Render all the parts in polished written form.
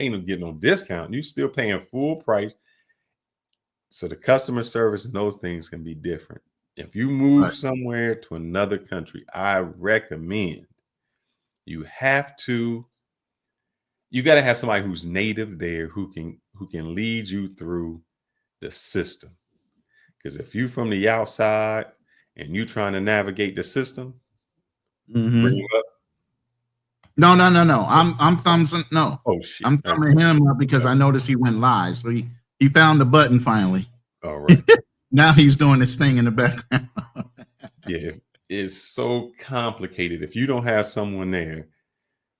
ain't no getting no discount. You still paying full price. So the customer service and those things can be different. If you move somewhere to another country, I recommend you got to have somebody who's native there who can lead you through the system. Because if you from the outside and you trying to navigate the system, bring you up. No. I'm thumbing. No. Oh shit. I'm thumbing him up because I noticed he went live. So he found the button finally. All right. Now he's doing this thing in the background. Yeah, it's so complicated. If you don't have someone there,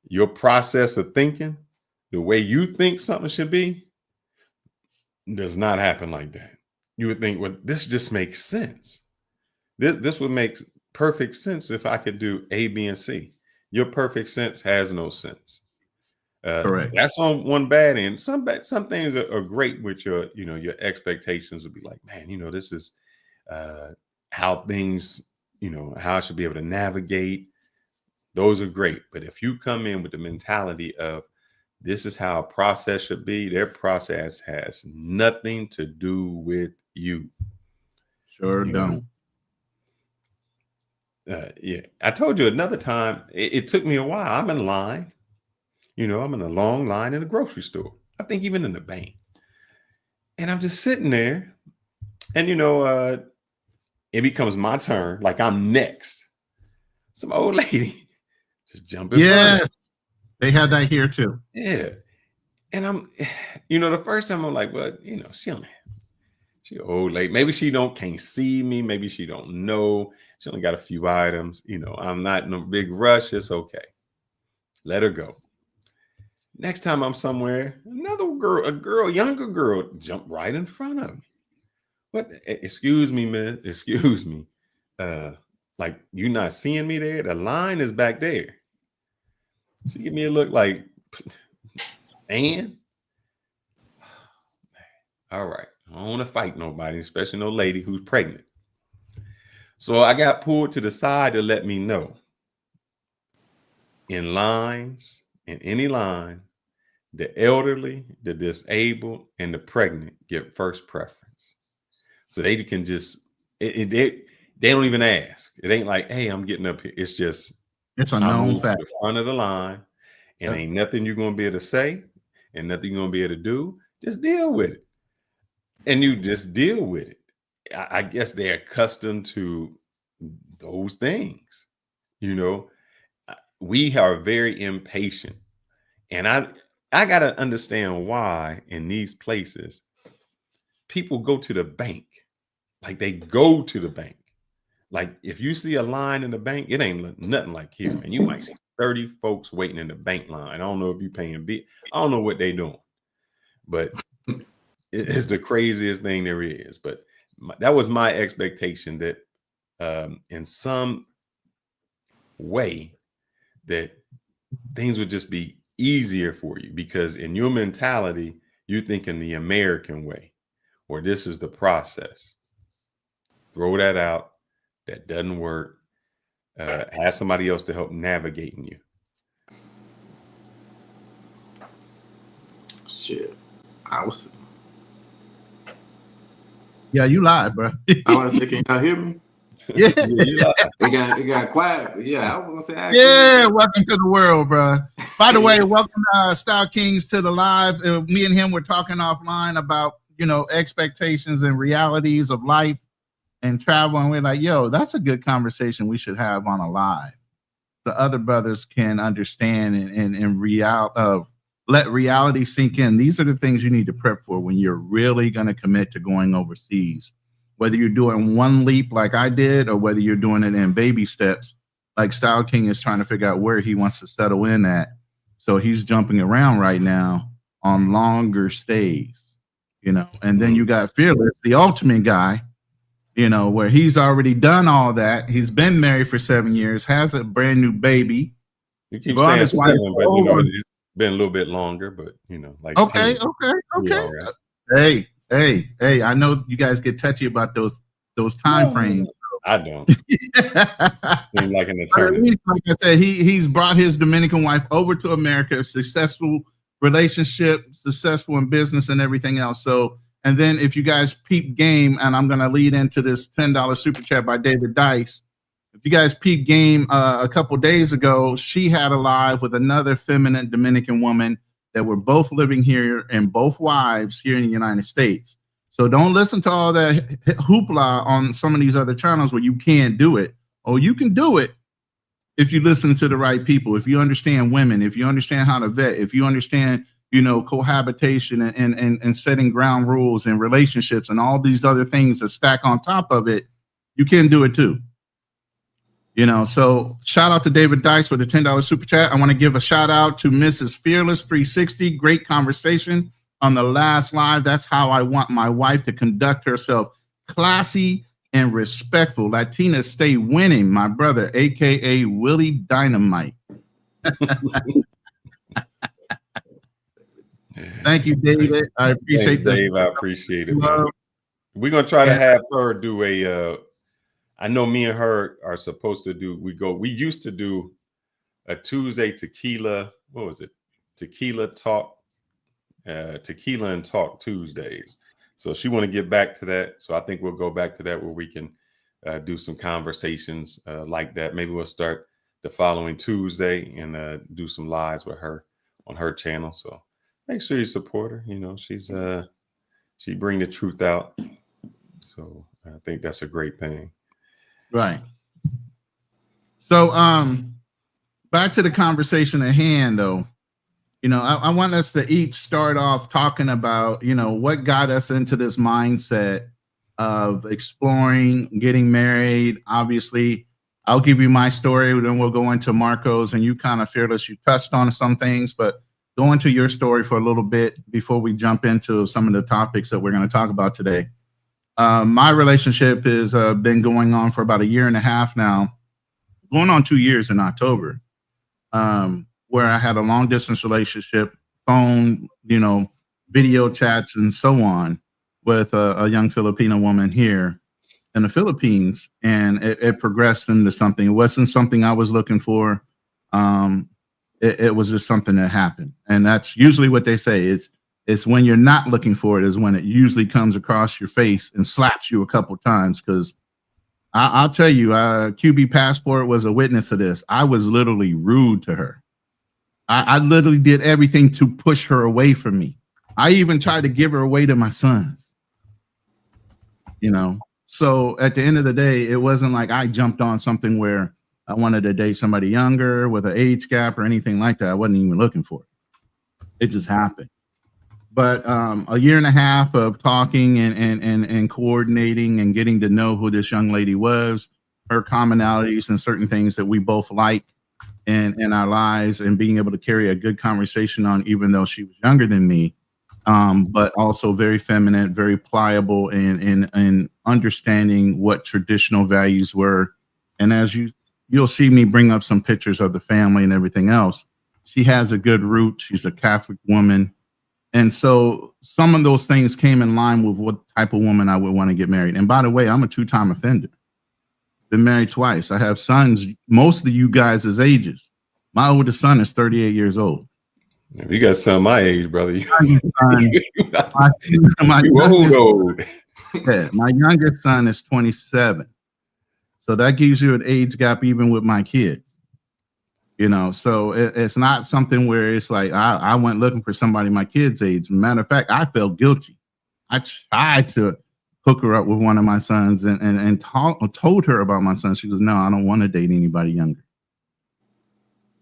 your process of thinking, the way you think something should be, does not happen like that. You would think, well, this just makes sense. This would make perfect sense if I could do A, B, and C. Your perfect sense has no sense. Correct. That's on one bad end. Some things are great with your expectations would be like, man, this is how things, how I should be able to navigate. Those are great. But if you come in with the mentality of this is how a process should be, their process has nothing to do with you. Sure don't. Yeah. I told you another time, it took me a while. I'm in line. I'm in a long line in a grocery store. I think even in the bank. And I'm just sitting there. And, it becomes my turn. Like I'm next. Some old lady just jumping. Yes. They have that here too. Yeah. And I'm, the first time I'm like, well, she old lady. Maybe she can't see me. Maybe she don't know. She only got a few items. I'm not in a big rush. It's okay. Let her go. Next time I'm somewhere, a younger girl, jump right in front of me. What? Excuse me, man. Excuse me. Like you not seeing me there? The line is back there. She give me a look like, and all right, I don't want to fight nobody, especially no lady who's pregnant. So I got pulled to the side to let me know. In lines, in any line, the elderly, the disabled, and the pregnant get first preference. So they can just, they don't even ask. It ain't like, hey, I'm getting up here. It's just, it's a known fact. The front of the line, and ain't nothing you're going to be able to say and nothing you're going to be able to do. Just deal with it. And you just deal with it. I guess they're accustomed to those things. We are very impatient. And I got to understand why in these places, people go to the bank. Like they go to the bank. Like if you see a line in the bank, it ain't nothing like here. And you might see 30 folks waiting in the bank line. I don't know if you're paying B. I don't know what they doing. But it's the craziest thing there is. But that was my expectation that in some way that things would just be easier for you, because in your mentality, you're thinking the American way, or this is the process. Throw that out. That doesn't work. Have somebody else to help navigating you. Shit. Yeah, you lied, bro. I want to say, can y'all hear me? Yeah. It got quiet. But yeah, I was gonna say. Yeah, welcome to the world, bro. By the way, welcome Style Kings to the live. Me and him were talking offline about expectations and realities of life and travel, and we're like, yo, that's a good conversation we should have on a live. The other brothers can understand and let reality sink in. These are the things you need to prep for when you're really going to commit to going overseas. Whether you're doing one leap like I did, or whether you're doing it in baby steps, like Style King is trying to figure out where he wants to settle in at. So he's jumping around right now on longer stays, and then you got Fearless, the ultimate guy, where he's already done all that. He's been married for 7 years, has a brand new baby. You keep saying 7, but it's been a little bit longer, but like okay. 10. Right. Hey, I know you guys get touchy about those time frames. I don't. Seem like an eternity. Like I said, he's brought his Dominican wife over to America, successful relationship, successful in business and everything else. So, and then if you guys peep game, and I'm going to lead into this $10 super chat by David Dice. If you guys peep game a couple days ago, she had a live with another feminine Dominican woman that were both living here and both wives here in the United States. So don't listen to all that hoopla on some of these other channels where you can't do it. Oh, you can do it if you listen to the right people, if you understand women, if you understand how to vet, if you understand, cohabitation and setting ground rules and relationships and all these other things that stack on top of it, you can do it too. So shout out to David Dice for the $10 super chat. I want to give a shout out to Mrs. Fearless 360. Great conversation on the last live. That's how I want my wife to conduct herself. Classy and respectful. Latinas stay winning, my brother, aka Willie Dynamite. Thank you, David. I appreciate this. Dave, I appreciate it. We're gonna try to have her do a I know me and her are supposed to do, we used to do a Tuesday tequila, what was it? Tequila and talk Tuesdays. So she want to get back to that. So I think we'll go back to that where we can do some conversations like that. Maybe we'll start the following Tuesday and do some lives with her on her channel. So make sure you support her. She bring the truth out. So I think that's a great thing. Right. So back to the conversation at hand, though. I want us to each start off talking about, what got us into this mindset of exploring, getting married. Obviously, I'll give you my story, then we'll go into Marco's, and you kind of, Fearless, you touched on some things, but go into your story for a little bit before we jump into some of the topics that we're going to talk about today. My relationship has been going on for about 1.5 years now, going on 2 years in October, where I had a long distance relationship, phone, video chats and so on with a young Filipino woman here in the Philippines. And it progressed into something. It wasn't something I was looking for. It was just something that happened. And that's usually what they say. It's when you're not looking for it is when it usually comes across your face and slaps you a couple times. Because I'll tell you, QB Passport was a witness to this. I was literally rude to her. I literally did everything to push her away from me. I even tried to give her away to my sons. So at the end of the day, it wasn't like I jumped on something where I wanted to date somebody younger with an age gap or anything like that. I wasn't even looking for it. It just happened. But 1.5 years of talking and coordinating and getting to know who this young lady was, her commonalities and certain things that we both like in our lives, and being able to carry a good conversation on, even though she was younger than me, but also very feminine, very pliable, and understanding what traditional values were. And as you'll see me bring up some pictures of the family and everything else, she has a good root. She's a Catholic woman. And so some of those things came in line with what type of woman I would want to get married. And by the way, I'm a 2-time offender. Been married twice. I have sons, most of you guys' ages. My oldest son is 38 years old. If you got some my age, brother. My youngest son is 27. So that gives you an age gap even with my kids. So it's not something where it's like I went looking for somebody my kid's age. Matter of fact, I felt guilty. I tried to hook her up with one of my sons and told her about my son. She goes, no, I don't want to date anybody younger.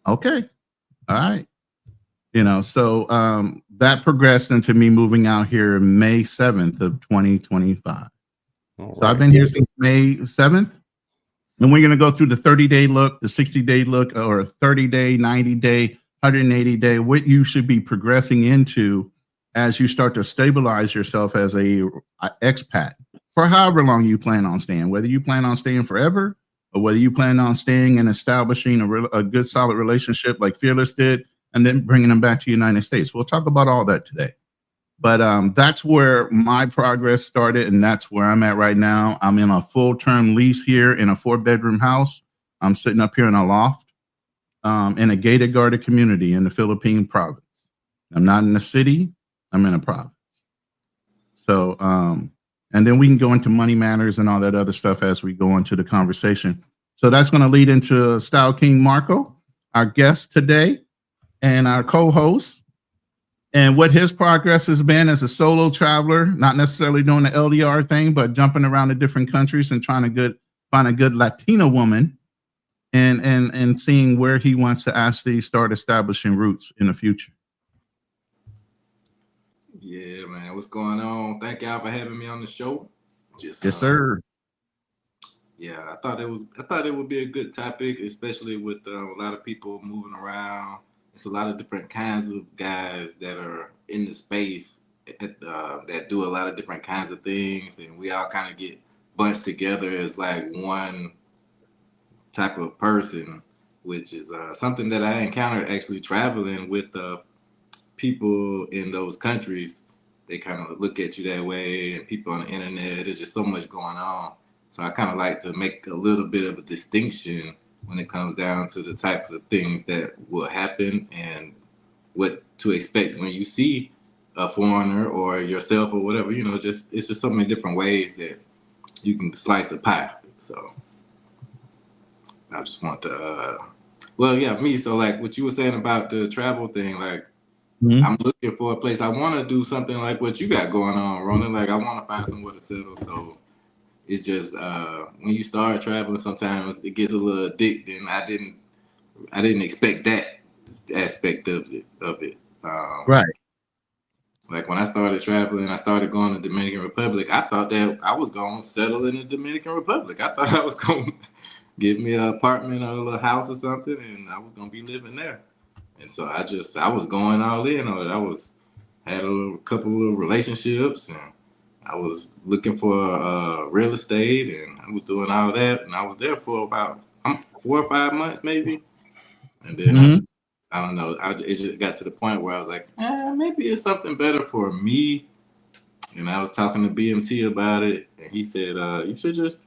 Okay. All right. So that progressed into me moving out here May 7th of 2025. So I've been here since May 7th. And we're going to go through the 30-day look, the 60-day look, or 30-day, 90-day, 180-day, what you should be progressing into as you start to stabilize yourself as a expat for however long you plan on staying, whether you plan on staying forever or whether you plan on staying and establishing a good, solid relationship like Fearless did, and then bringing them back to the United States. We'll talk about all that today. But that's where my progress started, and that's where I'm at right now. I'm in a full-term lease here in a 4-bedroom house. I'm sitting up here in a loft in a gated guarded community in the Philippine province. I'm not in the city. I'm in a province. So, and then we can go into money matters and all that other stuff as we go into the conversation. So that's going to lead into Style King Marco, our guest today, and our co-host, and what his progress has been as a solo traveler, not necessarily doing the LDR thing, but jumping around to different countries and trying to find a good Latina woman, and seeing where he wants to actually start establishing roots in the future. Yeah, man. What's going on? Thank y'all for having me on the show. Yes, sir. Yeah, I thought it would be a good topic, especially with a lot of people moving around. It's a lot of different kinds of guys that are in the space that do a lot of different kinds of things, and we all kind of get bunched together as like one type of person, which is something that I encountered actually traveling with people in those countries. They kind of look at you that way, and people on the internet. There's just so much going on. So I kind of like to make a little bit of a distinction when it comes down to the type of things that will happen and what to expect when you see a foreigner or yourself or whatever. You know, it's just so many different ways that you can slice a pie. So I just want to, me. So like what you were saying about the travel thing, like I'm looking for a place. I want to do something like what you got going on, Ronan. Like I want to find somewhere to settle. So it's just when you start traveling, sometimes it gets a little addicting. I didn't expect that aspect of it. Right. Like when I started traveling, I started going to Dominican Republic. I thought that I was going to settle in the Dominican Republic. I thought I was going to get me an apartment or a little house or something, and I was going to be living there. And so I was going all in on it. Had a couple of relationships, and I was looking for real estate, and I was doing all that, and I was there for about 4 or 5 months maybe, and then I don't know. It just got to the point where I was like, maybe it's something better for me. And I was talking to BMT about it, and he said, you should just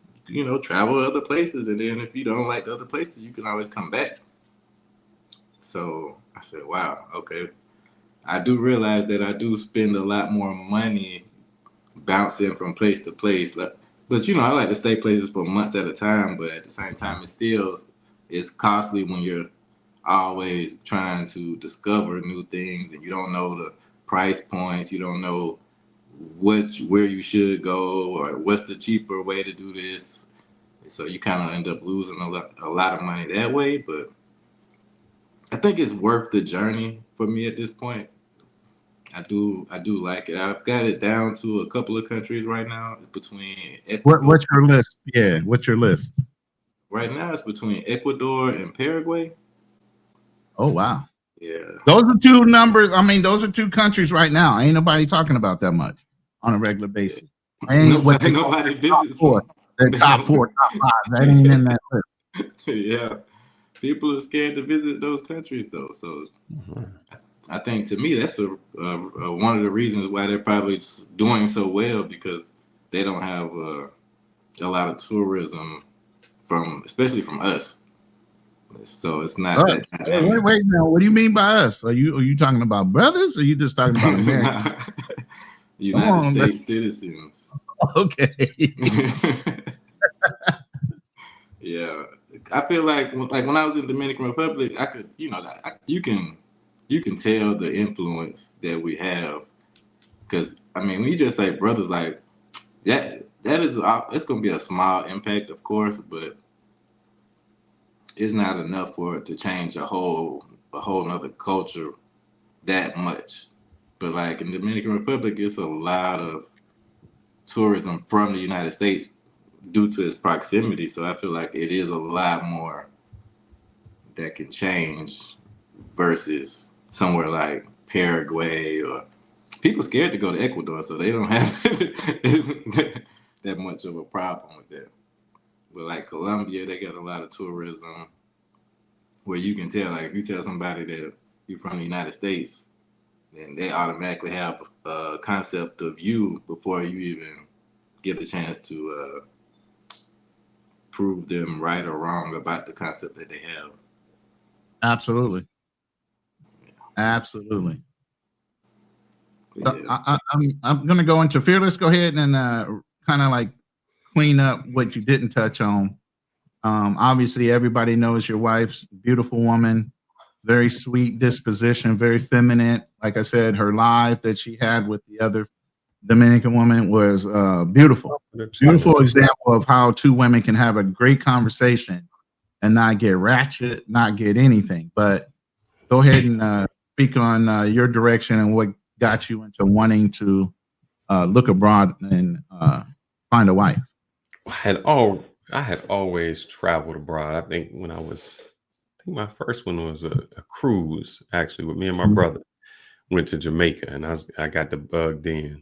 travel to other places, and then if you don't like the other places, you can always come back. So I said, wow, okay. I do realize that I do spend a lot more money bouncing from place to place. But I like to stay places for months at a time, but at the same time, it's costly when you're always trying to discover new things and you don't know the price points, you don't know where you should go or what's the cheaper way to do this. So you kind of end up losing a lot of money that way, but I think it's worth the journey for me at this point. I do like it. I've got it down to a couple of countries right now. Between Ecuador. What's your list? Yeah, what's your list? Right now, it's between Ecuador and Paraguay. Oh wow! Yeah, those are two numbers. I mean, those are two countries right now. Ain't nobody talking about that much on a regular basis. Ain't nobody visits. The top four, top five. That ain't in that list. Yeah, people are scared to visit those countries though. So I think to me that's one of the reasons why they're probably doing so well, because they don't have a lot of tourism especially from us. So it's not that. Wait now. What do you mean by us? Are you talking about brothers? Or are you just talking about Americans? United States citizens. Okay. Yeah, I feel like when I was in Dominican Republic, I could, you can tell the influence that we have, because I mean, when you just say brothers, like that is it's gonna be a small impact, of course, but it's not enough for it to change a whole nother culture that much. But like in the Dominican Republic, it's a lot of tourism from the United States due to its proximity. So I feel like it is a lot more that can change versus somewhere like Paraguay, or people scared to go to Ecuador, so they don't have that much of a problem with that. But like Colombia, they got a lot of tourism where you can tell, like if you tell somebody that you're from the United States, then they automatically have a concept of you before you even get a chance to prove them right or wrong about the concept that they have. Absolutely. Absolutely. So Yeah. I'm gonna go into Fearless. Go ahead and kind of like clean up what you didn't touch on. Obviously, everybody knows your wife's beautiful woman, very sweet disposition, very feminine. Like I said, her live that she had with the other Dominican woman was beautiful. Beautiful example of how two women can have a great conversation and not get ratchet, not get anything. But go ahead and speak on your direction and what got you into wanting to look abroad and find a wife. I had always traveled abroad. I think my first one was a cruise actually with me and my brother. Went to Jamaica, and I got the bug then.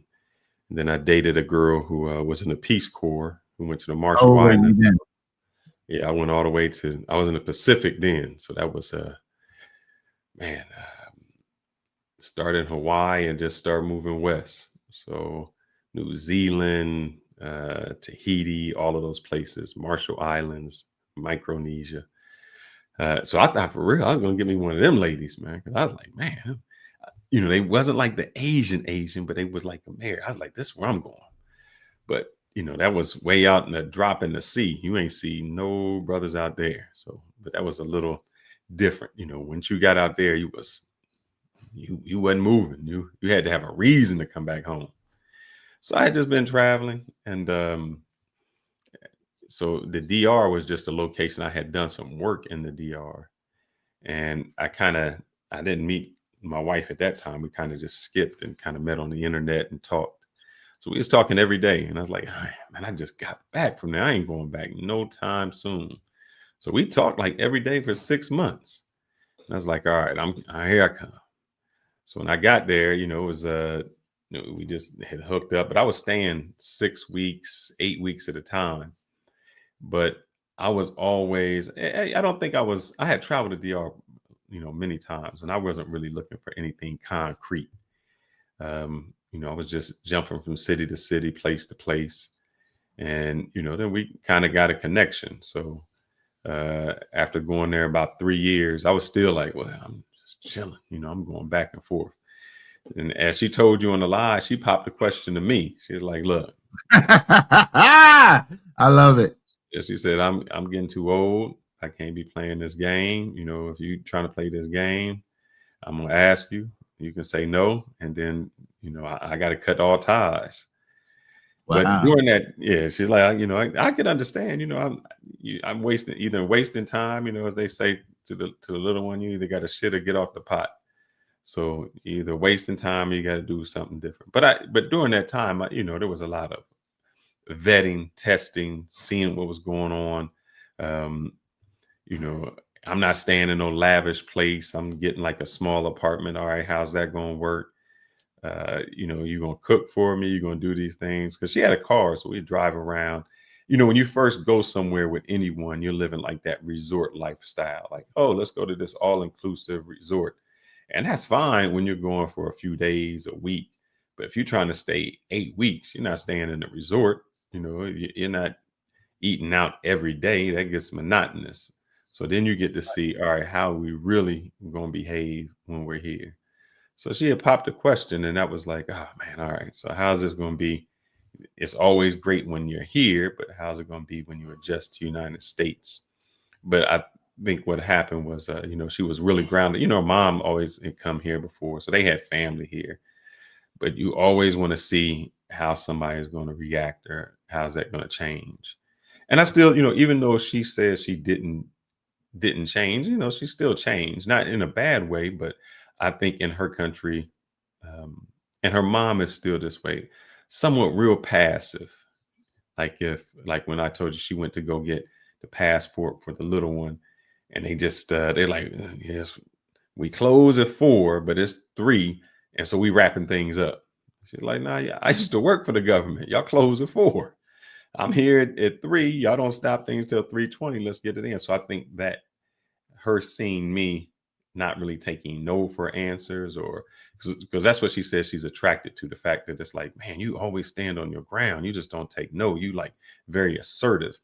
And then I dated a girl who was in the Peace Corps who went to the Marshall Oh, Islands. yeah. Yeah, I went all the way I was in the Pacific then, so that was man. Started in Hawaii and just started moving west. So New Zealand, Tahiti, all of those places, Marshall Islands, Micronesia. So I thought for real, I was gonna get me one of them ladies, man. Cause I was like, man, they wasn't like the Asian, but they was like American. I was like, this is where I'm going. But that was way out in the drop in the sea. You ain't see no brothers out there. So, but that was a little different. Once you got out there, you wasn't moving. You had to have a reason to come back home. So I had just been traveling, and so the DR was just a location. I had done some work in the DR, and I didn't meet my wife at that time. We kind of just skipped and kind of met on the internet and talked. So we was talking every day, and I was like, man, I just got back from there. I ain't going back no time soon. So we talked like every day for 6 months. And I was like, all right, here I come. So when I got there, it was we just had hooked up, but I was staying 6 weeks, 8 weeks at a time. But I was always, I don't think I had traveled to DR, many times, and I wasn't really looking for anything concrete. I was just jumping from city to city, place to place. And, then we kind of got a connection. So after going there about 3 years, I was still like, well, I'm just chilling, I'm going back and forth. And as she told you on the live, she popped a question to me. She was like, look, I love it. She said, I'm getting too old. I can't be playing this game. If you're trying to play this game, I'm going to ask you. You can say no. And then, I got to cut all ties. Wow. But during that, yeah, she's like, I could understand, I'm wasting time, as they say to the little one, you either got to shit or get off the pot. So either wasting time or you got to do something different. But during that time, there was a lot of vetting, testing, seeing what was going on. I'm not staying in no lavish place. I'm getting like a small apartment. All right, how's that going to work? You're going to cook for me. You're going to do these things. Because she had a car, so we drive around. When you first go somewhere with anyone, you're living like that resort lifestyle. Like, oh, let's go to this all-inclusive resort. And that's fine when you're going for a few days, a week. But if you're trying to stay 8 weeks, you're not staying in the resort. You're not eating out every day. That gets monotonous. So then you get to see, all right, how we really going to behave when we're here. So she had popped a question, and that was like, oh, man, all right. So how's this going to be? It's always great when you're here, but how's it going to be when you adjust to United States? But I think what happened was, she was really grounded. Her mom always had come here before, so they had family here. But you always want to see how somebody is going to react or how's that going to change. And I still, even though she says she didn't change, she still changed, not in a bad way, but I think in her country, and her mom is still this way, somewhat real passive. Like when I told you she went to go get the passport for the little one, and they just they're like, yes, we close at 4, but it's 3, and so we wrapping things up. She's like, nah, yeah, I used to work for the government. Y'all close at 4. I'm here at 3. Y'all don't stop things till 3:20. Let's get it in. So I think that her seeing me not really taking no for answers, or because that's what she says she's attracted to, the fact that it's like, man, you always stand on your ground. You just don't take no. You like very assertive.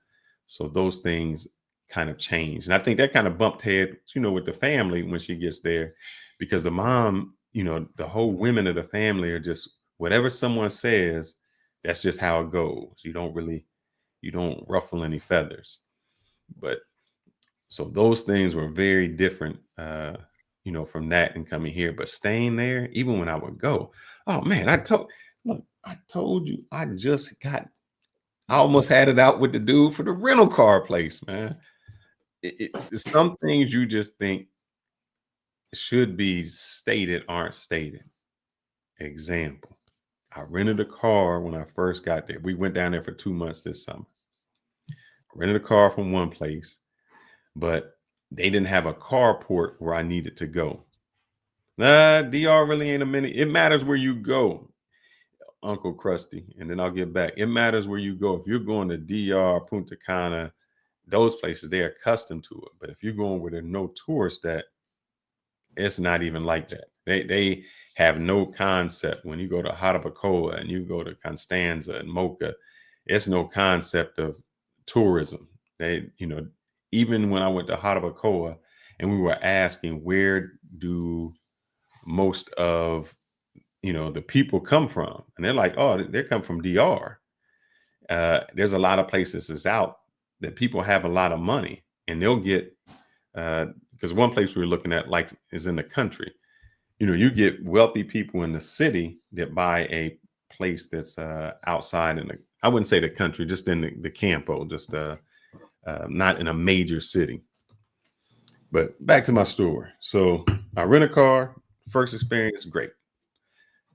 So those things kind of changed. And I think that kind of bumped head, with the family when she gets there, because the mom, you know, the whole women of the family are just whatever someone says, that's just how it goes. You don't ruffle any feathers. But so those things were very different, you know, from that and coming here. But staying there, even when I would go, oh man, I told you, I almost had it out with the dude for the rental car place, man. Some things you just think should be stated aren't stated. Example, I rented a car when I first got there. We went down there for 2 months this summer. I rented a car from one place, but they didn't have a carport where I needed to go. DR really ain't a minute. It matters where you go, Uncle Krusty, and then I'll get back. It matters where you go. If you're going to DR, Punta Cana, those places, they're accustomed to it. But if you're going where there's no tourists, that it's not even like that. They have no concept. When you go to Jarabacoa and you go to Constanza and Mocha, it's no concept of tourism. They, you know, even when I went to Jarabacoa and we were asking where do most of, you know, the people come from, and they're like, oh, they come from DR. There's a lot of places that's out that people have a lot of money, and they'll get, because one place we were looking at, like, is in the country. You know, you get wealthy people in the city that buy a place that's outside in the, I wouldn't say the country, just in the campo, just not in a major city. But back to my story. So I rent a car. First experience, great.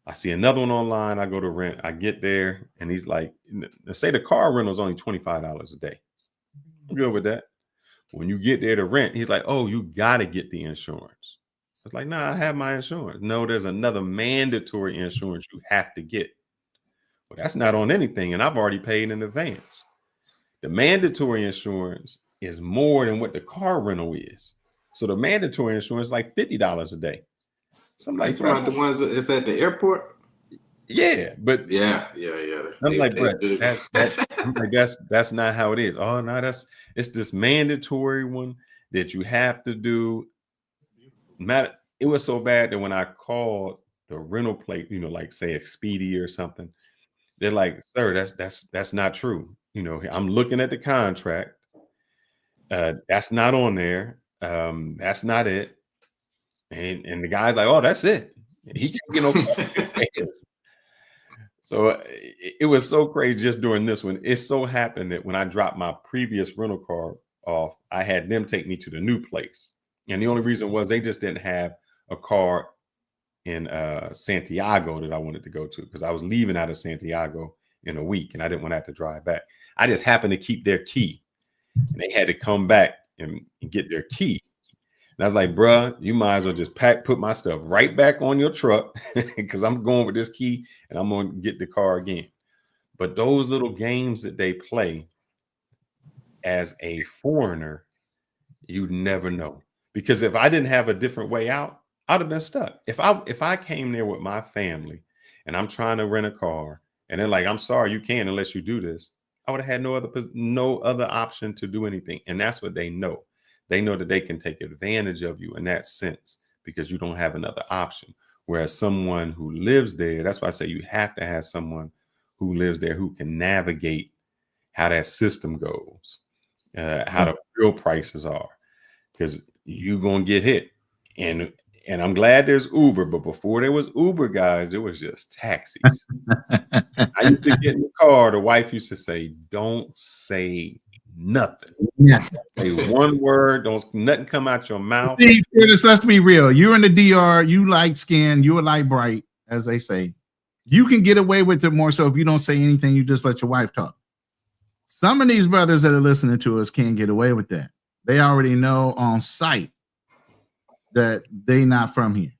I see another one online. I go to rent. I get there, and he's like, say the car rental is only $25 a day. I'm good with that. When you get there to rent, he's like, oh, you got to get the insurance. It's like, nah, I have my insurance. No, there's another mandatory insurance you have to get. Well, that's not on anything, and I've already paid in advance. The mandatory insurance is more than what the car rental is. So the mandatory insurance is like $50 a day. So I'm like, about the ones it's at the airport? Yeah, but yeah. I'm like, Brett, that's not how it is. Oh no, it's this mandatory one that you have to do. It was so bad that when I called the rental place, you know, like say Expedia or something, they're like, sir, that's not true. You know, I'm looking at the contract. That's not on there. That's not it. And the guy's like, oh, that's it. He can't get no. So it was so crazy just during this one. It so happened that when I dropped my previous rental car off, I had them take me to the new place. And the only reason was they just didn't have a car in Santiago that I wanted to go to, because I was leaving out of Santiago in a week and I didn't want to have to drive back. I just happened to keep their key, and they had to come back and get their key. And I was like, bruh, you might as well just put my stuff right back on your truck, because I'm going with this key and I'm going to get the car again. But those little games that they play as a foreigner, you never know. Because if I didn't have a different way out, I'd have been stuck. If I came there with my family and I'm trying to rent a car and they're like, I'm sorry, you can't unless you do this, I would have had no other option to do anything. And that's what they know. They know that they can take advantage of you in that sense because you don't have another option. Whereas someone who lives there, that's why I say you have to have someone who lives there who can navigate how that system goes, how the real prices are, because you're going to get hit. And I'm glad there's Uber, but before there was Uber, guys, there was just taxis. I used to get in the car. The wife used to say, don't say nothing. Yeah. Say one word, nothing come out your mouth. See, let's be real. You're in the DR, you like skin, you like bright, as they say. You can get away with it more so if you don't say anything, you just let your wife talk. Some of these brothers that are listening to us can't get away with that. They already know on sight that they not from here.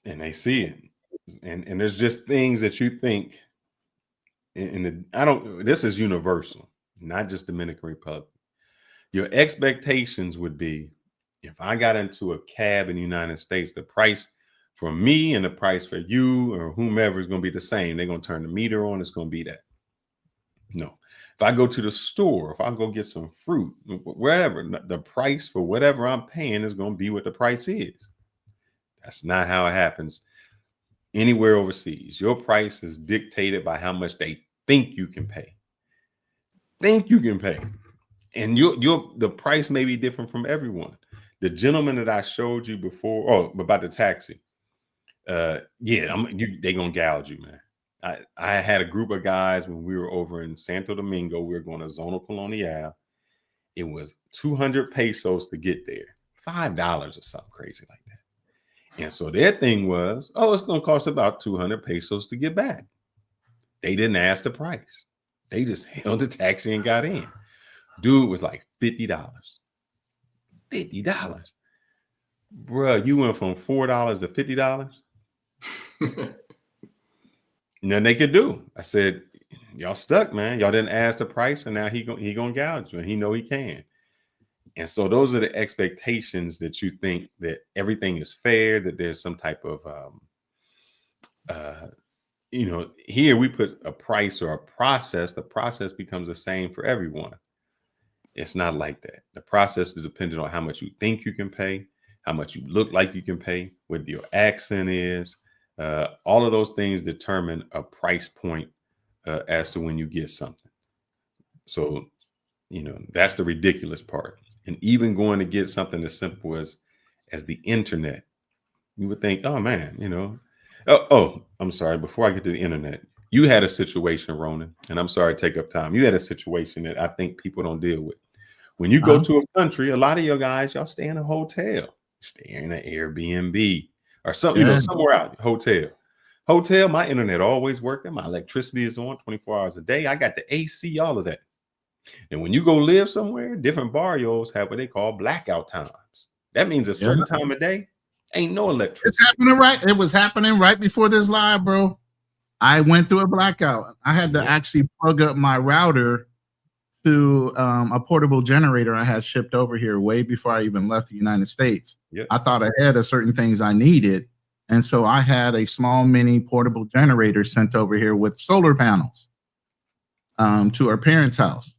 And they see it. And there's just things that you think this is universal, not just Dominican Republic. Your expectations would be, if I got into a cab in the United States, the price for me and the price for you or whomever is going to be the same. They're going to turn the meter on. It's going to be that. No. If I go to the store, if I go get some fruit, wherever, the price for whatever I'm paying is going to be what the price is. That's not how it happens anywhere overseas. Your price is dictated by how much they think you can pay. Think you can pay. And the price may be different from everyone. The gentleman that I showed you before, about the taxi, they gonna gouge you, man. I had a group of guys when we were over in Santo Domingo. We were going to Zona Colonial. It was 200 pesos to get there, $5 or something crazy like that. And so their thing was, it's going to cost about 200 pesos to get back. They didn't ask the price. They just held the taxi and got in. Dude was like $50. $50. Bruh, you went from $4 to $50? Nothing they could do. I said, y'all stuck, man. Y'all didn't ask the price, and now he gonna gouge you, and he know he can. And so those are the expectations that you think that everything is fair, that there's some type of here we put a price or a process. The process becomes the same for everyone. It's not like that. The process is dependent on how much you think you can pay, how much you look like you can pay, what your accent is. All of those things determine a price point as to when you get something. So, that's the ridiculous part. And even going to get something as simple as the internet, you would think, oh man, I'm sorry. Before I get to the internet, you had a situation, Ronan, and I'm sorry to take up time. You had a situation that I think people don't deal with. When you go to a country, a lot of your guys, y'all stay in a hotel, stay in an Airbnb or something, somewhere out, hotel. My internet always working. My electricity is on 24 hours a day. I got the AC, all of that. And when you go live somewhere, different barrios have what they call blackout times. That means a certain time of day, ain't no electricity. It's happening right. It was happening right before this live, bro. I went through a blackout. I had to actually plug up my router to a portable generator I had shipped over here way before I even left the United States. Yep. I thought ahead of certain things I needed. And so I had a small mini portable generator sent over here with solar panels to our parents' house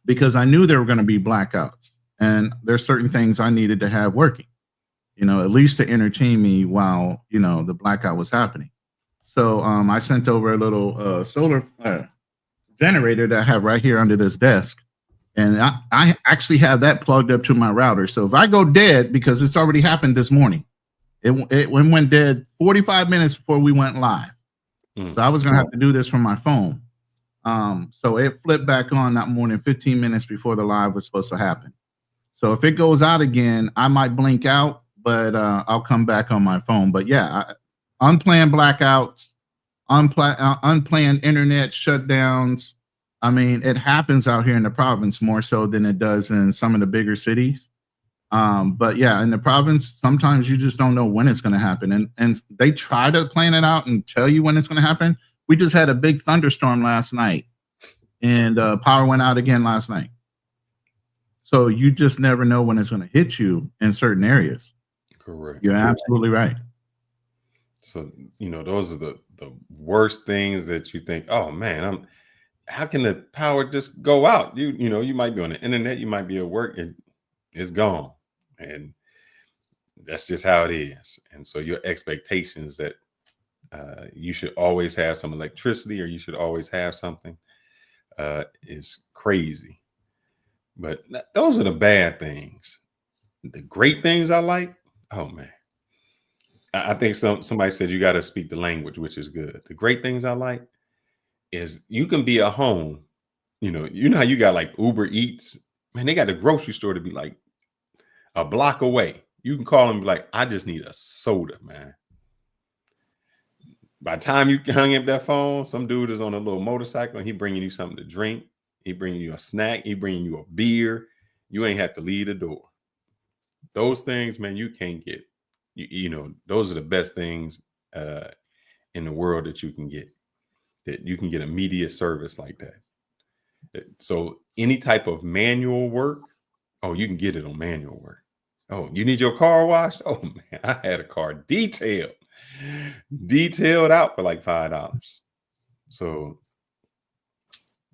because I knew there were going to be blackouts. And there's certain things I needed to have working, at least to entertain me while, the blackout was happening. So I sent over a little solar generator that I have right here under this desk. And I actually have that plugged up to my router. So if I go dead, because it's already happened this morning, it went dead 45 minutes before we went live. So I was going to have to do this from my phone. So it flipped back on that morning, 15 minutes before the live was supposed to happen. So if it goes out again, I might blink out, but I'll come back on my phone. But yeah, unplanned blackouts, unplanned internet shutdowns. I mean, it happens out here in the province more so than it does in some of the bigger cities. But yeah, in the province, sometimes you just don't know when it's going to happen. And they try to plan it out and tell you when it's going to happen. We just had a big thunderstorm last night and power went out again last night. So you just never know when it's going to hit you in certain areas. Correct. You're absolutely right. So, those are the worst things that you think, oh man, how can the power just go out? You might be on the internet, you might be at work, and it's gone. And that's just how it is. And so your expectations that you should always have some electricity or you should always have something is crazy. But those are the bad things. The great things I like, oh man. I think somebody said you got to speak the language, which is good. The great things I like is you can be at home. You know how you got like Uber Eats, man, they got the grocery store to be like a block away. You can call them and be like, I just need a soda, man. By the time you hung up that phone, some dude is on a little motorcycle and he bringing you something to drink. He bringing you a snack. He bringing you a beer. You ain't have to leave the door. Those things, man, you can't get. Those are the best things in the world that you can get. That you can get immediate service like that. So any type of manual work, you can get it on manual work. Oh, you need your car washed? Oh man, I had a car detailed out for like $5. So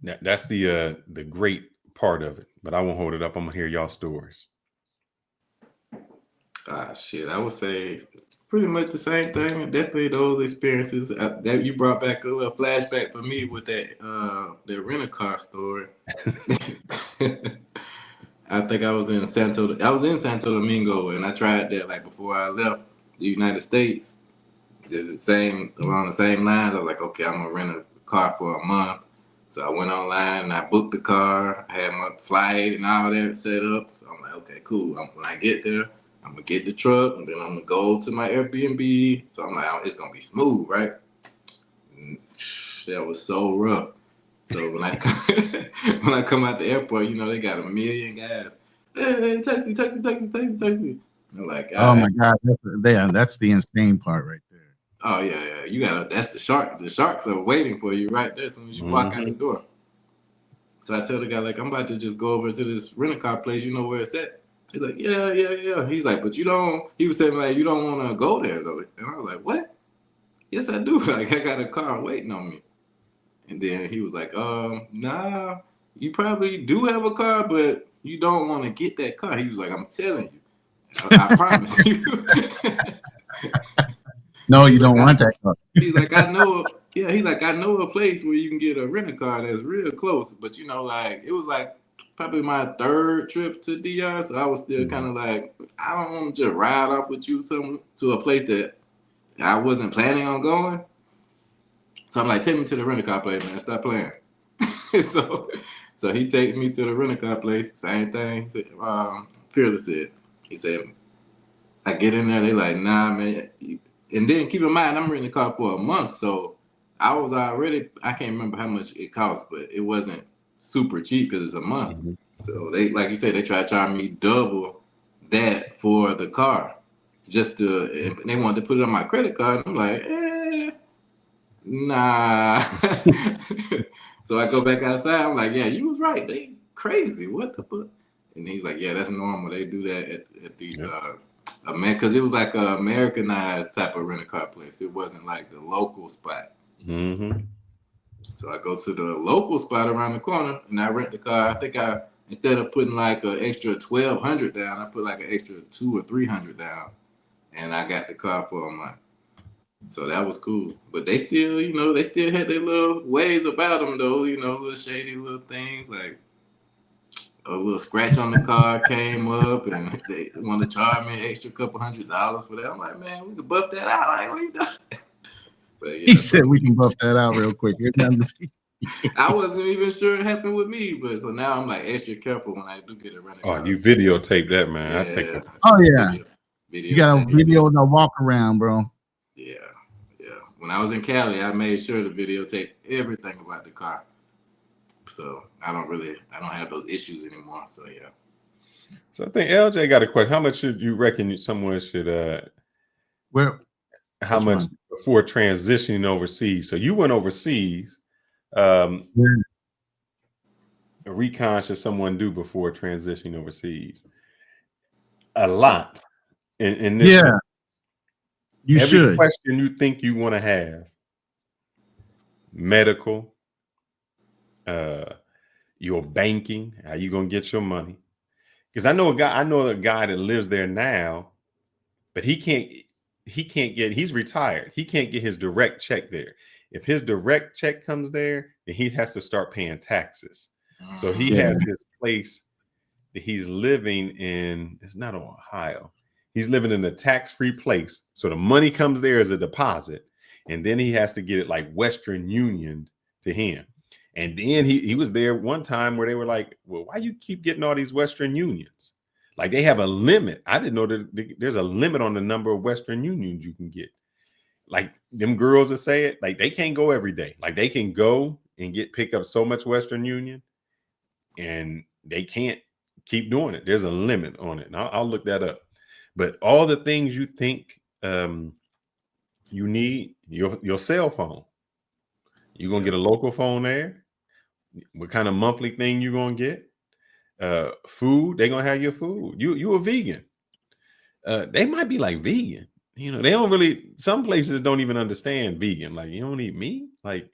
that's the great part of it. But I won't hold it up. I'm gonna hear y'all stories. Shit, I would say pretty much the same thing. Definitely those experiences that you brought back a little flashback for me with that rental car story. I think I was in Santo Domingo, and I tried that like before I left the United States. Just the same along the same lines. I was like, okay, I'm gonna rent a car for a month. So I went online and I booked the car. I had my flight and all that set up. So I'm like, okay, cool. When I get there, I'm gonna get the truck and then I'm gonna go to my Airbnb. So I'm like, oh, it's gonna be smooth, right? And that was so rough. So when I when I come out the airport, you know, they got a million guys. Hey, taxi. I'm like, Oh my God, that's the insane part right there. oh yeah. You gotta. That's the shark. The sharks are waiting for you right there as soon as you walk out the door. So I tell the guy like, I'm about to just go over to this rental car place. You know where it's at? He's like, yeah. He's like, but you don't. He was saying like, you don't want to go there though. And I was like, what? Yes, I do. Like, I got a car waiting on me. And then he was like, nah, you probably do have a car, but you don't want to get that car. He was like, I'm telling you, I promise you. No, you don't want that car. He's like, I know. Yeah, he's like, I know a place where you can get a rental car that's real close. But you know, like it was like probably my third trip to DR, so I was still kind of like, I don't want to just ride off with you to a place that I wasn't planning on going. So I'm like, take me to the rental car place, man. Stop playing. so he takes me to the rental car place. Same thing. He said, Fearless said. He said, I get in there. They like, nah, man. And then keep in mind, I'm renting the car for a month, so I was already. I can't remember how much it cost, but it wasn't super cheap because it's a month. Mm-hmm. So they, like you said, they tried to charge me double that for the car, just to. And they wanted to put it on my credit card. And I'm like, nah. So I go back outside. I'm like, yeah, you was right. They crazy. What the fuck? And he's like, yeah, that's normal. They do that at these because it was like a Americanized type of rental car place. It wasn't like the local spot. Mm-hmm. So I go to the local spot around the corner and I rent the car. I think instead of putting like an extra $1,200 down, I put like an extra $200 or $300 down, and I got the car for a month. So that was cool. But they still, they still had their little ways about them though. Little shady little things like. A little scratch on the car came up, and they want to charge me an extra couple $100 for that. I'm like, man, we can buff that out. Like, what are you doing? But yeah, he said we can buff that out real quick. I wasn't even sure it happened with me, but so now I'm like extra careful when I do get a rental car. You videotape that, man. Yeah. I take it. Oh yeah, video. You got a video and a walk around, bro. Yeah. When I was in Cali, I made sure to videotape everything about the car. So I don't have those issues anymore. So yeah. So I think LJ got a question. How much should you reckon someone should how much before transitioning overseas? So you went overseas. A recon should someone do before transitioning overseas? A lot. In this yeah. You every should. Question you think you want to have. Medical. Your banking, how you gonna get your money? Because I know a guy that lives there now, but he can't get. He's retired. He can't get his direct check there. If his direct check comes there, then he has to start paying taxes. So he has this place that he's living in. It's not Ohio. He's living in a tax-free place. So the money comes there as a deposit, and then he has to get it like Western Union to him. And then he was there one time where they were like, well, why you keep getting all these Western Unions? Like they have a limit. I didn't know that there's a limit on the number of Western Unions you can get. Like them girls that say it, like they can't go every day. Like they can go and pick up so much Western Union and they can't keep doing it. There's a limit on it. And I'll look that up. But all the things you think you need, your cell phone. You're going to get a local phone there. What kind of monthly thing you going to get? Food. They're going to have your food. You a vegan. They might be like vegan. They don't really, some places don't even understand vegan. Like you don't eat meat. Like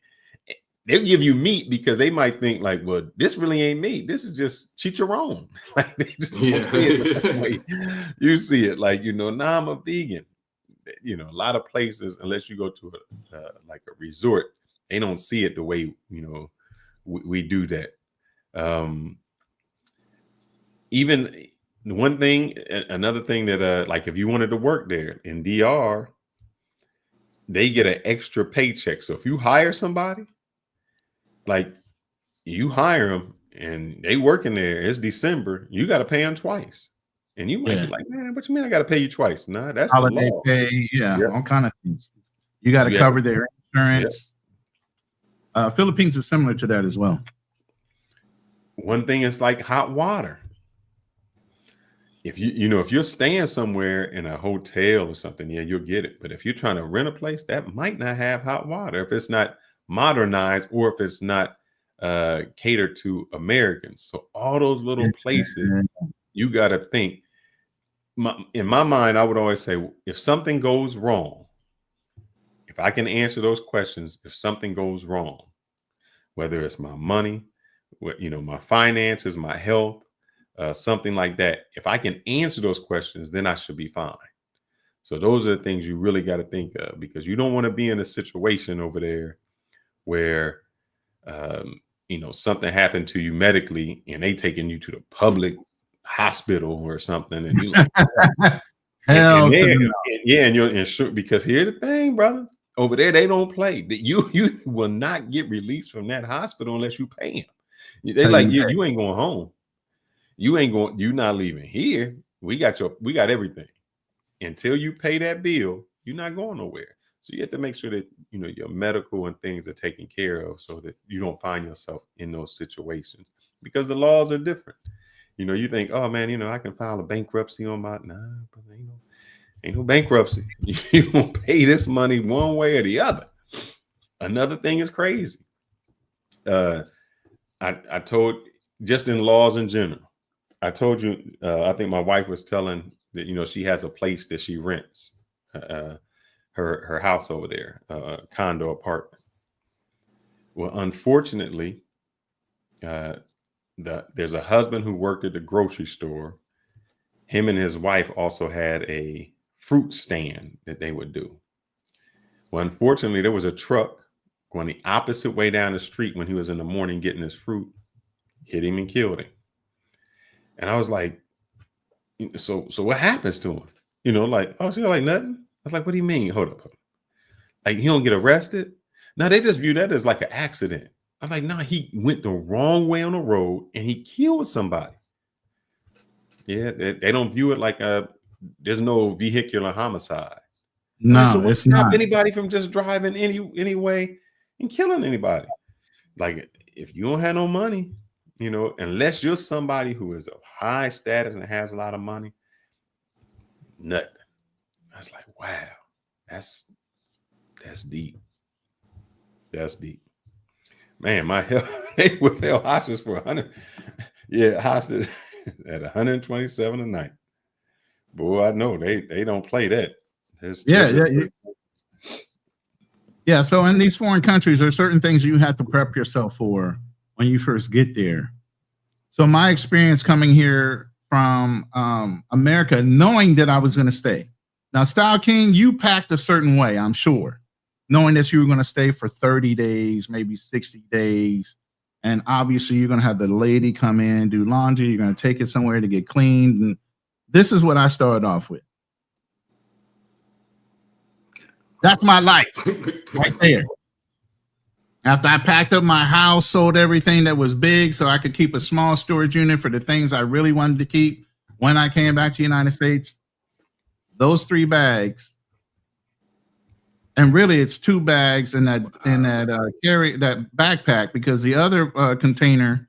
they'll give you meat because they might think like, well, this really ain't meat. This is just chicharron. Like they just don't say it that way. You see it like, nah, I'm a vegan. A lot of places, unless you go to like a resort, they don't see it the way, we do that. Even another thing that, like if you wanted to work there in DR, they get an extra paycheck. So if you hire somebody, like you hire them and they working there, it's December, you got to pay them twice. And you might be like, man, what you mean I got to pay you twice? Nah, that's holiday the law. pay, all kind of things. You got to cover their insurance. Philippines is similar to that as well. One thing is like hot water. If if you're staying somewhere in a hotel or something, you'll get it. But if you're trying to rent a place, that might not have hot water if it's not modernized or if it's not catered to Americans. So all those little places, you got to think. In my mind, I would always say, if something goes wrong, if I can answer those questions, if something goes wrong, whether it's my money, my finances, my health, something like that, if I can answer those questions, then I should be fine. So those are the things you really got to think of, because you don't want to be in a situation over there where, something happened to you medically and they taking you to the public hospital or something. And you like, and you're insured, because here's the thing, brother. Over there, they don't play. That you will not get released from that hospital unless you pay them. They like you ain't going home. You're not leaving here. We got everything. Until you pay that bill, you're not going nowhere. So you have to make sure that your medical and things are taken care of, so that you don't find yourself in those situations, because the laws are different. You think, oh man, I can file a bankruptcy on my brother, ain't no bankruptcy. You gonna pay this money one way or the other. Another thing is crazy. I told, just in laws in general, I told you, I think my wife was telling that, she has a place that she rents, her house over there, condo apartment. Well, unfortunately, there's a husband who worked at the grocery store. Him and his wife also had a fruit stand that they would do. Well, unfortunately, there was a truck going the opposite way down the street when he was in the morning getting his fruit, hit him and killed him. And I was like, so what happens to him? Like, oh, so like nothing. I was like, what do you mean? Hold up. Like, he don't get arrested? No, they just view that as like an accident. I'm like, no, he went the wrong way on the road and he killed somebody. Yeah, they don't view it like there's no vehicular homicide. No, so it's not. Anybody from just driving any way and killing anybody. Like, if you don't have no money, unless you're somebody who is of high status and has a lot of money, nothing. I was like, wow, that's deep. That's deep. Man, my health, they was held hostage for 100. Yeah, hostage at 127 a night. Boy, I know they don't play that. Yeah. So in these foreign countries, there are certain things you have to prep yourself for when you first get there. So my experience coming here from America, knowing that I was going to stay. Now, Style King, you packed a certain way, I'm sure, knowing that you were going to stay for 30 days, maybe 60 days. And obviously you're going to have the lady come in, do laundry. You're going to take it somewhere to get cleaned. And this is what I started off with. That's my life right there. After I packed up my house, sold everything that was big so I could keep a small storage unit for the things I really wanted to keep when I came back to the United States, those 3 bags, and really it's 2 bags in that backpack, because the other container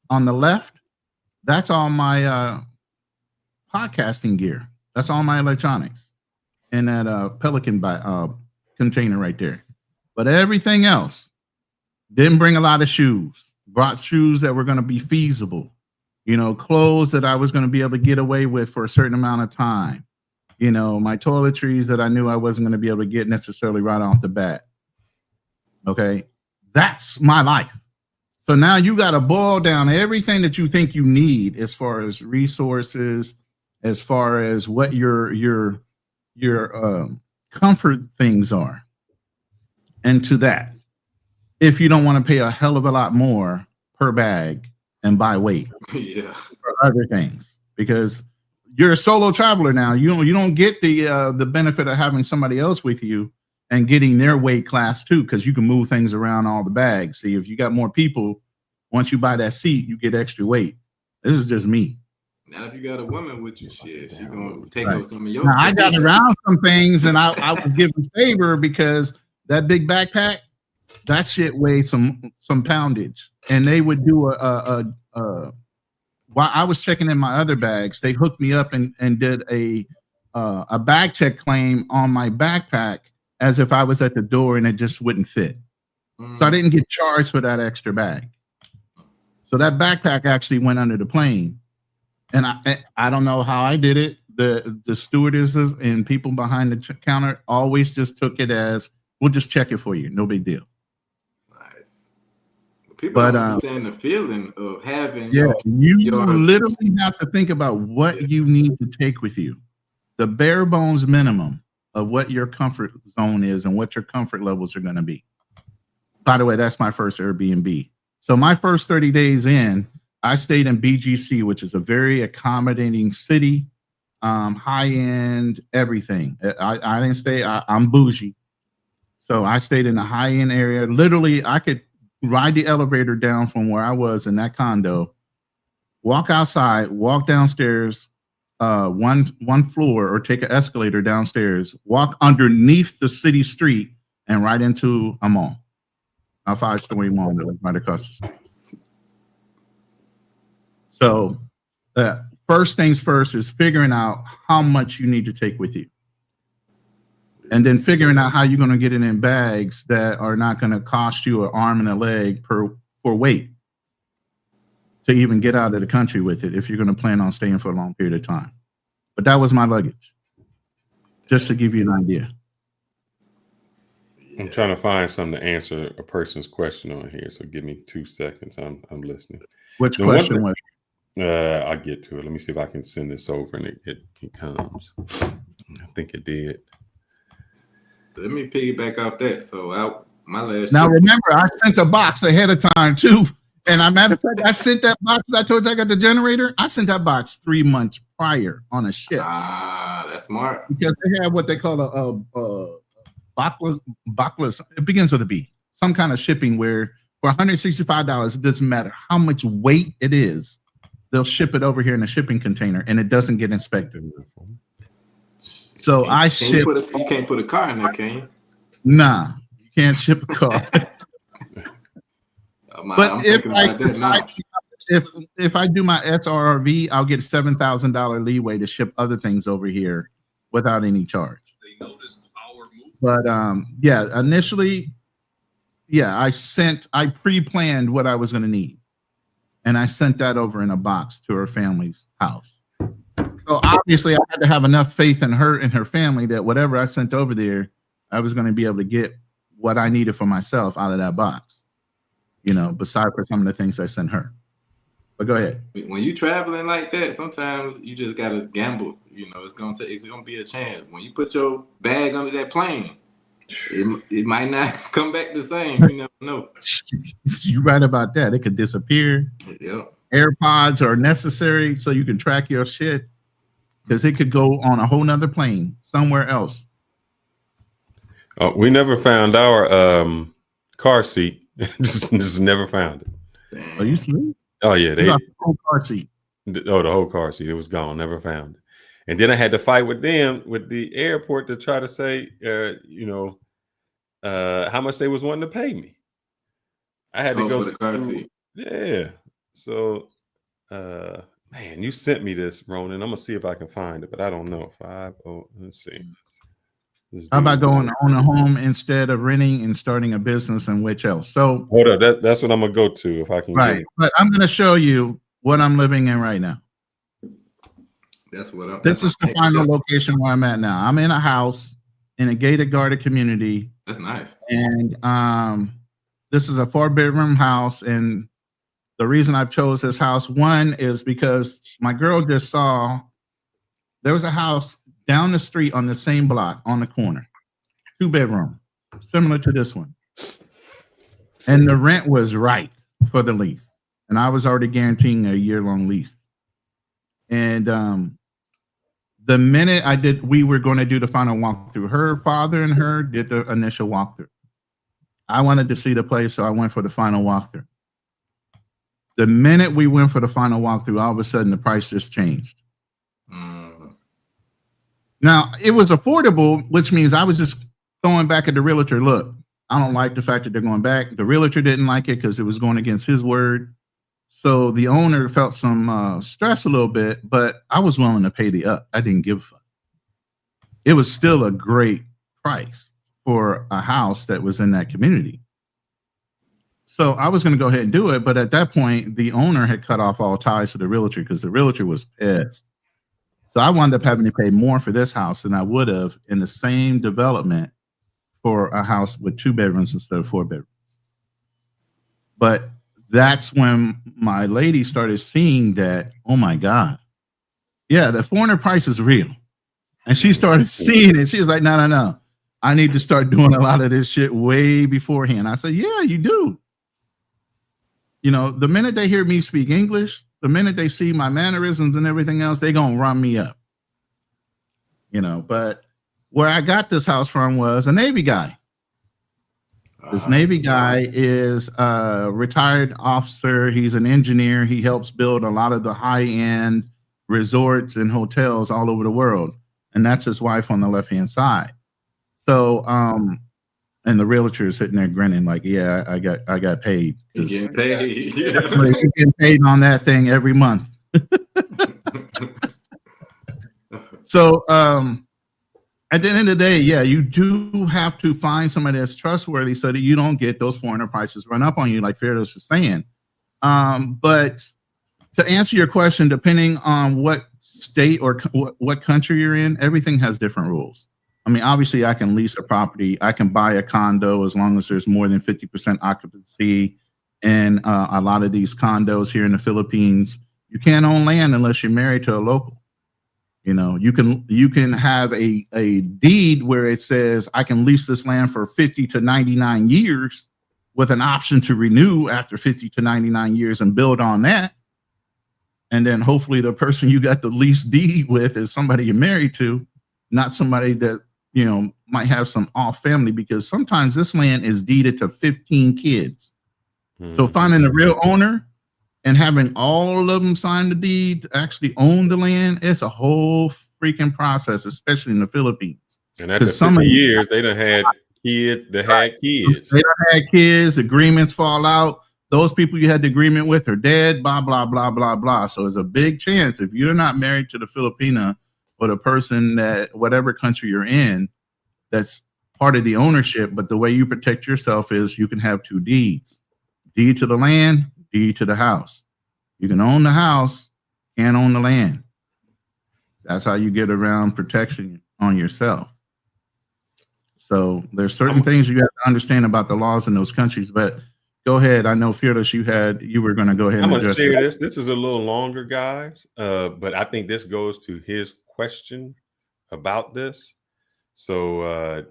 on the left, that's all my podcasting gear. That's all my electronics in that Pelican container right there. But everything else, didn't bring a lot of shoes. Brought shoes that were going to be feasible. Clothes that I was going to be able to get away with for a certain amount of time. My toiletries that I knew I wasn't going to be able to get necessarily right off the bat. Okay. That's my life. So now you got to boil down everything that you think you need as far as resources, as far as what your comfort things are, into that. If you don't want to pay a hell of a lot more per bag and by weight, Yeah. for other things, because you're a solo traveler now. You don't get the benefit of having somebody else with you and getting their weight class too, because you can move things around all the bags. See, if you got more people, once you buy that seat, you get extra weight. This is just me. Now, if you got a woman with you, shit, she gonna take Right. up some of your Now, I space. got around some things, and I was giving favor because that big backpack, that shit weighs some poundage, and they would do while I was checking in my other bags, they hooked me up and did a bag check claim on my backpack as if I was at the door and it just wouldn't fit. So I didn't get charged for that extra bag. So that backpack actually went under the plane, and I don't know how I did it. The stewardesses and people behind the counter always just took it as, we'll just check it for you, no big deal. Nice. People don't understand the feeling of having. Yeah, you literally have to think about what you need to take with you, the bare bones minimum of what your comfort zone is and what your comfort levels are going to be. By the way, that's my first Airbnb. So my first 30 days in, I stayed in BGC, which is a very accommodating city, high-end everything. I didn't stay, I'm bougie. So I stayed in a high-end area. Literally, I could ride the elevator down from where I was in that condo, walk outside, walk downstairs, one floor, or take an escalator downstairs, walk underneath the city street, and right into a mall. A 5-story mall that was right across the street. So first things first is figuring out how much you need to take with you. And then figuring out how you're going to get it in bags that are not going to cost you an arm and a leg per weight to even get out of the country with it if you're going to plan on staying for a long period of time. But that was my luggage, just to give you an idea. I'm trying to find something to answer a person's question on here, so give me 2 seconds. I'm listening. Which question was? I'll get to it. Let me see if I can send this over and it comes. I think it did. Let me piggyback off that. So my last. Now remember, I sent a box ahead of time too, and I matter of fact, I sent that box. I told you I got the generator. I sent that box 3 months prior on a ship. Ah, that's smart. Because they have what they call a Bakla, it begins with a B, some kind of shipping where for $165, it doesn't matter how much weight it is, they'll ship it over here in a shipping container and it doesn't get inspected. So you can't put a car in there, can you? Nah, you can't ship a car. But if I do my SRV, I'll get $7,000 leeway to ship other things over here without any charge. But initially, I pre-planned what I was going to need, and I sent that over in a box to her family's house. So obviously, I had to have enough faith in her and her family that whatever I sent over there, I was going to be able to get what I needed for myself out of that box. Besides for some of the things I sent her. But go ahead. When you traveling like that, sometimes you just gotta gamble. It's gonna be a chance. When you put your bag under that plane, it might not come back the same. You never know. You're right about that. It could disappear. Yep. AirPods are necessary so you can track your shit, because it could go on a whole nother plane somewhere else. We never found our car seat. just never found it. Are you sleep? Oh yeah, the whole car seat. The whole car seat. It was gone. Never found it. And then I had to fight with them with the airport to try to say, how much they was wanting to pay me. I had to go for the car seat. Yeah. So, man, you sent me this, Ronan. I'm gonna see if I can find it, but I don't know. Let's see. How about going on a home instead of renting and starting a business, and which else? So hold up, that's what I'm gonna go to if I can. Right, but I'm gonna show you what I'm living in right now. This is the final location where I'm at now. I'm in a house in a gated guarded community. That's nice. And this is a 4-bedroom house, and the reason I chose this house, one, is because my girl just saw there was a house down the street on the same block on the corner, 2-bedroom, similar to this one. And the rent was right for the lease. And I was already guaranteeing a year-long lease. And the minute we were going to do the final walkthrough. Her father and her did the initial walkthrough. I wanted to see the place, so I went for the final walkthrough. The minute we went for the final walkthrough, all of a sudden the price just changed. Now, it was affordable, which means I was just throwing back at the realtor, look, I don't like the fact that they're going back. The realtor didn't like it because it was going against his word. So the owner felt some stress a little bit, but I was willing to pay the up. I didn't give a fuck. It was still a great price for a house that was in that community. So I was going to go ahead and do it. But at that point, the owner had cut off all ties to the realtor because the realtor was pissed. So I wound up having to pay more for this house than I would have in the same development for a house with 2 bedrooms instead of 4 bedrooms. But that's when my lady started seeing that, oh my God, yeah, the foreigner price is real. And she started seeing it. She was like, no. I need to start doing a lot of this shit way beforehand. I said, yeah, you do. You know, the minute they hear me speak English, the minute they see my mannerisms and everything else, they're going to run me up. You know, but where I got this house from was a Navy guy. This Navy guy is a retired officer. He's an engineer. He helps build a lot of the high-end resorts and hotels all over the world. And that's his wife on the left-hand side. So, and the realtor is sitting there grinning like, yeah, I got paid. You get paid. Yeah. You get paid on that thing every month. So, at the end of the day, yeah, you do have to find somebody that's trustworthy so that you don't get those foreigner prices run up on you, like Firdaus was saying. But to answer your question, depending on what state or what country you're in, everything has different rules. I mean, obviously, I can lease a property. I can buy a condo as long as there's more than 50% occupancy. And a lot of these condos here in the Philippines, you can't own land unless you're married to a local. You know, you can have a deed where it says I can lease this land for 50 to 99 years with an option to renew after 50 to 99 years and build on that. And then hopefully the person you got the lease deed with is somebody you're married to, not somebody that, you know, might have some off family, because sometimes this land is deeded to 15 kids. So finding a real owner and having all of them sign the deed to actually own the land, it's a whole freaking process, especially in the Philippines. And after some years, they done had kids. They had kids. They done had kids. Agreements fall out. Those people you had the agreement with are dead. Blah blah blah blah blah. So it's a big chance if you're not married to the Filipina or the person that whatever country you're in, that's part of the ownership. But the way you protect yourself is you can have 2 deeds: deed to the land, deed to the house. You can own the house, can't own the land. That's how you get around protection on yourself. So there's certain things you have to understand about the laws in those countries. But go ahead. I know, Firdaus, you were going to go ahead and address it. I'm going to share this. This is a little longer, guys, but I think this goes to his question about this. So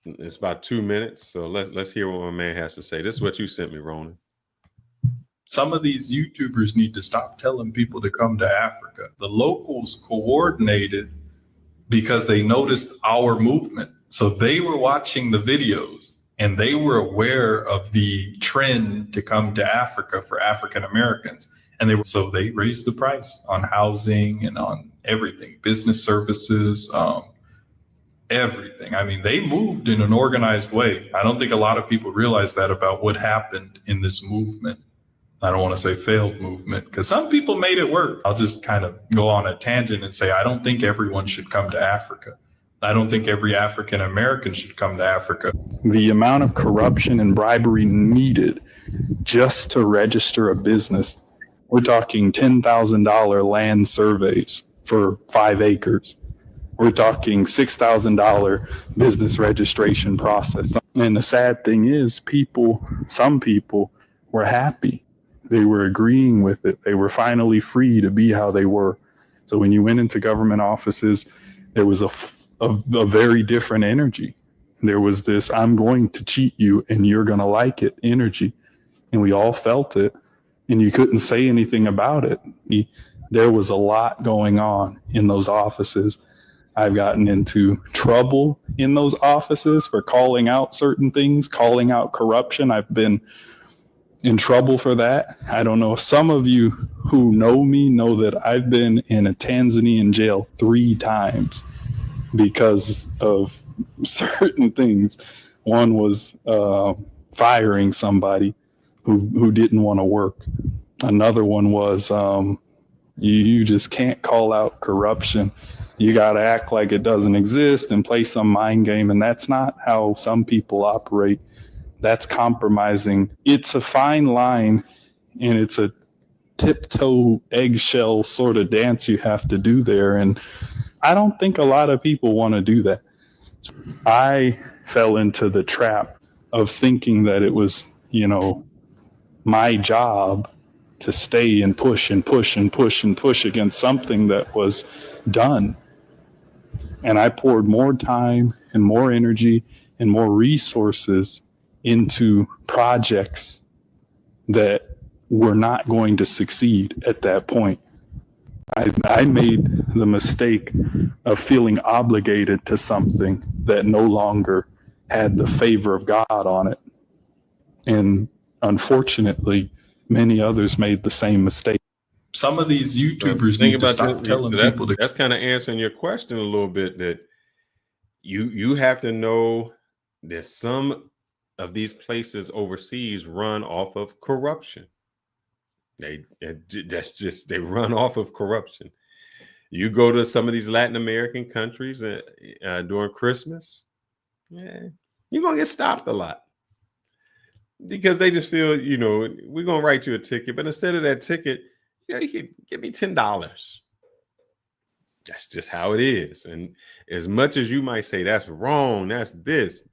it's about 2 minutes. So let's hear what my man has to say. This is what you sent me, Ronan. Some of these YouTubers need to stop telling people to come to Africa. The locals coordinated because they noticed our movement. So they were watching the videos and they were aware of the trend to come to Africa for African Americans. And so they raised the price on housing and on everything, business services, everything. I mean, they moved in an organized way. I don't think a lot of people realize that about what happened in this movement. I don't want to say failed movement because some people made it work. I'll just kind of go on a tangent and say, I don't think everyone should come to Africa. I don't think every African American should come to Africa. The amount of corruption and bribery needed just to register a business, we're talking $10,000 land surveys for 5 acres. We're talking $6,000 business registration process. And the sad thing is, some people were happy. They were agreeing with it. They were finally free to be how they were. So when you went into government offices, there was a very different energy. There was this, I'm going to cheat you and you're going to like it energy. And we all felt it, and you couldn't say anything about it. There was a lot going on in those offices. I've gotten into trouble in those offices for calling out certain things, calling out corruption. I've been in trouble for that. I don't know if some of you who know me know that I've been in a Tanzanian jail 3 times because of certain things. One was firing somebody who didn't want to work. Another one was you just can't call out corruption. You got to act like it doesn't exist and play some mind game. And that's not how some people operate. That's compromising. It's a fine line, and it's a tiptoe eggshell sort of dance you have to do there. And I don't think a lot of people want to do that. I fell into the trap of thinking that it was, my job to stay and push and push and push and push against something that was done. And I poured more time and more energy and more resources into projects that were not going to succeed at that point. I made the mistake of feeling obligated to something that no longer had the favor of God on it. And unfortunately, many others made the same mistake. Some of these YouTubers need to stop telling people to. That's kind of answering your question a little bit, that you have to know that some of these places overseas run off of corruption. They run off of corruption. You go to some of these Latin American countries during Christmas, you're gonna get stopped a lot because they just feel, we're gonna write you a ticket, but instead of that ticket, you can give me $10. That's just how it is. And as much as you might say that's wrong, that's this,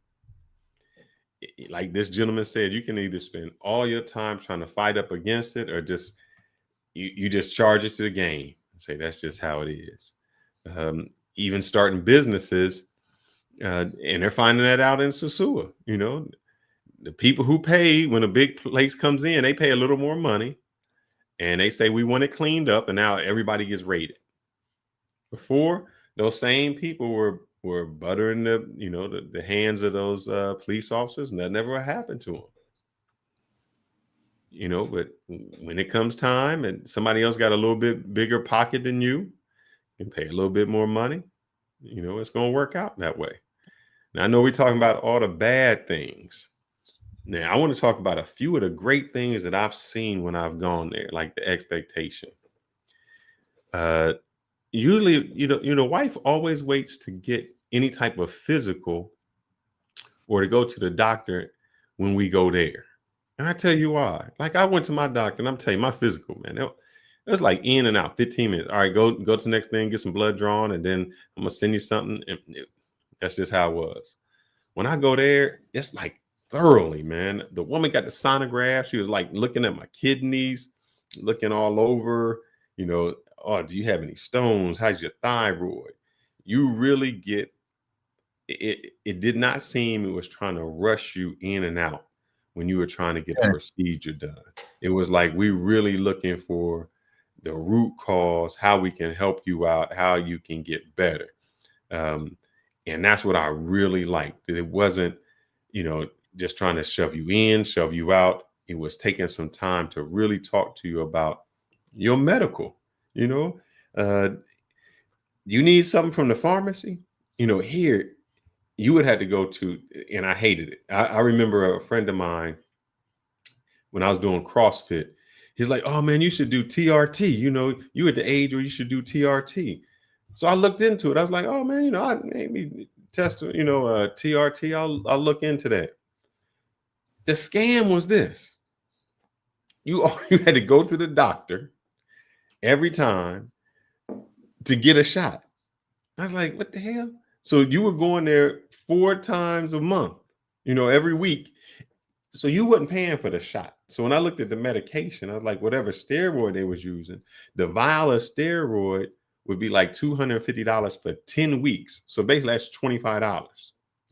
like this gentleman said, you can either spend all your time trying to fight up against it, or just you just charge it to the game and say that's just how it is. Even starting businesses, and they're finding that out in Sosua. The people who pay when a big place comes in, they pay a little more money, and they say we want it cleaned up, and now everybody gets rated. Before, those same people were buttering the hands of those police officers, and that never happened to them. But when it comes time and somebody else got a little bit bigger pocket than you and pay a little bit more money, it's going to work out that way. Now, I know we're talking about all the bad things. Now, I want to talk about a few of the great things that I've seen when I've gone there, like the expectation. Usually, wife always waits to get any type of physical or to go to the doctor when we go there. And I tell you why. Like, I went to my doctor, and I'm telling you, my physical, man, it was like in and out, 15 minutes. All right, go to the next thing, get some blood drawn, and then I'm going to send you something. And that's just how it was. When I go there, it's like thoroughly, man. The woman got the sonograph. She was like looking at my kidneys, looking all over, oh, do you have any stones? How's your thyroid? You really get it. It did not seem it was trying to rush you in and out when you were trying to get a procedure done. It was like, we really looking for the root cause, how we can help you out, how you can get better. And that's what I really liked. It wasn't, just trying to shove you in, shove you out. It was taking some time to really talk to you about your medical. You need something from the pharmacy, here you would have to go to, and I hated it. I remember a friend of mine when I was doing CrossFit, he's like, oh man, you should do TRT. You at the age where you should do TRT. So I looked into it. I was like, oh man, I maybe test, TRT. I'll look into that. The scam was this. You had to go to the doctor every time to get a shot. I was like, what the hell? So you were going there 4 times a month, every week. So you wasn't paying for the shot. So when I looked at the medication, I was like, whatever steroid they was using, the vial of steroid would be like $250 for 10 weeks. So basically that's $25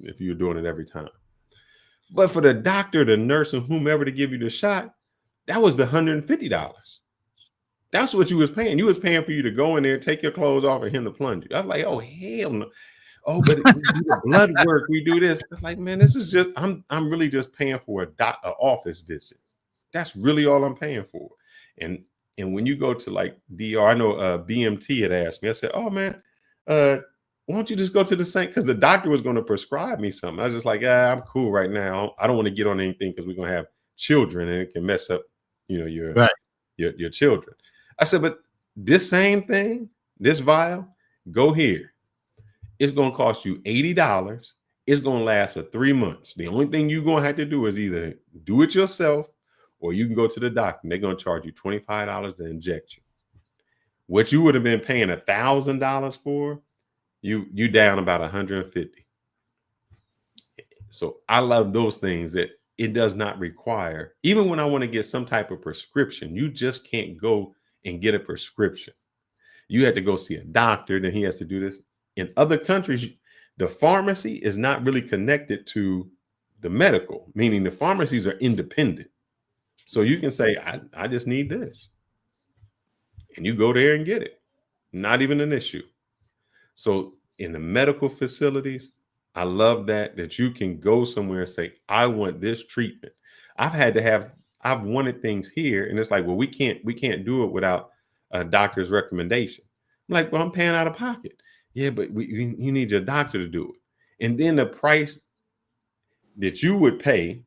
if you're doing it every time. But for the doctor, the nurse, and whomever to give you the shot, that was the $150. That's what you was paying. You was paying for you to go in there, take your clothes off, and him to plunge you. I was like, oh, hell no. Oh, but we do the blood work. We do this. It's like, man, this is just, I'm really just paying for an office visit. That's really all I'm paying for. And when you go to like DR, I know BMT had asked me, I said, oh man, why don't you just go to the same? Because the doctor was going to prescribe me something. I was just like, I'm cool right now. I don't want to get on anything because we're going to have children and it can mess up, your children. I said, but this same thing, this vial, go here. It's going to cost you $80. It's going to last for 3 months. The only thing you're going to have to do is either do it yourself or you can go to the doctor and they're going to charge you $25 to inject you. What you would have been paying $1,000 for, you down about $150. So I love those things that it does not require. Even when I want to get some type of prescription, you just can't go and get a prescription. You have to go see a doctor, then he has to do this. In other countries, the pharmacy is not really connected to the medical, meaning the pharmacies are independent. So you can say, I just need this. And you go there and get it. Not even an issue. So in the medical facilities, I love that you can go somewhere and say, I want this treatment. I've wanted things here. And it's like, well, we can't do it without a doctor's recommendation. I'm like, well, I'm paying out of pocket. Yeah, but you need your doctor to do it. And then the price that you would pay,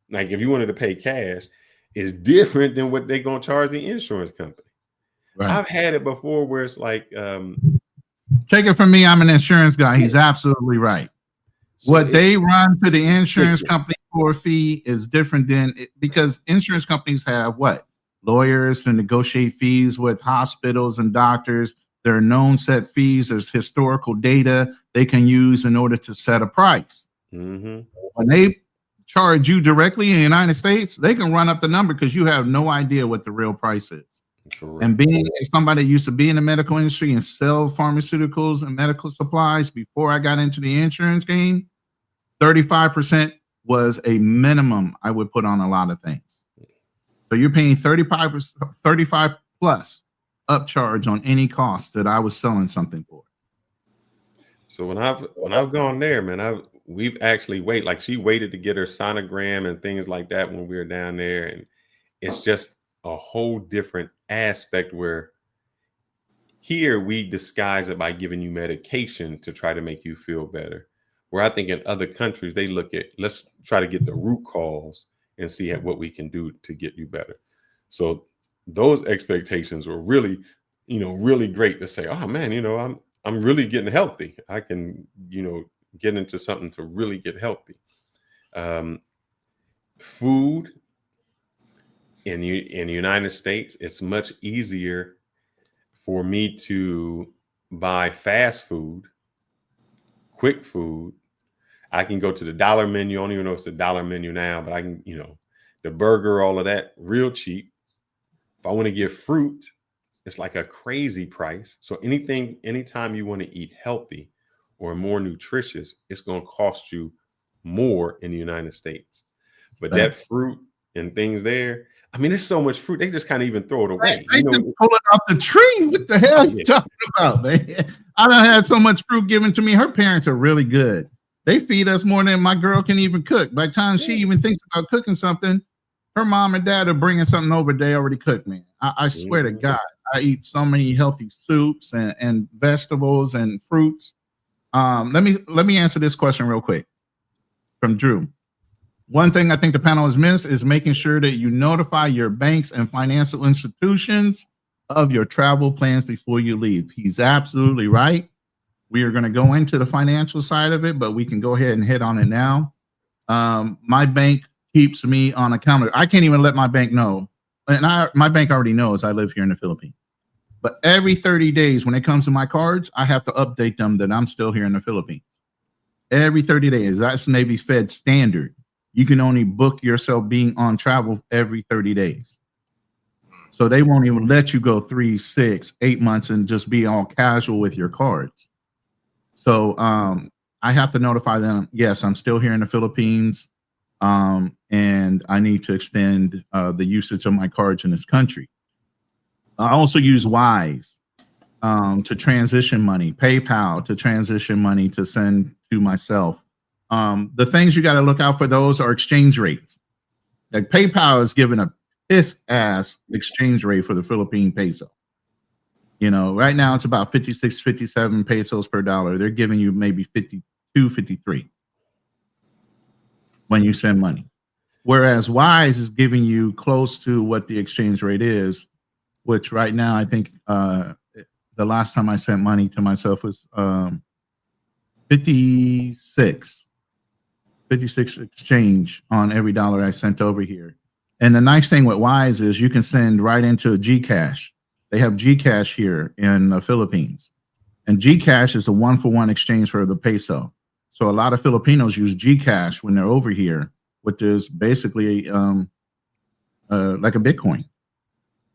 like if you wanted to pay cash, is different than what they're going to charge the insurance company. Right. I've had it before where it's like, take it from me, I'm an insurance guy. He's absolutely right. So what they run to the insurance company for a fee is different because insurance companies have what? Lawyers to negotiate fees with hospitals and doctors. There are known set fees. There's historical data they can use in order to set a price. Mm-hmm. When they charge you directly in the United States, they can run up the number because you have no idea what the real price is. Correct. And being somebody that used to be in the medical industry and sell pharmaceuticals and medical supplies before I got into the insurance game, 35% was a minimum I would put on a lot of things. So you're paying 35 plus upcharge on any cost that I was selling something for. So when I've gone there, man, we've actually waited. Like she waited to get her sonogram and things like that when we were down there, and it's just a whole different aspect where here we disguise it by giving you medication to try to make you feel better. Where I think in other countries they look at, let's try to get the root cause and see what we can do to get you better. So those expectations were really, really great to say, oh man, I'm really getting healthy. I can, get into something to really get healthy. Food in the United States, it's much easier for me to buy fast food, quick food. I can go to the dollar menu. I don't even know if it's a dollar menu now, but I can, the burger, all of that, real cheap. If I want to get fruit, it's like a crazy price. So anytime you want to eat healthy or more nutritious, it's going to cost you more in the United States. But that fruit and things there, I mean, there's so much fruit. They just kind of even throw it away. They just pull it off the tree. What the hell are you talking about, man? I done had so much fruit given to me. Her parents are really good. They feed us more than my girl can even cook. By the time she even thinks about cooking something, her mom and dad are bringing something over. They already cooked, man. I swear to God, I eat so many healthy soups and vegetables and fruits. Let me answer this question real quick from Drew. One thing I think the panel has missed is making sure that you notify your banks and financial institutions of your travel plans before you leave. He's absolutely right. We are going to go into the financial side of it, but we can go ahead and hit on it now. My bank keeps me on a calendar. I can't even let my bank know. And my bank already knows I live here in the Philippines. But every 30 days, when it comes to my cards, I have to update them that I'm still here in the Philippines. Every 30 days. That's Navy Fed standard. You can only book yourself being on travel every 30 days. So they won't even let you go 3, 6, 8 months and just be all casual with your cards. So I have to notify them, yes, I'm still here in the Philippines, and I need to extend the usage of my cards in this country. I also use Wise to transition money, PayPal to transition money to send to myself. The things you got to look out for those are exchange rates. Like PayPal is giving a piss ass exchange rate for the Philippine peso. You know, right now it's about 56, 57 pesos per dollar. They're giving you maybe 52, 53 when you send money. Whereas Wise is giving you close to what the exchange rate is, which right now I think the last time I sent money to myself was 56 exchange on every dollar I sent over here. And the nice thing with Wise is you can send right into a Gcash. They have Gcash here in the Philippines. And Gcash is a 1-for-1 exchange for the peso. So a lot of Filipinos use Gcash when they're over here, which is basically like a Bitcoin.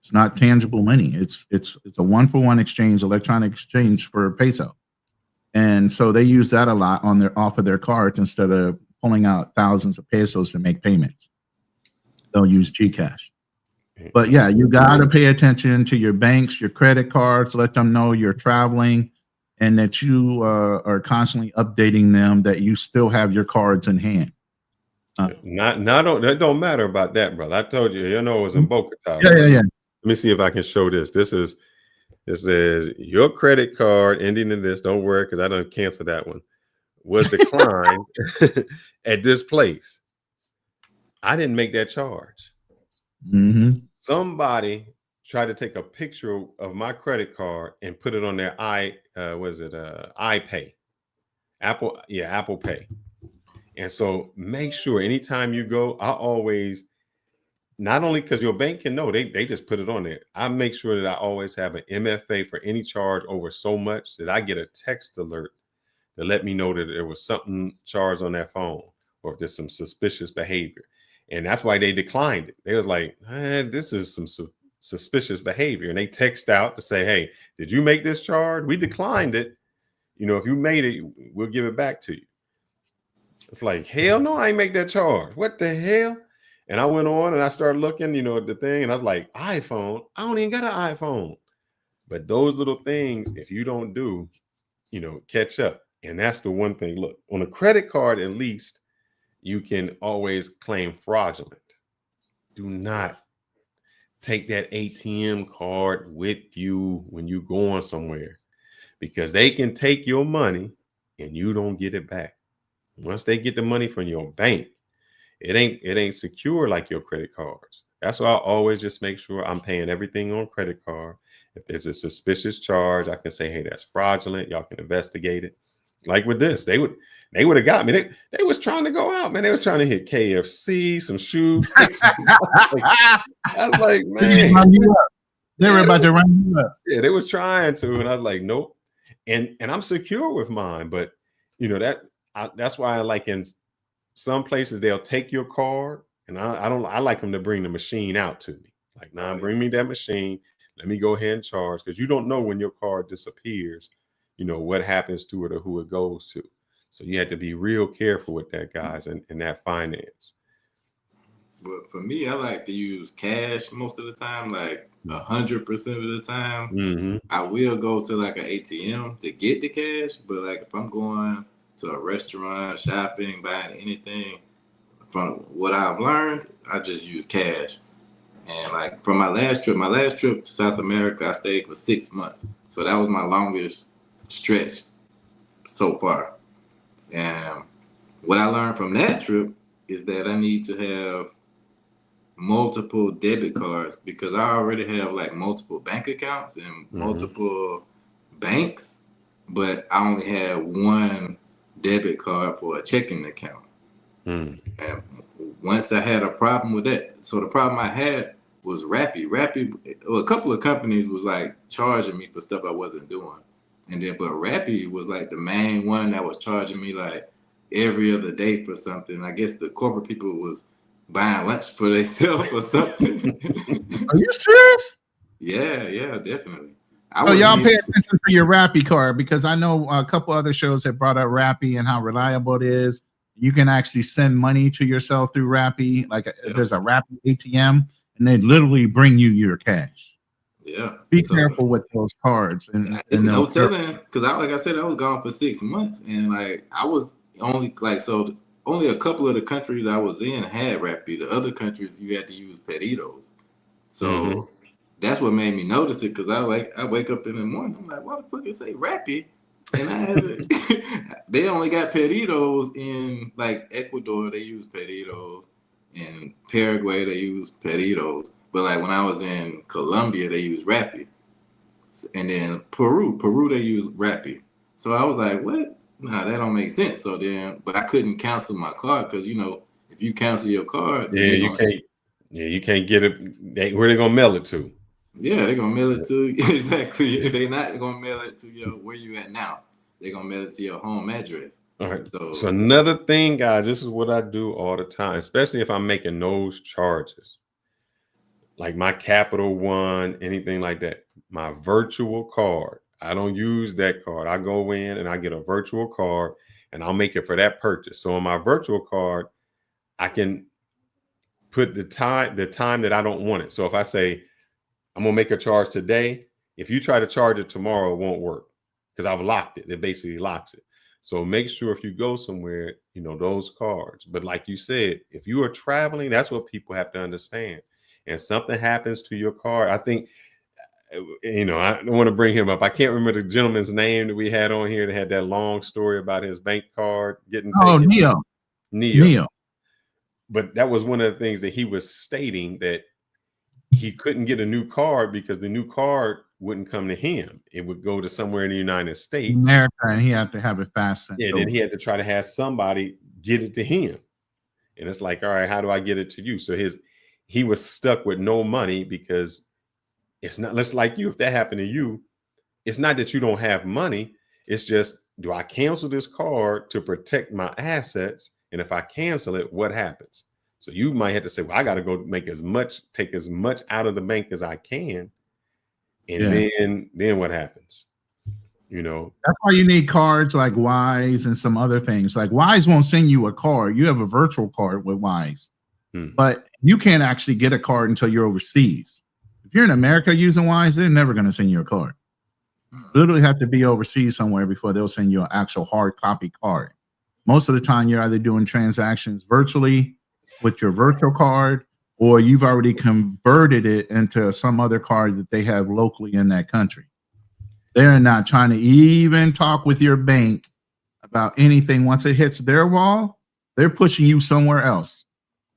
It's not tangible money. It's a 1-for-1 exchange, electronic exchange for peso. And so they use that a lot on off of their cards instead of pulling out thousands of pesos to make payments. They'll use Gcash. But yeah, you got to pay attention to your banks, your credit cards, let them know you're traveling and that you are constantly updating them, that you still have your cards in hand. That don't matter about that, brother. I told you, it was in Bogota. Yeah. Let me see if I can show this. This says your credit card ending in this. Don't worry, because I don't cancel that one. Was declined at this place. I didn't make that charge. Mm-hmm. Somebody tried to take a picture of my credit card and put it on their iPay, Apple Pay. And so make sure anytime you go, I always, not only because your bank can know, they just put it on there. I make sure that I always have an MFA for any charge over so much that I get a text alert to let me know that there was something charged on that phone or if there's some suspicious behavior. And that's why they declined it. They was like, this is some suspicious behavior. And they text out to say, hey, did you make this charge? We declined it. If you made it, we'll give it back to you. It's like, hell no, I ain't make that charge. What the hell? And I went on and I started looking, at the thing. And I was like, iPhone? I don't even got an iPhone. But those little things, if you don't do, catch up. And that's the one thing. Look, on a credit card, at least, you can always claim fraudulent. Do not take that ATM card with you when you go on somewhere, because they can take your money and you don't get it back. Once they get the money from your bank, it ain't secure like your credit cards. That's why I always just make sure I'm paying everything on credit card. If there's a suspicious charge, I can say, hey, that's fraudulent. Y'all can investigate it. Like with this, they would have got me. They was trying to go out, man. They was trying to hit KFC, some shoes. I was like, man, they were about to run you up. Yeah, they was trying to, and I was like, nope. And I'm secure with mine, but that's why I like in some places they'll take your card, and I like them to bring the machine out to me. Like, nah, bring me that machine. Let me go ahead and charge, because you don't know when your card disappears. What happens to it or who it goes to. So you have to be real careful with that, guys, and that finance. But for me, I like to use cash most of the time, like 100% of the time. Mm-hmm. I will go to like an ATM to get the cash, but like if I'm going to a restaurant, shopping, buying anything, from what I've learned, I just use cash. And like from my last trip to South America, I stayed for 6 months. So that was my longest stretch so far. And what I learned from that trip is that I need to have multiple debit cards, because I already have like multiple bank accounts and multiple banks, but I only have one debit card for a checking account. And once I had a problem with that, so the problem I had was Rappi. Rappi, well, a couple of companies was like charging me for stuff I wasn't doing. And then, but Rappi was like the main one that was charging me like every other day for something. I guess the corporate people was buying lunch for themselves or something. Are you serious? Yeah, definitely. Oh, y'all pay attention for your Rappi card, because I know a couple other shows have brought up Rappi and how reliable it is. You can actually send money to yourself through Rappi. Like there's a Rappi ATM, and they literally bring you your cash. Yeah. Be careful with those cards. And no telling, because like I said, I was gone for 6 months, and like I was only like, so only a couple of the countries I was in had Rappi. The other countries you had to use Pedidos. So that's what made me notice it, because I wake up in the morning, I'm like, why the fuck it say Rappi? And I have they only got Pedidos in like Ecuador, they use Pedidos. In Paraguay, they use Pedidos. But like when I was in Colombia, they use Rappi. And then Peru, they use Rappi. So I was like, what? Nah, that don't make sense. So then, but I couldn't cancel my card, because you know, if you cancel your card, you can't. Yeah, you can't get it. Where they gonna mail it to? Yeah, they're gonna mail it to exactly. They're not gonna mail it to your where you at now. They're gonna mail it to your home address. All right. So another thing, guys, this is what I do all the time, especially if I'm making those charges, like my Capital One, anything like that. My virtual card. I don't use that card. I go in and I get a virtual card, and I'll make it for that purchase. So on my virtual card, I can put the time that I don't want it. So if I say I'm gonna make a charge today, if you try to charge it tomorrow, it won't work, because I've locked it. It basically locks it. So make sure if you go somewhere, you know, those cards. But like you said, if you are traveling, that's what people have to understand. And something happens to your card, I think, you know, I don't want to bring him up. I can't remember the gentleman's name that we had on here that had that long story about his bank card getting taken. Neo. But that was one of the things that he was stating, that he couldn't get a new card because the new card wouldn't come to him. It would go to somewhere in the United States, America, and he had to have it fast. Yeah, then he had to try to have somebody get it to him. And it's like, all right, how do I get it to you? So he was stuck with no money, because it's not, let's like you, if that happened to you, it's not that you don't have money. It's just, do I cancel this card to protect my assets? And if I cancel it, what happens? So you might have to say, well, I got to go take as much out of the bank as I can. And then what happens? You know, that's why you need cards like Wise and some other things. Like Wise won't send you a card. You have a virtual card with Wise, but you can't actually get a card until you're overseas. If you're in America using Wise, they're never going to send you a card. Literally have to be overseas somewhere before they'll send you an actual hard copy card. Most of the time, you're either doing transactions virtually with your virtual card, or you've already converted it into some other card that they have locally in that country. They're not trying to even talk with your bank about anything. Once it hits their wall, they're pushing you somewhere else.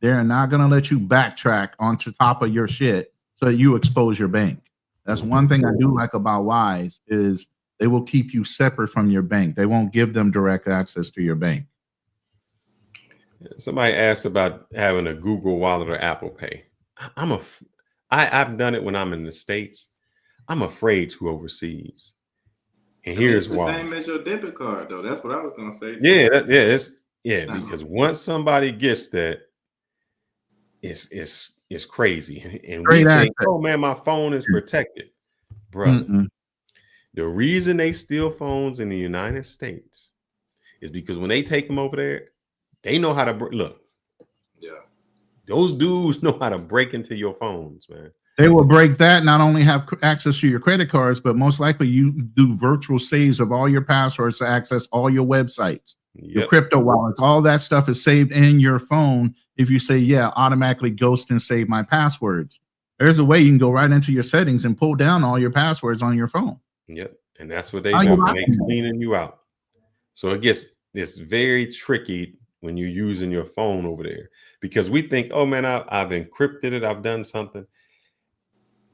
They're not going to let you backtrack onto top of your shit so that you expose your bank. That's one thing I do like about Wise, is they will keep you separate from your bank. They won't give them direct access to your bank. Somebody asked about having a Google Wallet or Apple Pay. I've done it when I'm in the States. I'm afraid to overseas. And here's why. It's the same as your debit card, though. That's what I was going to say. Yeah, because once somebody gets that, it's crazy. And we think, oh man, my phone is protected. Brother, the reason they steal phones in the United States is because when they take them over there, they know how to look. Yeah, those dudes know how to break into your phones, man. They will break that, not only have access to your credit cards, but most likely you do virtual saves of all your passwords to access all your websites, your crypto wallets. All that stuff is saved in your phone. If you say, yeah, automatically ghost and save my passwords, there's a way you can go right into your settings and pull down all your passwords on your phone. Yep, and that's what they want. They cleaning you out. So it's very tricky when you're using your phone over there, because we think, oh man, I've encrypted it, I've done something.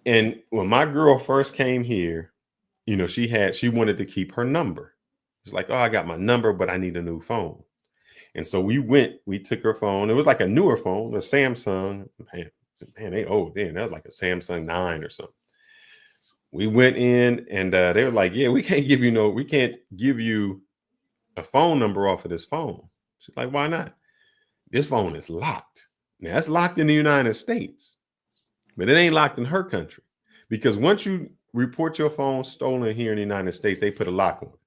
And when my girl first came here, you know, she wanted to keep her number. It's like, oh, I got my number, but I need a new phone. And so we took her phone. It was like a newer phone, a Samsung. Man, Man, they old then. That was like a Samsung 9 or something. We went in and they were like, yeah, we can't give you a phone number off of this phone. She's like, why not? This phone is locked. Now, it's locked in the United States, but it ain't locked in her country. Because once you report your phone stolen here in the United States, they put a lock on it.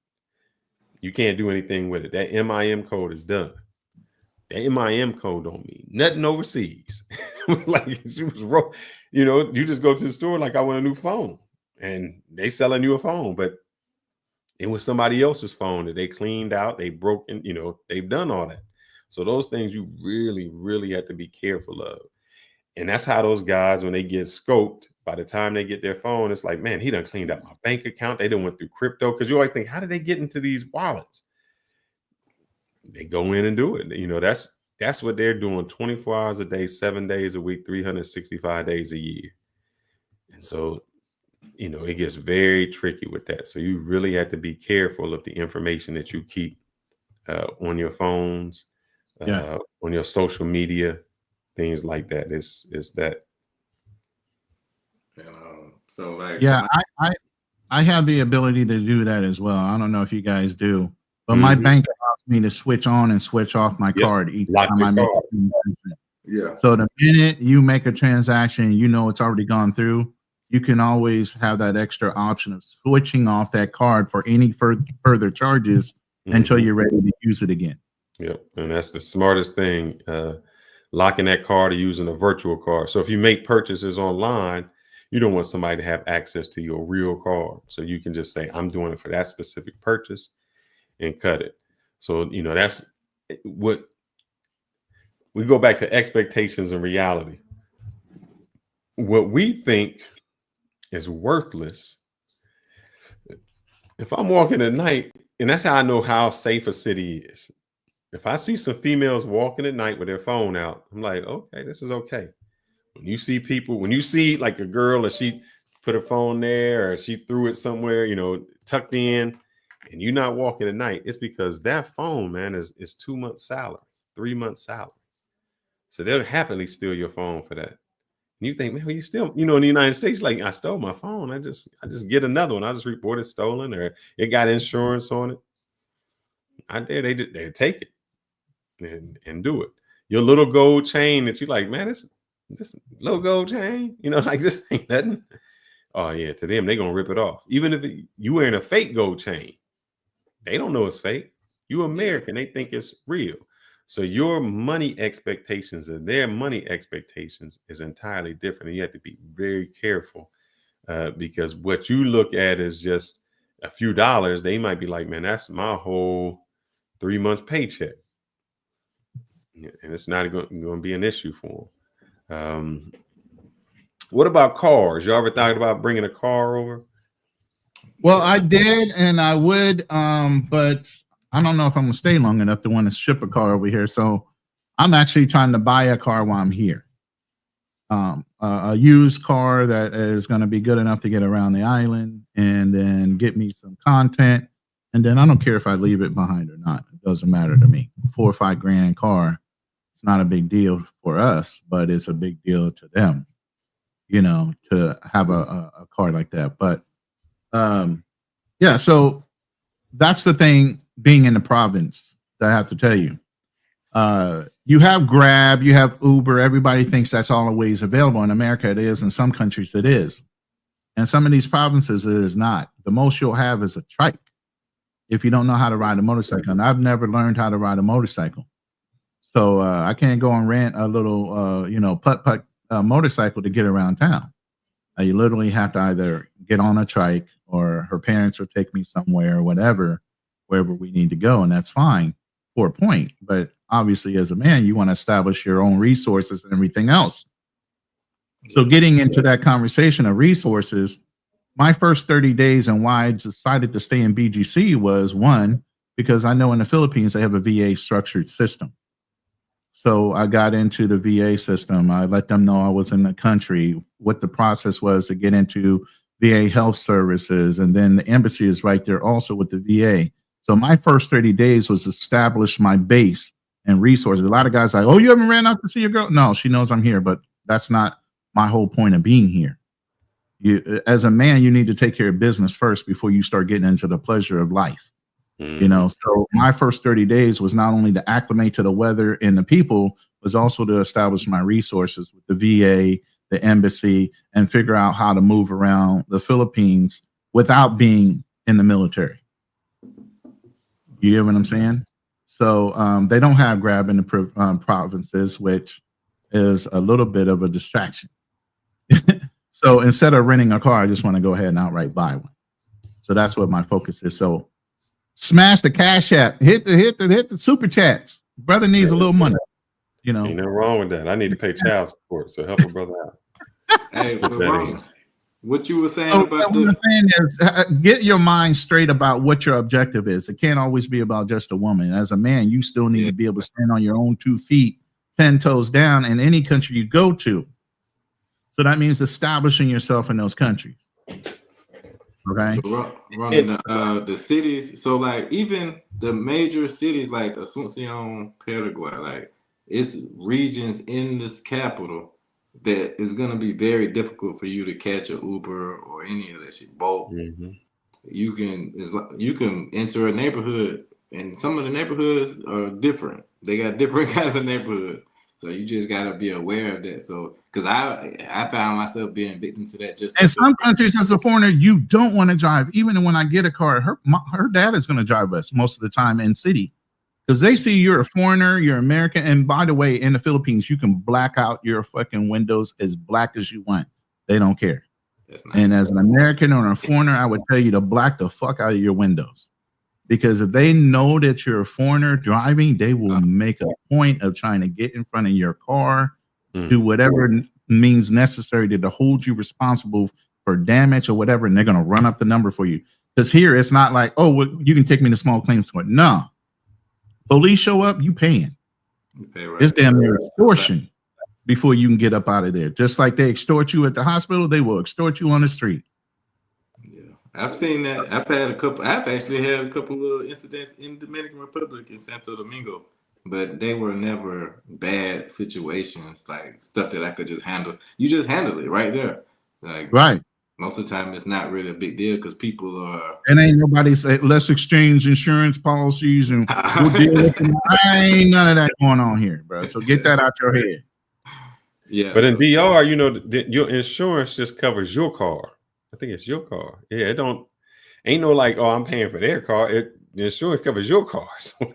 You can't do anything with it. That MIM code is done. That MIM code don't mean nothing overseas. Like she was wrong. You know, you just go to the store like I want a new phone, and they selling you a phone, but it was somebody else's phone that they cleaned out, they broke, and you know, they've done all that. So those things you really, really have to be careful of. And that's how those guys, when they get scoped, by the time they get their phone, it's like, man, he done cleaned up my bank account. They done went through crypto. Because you always think, how did they get into these wallets? They go in and do it. You know, that's what they're doing 24 hours a day, 7 days a week, 365 days a year. And so, you know, it gets very tricky with that. So you really have to be careful of the information that you keep on your phones, on your social media, things like that. It's that. So like, yeah, I have the ability to do that as well. I don't know if you guys do, but my bank allows me to switch on and switch off my card each time I make a transaction. Yeah. So the minute you make a transaction, you know it's already gone through. You can always have that extra option of switching off that card for any further charges until you're ready to use it again. Yep, and that's the smartest thing. Locking that card or using a virtual card. So if you make purchases online, you don't want somebody to have access to your real card. So you can just say, I'm doing it for that specific purchase and cut it. So, you know, that's what we go back to expectations and reality. What we think is worthless. If I'm walking at night, and that's how I know how safe a city is. If I see some females walking at night with their phone out, I'm like, okay, this is okay. When you see people, when you see like a girl, or she put her phone there, or she threw it somewhere, you know, tucked in, and you're not walking at night, it's because that phone, man, is 2 months' salary, 3 months' salary. So they'll happily steal your phone for that. And you think, man, well, you still, you know, in the United States, like, I stole my phone. I just get another one. I just report it stolen, or it got insurance on it. I dare they take it and do it. Your little gold chain that you like, man, this little gold chain, you know, like this ain't nothing. Oh yeah, to them, they're gonna rip it off. Even if you wearing a fake gold chain, they don't know it's fake. You American, they think it's real. So your money expectations and their money expectations is entirely different. And you have to be very careful because what you look at is just a few dollars. They might be like, man, that's my whole 3 months paycheck. And it's not going to be an issue for them. What about cars? You ever thought about bringing a car over? Well, I did, and I would, but I don't know if I'm gonna stay long enough to want to ship a car over here. So I'm actually trying to buy a car while I'm here. A used car that is going to be good enough to get around the island, and then get me some content. And then I don't care if I leave it behind or not. It doesn't matter to me. $4 or $5 grand car. It's not a big deal for us, but it's a big deal to them, you know, to have a car like that. But yeah, so that's the thing being in the province that I have to tell you. You have Grab, you have Uber. Everybody thinks that's always available. In America, it is. In some countries, it is. And some of these provinces, it is not. The most you'll have is a trike if you don't know how to ride a motorcycle. And I've never learned how to ride a motorcycle. So I can't go and rent a little, putt-putt motorcycle to get around town. You literally have to either get on a trike, or her parents will take me somewhere or whatever, wherever we need to go. And that's fine for a point. But obviously, as a man, you want to establish your own resources and everything else. So getting into that conversation of resources, my first 30 days and why I decided to stay in BGC was, one, because I know in the Philippines, they have a VA structured system. So I got into the VA system. I let them know I was in the country, what the process was to get into VA health services. And then the embassy is right there also with the VA. So my first 30 days was establish my base and resources. A lot of guys are like, oh, you haven't ran out to see your girl? No, she knows I'm here, but that's not my whole point of being here. You, as a man, you need to take care of business first before you start getting into the pleasure of life. You know, so my first 30 days was not only to acclimate to the weather and the people, was also to establish my resources with the VA, the embassy, and figure out how to move around the Philippines without being in the military. You hear what I'm saying? So they don't have Grab in the provinces, which is a little bit of a distraction. So instead of renting a car, I just want to go ahead and outright buy one. So that's what my focus is. So smash the Cash App, hit the super chats. Brother needs a little money. You know, ain't nothing wrong with that. I need to pay child support, so help a brother out. Hey, but Ron, what you were saying so about what I'm saying is, get your mind straight about what your objective is. It can't always be about just a woman. As a man, you still need to be able to stand on your own 2 feet, 10 toes down in any country you go to. So that means establishing yourself in those countries. Okay. Running the cities. So like even the major cities like Asuncion, Paraguay, like it's regions in this capital that is going to be very difficult for you to catch an Uber or any of that shit. Bolt. You can enter a neighborhood, and some of the neighborhoods are different. They got different kinds of neighborhoods. So you just gotta be aware of that. So, because I found myself being victim to that. Just in some countries, as a foreigner, you don't want to drive. Even when I get a car, her dad is going to drive us most of the time in city, because they see you're a foreigner, you're American. And by the way, in the Philippines, you can black out your fucking windows as black as you want. They don't care. That's nice. And as an American or a foreigner, I would tell you to black the fuck out of your windows. Because if they know that you're a foreigner driving, they will make a point of trying to get in front of your car, do whatever means necessary to hold you responsible for damage or whatever, and they're going to run up the number for you. Because here, it's not like, oh, well, you can take me to small claims court. No. Police show up, you paying. You pay right. It's damn near extortion before you can get up out of there. Just like they extort you at the hospital, they will extort you on the street. I've seen that. I've actually had a couple of incidents in Dominican Republic in Santo Domingo, but they were never bad situations, like stuff that I could just handle. You just handle it right there. Like right. Most of the time, it's not really a big deal because people are. And ain't nobody say let's exchange insurance policies and we'll deal with them. Ain't none of that going on here, bro. So get that out your head. Yeah. But in DR, you know, your insurance just covers your car. I think it's your car. Yeah, ain't no like, oh, I'm paying for their car. The insurance covers your car. So.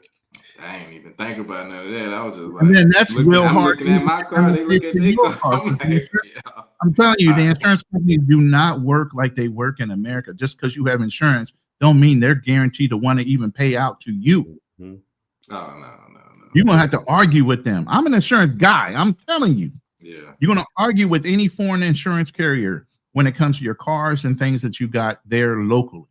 I ain't even think about none of that. I was just like, and then that's real I'm hard. Looking at my car, they look at their car. I'm telling you, the insurance companies do not work like they work in America. Just because you have insurance, don't mean they're guaranteed to want to even pay out to you. Oh no. You're gonna have to argue with them. I'm an insurance guy. I'm telling you. Yeah. You're gonna argue with any foreign insurance carrier when it comes to your cars and things that you got there locally.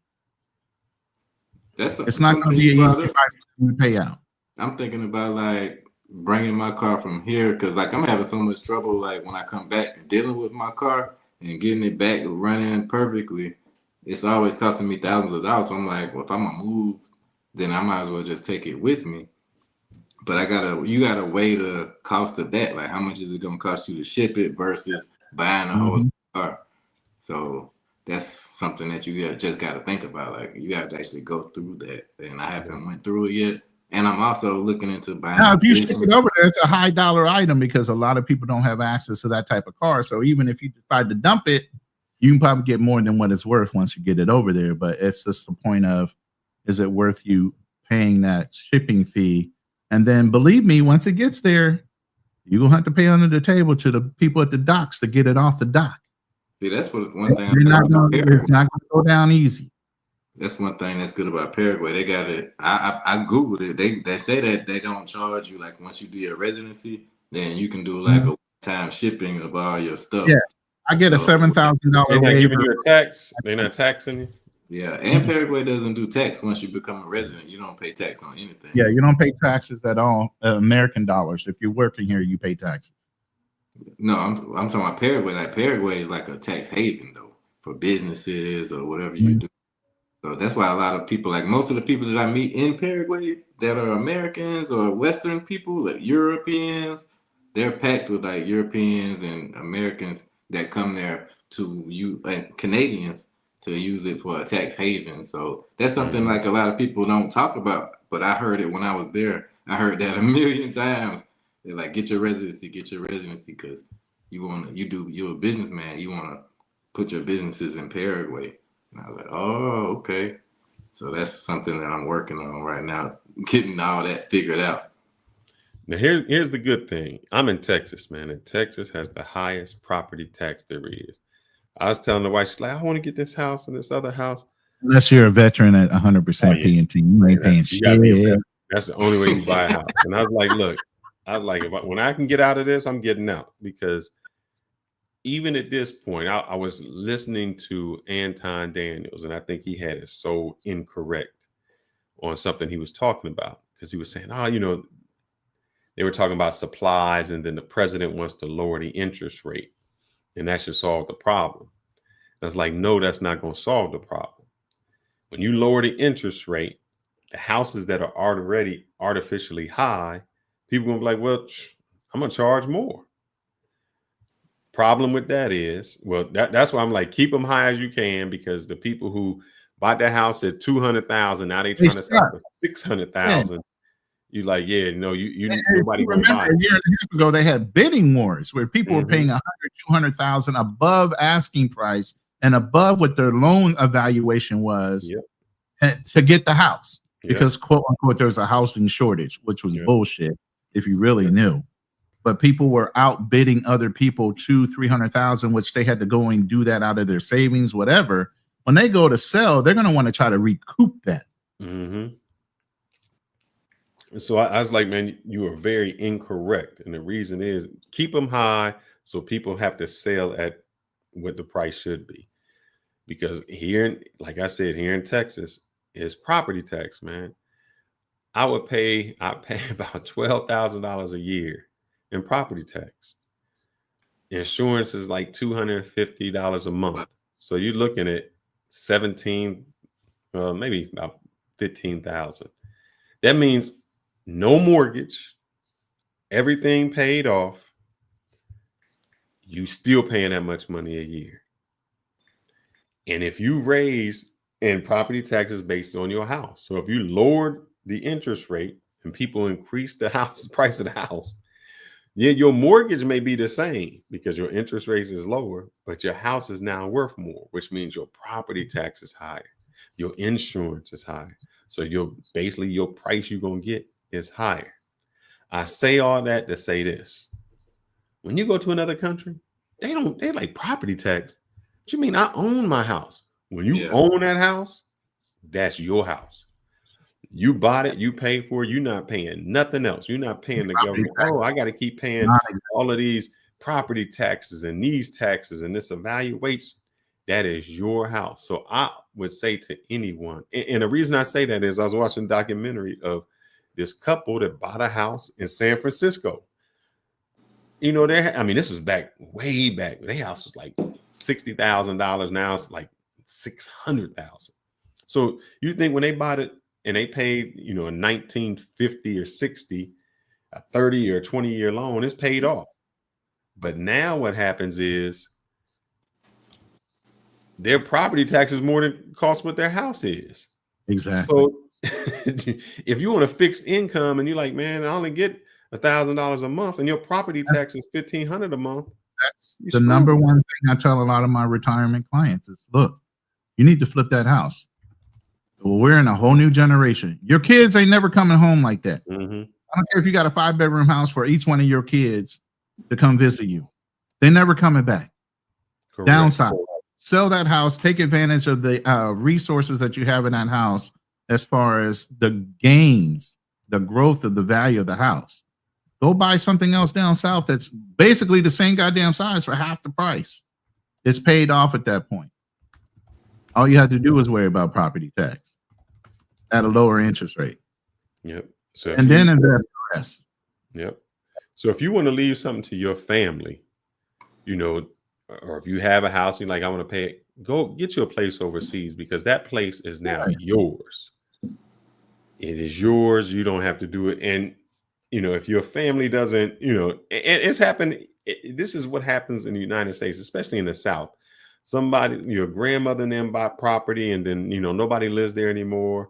It's not going to be a payout. I'm thinking about like bringing my car from here because like I'm having so much trouble like when I come back dealing with my car and getting it back running perfectly. It's always costing me thousands of dollars. So I'm like, well, if I'm gonna move, then I might as well just take it with me. But you gotta weigh the cost of that. Like, how much is it gonna cost you to ship it versus buying a whole car? So that's something that you just got to think about. Like you have to actually go through that, and I haven't went through it yet. And I'm also looking into buying. Now, if you ship it over there, it's a high dollar item because a lot of people don't have access to that type of car. So even if you decide to dump it, you can probably get more than what it's worth once you get it over there. But it's just the point of, is it worth you paying that shipping fee? And then believe me, once it gets there, you're gonna have to pay under the table to the people at the docks to get it off the dock. See, that's what one thing. It's not going to go down easy. That's one thing that's good about Paraguay. They got it. I Googled it. They say that they don't charge you like once you do your residency, then you can do like a time shipping of all your stuff. Yeah, I get a $7,000 They're not giving you a tax. They're not taxing you. Yeah, and Paraguay doesn't do tax once you become a resident. You don't pay tax on anything. Yeah, you don't pay taxes at all. American dollars. If you're working here, you pay taxes. No, I'm talking about Paraguay. Like Paraguay is like a tax haven though for businesses or whatever you do. So that's why a lot of people, like most of the people that I meet in Paraguay that are Americans or Western people, like Europeans, they're packed with like Europeans and Americans that come there to you, like Canadians, to use it for a tax haven. So that's something like a lot of people don't talk about. But I heard it when I was there. I heard that a million times. They're like, get your residency, because you're a businessman. You want to put your businesses in Paraguay. And I was like, oh, okay. So that's something that I'm working on right now, getting all that figured out. Now here's the good thing. I'm in Texas, man, and Texas has the highest property tax there is. I was telling the wife, she's like, I want to get this house and this other house. Unless you're a veteran at 100% P&T, you ain't paying shit. That's the only way you buy a house. And I was like, look, when I can get out of this, I'm getting out, because even at this point, I was listening to Anton Daniels, and I think he had it so incorrect on something he was talking about, because he was saying, they were talking about supplies, and then the president wants to lower the interest rate, and that should solve the problem. I was like, no, that's not going to solve the problem. When you lower the interest rate, the houses that are already artificially high, people are going to be like, well, I'm going to charge more. Problem with that is, that's why I'm like, keep them high as you can, because the people who bought that house at 200,000, now they trying to sell for 600,000. You like, nobody gonna buy. A year and a half ago, they had bidding wars where people were paying 100, 200,000 above asking price and above what their loan evaluation was to get the house, because quote unquote there's a housing shortage, which was bullshit if you really knew. But people were outbidding other people 200,000-300,000, which they had to go and do that out of their savings, whatever. When they go to sell, they're going to want to try to recoup that. So I was like, man, you are very incorrect. And the reason is, keep them high so people have to sell at what the price should be. Because like I said, here in Texas is property tax, man. I pay about $12,000 a year in property tax. Insurance is like $250 a month. So you're looking at 17, maybe about 15,000. That means no mortgage, everything paid off. You still paying that much money a year. And if you raise in property taxes based on your house, so if you lowered the interest rate and people increase the price of the house, your mortgage may be the same because your interest rate is lower, but your house is now worth more, which means your property tax is higher. Your insurance is higher. So your price you're going to get is higher. I say all that to say this. When you go to another country, they like property tax. What you mean? I own my house. When you own that house, that's your house. You bought it, you paid for it, you're not paying nothing else. You're not paying the government. Oh, I got to keep paying all of these property taxes and these taxes and this evaluation. That is your house. So I would say to anyone, and the reason I say that is I was watching a documentary of this couple that bought a house in San Francisco. This was way back. Their house was like $60,000. Now it's like $600,000. So you think when they bought it and they paid, a 1950 or 60, a 30 or 20-year loan, it's paid off. But now what happens is their property taxes more than cost what their house is. Exactly. So if you want a fixed income and you're like, man, I only get $1,000 a month and your property tax is $1,500 a month. That's the number one thing I tell a lot of my retirement clients is, look, you need to flip that house. Well, we're in a whole new generation. Your kids ain't never coming home like that. I don't care if you got a 5-bedroom house for each one of your kids to come visit you. They're never coming back. Correct. Downside. Sell that house. Take advantage of the resources that you have in that house as far as the gains, the growth of the value of the house. Go buy something else down south that's basically the same goddamn size for half the price. It's paid off at that point. All you have to do is worry about property tax at a lower interest rate. Yep. So then invest the rest. Yep. So if you want to leave something to your family, or if you have a house, you're like, I want to pay it, go get you a place overseas, because that place is now yours. It is yours. You don't have to do it. And, if your family doesn't, and it's happened this is what happens in the United States, especially in the South. Somebody, your grandmother and them buy property, and then nobody lives there anymore,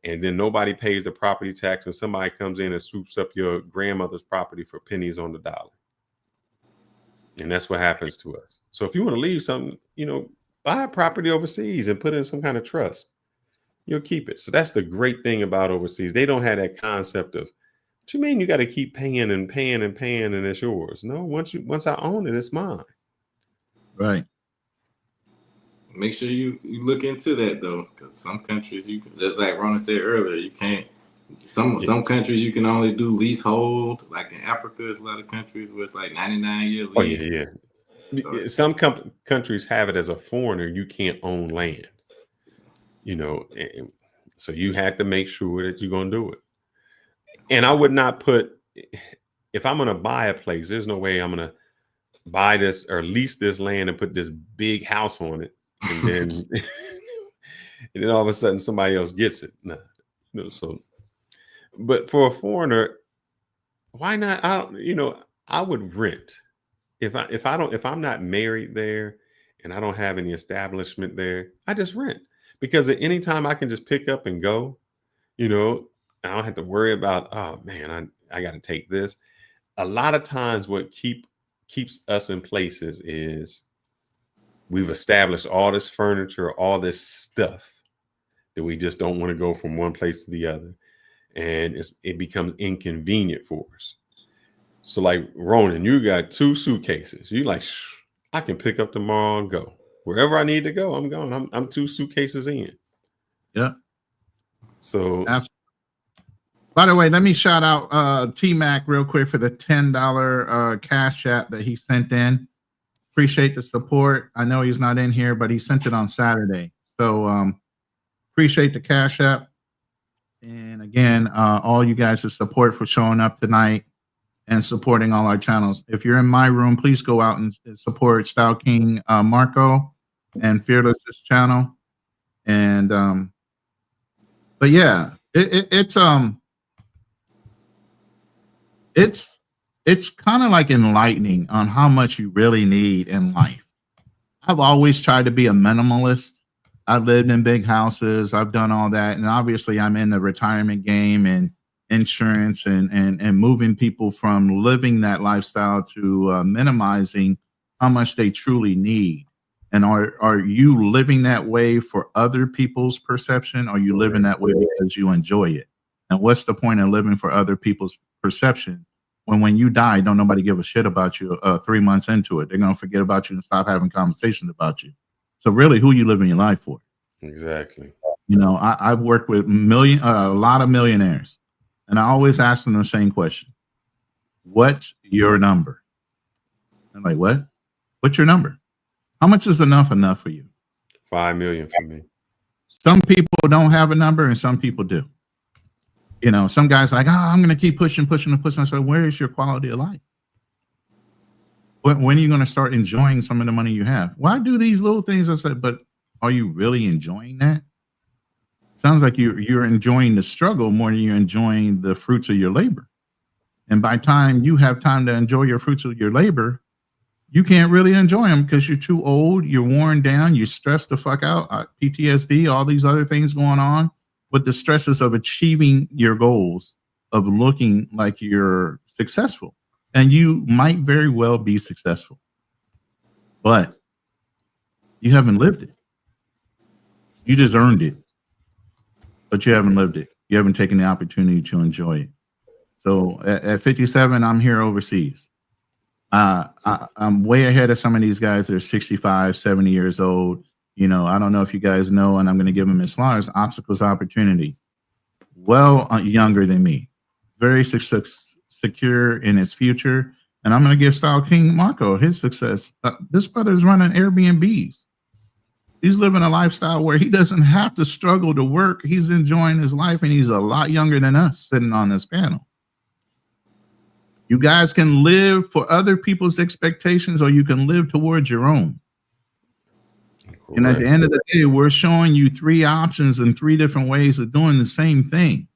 and then nobody pays the property tax, and somebody comes in and swoops up your grandmother's property for pennies on the dollar. And that's what happens to us. So if you want to leave something, buy a property overseas and put it in some kind of trust. You'll keep it. So that's the great thing about overseas. They don't have that concept of, what you mean you got to keep paying and paying and paying and it's yours? No, once I own it, it's mine. Right. Make sure you look into that though, because some countries, you just like Rona said earlier, you can't. Some countries you can only do leasehold. Like in Africa, there's a lot of countries where it's like 99-year lease. Oh yeah. Some countries have it as a foreigner. You can't own land. And so you have to make sure that you're going to do it. And I would not put, if I'm going to buy a place, there's no way I'm going to buy this or lease this land and put this big house on it. And then, and then all of a sudden somebody else gets it. No. But for a foreigner, why not? I would rent. If I'm not married there and I don't have any establishment there, I just rent. Because at any time I can just pick up and go, I don't have to worry about, oh man, I got to take this. A lot of times what keeps us in places is we've established all this furniture, all this stuff that we just don't want to go from one place to the other. And it becomes inconvenient for us. So like Ronan, you got 2 suitcases. You like, I can pick up tomorrow and go. Wherever I need to go, I'm going. I'm 2 suitcases in. Yeah. So by the way, let me shout out T-Mac real quick for the $10 cash app that he sent in. Appreciate the support. I know he's not in here, but he sent it on Saturday. So appreciate the cash app. And again, all you guys' support for showing up tonight and supporting all our channels. If you're in my room, please go out and support Style King Marco and Fearless's channel. And but yeah, it's kind of like enlightening on how much you really need in life. I've always tried to be a minimalist. I've lived in big houses. I've done all that. And obviously I'm in the retirement game and insurance and moving people from living that lifestyle to minimizing how much they truly need. And are you living that way for other people's perception? Or are you living that way because you enjoy it? And what's the point of living for other people's perception when you die, don't nobody give a shit about you 3 months into it? They're going to forget about you and stop having conversations about you. So really, who you living your life for? Exactly. I've worked with a lot of millionaires, and I always ask them the same question: what's your number? I'm like, what? What's your number? How much is enough for you? 5 million for me. Some people don't have a number, and some people do. Some guys like, I'm going to keep pushing. I said, where is your quality of life? When are you going to start enjoying some of the money you have? Why do these little things? I said, but are you really enjoying that? Sounds like you're enjoying the struggle more than you're enjoying the fruits of your labor. And by time you have time to enjoy your fruits of your labor, you can't really enjoy them because you're too old, you're worn down, you're stressed the fuck out, PTSD, all these other things going on with the stresses of achieving your goals, of looking like you're successful. And you might very well be successful, but you haven't lived it. You just earned it, but you haven't lived it. You haven't taken the opportunity to enjoy it. So at 57, I'm here overseas. I'm way ahead of some of these guys that are 65, 70 years old. I don't know if you guys know, and I'm going to give them as flowers, Obstacles Opportunity. Well, younger than me, very secure in his future. And I'm going to give Style King Marco his success. This brother is running Airbnbs. He's living a lifestyle where he doesn't have to struggle to work. He's enjoying his life, and he's a lot younger than us sitting on this panel. You guys can live for other people's expectations, or you can live towards your own. Correct. And at the end of the day, we're showing you 3 options and 3 different ways of doing the same thing.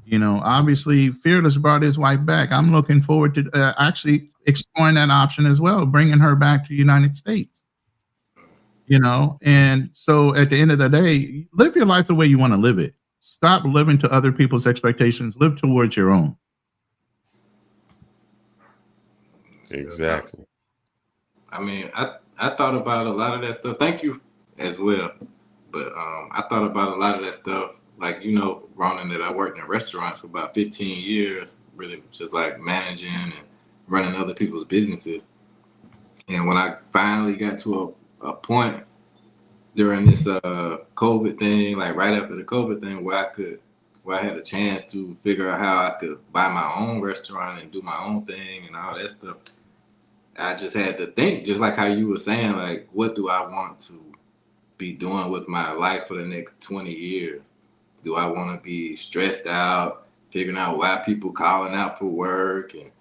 You know, obviously, Fearless brought his wife back. I'm looking forward to actually exploring that option as well, bringing her back to the United States. You know, and so at the end of the day, live your life the way you want to live it. Stop living to other people's expectations. Live towards your own. Exactly. I mean, I thought about a lot of that stuff. Thank you as well. But I thought about a lot of that stuff. Like, you know, Ronan, that I worked in restaurants for about 15 years, really just like managing and running other people's businesses. And when I finally got to a point during this COVID thing, like right after the COVID thing, where I had a chance to figure out how I could buy my own restaurant and do my own thing and all that stuff, I just had to think, just like how you were saying, like, what do I want to be doing with my life for the next 20 years? Do I want to be stressed out, figuring out why people calling out for work and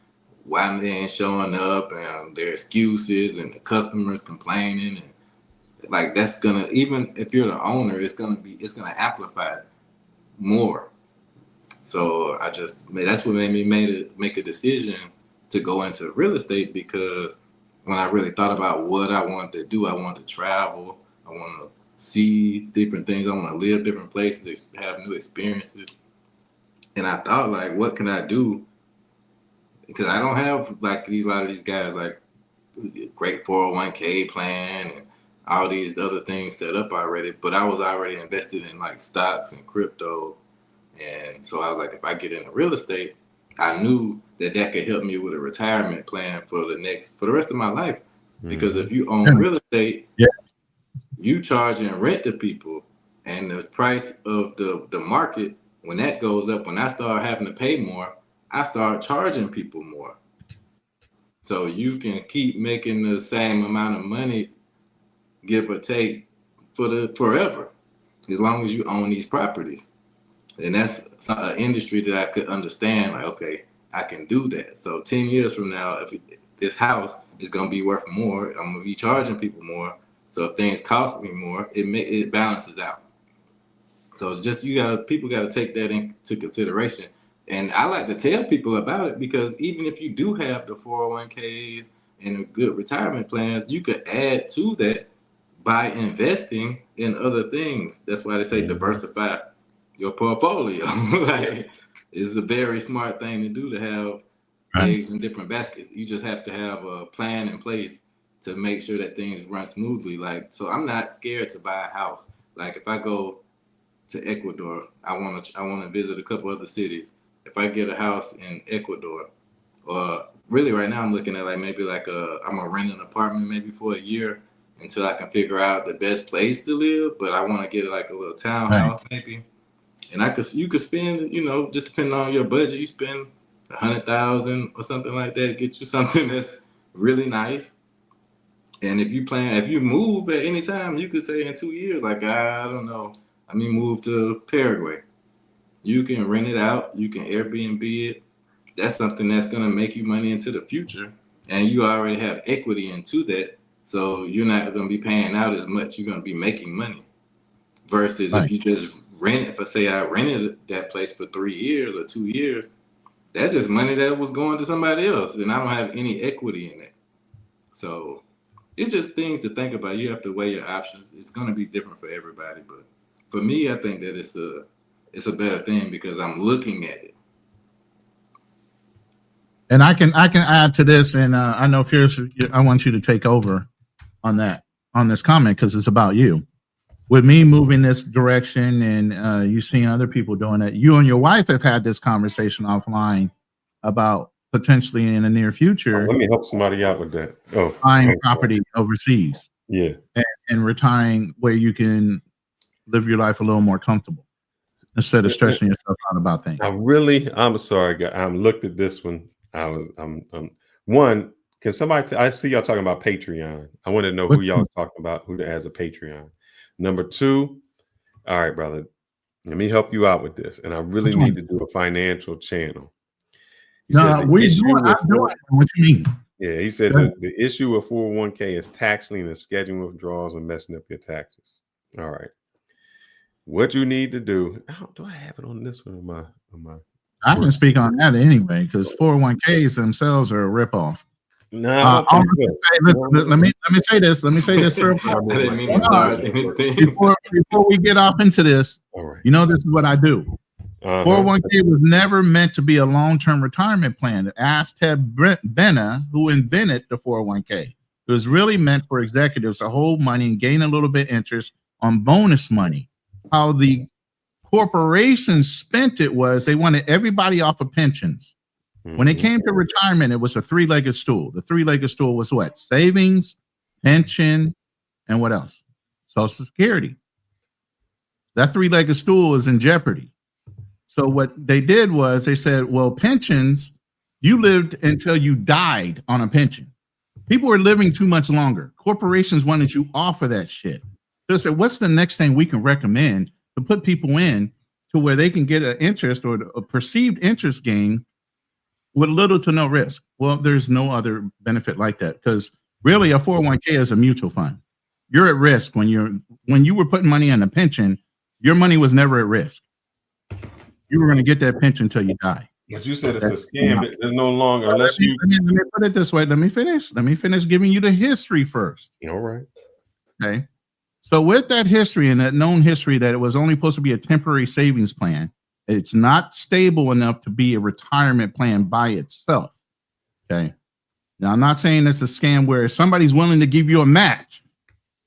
why they ain't showing up and their excuses and the customers complaining, and like that's gonna, even if you're the owner, it's gonna amplify more. So that's what made me make a decision to go into real estate, because when I really thought about what I wanted to do, I want to travel, I want to see different things, I want to live different places, have new experiences. And I thought, like, what can I do? Because I don't have like a lot of these guys like great 401k plan and all these other things set up already, but I was already invested in like stocks and crypto. And so I was like, if I get into real estate, I knew that could help me with a retirement plan for the rest of my life. Because if you own real estate, you charge and rent to people, and the price of the market, when that goes up, when I start having to pay more, I start charging people more. So you can keep making the same amount of money, give or take, forever, as long as you own these properties. And that's an industry that I could understand, like, okay, I can do that. So 10 years from now, if this house is going to be worth more, I'm going to be charging people more. So if things cost me more, it balances out. So it's just, people got to take that into consideration. And I like to tell people about it, because even if you do have the 401ks and a good retirement plans, you could add to that by investing in other things. That's why they say diversify your portfolio. Like, it's a very smart thing to do, to have eggs in different baskets. You just have to have a plan in place to make sure that things run smoothly. Like, so I'm not scared to buy a house. Like, if I go to Ecuador, I want to visit a couple other cities. If I get a house in Ecuador, or really right now I'm looking at like maybe like I'm gonna rent an apartment maybe for a year until I can figure out the best place to live. But I want to get like a little townhouse maybe. And you could spend, you know, just depending on your budget, you spend $100,000 or something like that, get you something that's really nice. And if you move at any time, you could say in 2 years, like, I don't know, I mean, move to Paraguay. You can rent it out, you can Airbnb it. That's something that's gonna make you money into the future, and you already have equity into that. So you're not gonna be paying out as much. You're gonna be making money. Versus if you just rent it, say I rented that place for 3 years or 2 years, that's just money that was going to somebody else, and I don't have any equity in it. So it's just things to think about. You have to weigh your options. It's going to be different for everybody, but for me, I think that it's a better thing because I'm looking at it. And I can add to this, and I know Fierce, I want you to take over on this comment, because it's about you. With me moving this direction, and you seeing other people doing it, you and your wife have had this conversation offline about potentially in the near future. Let me help somebody out with that. Buying property overseas. Yeah. And retiring where you can live your life a little more comfortable instead of stressing yourself out about things. I'm sorry, guys. I looked at this one. One, can somebody, I see y'all talking about Patreon. I want to know who y'all talking about, who has a Patreon. Number two, all right, brother, let me help you out with this. And I really need to do a financial channel. I'm doing what you mean. Yeah, he said the issue of 401k is tax lien and scheduling withdrawals and messing up your taxes. All right. What you need to do, do I have it on this one on my I can speak on that anyway, because 401ks themselves are a ripoff. No, I don't think so. Let me say this. Let me say this real quick. I didn't mean to start anything. Before we get off into this, All right. you know, this is what I do. Uh-huh. 401k was never meant to be a long-term retirement plan. Ask Ted Benna, who invented the 401k. It was really meant for executives to hold money and gain a little bit interest on bonus money. How the corporations spent it was they wanted everybody off of pensions. When it came to retirement, it was a three-legged stool. The three-legged stool was what? Savings, pension, and what else? Social Security. That three-legged stool is in jeopardy. So what they did was they said, well, pensions, you lived until you died on a pension. People were living too much longer. Corporations wanted you off of that shit. So they said, what's the next thing we can recommend to put people in to where they can get an interest or a perceived interest gain with little to no risk? Well, there's no other benefit like that, because really a 401k is a mutual fund. You're at risk when you were putting money in a pension, your money was never at risk. You were going to get that pension until you die. But you said it's a scam. There's no longer unless you. Let me put it this way. Let me finish giving you the history first. All right. Okay. So with that history and that known history that it was only supposed to be a temporary savings plan, it's not stable enough to be a retirement plan by itself. Okay. Now, I'm not saying it's a scam where somebody's willing to give you a match.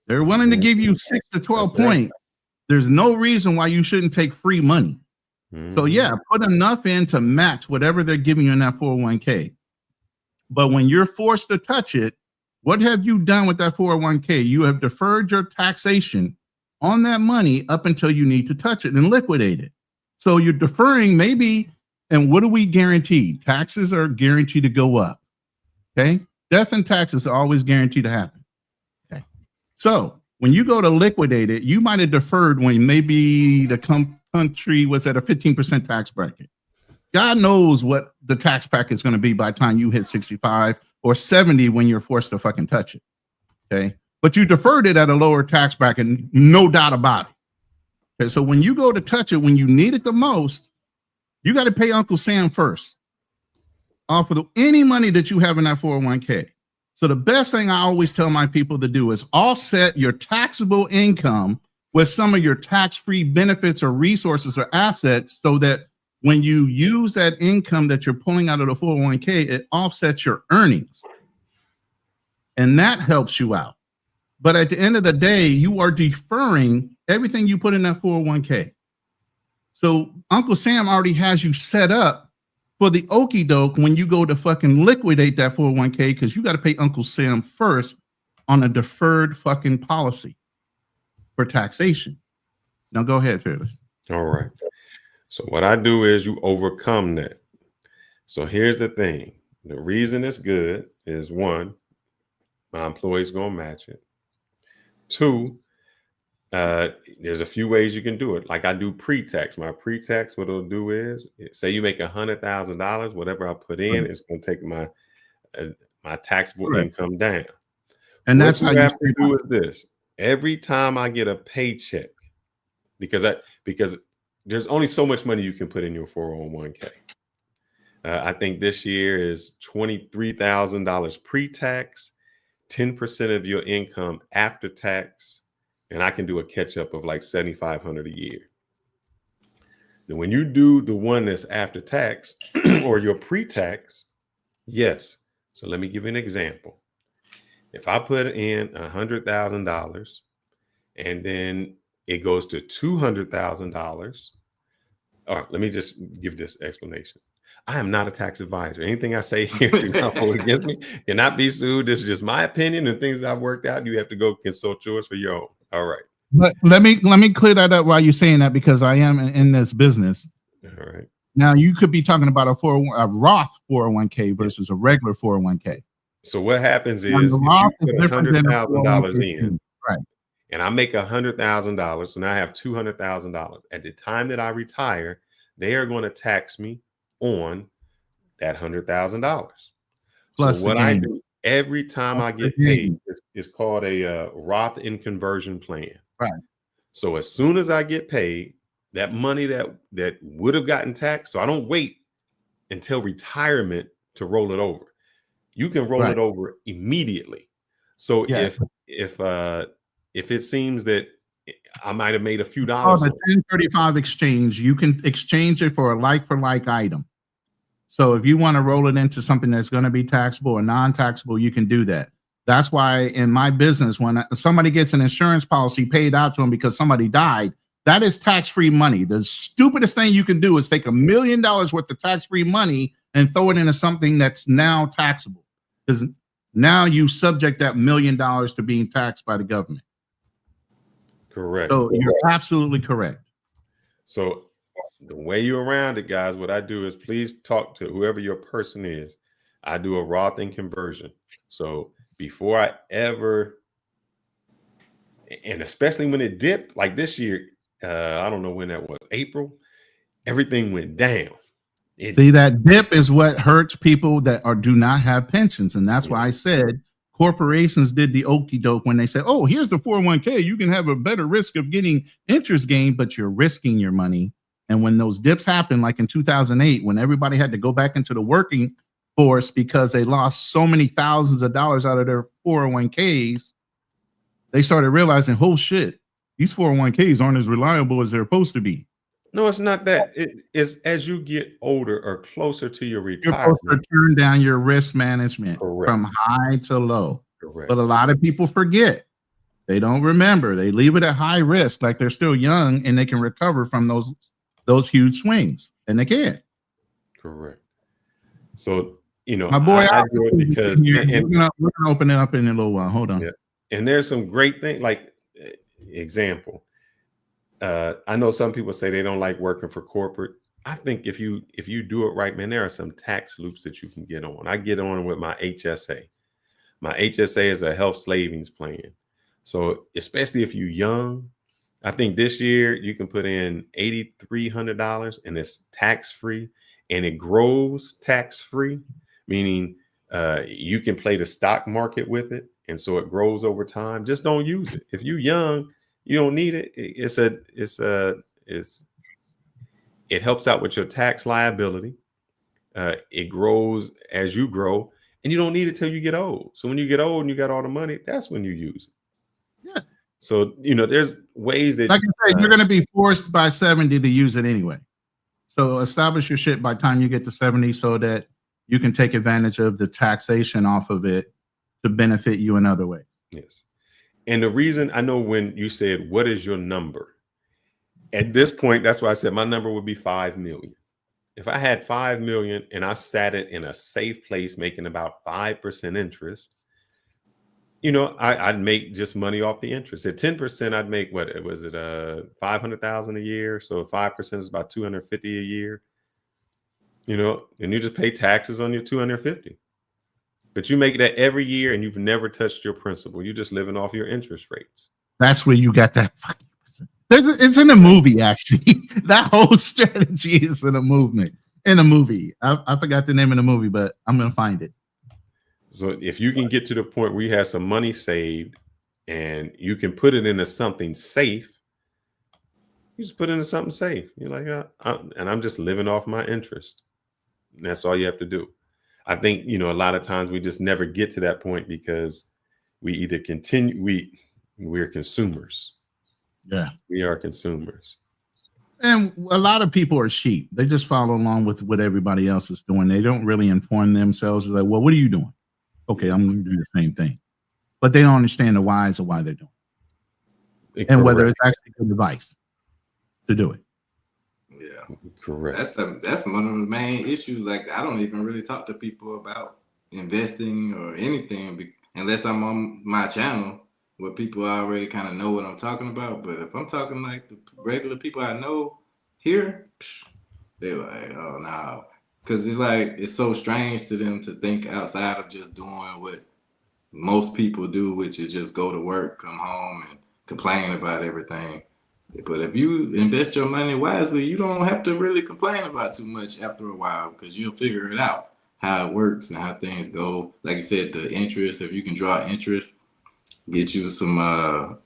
They're willing to give you 6 to 12 points. There's no reason why you shouldn't take free money. So yeah, put enough in to match whatever they're giving you in that 401k. But when you're forced to touch it, what have you done with that 401k? You have deferred your taxation on that money up until you need to touch it and liquidate it. So you're deferring maybe, and what do we guarantee? Taxes are guaranteed to go up. Okay. Death and taxes are always guaranteed to happen. Okay. So when you go to liquidate it, you might have deferred when maybe the country was at a 15% tax bracket. God knows what the tax bracket is going to be by the time you hit 65 or 70 when you're forced to fucking touch it. Okay. But you deferred it at a lower tax bracket, no doubt about it. Okay. So when you go to touch it, when you need it the most, you got to pay Uncle Sam first off of any money that you have in that 401k. So the best thing I always tell my people to do is offset your taxable income with some of your tax-free benefits or resources or assets, so that when you use that income that you're pulling out of the 401k, it offsets your earnings. And that helps you out. But at the end of the day, you are deferring everything you put in that 401k. So Uncle Sam already has you set up for the okie doke when you go to fucking liquidate that 401k, because you got to pay Uncle Sam first on a deferred fucking policy for taxation. Now go ahead, Fearless. All right. So what I do is you overcome that. So here's the thing. The reason it's good is, one, my employees gonna match it. Two, there's a few ways you can do it. Like I do pre-tax. My pre-tax, what it'll do is, say you make $100,000, whatever I put in, it's gonna take my taxable income down. And that's what you have to do is this. Every time I get a paycheck, because there's only so much money you can put in your 401k. I think this year is $23,000 pre-tax, 10% of your income after tax, and I can do a catch up of like $7,500 a year. And when you do the one that's after tax or your pre-tax, yes. So let me give you an example. If I put in $100,000 and then it goes to $200,000. All right, let me just give this explanation. I am not a tax advisor. Anything I say here do not hold against me. Cannot be sued. This is just my opinion and things I've worked out. You have to go consult yours for your own. All right. But let me clear that up while you're saying that, because I am in this business. All right. Now you could be talking about a Roth 401k versus a regular 401k. So what happens is you put $100,000 in, right? And I make $100,000. So now I have $200,000. At the time that I retire, they are going to tax me on that $100,000. Plus so what I do every time I get paid is called a Roth in conversion plan. Right. So as soon as I get paid, that money that would have gotten taxed, so I don't wait until retirement to roll it over. You can roll Right. it over immediately. So Yes. if it seems that I might have made a few Oh, dollars the on it, 1035 exchange, you can exchange it for a like item. So if you want to roll it into something that's going to be taxable or non-taxable, you can do that. That's why in my business, when somebody gets an insurance policy paid out to them because somebody died, that is tax-free money. The stupidest thing you can do is take $1 million worth of tax-free money and throw it into something that's now taxable, because now you subject that $1 million to being taxed by the government. correct. So you're absolutely correct. So the way you're around it, guys, what I do is please talk to whoever your person is. I do a Roth in conversion. So before I ever, and especially when it dipped, like this year, I don't know when that was, April, everything went down. See, that dip is what hurts people that do not have pensions. And that's why I said corporations did the okey doke when they said, oh, here's the 401k. You can have a better risk of getting interest gain, but you're risking your money. And when those dips happened, like in 2008, when everybody had to go back into the working force because they lost so many thousands of dollars out of their 401ks, they started realizing, oh shit, these 401ks aren't as reliable as they're supposed to be. No, it's not that. It is as you get older or closer to your You're retirement. supposed to turn down your risk management Correct. from high to low. Correct. But a lot of people forget. They don't remember. They leave it at high risk, like they're still young and they can recover from those huge swings, and they can't. Correct. So, you know, My boy, I do it because we're gonna open it up in a little while. Hold on. Yeah. And there's some great things, like example. I know some people say they don't like working for corporate. I think if you do it right, man, there are some tax loops that you can get on. I get on with my HSA. My HSA is a health savings plan. So especially if you're young, I think this year you can put in $8,300 and it's tax-free, and it grows tax-free, meaning you can play the stock market with it. And so it grows over time. Just don't use it. If you're young, you don't need it. It helps out with your tax liability. It grows as you grow, and you don't need it till you get old. So when you get old and you got all the money, that's when you use it. Yeah. So, you know, there's ways that, like I said, you're going to be forced by 70 to use it anyway. So establish your shit by the time you get to 70 so that you can take advantage of the taxation off of it to benefit you in other ways. yes. And the reason I know when you said, what is your number? At this point, that's why I said my number would be 5 million. If I had 5 million and I sat it in a safe place, making about 5% interest, you know, I'd make just money off the interest. At 10%, I'd make what was it? 500,000 a year. So 5% is about 250 a year. You know, and you just pay taxes on your 250. But you make that every year, and you've never touched your principal. You're just living off your interest rates. That's where you got that fucking. It's in a movie, actually. That whole strategy is in a movie. I forgot the name of the movie, but I'm gonna find it. So if you can get to the point where you have some money saved and you can put it into something safe, you just put it into something safe. You're like, I'm just living off my interest. And that's all you have to do. I think, you know, a lot of times we just never get to that point because we either we're consumers. Yeah. We are consumers. And a lot of people are sheep. They just follow along with what everybody else is doing. They don't really inform themselves. They're like, well, what are you doing? Okay, I'm going to do the same thing. But they don't understand the whys of why they're doing it. And whether it's actually good advice to do it. Yeah, correct. That's one of the main issues. Like, I don't even really talk to people about investing or anything unless I'm on my channel where people already kind of know what I'm talking about. But if I'm talking like the regular people I know here, they're like, oh no, because it's like it's so strange to them to think outside of just doing what most people do, which is just go to work, come home, and complain about everything. But if you invest your money wisely, you don't have to really complain about too much after a while because you'll figure it out, how it works and how things go. Like you said, the interest, if you can draw interest, get you some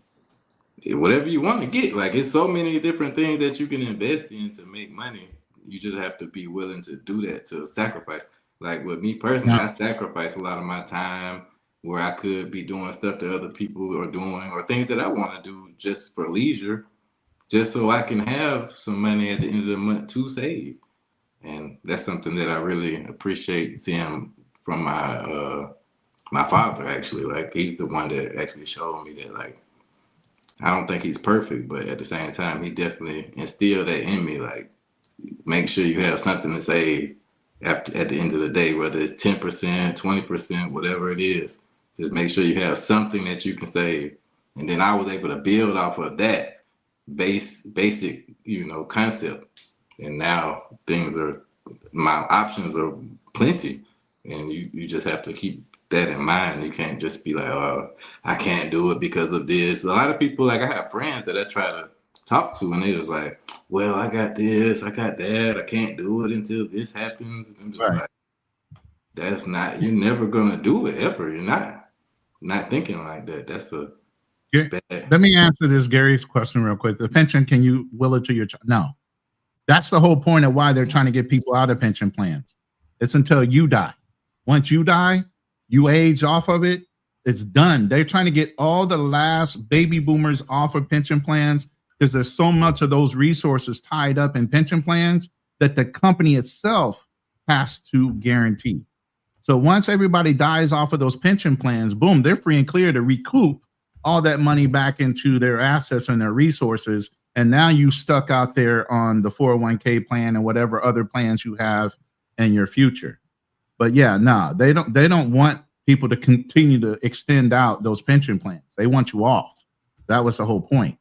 whatever you want to get. Like, it's so many different things that you can invest in to make money. you just have to be willing to do that, to sacrifice. Like with me personally, I sacrifice a lot of my time where I could be doing stuff that other people are doing or things that I want to do just for leisure, just so I can have some money at the end of the month to save. And that's something that I really appreciate seeing from my father, actually. Like, he's the one that actually showed me that, like, I don't think he's perfect, but at the same time, he definitely instilled that in me. Like, make sure you have something to save at the end of the day, whether it's 10%, 20%, whatever it is. Just make sure you have something that you can save. And then I was able to build off of that basic, concept. And now my options are plenty. And you just have to keep that in mind. You can't just be like, oh, I can't do it because of this. A lot of people, like, I have friends that I try to talk to, and they're just like, well, I got this, I got that, I can't do it until this happens. And I'm just like, that's not, you're never gonna do it ever. You're not thinking like that. That's a bad. Let me answer this Gary's question real quick. The pension, can you will it to your child? No. That's the whole point of why they're trying to get people out of pension plans. It's until you die. Once you die, you age off of it, it's done. They're trying to get all the last baby boomers off of pension plans because there's so much of those resources tied up in pension plans that the company itself has to guarantee. So once everybody dies off of those pension plans, boom, they're free and clear to recoup all that money back into their assets and their resources. And now you stuck out there on the 401k plan and whatever other plans you have in your future. But yeah, no, they don't want people to continue to extend out those pension plans. They want you off. That was the whole point.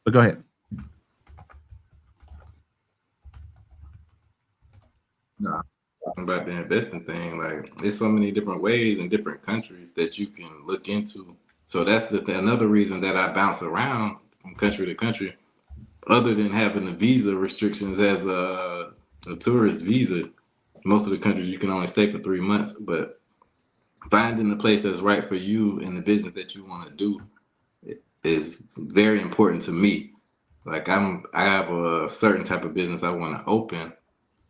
But go ahead. No, talking about the investing thing, like, there's so many different ways in different countries that you can look into. So that's another reason that I bounce around from country to country, other than having the visa restrictions as a tourist visa. Most of the countries you can only stay for 3 months, but finding the place that's right for you and the business that you want to do is very important to me. Like, I have a certain type of business I want to open,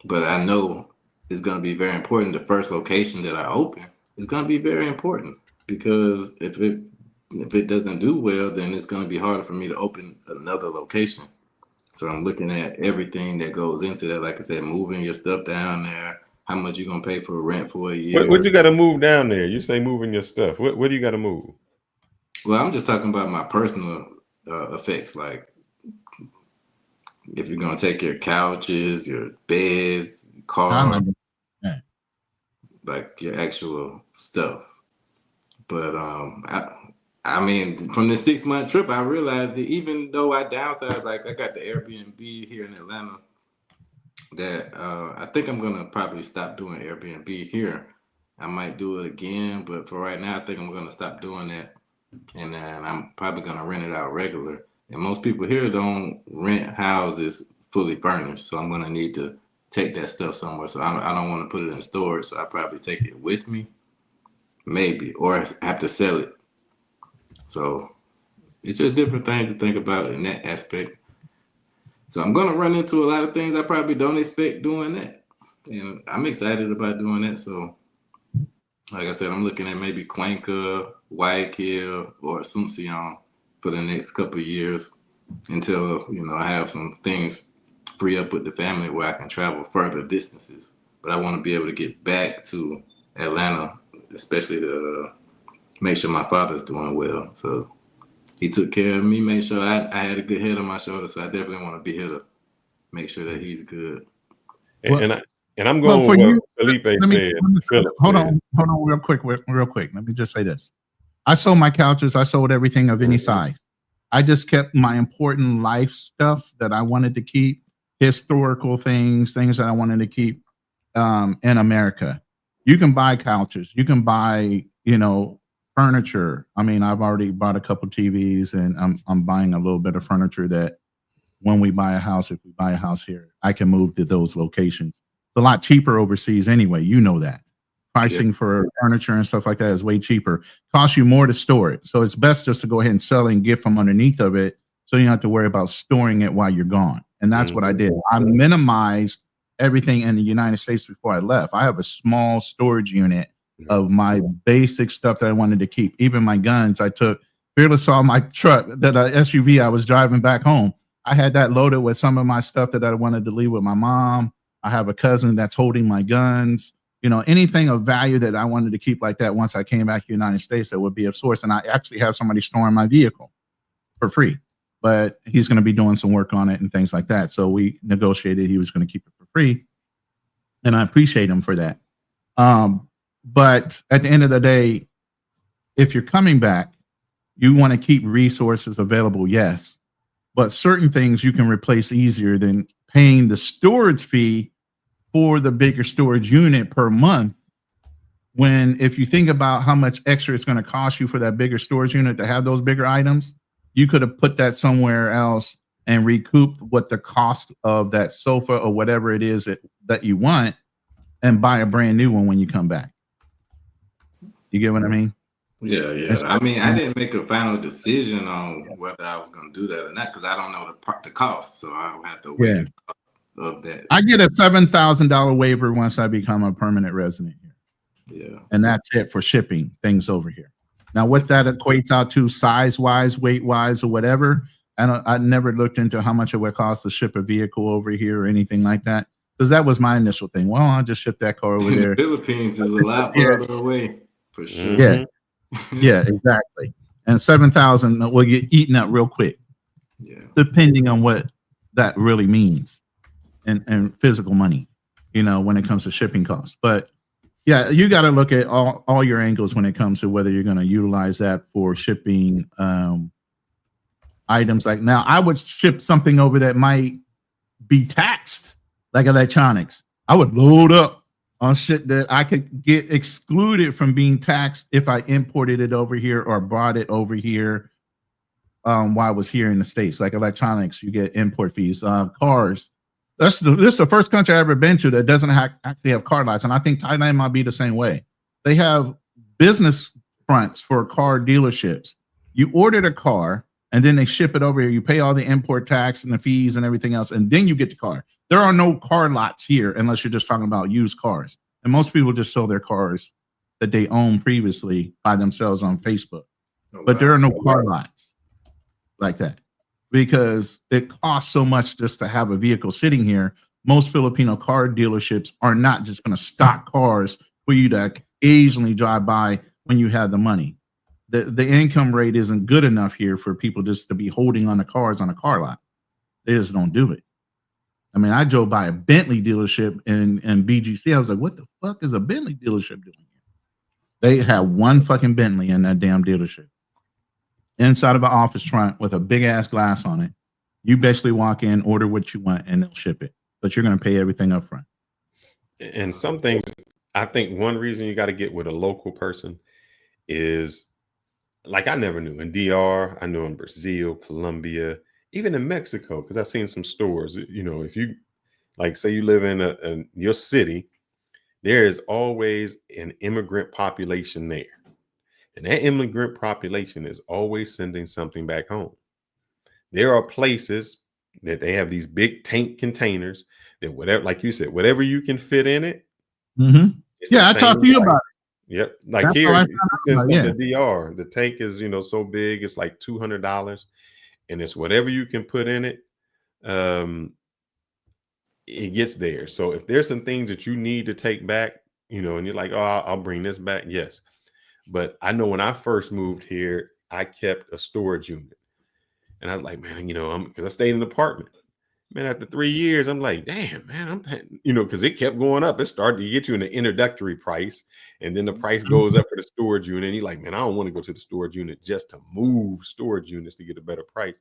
but I know it's going to be very important. The first location that I open is going to be very important, because if it doesn't do well, then it's going to be harder for me to open another location. So I'm looking at everything that goes into that. Like I said, moving your stuff down there, how much you're going to pay for rent for a year. What you got to move down there? You say moving your stuff. What do you got to move? Well, I'm just talking about my personal effects. Like, if you're going to take your couches, your beds, your car, like your actual stuff. But I mean, from the 6-month trip, I realized that even though I downsized, like, I got the Airbnb here in Atlanta, that I think I'm going to probably stop doing Airbnb here. I might do it again, but for right now, I think I'm going to stop doing that. And then I'm probably going to rent it out regular. And most people here don't rent houses fully furnished. So I'm going to need to take that stuff somewhere. So I don't want to put it in storage. So I probably take it with me, maybe, or I have to sell it. So it's just different things to think about in that aspect. So I'm going to run into a lot of things I probably don't expect doing that. And I'm excited about doing that. So like I said, I'm looking at maybe Cuenca, Guayaquil, or Asuncion for the next couple of years until, I have some things free up with the family where I can travel further distances. But I want to be able to get back to Atlanta, especially to make sure my father's doing well. So he took care of me, made sure I had a good head on my shoulders. So I definitely want to be here to make sure that he's good. And I'm going with what Felipe said. Hold on real quick. Let me just say this. I sold my couches. I sold everything of any size. I just kept my important life stuff that I wanted to keep, historical things that I wanted to keep in America. You can buy couches. You can buy, furniture. I mean, I've already bought a couple TVs, and I'm buying a little bit of furniture that when we buy a house, if we buy a house here, I can move to those locations. It's a lot cheaper overseas anyway. You know that. Pricing for furniture and stuff like that is way cheaper. Costs you more to store it. So it's best just to go ahead and sell it and get from underneath of it, so you don't have to worry about storing it while you're gone. And that's what I did. I minimized everything in the United States before I left. I have a small storage unit of my basic stuff that I wanted to keep. Even my guns, I took. Fearless saw my truck, that SUV I was driving back home. I had that loaded with some of my stuff that I wanted to leave with my mom. I have a cousin that's holding my guns. You know, anything of value that I wanted to keep like that once I came back to the United States that would be of source. And I actually have somebody storing my vehicle for free, but he's going to be doing some work on it and things like that. So we negotiated he was going to keep it for free. And I appreciate him for that. But at the end of the day, if you're coming back, you want to keep resources available, yes. But certain things you can replace easier than paying the storage fee for the bigger storage unit per month. When if you think about how much extra it's going to cost you for that bigger storage unit to have those bigger items, you could have put that somewhere else and recouped what the cost of that sofa or whatever it is that you want and buy a brand new one when you come back. You get what I mean? Yeah. I mean, I didn't make a final decision on whether I was going to do that or not because I don't know the cost, so I have to wait of that. I get a $7,000 waiver once I become a permanent resident here. Yeah, and that's it for shipping things over here. Now, what that equates out to, size-wise, weight-wise, or whatever, I never looked into how much it would cost to ship a vehicle over here or anything like that, because that was my initial thing. Well, I'll just ship that car over there. The Philippines is a lot further away, for sure. Yeah, exactly. And 7,000 will get eaten up real quick. Yeah, depending on what that really means, and physical money, you know, when it comes to shipping costs. But yeah, you got to look at all your angles when it comes to whether you're going to utilize that for shipping items. Like now, I would ship something over that might be taxed, like electronics. I would load up on shit that I could get excluded from being taxed if I imported it over here or brought it over here while I was here in the States. Like electronics, you get import fees. Cars. This is the first country I've ever been to that doesn't actually have car lots. And I think Thailand might be the same way. They have business fronts for car dealerships. You order the car and then they ship it over here. You pay all the import tax and the fees and everything else, and then you get the car. There are no car lots here unless you're just talking about used cars. And most people just sell their cars that they owned previously by themselves on Facebook. But there are no car lots like that, because it costs so much just to have a vehicle sitting here. Most Filipino car dealerships are not just going to stock cars for you to occasionally drive by when you have the money. The income rate isn't good enough here for people just to be holding on the cars on a car lot. They just don't do it. I mean, I drove by a Bentley dealership in BGC. I was like, what the fuck is a Bentley dealership doing here? They have one fucking Bentley in that damn dealership. Inside of an office front with a big ass glass on it. You basically walk in, order what you want, and they'll ship it. But you're going to pay everything up front. And some things, I think one reason you got to get with a local person is, like, I never knew in DR, I knew in Brazil, Colombia, even in Mexico, because I've seen some stores. You know, if you, like, say you live in your city, there is always an immigrant population there. And that immigrant population is always sending something back home. There are places that they have these big tank containers that whatever, like you said, whatever you can fit in it. Mm-hmm. Yeah, I talked to you about it. Yep. Like That's here, the DR, the tank is, so big, it's like $200. And it's whatever you can put in it. It gets there. So if there's some things that you need to take back, and you're like, oh, I'll bring this back. Yes. But I know when I first moved here, I kept a storage unit. And I was like, man, because I stayed in an apartment. Man, after 3 years, I'm like, damn, man, I'm paying, because it kept going up. It started to get you an introductory price. And then the price goes up for the storage unit. And you're like, man, I don't want to go to the storage unit just to move storage units to get a better price.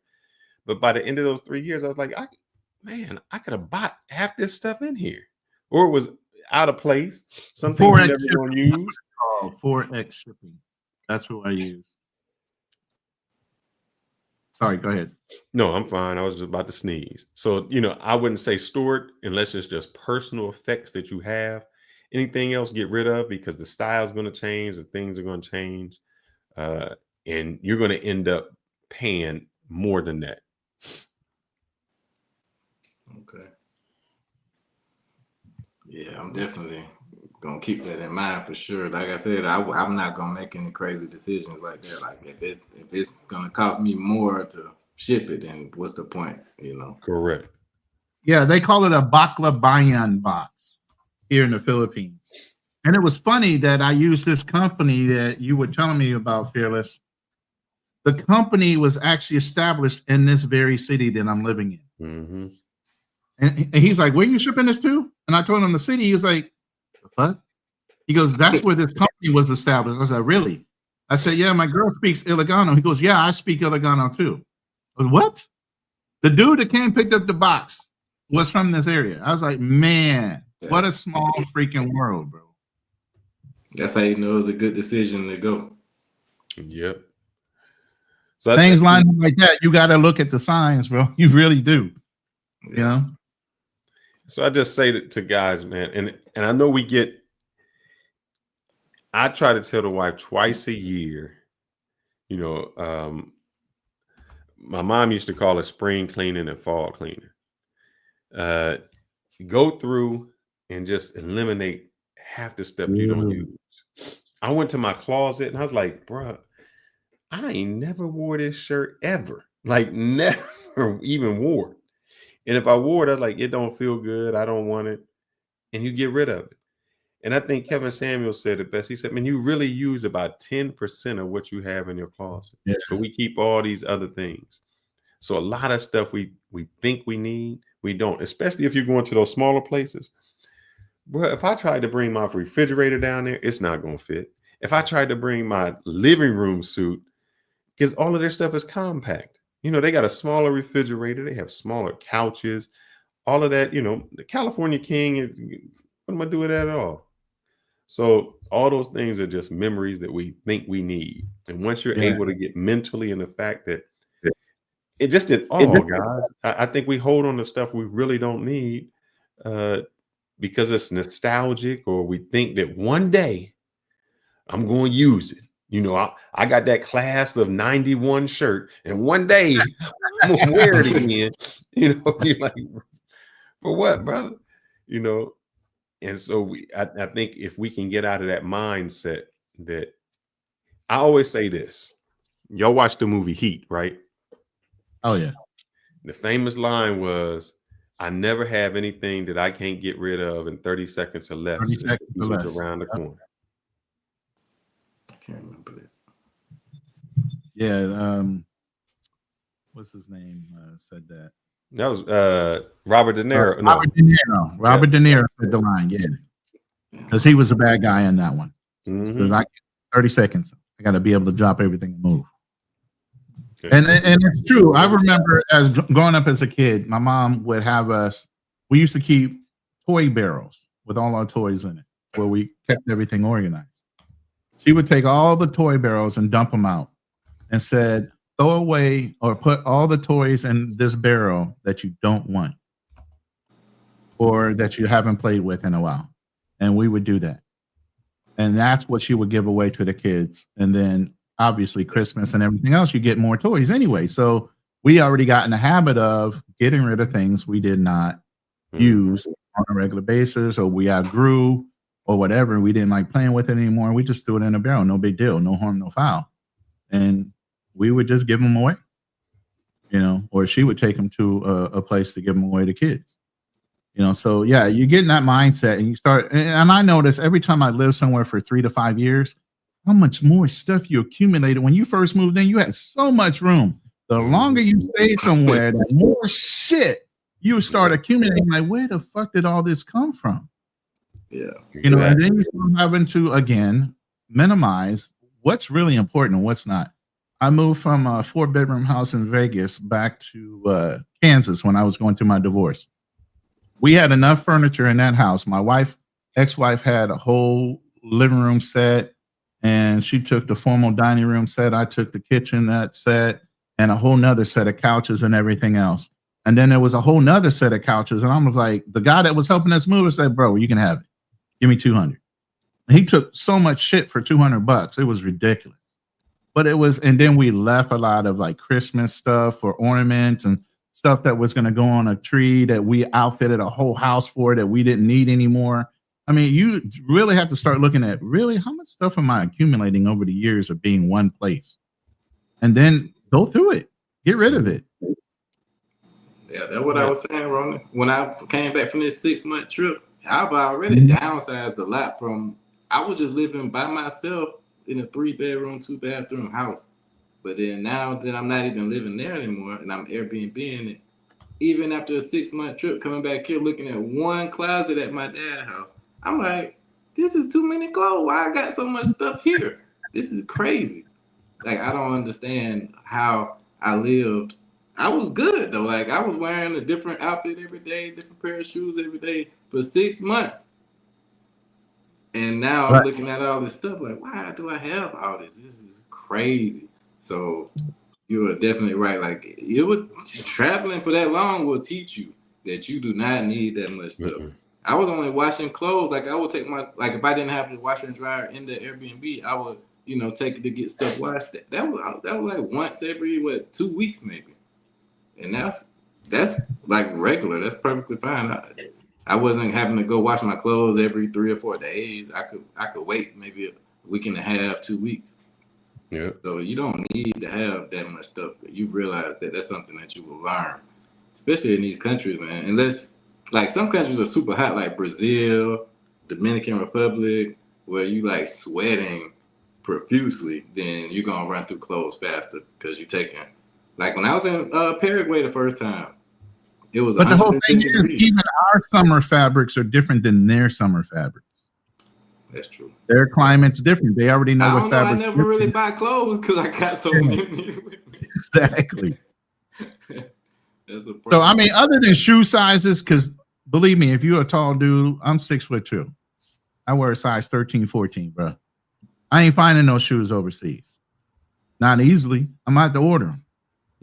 But by the end of those 3 years, I was like, I could have bought half this stuff in here. Or it was out of place. Something you never going to use. 4X shipping. That's what I use. Sorry, go ahead. No, I'm fine. I was just about to sneeze. So, I wouldn't say store it unless it's just personal effects that you have. Anything else, get rid of, because the style is going to change, the things are going to change, and you're going to end up paying more than that. Okay. Yeah, I'm definitely gonna keep that in mind for sure. Like I said, I'm not gonna make any crazy decisions like that. Like if it's gonna cost me more to ship it, then what's the point? You know? Correct. Yeah, they call it a Baklabayan box here in the Philippines. And it was funny that I used this company that you were telling me about, Fearless. The company was actually established in this very city that I'm living in. Mm-hmm. And he's like, where are you shipping this to? And I told him the city. He was like, what? He goes, that's where this company was established. I said, really? I said, yeah, my girl speaks Ilocano. He goes, yeah, I speak Ilocano too. I was, what? The dude that came and picked up the box was from this area. I was like, man, what a small freaking world, bro. That's how you know it's a good decision to go. Yep. So things line up like that, you got to look at the signs, bro. You really do. Yeah. You know? So I just say to guys, man, and I know I try to tell the wife twice a year, you know, my mom used to call it spring cleaning and fall cleaning. Go through and just eliminate half the stuff you don't use. I went to my closet and I was like, bro, I ain't never wore this shirt ever. Like never even wore it. And if I wore it, I was like, it don't feel good. I don't want it. And you get rid of it. And I think Kevin Samuel said it best. He said, man, you really use about 10% of what you have in your closet. Yeah. But we keep all these other things. So a lot of stuff we think we need, we don't, especially if you're going to those smaller places. Bro, if I tried to bring my refrigerator down there, it's not going to fit. If I tried to bring my living room suit, because all of their stuff is compact. You know, they got a smaller refrigerator. They have smaller couches, all of that. You know, the California King, what am I doing with that at all? So all those things are just memories that we think we need. And once you're able to get mentally in the fact that it just did all, guys, I think we hold on to stuff we really don't need because it's nostalgic, or we think that one day I'm going to use it. You know, I got that class of 91 shirt, and one day I'm going to wear it again. You know, you're like, for what, brother? You know, and so I think if we can get out of that mindset, that I always say this, y'all watch the movie Heat, right? Oh, yeah. The famous line was, I never have anything that I can't get rid of in 30 seconds or less. 30 seconds or less. Around the corner. I can't remember it. Yeah. What's his name said that? That was Robert De Niro. Robert De Niro. Robert De Niro said the line, yeah. Because he was a bad guy in that one. Mm-hmm. So 30 seconds. I got to be able to drop everything and move. Okay. And it's true. I remember growing up as a kid, my mom would have we used to keep toy barrels with all our toys in it, where we kept everything organized. She would take all the toy barrels and dump them out and said, throw away or put all the toys in this barrel that you don't want or that you haven't played with in a while. And we would do that. And that's what she would give away to the kids. And then obviously Christmas and everything else, you get more toys anyway. So we already got in the habit of getting rid of things we did not use on a regular basis, or we outgrew or whatever. We didn't like playing with it anymore. We just threw it in a barrel. No big deal. No harm, no foul. And we would just give them away, you know, or she would take them to a place to give them away to kids. You know, so yeah, you get in that mindset and you start, and I notice every time I live somewhere for 3 to 5 years, how much more stuff you accumulated. When you first moved in, you had so much room. The longer you stay somewhere, the more shit you start accumulating. Like, where the fuck did all this come from? Yeah. You know, and then you start having to, again, minimize what's really important and what's not. I moved from a 4-bedroom house in Vegas back to Kansas when I was going through my divorce. We had enough furniture in that house. My ex-wife had a whole living room set, and she took the formal dining room set. I took the kitchen that set, and a whole nother set of couches and everything else. And then there was a whole nother set of couches. And I was like, the guy that was helping us move said, bro, you can have it. Give me $200. He took so much shit for $200. It was ridiculous. But it was, and then we left a lot of like Christmas stuff or ornaments and stuff that was going to go on a tree that we outfitted a whole house for that we didn't need anymore. I mean, you really have to start looking at really how much stuff am I accumulating over the years of being one place, and then go through it, get rid of it. Yeah, that's what I was saying, Ronan. When I came back from this 6-month trip, I've already downsized a lot from, I was just living by myself in a 3-bedroom, 2-bathroom house. But then now that I'm not even living there anymore and I'm Airbnb-ing it, even after a 6-month trip coming back here looking at one closet at my dad's house, I'm like, this is too many clothes. Why I got so much stuff here? This is crazy. Like, I don't understand how I lived. I was good though. Like, I was wearing a different outfit every day, different pair of shoes every day for 6 months. And now I'm looking at all this stuff like, why do I have all this? This is crazy. So you are definitely right. Like, traveling for that long will teach you that you do not need that much stuff. Mm-hmm. I was only washing clothes. Like, I would take if I didn't have the washer and dryer in the Airbnb, I would, take it to get stuff washed. That was like once every 2 weeks maybe. And that's like regular. That's perfectly fine. I wasn't having to go wash my clothes every 3 or 4 days. I could wait maybe a week and a half, 2 weeks. Yeah. So you don't need to have that much stuff. You realize that that's something that you will learn, especially in these countries, man. Unless, like, some countries are super hot, like Brazil, Dominican Republic, where you like sweating profusely, then you're gonna run through clothes faster because you're taking. Like when I was in Paraguay the first time, it was. But the whole thing is, even our summer fabrics are different than their summer fabrics. That's true. Their climate's different. They already know what fabric. I never really buy clothes because I got so many. Exactly. So I mean, other than shoe sizes, because believe me, if you're a tall dude, I'm 6'2". I wear a size 13, 14, bro. I ain't finding no shoes overseas. Not easily. I'm gonna have to order them.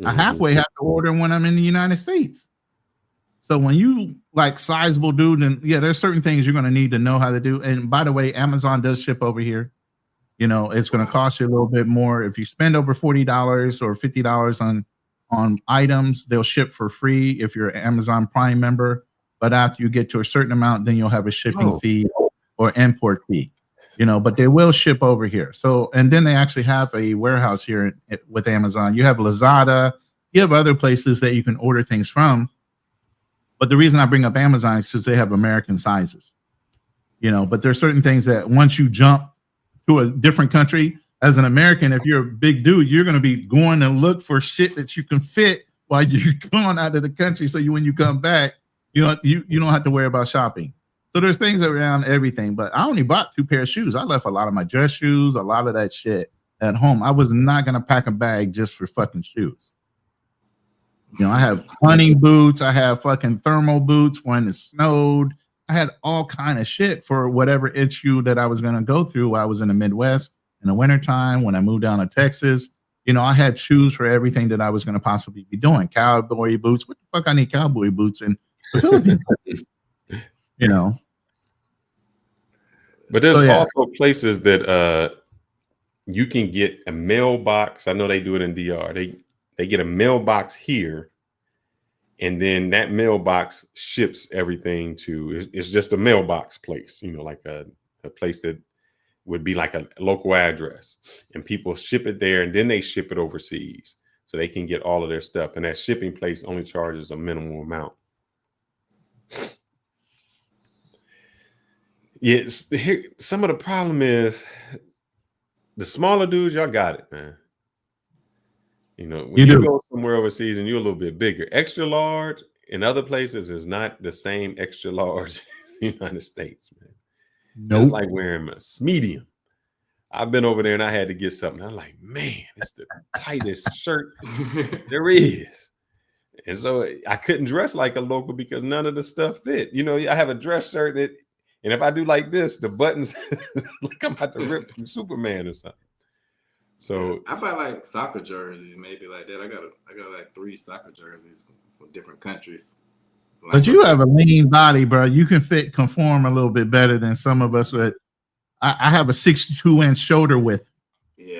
I halfway have to order them when I'm in the United States. So when you like sizable dude, and yeah, there's certain things you're gonna need to know how to do. And by the way, Amazon does ship over here. It's gonna cost you a little bit more if you spend over $40 or $50 on items. They'll ship for free if you're an Amazon Prime member. But after you get to a certain amount, then you'll have a shipping fee or import fee. But they will ship over here. So, and then they actually have a warehouse here with Amazon. You have Lazada. You have other places that you can order things from. But the reason I bring up Amazon is because they have American sizes. But there's certain things that once you jump to a different country, as an American, if you're a big dude, you're going to be going to look for shit that you can fit while you're going out of the country. So when you come back, you don't have to worry about shopping. So there's things around everything, but I only bought 2 pairs of shoes. I left a lot of my dress shoes, a lot of that shit at home. I was not going to pack a bag just for fucking shoes. I have hunting boots. I have fucking thermal boots when it snowed. I had all kind of shit for whatever issue that I was going to go through while I was in the Midwest in the wintertime. When I moved down to Texas, I had shoes for everything that I was going to possibly be doing. Cowboy boots. What the fuck I need cowboy boots in the Philippines? But there's also places that you can get a mailbox. I know they do it in DR. They get a mailbox here, and then that mailbox ships everything to. It's just a mailbox place, like a place that would be like a local address, and people ship it there, and then they ship it overseas, so they can get all of their stuff. And that shipping place only charges a minimal amount. Yes, some of the problem is the smaller dudes, y'all got it, man. When you go somewhere overseas and you're a little bit bigger, extra large in other places is not the same extra large in the United States, man. Nope. It's like wearing a medium. I've been over there and I had to get something. I'm like, man, it's the tightest shirt there is. And so I couldn't dress like a local because none of the stuff fit. I have a dress shirt and if I do like this, the buttons like I'm about to rip from Superman or something. So I buy like soccer jerseys, maybe like that. I got like 3 soccer jerseys from different countries. But you have a lean body, bro. You can conform a little bit better than some of us. But I have a 62-inch shoulder width,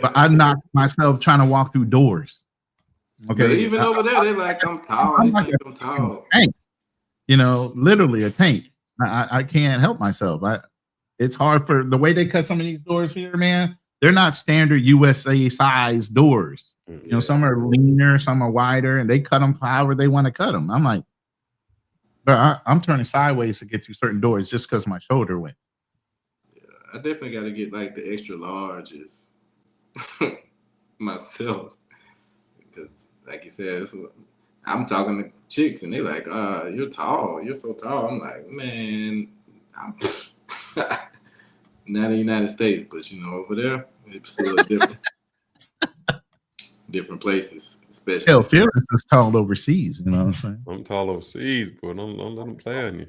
but I knock myself trying to walk through doors. But Okay, even over there, they're like, I'm tall. I'm They like think I'm tall. tank. You know, literally a tank. I can't help myself. It's hard for the way they cut some of these doors here, man. They're not standard USA size doors. You know, some are leaner, some are wider, and they cut them however they want to cut them. I'm like, but I'm turning sideways to get through certain doors just because my shoulder went. I definitely got to get like the extra larges myself because, like you said, I'm talking to chicks and they're like, "You're tall. You're so tall." I'm like, man, I'm not in the United States, but you know, over there, it's still different. Different places, especially. Hell, Fearless is tall overseas. You know what I'm saying? I'm tall overseas, but don't let them play on you.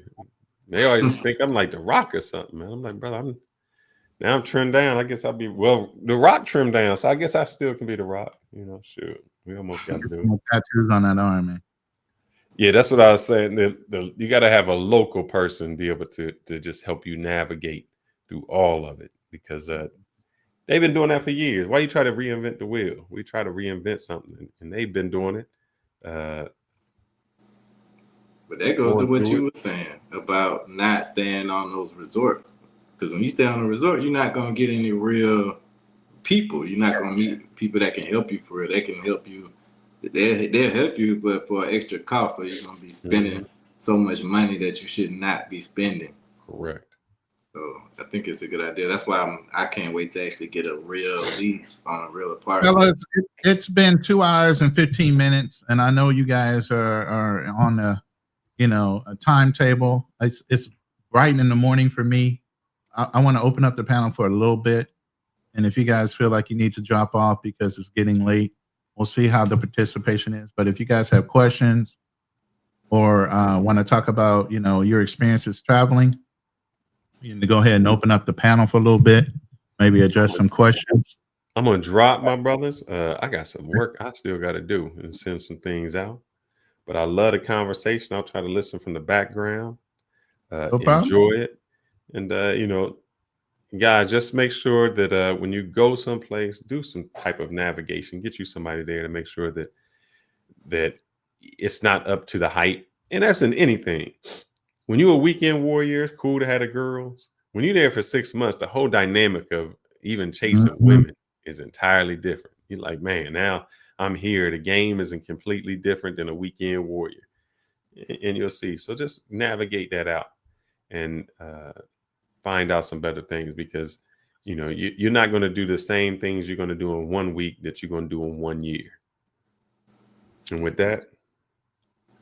They always think I'm like The Rock or something, man. I'm like, brother, I'm trimmed down. I guess I'll be The Rock trimmed down, so I guess I still can be The Rock. You know, shoot, we almost got to do it. Tattoos on that arm, man. Yeah, that's what I was saying. You got to have a local person be able to just help you navigate through all of it because they've been doing that for years. Why you try to reinvent the wheel? We try to reinvent something, and they've been doing it. But that goes to what you were saying about not staying on those resorts. Because when you stay on a resort, you're not going to get any real people. You're not going to meet people that can help you for it. They can help you. They'll help you, but for an extra cost. So you're going to be spending so much money that you should not be spending. Correct. So I think it's a good idea. That's why I can't wait to actually get a real lease on a real apartment. Well, it's been 2 hours and 15 minutes, and I know you guys are on a timetable. It's bright in the morning for me. I want to open up the panel for a little bit, and if you guys feel like you need to drop off because it's getting late, we'll see how the participation is. But if you guys have questions or want to talk about your experiences traveling, you need to go ahead and open up the panel for a little bit, maybe address some questions. I'm gonna drop my brothers. I got some work I still got to do and send some things out. But I love the conversation. I'll try to listen from the background, enjoy it, and guys, just make sure that when you go someplace, do some type of navigation. Get you somebody there to make sure that it's not up to the height. And that's in anything. When you're a weekend warrior, it's cool to have the girls. When you're there for 6 months, the whole dynamic of even chasing women is entirely different. You're like, man, now I'm here. The game isn't completely different than a weekend warrior. And you'll see. So just navigate that out and find out some better things because, you're not going to do the same things you're going to do in 1 week that you're going to do in 1 year. And with that,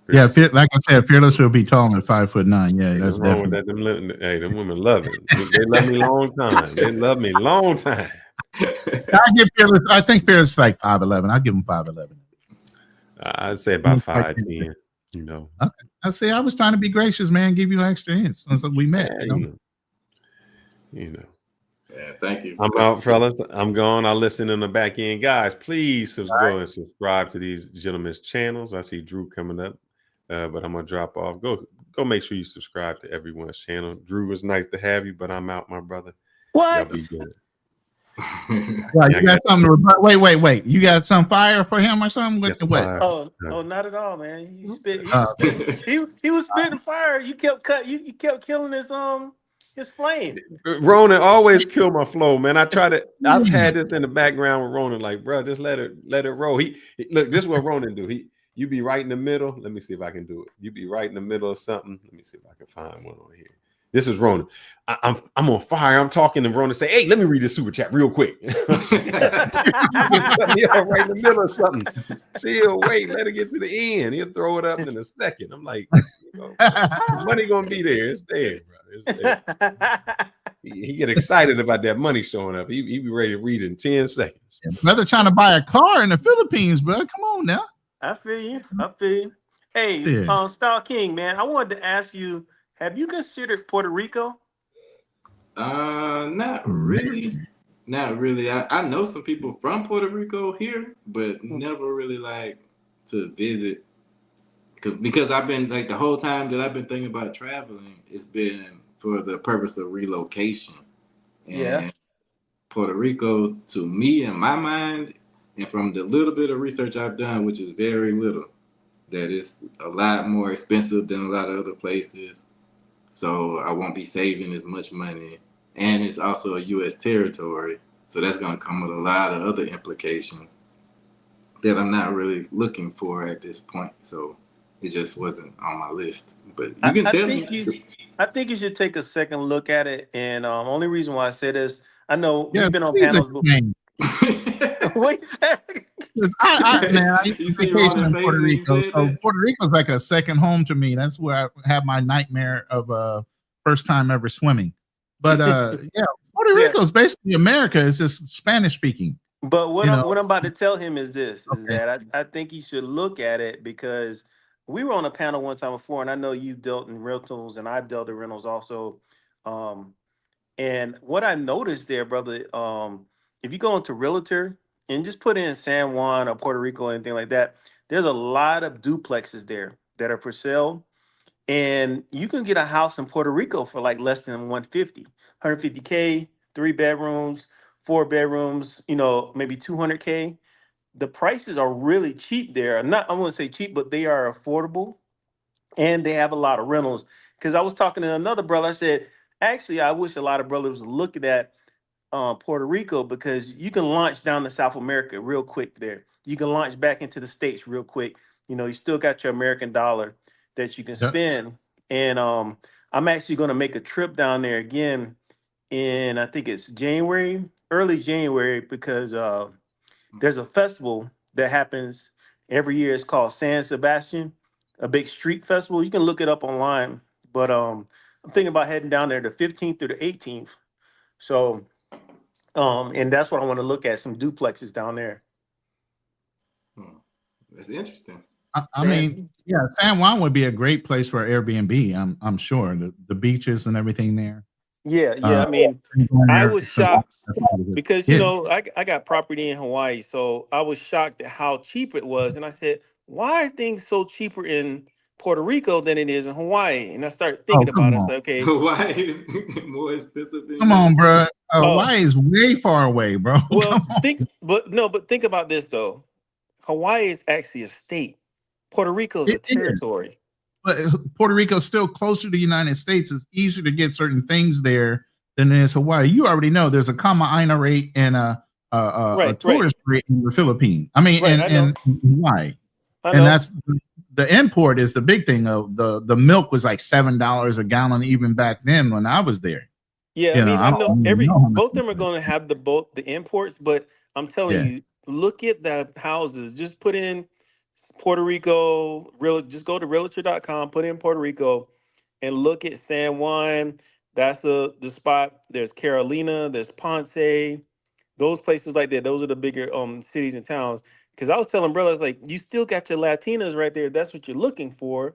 Fearless. Yeah, like I said, Fearless will be tall and 5'9". Yeah, that's wrong definitely. with that. Them women love it. They love me long time. They love me long time. I give Fearless. I think Fearless is like 5'11". I'll give him 5'11". I'd say about 5'10". Okay. I say I was trying to be gracious, man. Give you extra hints since we met. Yeah, thank you. I'm out, fellas. I'm gone. I'll listen in the back end. Guys, please subscribe to these gentlemen's channels. I see Drew coming up, but I'm going to drop off. Go make sure you subscribe to everyone's channel. Drew, it's nice to have you, but I'm out, my brother. What? Y'all be good. Well, you got something to rebut. Wait. You got some fire for him or something? Yes, What? Oh, not at all, man. He was spitting fire. You kept killing his flame. Ronan always kill my flow, man. I've had this in the background with Ronan, like, bro, just let it roll. Look, this is what Ronan do. You be right in the middle. Let me see if I can do it. You be right in the middle of something. Let me see if I can find one on here. This is Ronan. I'm on fire. I'm talking to Ronan. Say, hey, let me read this super chat real quick. Just cut me off right in the middle of something. Chill, wait, let it get to the end. He'll throw it up in a second. I'm like, money gonna be there. It's there, bro. It's there. He get excited about that money showing up. He be ready to read in 10 seconds. Brother trying to buy a car in the Philippines, bro. Come on now. I feel you. Hey, Star King, man, I wanted to ask you, have you considered Puerto Rico? Not really. Not really. I know some people from Puerto Rico here, but never really like to visit. Because I've been like the whole time that I've been thinking about traveling, it's been for the purpose of relocation. And Puerto Rico, to me, in my mind, And from the little bit of research I've done, which is very little, that it's a lot more expensive than a lot of other places. So I won't be saving as much money. And it's also a U.S. territory. So that's going to come with a lot of other implications that I'm not really looking for at this point. So it just wasn't on my list. But you can tell me. I think you should take a second look at it. And only reason why I say this, I know Yeah, we've been on please panels before. explain. Wait a second. I used You to see all vacation the in faces Puerto when you Rico. said So that? Puerto Rico is like a second home to me. That's where I have my nightmare of first time ever swimming. But yeah, Puerto Yeah. Rico is basically America. It's just Spanish speaking. But what You I'm know. what I'm about to tell him is this: is Okay. that I think he should look at it, because we were on a panel one time before, and I know you've dealt in rentals, and I've dealt in rentals also. Um, and what I noticed there, brother, if you go into Realtor and just put in San Juan or Puerto Rico or anything like that, there's a lot of duplexes there that are for sale. And you can get a house in Puerto Rico for like less than 150K, 3 bedrooms, 4 bedrooms, maybe 200K. The prices are really cheap there. Not, I wouldn't say cheap, but they are affordable, and they have a lot of rentals. Because I was talking to another brother, I said, actually, I wish a lot of brothers would look at that Puerto Rico, because you can launch down to South America real quick there. You can launch back into the States real quick. You still got your American dollar that you can Yep. spend. And I'm actually going to make a trip down there again in, I think it's January, early January, because there's a festival that happens every year. It's called San Sebastian, a big street festival. You can look it up online. But I'm thinking about heading down there the 15th through the 18th. So and that's what I want to look at, some duplexes down there. That's interesting. I mean, yeah, San Juan would be a great place for Airbnb. I'm sure the beaches and everything there. Yeah. I mean, I was shocked because I got property in Hawaii, so I was shocked at how cheap it was, and I said, why are things so cheaper in Puerto Rico than it is in Hawaii? And I started thinking about it. I said, okay, Why is it more expensive than? Come on, bro. Hawaii is way far away, bro. Well, think about this though. Hawaii is actually a state. Puerto Rico is a territory. But Puerto Rico is still closer to the United States. It's easier to get certain things there than it is Hawaii. You already know there's a Kama'aina rate and a tourist rate in the Philippines. I mean, and Hawaii. And that's the import is the big thing. Of the milk was like $7 a gallon even back then when I was there. Yeah, I know both of them are going to have the imports, but I'm telling you, look at the houses. Just put in Puerto Rico, just go to realtor.com, put in Puerto Rico, and look at San Juan. That's the spot. There's Carolina, there's Ponce, those places like that. Those are the bigger cities and towns. Because I was telling brothers, like, you still got your Latinas right there. That's what you're looking for.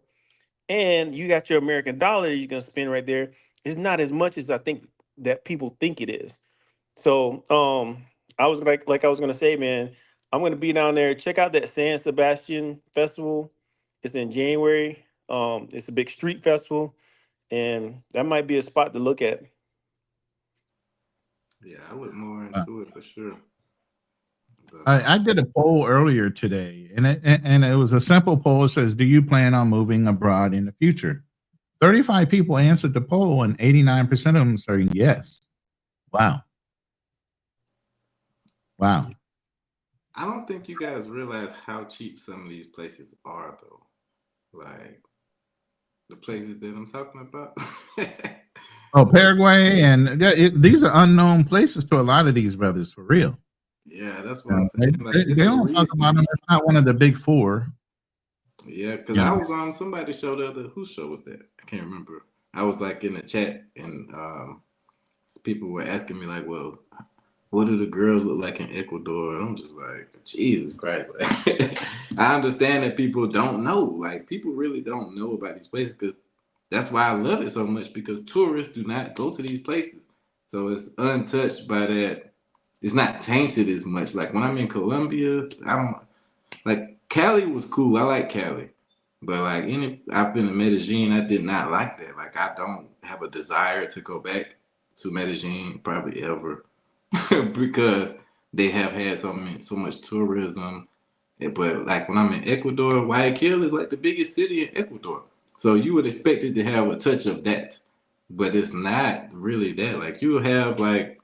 And you got your American dollar you're going to spend right there. It's not as much as I think that people think it is. So I was like I was going to say, man, I'm going to be down there. Check out that San Sebastian festival. It's in January. It's a big street festival, and that might be a spot to look at. Yeah, I look more into it for sure. I did a poll earlier today, and it was a simple poll. It says, "Do you plan on moving abroad in the future?" 35 people answered the poll, and 89% of them said yes. Wow. I don't think you guys realize how cheap some of these places are, though. Like the places that I'm talking about. Paraguay, and these are unknown places to a lot of these brothers, for real. Yeah, that's what I'm saying. They don't talk about them. It's not one of the big four. Yeah, because I was on somebody's show whose show was that? I can't remember. I was like in the chat, and people were asking me like, well, what do the girls look like in Ecuador? And I'm just like, Jesus Christ. Like, I understand that people don't know. Like, people really don't know about these places, because that's why I love it so much, because tourists do not go to these places. So it's untouched by that. It's not tainted as much. Like when I'm in Colombia, I don't like Cali was cool. I like Cali. But like I've been to Medellin, I did not like that. Like I don't have a desire to go back to Medellin probably ever. Because they have had so much tourism. But like when I'm in Ecuador, Guayaquil is like the biggest city in Ecuador. So you would expect it to have a touch of that, but it's not really that. Like you have like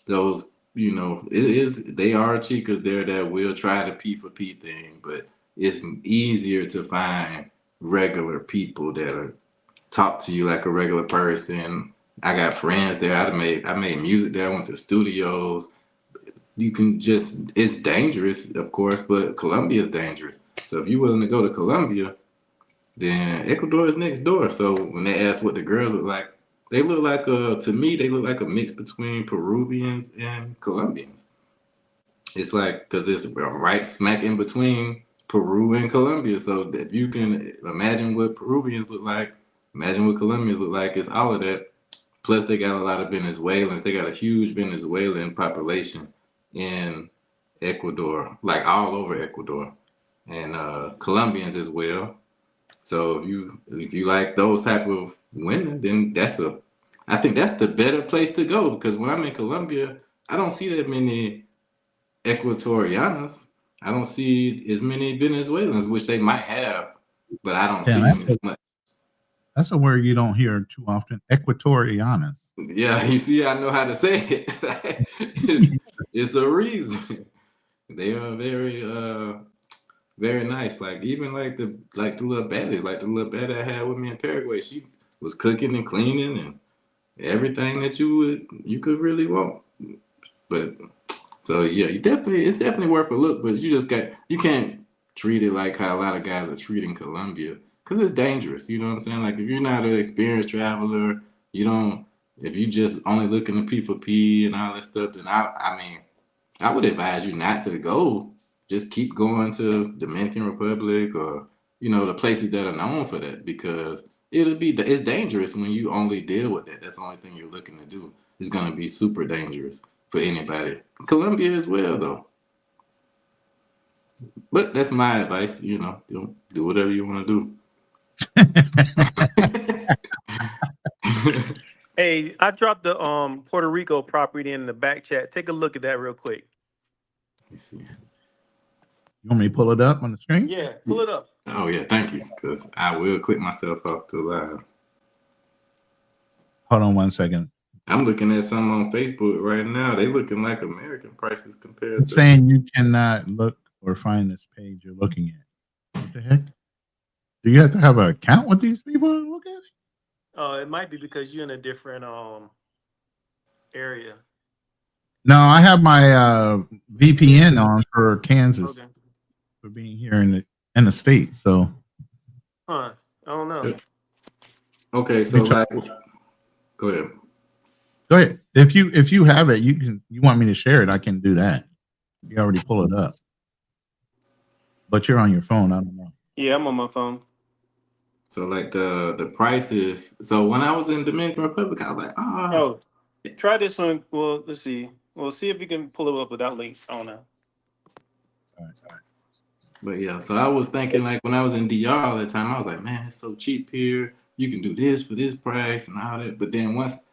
those, you know, they are chicas there that will try the P for P thing, but it's easier to find regular people that are talk to you like a regular person. I got friends there. I made music there. I went to the studios. You can just, it's dangerous, of course, but Colombia is dangerous. So if you're willing to go to Colombia, then Ecuador is next door. So when they ask what the girls look like, they look like to me, they look like a mix between Peruvians and Colombians. It's like, because it's right smack in between Peru and Colombia. So if you can imagine what Peruvians look like, imagine what Colombians look like, it's all of that. Plus they got a lot of Venezuelans. They got a huge Venezuelan population in Ecuador, like all over Ecuador, and Colombians as well. So if you like those type of women, then I think that's the better place to go, because when I'm in Colombia, I don't see that many Ecuatorianas. I don't see as many Venezuelans, which they might have, but I don't see them as much. That's a word you don't hear too often. Ecuatorianas. Yeah, you see, I know how to say it. it's a reason. They are very nice. Like even like the little baddie, like the little baddie I had with me in Paraguay. She was cooking and cleaning and everything that you could really want. But so yeah, it's definitely worth a look. But you can't treat it like how a lot of guys are treating Colombia, because it's dangerous. You know what I'm saying? Like if you're not an experienced traveler, if you just only looking to P for P and all that stuff, then I would advise you not to go. Just keep going to Dominican Republic or, the places that are known for that, because it's dangerous when you only deal with that. That's the only thing you're looking to do. It's going to be super dangerous for anybody. Colombia as well, though. But that's my advice. Do whatever you want to do. Hey, I dropped the Puerto Rico property in the back chat. Take a look at that real quick. Let me see. You want me to pull it up on the screen? Yeah, pull it up. Oh yeah, thank you. Because I will click myself off to live. Hold on 1 second. I'm looking at some on Facebook right now. They looking like American prices compared It's to. saying you cannot look or find this page you're looking at. What the heck? Do you have to have an account with these people to look at it? It might be because you're in a different area. No, I have my VPN on for Kansas, Okay. for being here in the state. So, I don't know. Okay, so like, go ahead. go ahead. If you have it, you want me to share it, I can do that. You already pull it up, but you're on your phone. I don't know. Yeah, I'm on my phone. So like the prices. So when I was in Dominican Republic, I was like, Oh, try this one. Well, let's see. We'll see if you can pull it up without links. I don't know. All right. But yeah, so I was thinking like when I was in DR all the time, I was like, man, it's so cheap here. You can do this for this price and all that. But then once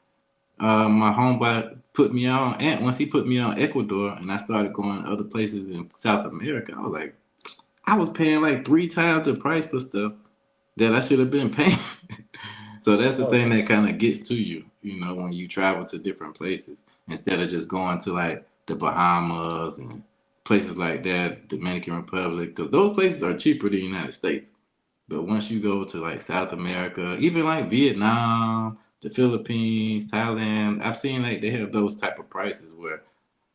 my homeboy put me on, and once he put me on Ecuador, and I started going other places in South America, I was like, I was paying like 3 times the price for stuff that I should have been paying. So that's the thing that kind of gets to you, when you travel to different places, instead of just going to like the Bahamas and places like that, Dominican Republic, because those places are cheaper than the United States. But once you go to like South America, even like Vietnam, the Philippines, Thailand, I've seen like they have those type of prices where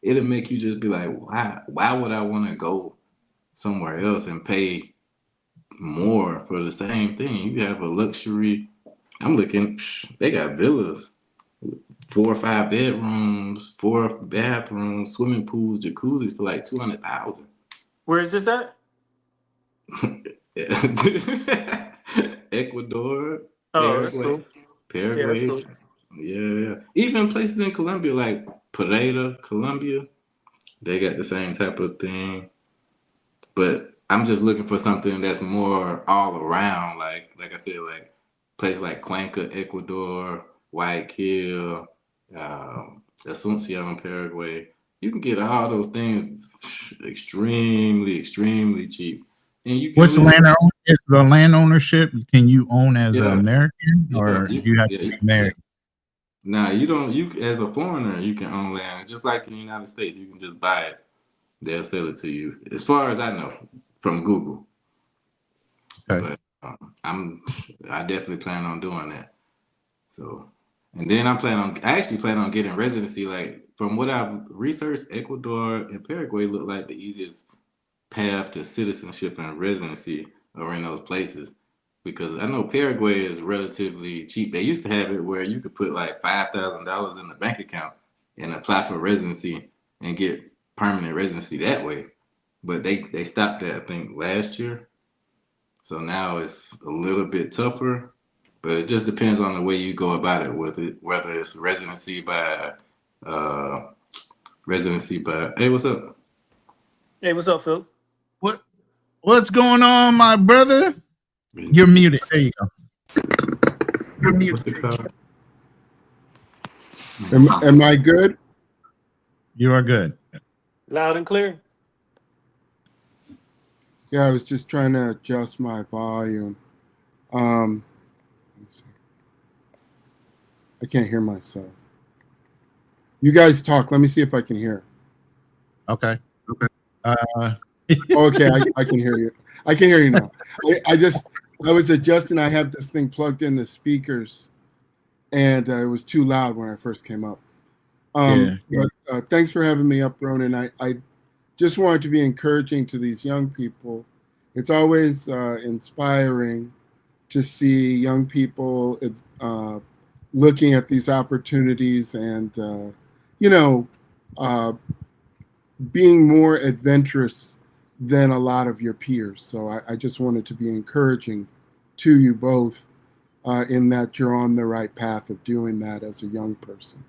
it'll make you just be like, why would I want to go somewhere else and pay more for the same thing? You have a luxury. I'm looking, they got villas, 4 or 5 bedrooms, 4 bathrooms, swimming pools, jacuzzis for like $200,000. Where is this at? Ecuador, Oh, that's cool. Paraguay. Yeah, that's cool. Yeah. Even places in Colombia, like Pereira, Colombia, they got the same type of thing. But I'm just looking for something that's more all around, like I said, like places like Cuenca, Ecuador, Guayaquil, Asuncion, Paraguay. You can get all those things extremely cheap, and you can What's the live. land owner? Is the land ownership? Can you own as an Yeah. American, or Yeah, you have to be American? Nah, you don't. You as a foreigner, you can own land just like in the United States. You can just buy it. They'll sell it to you. As far as I know, from Google. Okay. But I definitely plan on doing that. So, and then I actually plan on getting residency. Like from what I've researched, Ecuador and Paraguay look like the easiest path to citizenship and residency are in those places. Because I know Paraguay is relatively cheap. They used to have it where you could put like $5,000 in the bank account and apply for residency and get permanent residency that way. But they stopped that I think last year. So now it's a little bit tougher, but it just depends on the way you go about it with it, whether it's residency by hey, what's up? Hey, what's up, Phil? What's going on, my brother? You're muted. There you go. You're muted. What's it called? Am I good? You are good. Loud and clear. Yeah, I was just trying to adjust my volume. Let me see. I can't hear myself. You guys talk. Let me see if I can hear. Okay. Okay, I can hear you. I can hear you now. I was adjusting. I have this thing plugged in the speakers, and it was too loud when I first came up. But thanks for having me up, Ronan. I just wanted to be encouraging to these young people. It's always inspiring to see young people looking at these opportunities and, being more adventurous than a lot of your peers. So I just wanted to be encouraging to you both in that you're on the right path of doing that as a young person.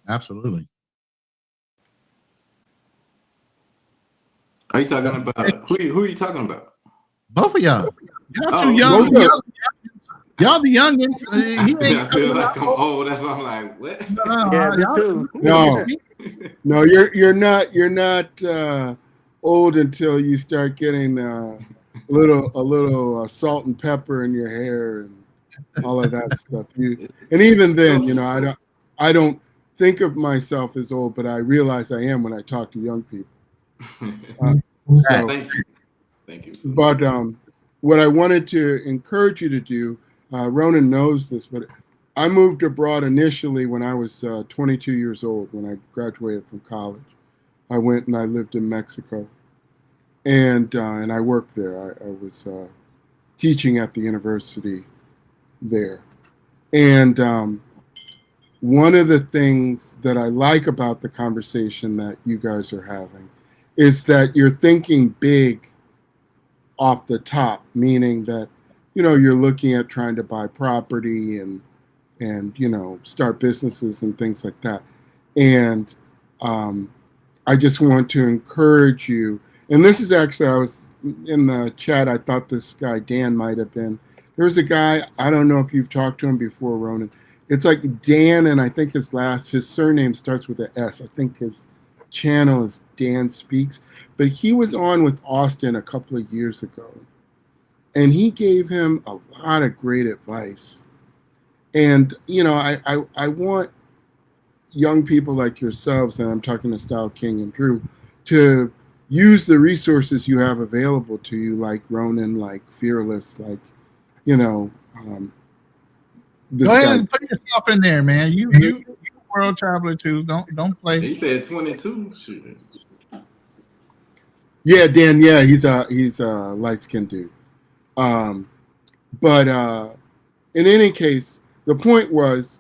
Absolutely. Are you talking about who are you talking about? Both of y'all. Y'all Oh, too young. both of Y'all the youngins. He I ain't feel like I'm old. That's why I'm like, what? Yeah, me y'all- too. No, you're not old until you start getting a little salt and pepper in your hair and all of that stuff. And even then, I don't think of myself as old, but I realize I am when I talk to young people. So, Thank you. but what I wanted to encourage you to do, Ronan knows this, but I moved abroad initially when I was 22 years old, when I graduated from college. I went and I lived in Mexico, and I worked there. I was teaching at the university there. And one of the things that I like about the conversation that you guys are having is that you're thinking big off the top, meaning that, you're looking at trying to buy property and start businesses and things like that. And I just want to encourage you. And this is actually, I was in the chat, I thought this guy, Dan, might have been. There was a guy, I don't know if you've talked to him before, Ronan. It's like Dan, and I think his surname starts with an S. I think his channel is Dan Speaks. But he was on with Austin a couple of years ago. And he gave him a lot of great advice. And, I want young people like yourselves, and I'm talking to Style King and Drew, to use the resources you have available to you, like Ronan, like Fearless, like, this Go ahead guy. and put yourself in there, man. You a world traveler too. Don't play. He said 22. Shoot. Yeah, Dan. Yeah, he's a light-skinned dude. But in any case, the point was,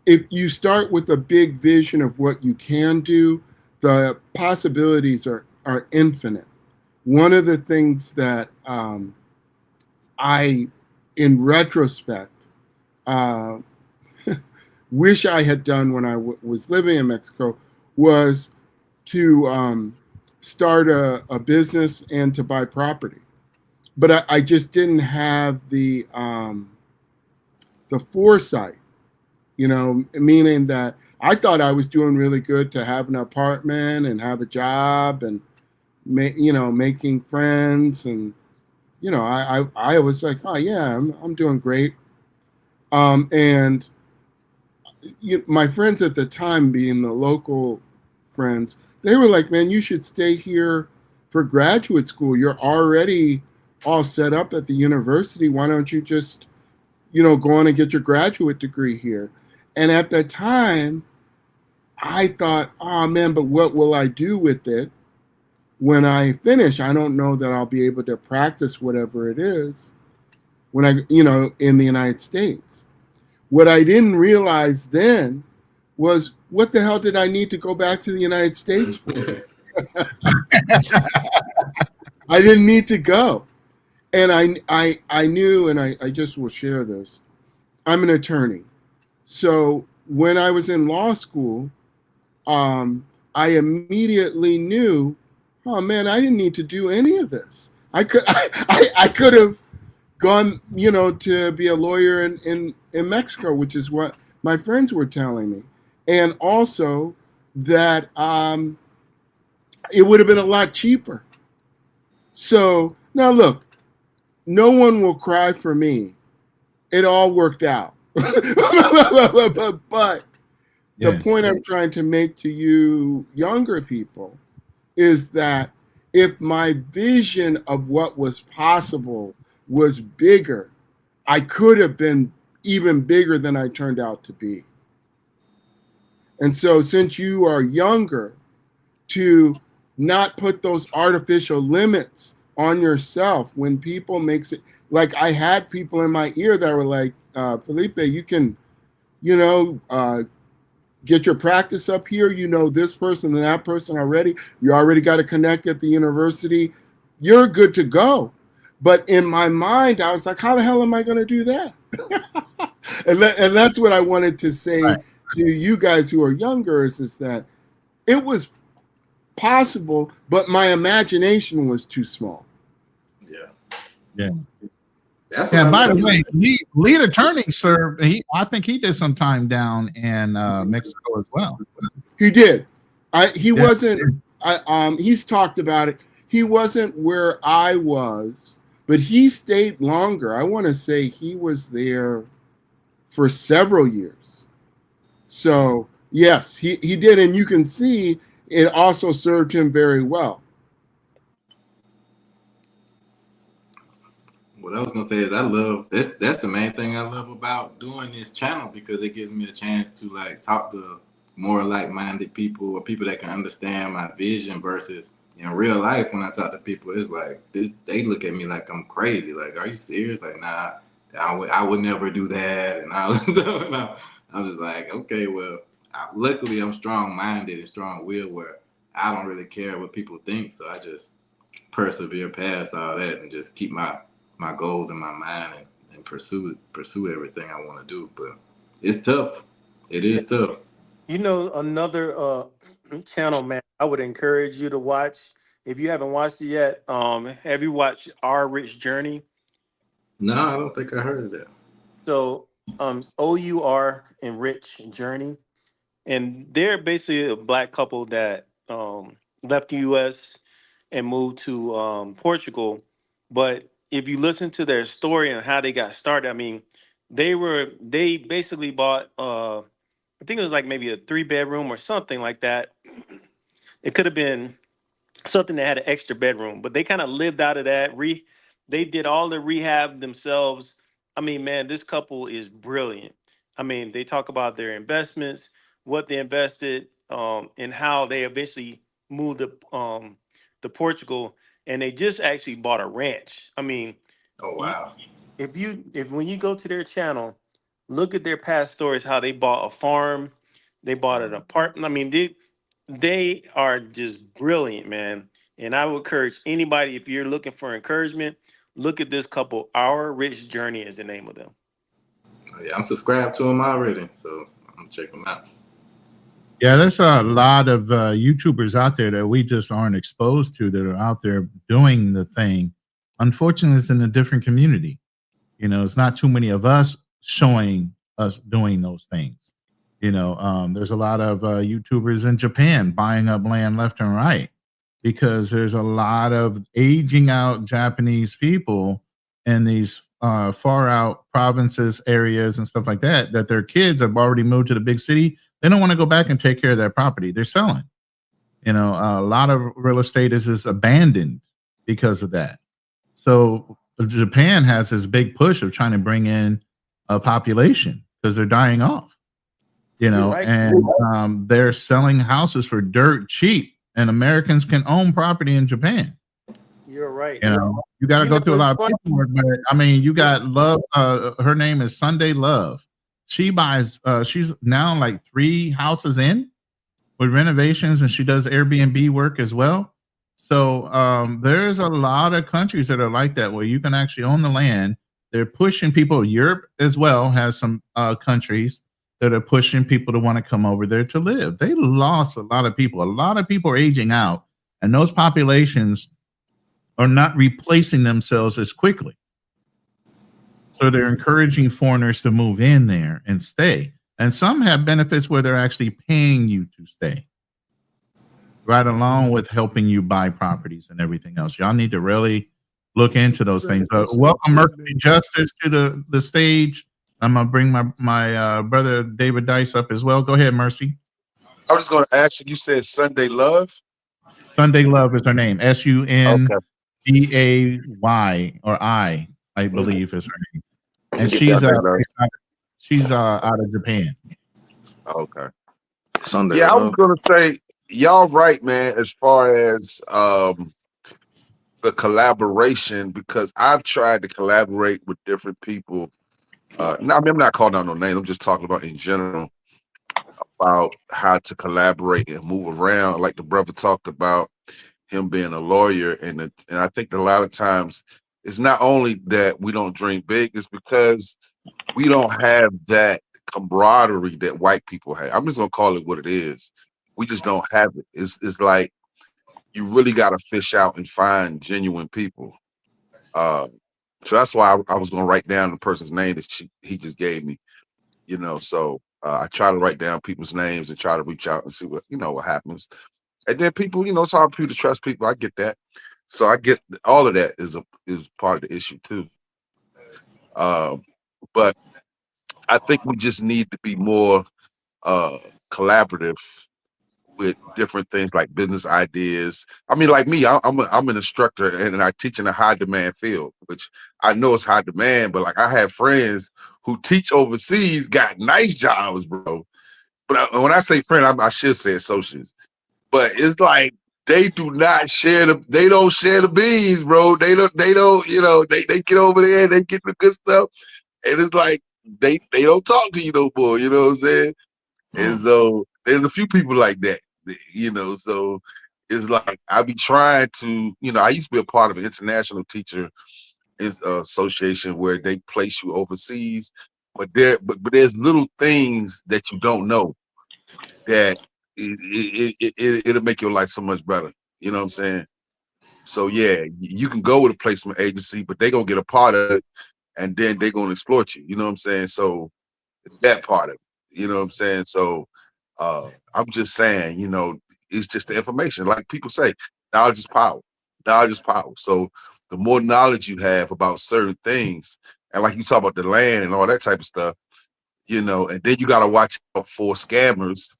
if you start with a big vision of what you can do, the possibilities are infinite. One of the things that I, in retrospect, wish I had done when I was living in Mexico was to start a business and to buy property. But I just didn't have the foresight, meaning that I thought I was doing really good to have an apartment and have a job and making friends, and I was like, oh yeah, I'm doing great. And my friends at the time, being the local friends, they were like, man, you should stay here for graduate school. You're already all set up at the university. Why don't you just, go on and get your graduate degree here? And at the time, I thought, oh man, but what will I do with it when I finish? I don't know that I'll be able to practice whatever it is when I, in the United States. What I didn't realize then was, what the hell did I need to go back to the United States for? I didn't need to go. And I knew, and I just will share this, I'm an attorney. So when I was in law school, I immediately knew, oh man, I didn't need to do any of this. I could have gone, to be a lawyer in Mexico, which is what my friends were telling me. And also that it would have been a lot cheaper. So now look, no one will cry for me. It all worked out. But the point I'm trying to make to you younger people is that if my vision of what was possible was bigger, I could have been even bigger than I turned out to be. And so since you are younger, to not put those artificial limits on yourself when people makes it, like I had people in my ear that were like, Felipe, you can, get your practice up here. This person and that person already. You already got to connect at the university. You're good to go. But in my mind, I was like, how the hell am I going to do that? and that's what I wanted to say to you guys who are younger is that it was possible, but my imagination was too small. Yeah. That's And by the way, lead attorney served. I think he did some time down in Mexico as well. He did. He wasn't. He's talked about it. He wasn't where I was, but he stayed longer. I want to say he was there for several years. So yes, he did, and you can see it also served him very well. What I was gonna say is I love this. That's the main thing I love about doing this channel, because it gives me a chance to like talk to more like-minded people or people that can understand my vision. Versus in real life, when I talk to people, it's like they look at me like I'm crazy. Like, are you serious? Like, nah, I would never do that. And I'm just like, okay, well, luckily I'm strong-minded and strong-willed, where I don't really care what people think. So I just persevere past all that and just keep my goals in my mind and pursue everything I want to do. But it's tough. It is tough. Another channel, man, I would encourage you to watch. If you haven't watched it yet, have you watched Our Rich Journey? No, I don't think I heard of that. So OUR and Rich Journey. And they're basically a Black couple that left the U.S. and moved to Portugal. But if you listen to their story and how they got started, I mean, they basically bought, I think it was like maybe a 3-bedroom or something like that. It could have been something that had an extra bedroom, but they kind of lived out of that. They did all the rehab themselves. I mean, man, this couple is brilliant. I mean, they talk about their investments, what they invested, and how they eventually moved to Portugal, and they just actually bought a ranch. I mean, oh wow! If when you go to their channel, look at their past stories, how they bought a farm, they bought an apartment. I mean, they are just brilliant, man. And I would encourage anybody, if you're looking for encouragement, look at this couple. Our Rich Journey is the name of them. Oh, yeah, I'm subscribed to them already, so I'm gonna check them out. Yeah, there's a lot of YouTubers out there that we just aren't exposed to that are out there doing the thing. Unfortunately, it's in a different community. It's not too many of us showing us doing those things. There's a lot of YouTubers in Japan buying up land left and right because there's a lot of aging out Japanese people in these far out provinces, areas, and stuff like that, that their kids have already moved to the big city. They don't want to go back and take care of that property. They're selling. A lot of real estate is abandoned because of that. So Japan has this big push of trying to bring in a population because they're dying off. Right. And they're selling houses for dirt cheap, and Americans can own property in Japan. You're right. You got to go through a lot of paperwork, but I mean, you got Love. Her name is Sunday Love. She buys. She's now like 3 houses in with renovations, and she does Airbnb work as well. So there's a lot of countries that are like that, where you can actually own the land. They're pushing people. Europe as well has some countries that are pushing people to want to come over there to live. They lost a lot of people. A lot of people are aging out, and those populations are not replacing themselves as quickly. So they're encouraging foreigners to move in there and stay. And some have benefits where they're actually paying you to stay, right along with helping you buy properties and everything else. Y'all need to really look into those things. Welcome Mercy Justice to the stage. I'm gonna bring my brother David Dice up as well. Go ahead, Mercy. I was just going to ask you. You said Sunday Love. Sunday Love is her name. SUNDAY or I believe is her name. And she's out of Japan. Okay. Sunday. Yeah, I was going to say y'all right, man. As far as the collaboration, because I've tried to collaborate with different people. Now, I mean, I'm not calling out no names. I'm just talking about in general about how to collaborate and move around. Like the brother talked about him being a lawyer, and I think that a lot of times it's not only that we don't dream big, it's because we don't have that camaraderie that white people have. I'm just gonna call it what it is. We just don't have it. It's like you really got to fish out and find genuine people. So that's why I was gonna write down the person's name that he just gave me. So I try to write down people's names and try to reach out and see what happens. And then people, it's hard for you to trust people. I get that. So I get all of that is part of the issue too. But I think we just need to be more collaborative with different things like business ideas. I mean, like me, I'm an instructor and I teach in a high demand field, which I know it's high demand, but like I have friends who teach overseas, got nice jobs, bro. But when I say friend, I should say associates. But it's like they don't share the beans, bro. They don't, they get over there and they get the good stuff. And it's like they don't talk to you no more, you know what I'm saying? And so there's a few people like that, so it's like I be trying to, I used to be a part of an international teacher association where they place you overseas, but there's little things that you don't know that it'll make your life so much better. You know what I'm saying? So yeah, you can go with a placement agency, but they're gonna get a part of it and then they're gonna exploit you. You know what I'm saying? So it's that part of it. You know what I'm saying? So I'm just saying, it's just the information. Like people say, knowledge is power. Knowledge is power. So the more knowledge you have about certain things, and like you talk about the land and all that type of stuff, and then you gotta watch out for scammers.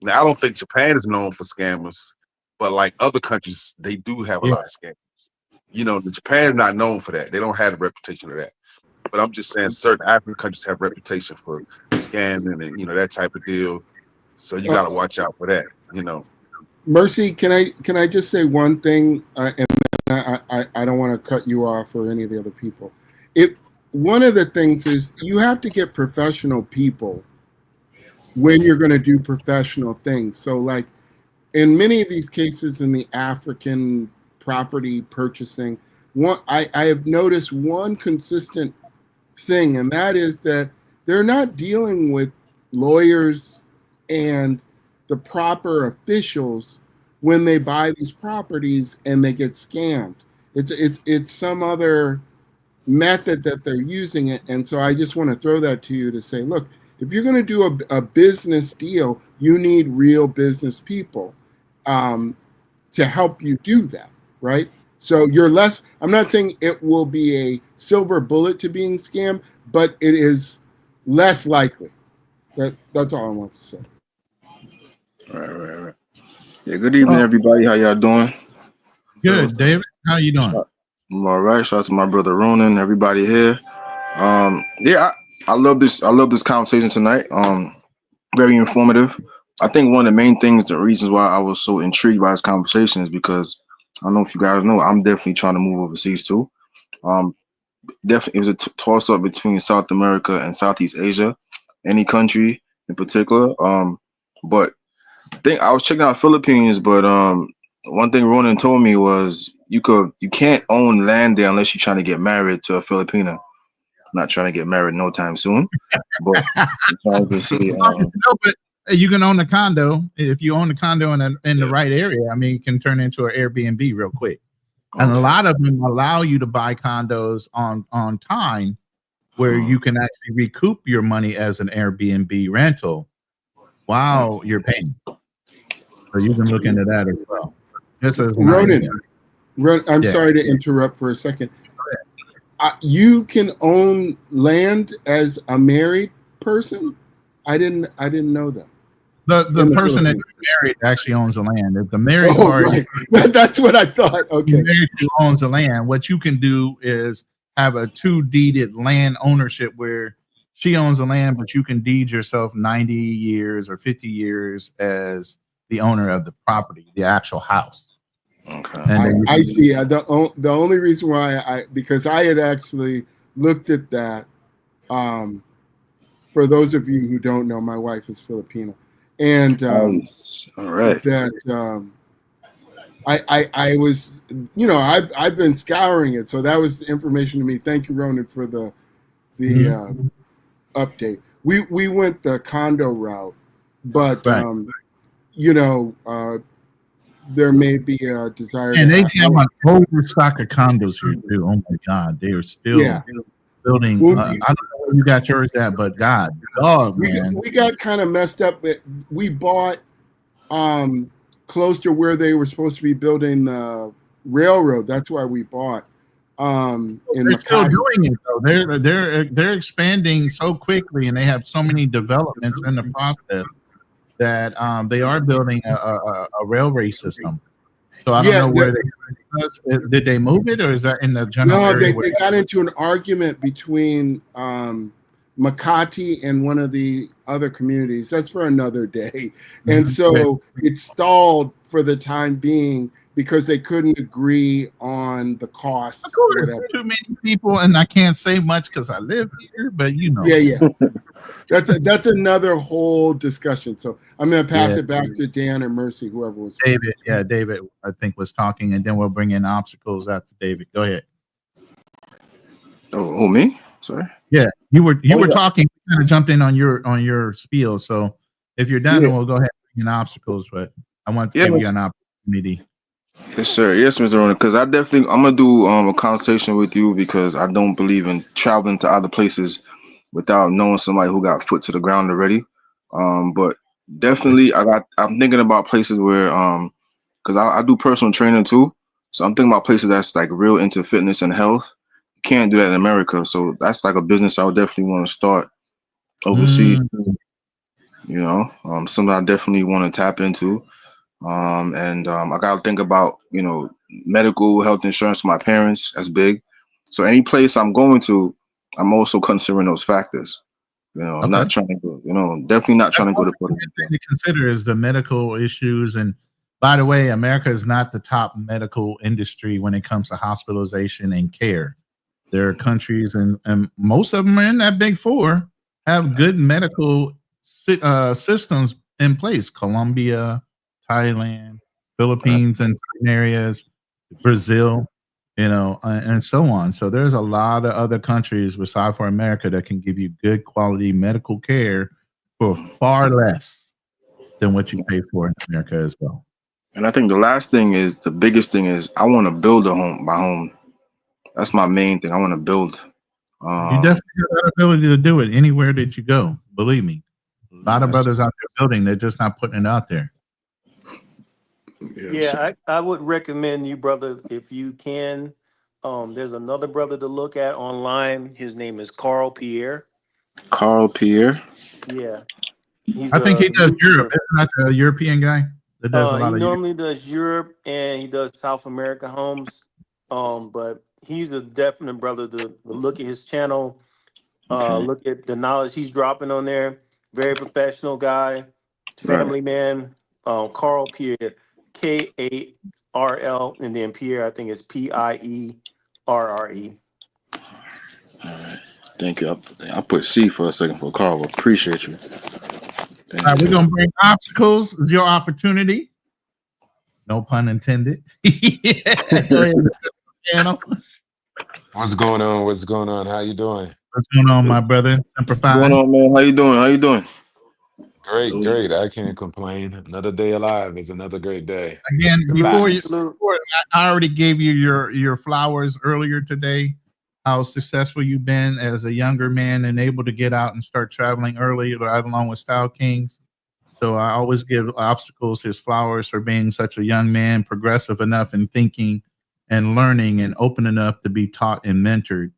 Now, I don't think Japan is known for scammers, but like other countries, they do have a lot of scammers. Japan's not known for that. They don't have a reputation of that. But I'm just saying certain African countries have reputation for scamming and, that type of deal. So you got to watch out for that, Mercy, can I just say one thing? And I don't want to cut you off or any of the other people. One of the things is you have to get professional people when you're going to do professional things. So like in many of these cases in the African property purchasing, I have noticed one consistent thing, and that is that they're not dealing with lawyers and the proper officials when they buy these properties and they get scammed. It's some other method that they're using it. And so I just want to throw that to you to say, look, if you're going to do a business deal, you need real business people to help you do that, right? So you're less, I'm not saying it will be a silver bullet to being scammed, but it is less likely. That's all I want to say. Right. Yeah, good evening, everybody. How y'all doing? Good, David. How you doing? I'm all right. Shout out to my brother Ronan, everybody here. Yeah, I love this. I love this conversation tonight. Very informative. I think one of the main things, the reasons why I was so intrigued by this conversation is because I don't know if you guys know, I'm definitely trying to move overseas too. Definitely, it was a toss up between South America and Southeast Asia, any country in particular. But I was checking out Philippines, but one thing Ronan told me was you can't own land there unless you're trying to get married to a Filipina. I'm not trying to get married no time soon, but I'm trying to see. No, but you can own a condo if you own a condo in the right area. I mean, you can turn into an Airbnb real quick, and a lot of them allow you to buy condos on time, where you can actually recoup your money as an Airbnb rental while you're paying. So you can look into that as well. This is Ronan, I'm sorry to interrupt for a second. You can own land as a married person? I didn't know that. The person that's married actually owns the land. If the married party, right. That's what I thought. Okay. Married who owns the land. What you can do is have a 2-deeded land ownership where she owns the land, but you can deed yourself 90 years or 50 years as the owner of the property, the actual house. Okay. And I see. The only reason why because I had actually looked at that. For those of you who don't know, my wife is Filipino, and all right. That I was, I've been scouring it, so that was information to me. Thank you, Ronan, for the update. We went the condo route, but there may be a desire. And they have an overstock of condos here too. Oh my God, they are still building. Well, I don't know where you got yours at, but man, we got kind of messed up. We bought close to where they were supposed to be building the railroad. That's why we bought. They're still doing it though. They're expanding so quickly, and they have so many developments in the process that they are building a railway system. So I don't know where did they move it, or is that in the general area? No, they got into an argument between Makati and one of the other communities. That's for another day. And so it stalled for the time being because they couldn't agree on the costs. Of course, too many people, and I can't say much because I live here, but Yeah. That's another whole discussion. So I'm going to pass it back to Dan or Mercy, whoever was. David, David, I think was talking, and then we'll bring in obstacles after David. Go ahead. Oh, me? Sorry. Yeah, you were talking. Kind of jumped in on your spiel. So if you're done, then we'll go ahead and bring in obstacles. But I want to give you an opportunity. Yes, sir. Yes, Mr. Ronan. Because I'm gonna do a conversation with you because I don't believe in traveling to other places without knowing somebody who got foot to the ground already. But definitely, I'm thinking about places where because I do personal training too. So I'm thinking about places that's like real into fitness and health. You can't do that in America. So that's like a business I would definitely want to start overseas. Something I definitely want to tap into. I gotta think about, medical health insurance for my parents. That's big. So any place I'm going to, I'm also considering those factors. I'm not trying to go, definitely not trying to go to Puerto Rico. Thing to consider is the medical issues. And by the way, America is not the top medical industry when it comes to hospitalization and care. There are countries, and most of them are in that big four, have good medical systems in place. Colombia, Thailand, Philippines in certain areas, Brazil, and so on. So there's a lot of other countries besides for America that can give you good quality medical care for far less than what you pay for in America as well. And I think the biggest thing is I want to build my home. That's my main thing. I want to build. You definitely have that ability to do it anywhere that you go. Believe me, a lot of brothers out there building, they're just not putting it out there. Yeah, I would recommend you, brother, if you can. There's another brother to look at online. His name is Carl Pierre. Carl Pierre. Yeah, I think he does Europe. Isn't that the European guy that does a lot he of normally does Europe and he does South America homes. But he's a definite brother to look at his channel. Look at the knowledge he's dropping on there. Very professional guy, family man. Carl Pierre, Karl, and then Pierre, I think it's Pierre. All right. Thank you. I put C for a second for Carl. Appreciate you. All right, we're gonna bring obstacles. Is your opportunity? No pun intended. Go ahead. What's going on? What's going on? How you doing? What's going on, my brother? Simplify. What's going on, man? How you doing? How you doing? Great. I can't complain. Another day alive is another great day. Again, before I already gave you your flowers earlier today. How successful you've been as a younger man and able to get out and start traveling early, right along with Style Kings. So I always give Obstacles his flowers for being such a young man, progressive enough in thinking and learning and open enough to be taught and mentored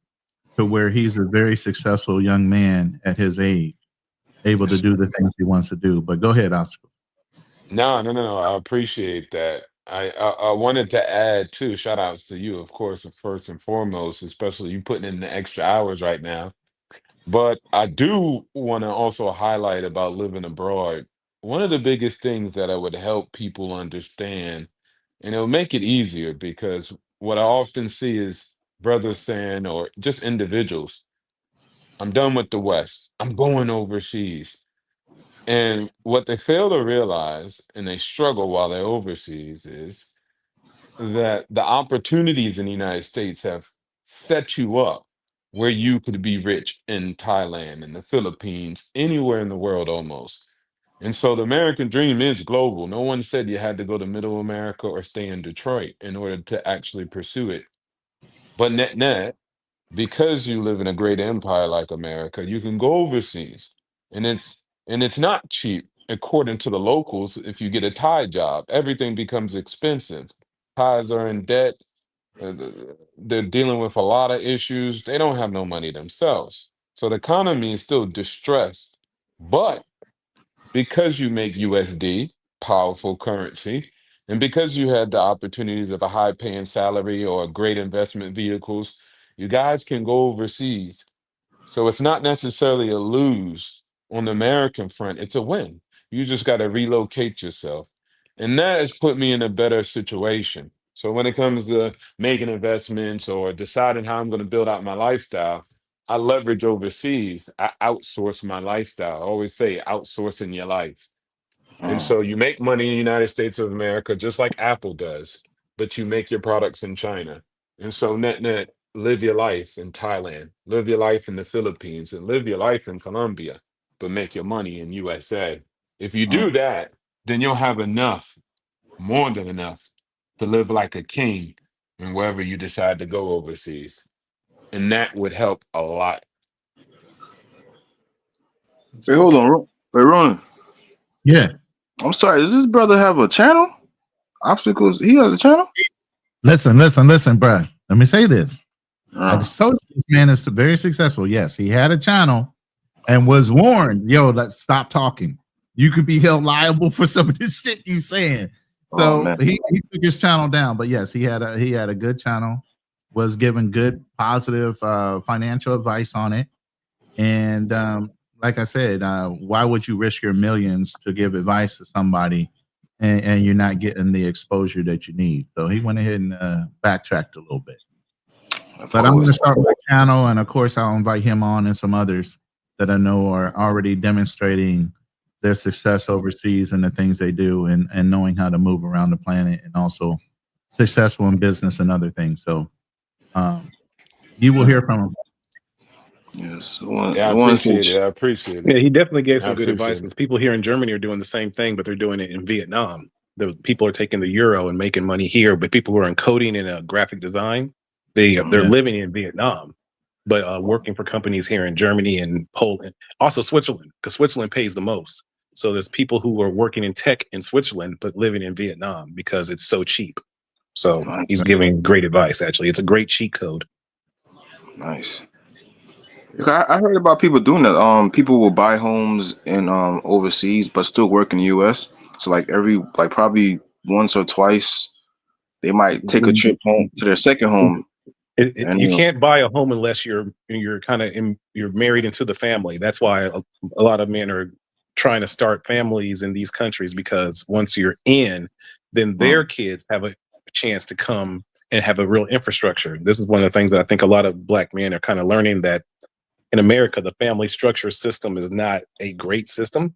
to where he's a very successful young man at his age, able to do the things he wants to do. But go ahead, Obstacles. No. I appreciate that. I wanted to add too, shout outs to you, of course, first and foremost, especially you putting in the extra hours right now. But I do want to also highlight about living abroad. One of the biggest things that I would help people understand, and it'll make it easier because what I often see is brothers saying, or just individuals, I'm done with the West. I'm going overseas. And what they fail to realize, and they struggle while they're overseas, is that the opportunities in the United States have set you up where you could be rich in Thailand, in the Philippines, anywhere in the world almost. And so the American dream is global. No one said you had to go to Middle America or stay in Detroit in order to actually pursue it. But net, because you live in a great empire like America, you can go overseas. And it's not cheap according to the locals. If you get a Thai job, everything becomes expensive. Thais are in debt. They're dealing with a lot of issues. They don't have no money themselves. So the economy is still distressed. But because you make USD, powerful currency, and because you had the opportunities of a high paying salary or great investment vehicles, you guys can go overseas. So it's not necessarily a lose on the American front, it's a win. You just got to relocate yourself. And that has put me in a better situation. So when it comes to making investments or deciding how I'm going to build out my lifestyle, I leverage overseas. I outsource my lifestyle. I always say outsourcing your life. And so you make money in the United States of America, just like Apple does, but you make your products in China. And so net, live your life in Thailand, live your life in the Philippines, and live your life in Colombia, but make your money in USA. If you do that, then you'll have enough, more than enough, to live like a king and wherever you decide to go overseas. And that would help a lot. Hey, hold on. Hey, Ronan. Yeah. I'm sorry. Does this brother have a channel? Obstacles. He has a channel? Listen, bro. Let me say this. So this man is very successful. Yes, he had a channel and was warned, yo, let's stop talking. You could be held liable for some of this shit you saying. So he took his channel down. But yes, he had a good channel, was given good, positive financial advice on it. And like I said, why would you risk your millions to give advice to somebody and you're not getting the exposure that you need? So he went ahead and backtracked a little bit. But I'm going to start my channel, and of course, I'll invite him on and some others that I know are already demonstrating their success overseas and the things they do, and knowing how to move around the planet, and also successful in business and other things. So you will hear from him. Yes. I appreciate it. Yeah, he definitely gave some good advice, because people here in Germany are doing the same thing, but they're doing it in Vietnam. The people are taking the euro and making money here, but people who are in coding and graphic design, they're living in Vietnam. but working for companies here in Germany and Poland, also Switzerland, because Switzerland pays the most. So there's people who are working in tech in Switzerland but living in Vietnam because it's so cheap. So he's giving great advice. Actually, it's a great cheat code. Nice. I heard about people doing that. People will buy homes in overseas but still work in the U.S. So like probably once or twice, they might take a trip home to their second home. You can't buy a home unless you're married into the family. That's why a lot of men are trying to start families in these countries, because once you're in, then their kids have a chance to come and have a real infrastructure. This is one of the things that I think a lot of Black men are kind of learning, that in America, the family structure system is not a great system,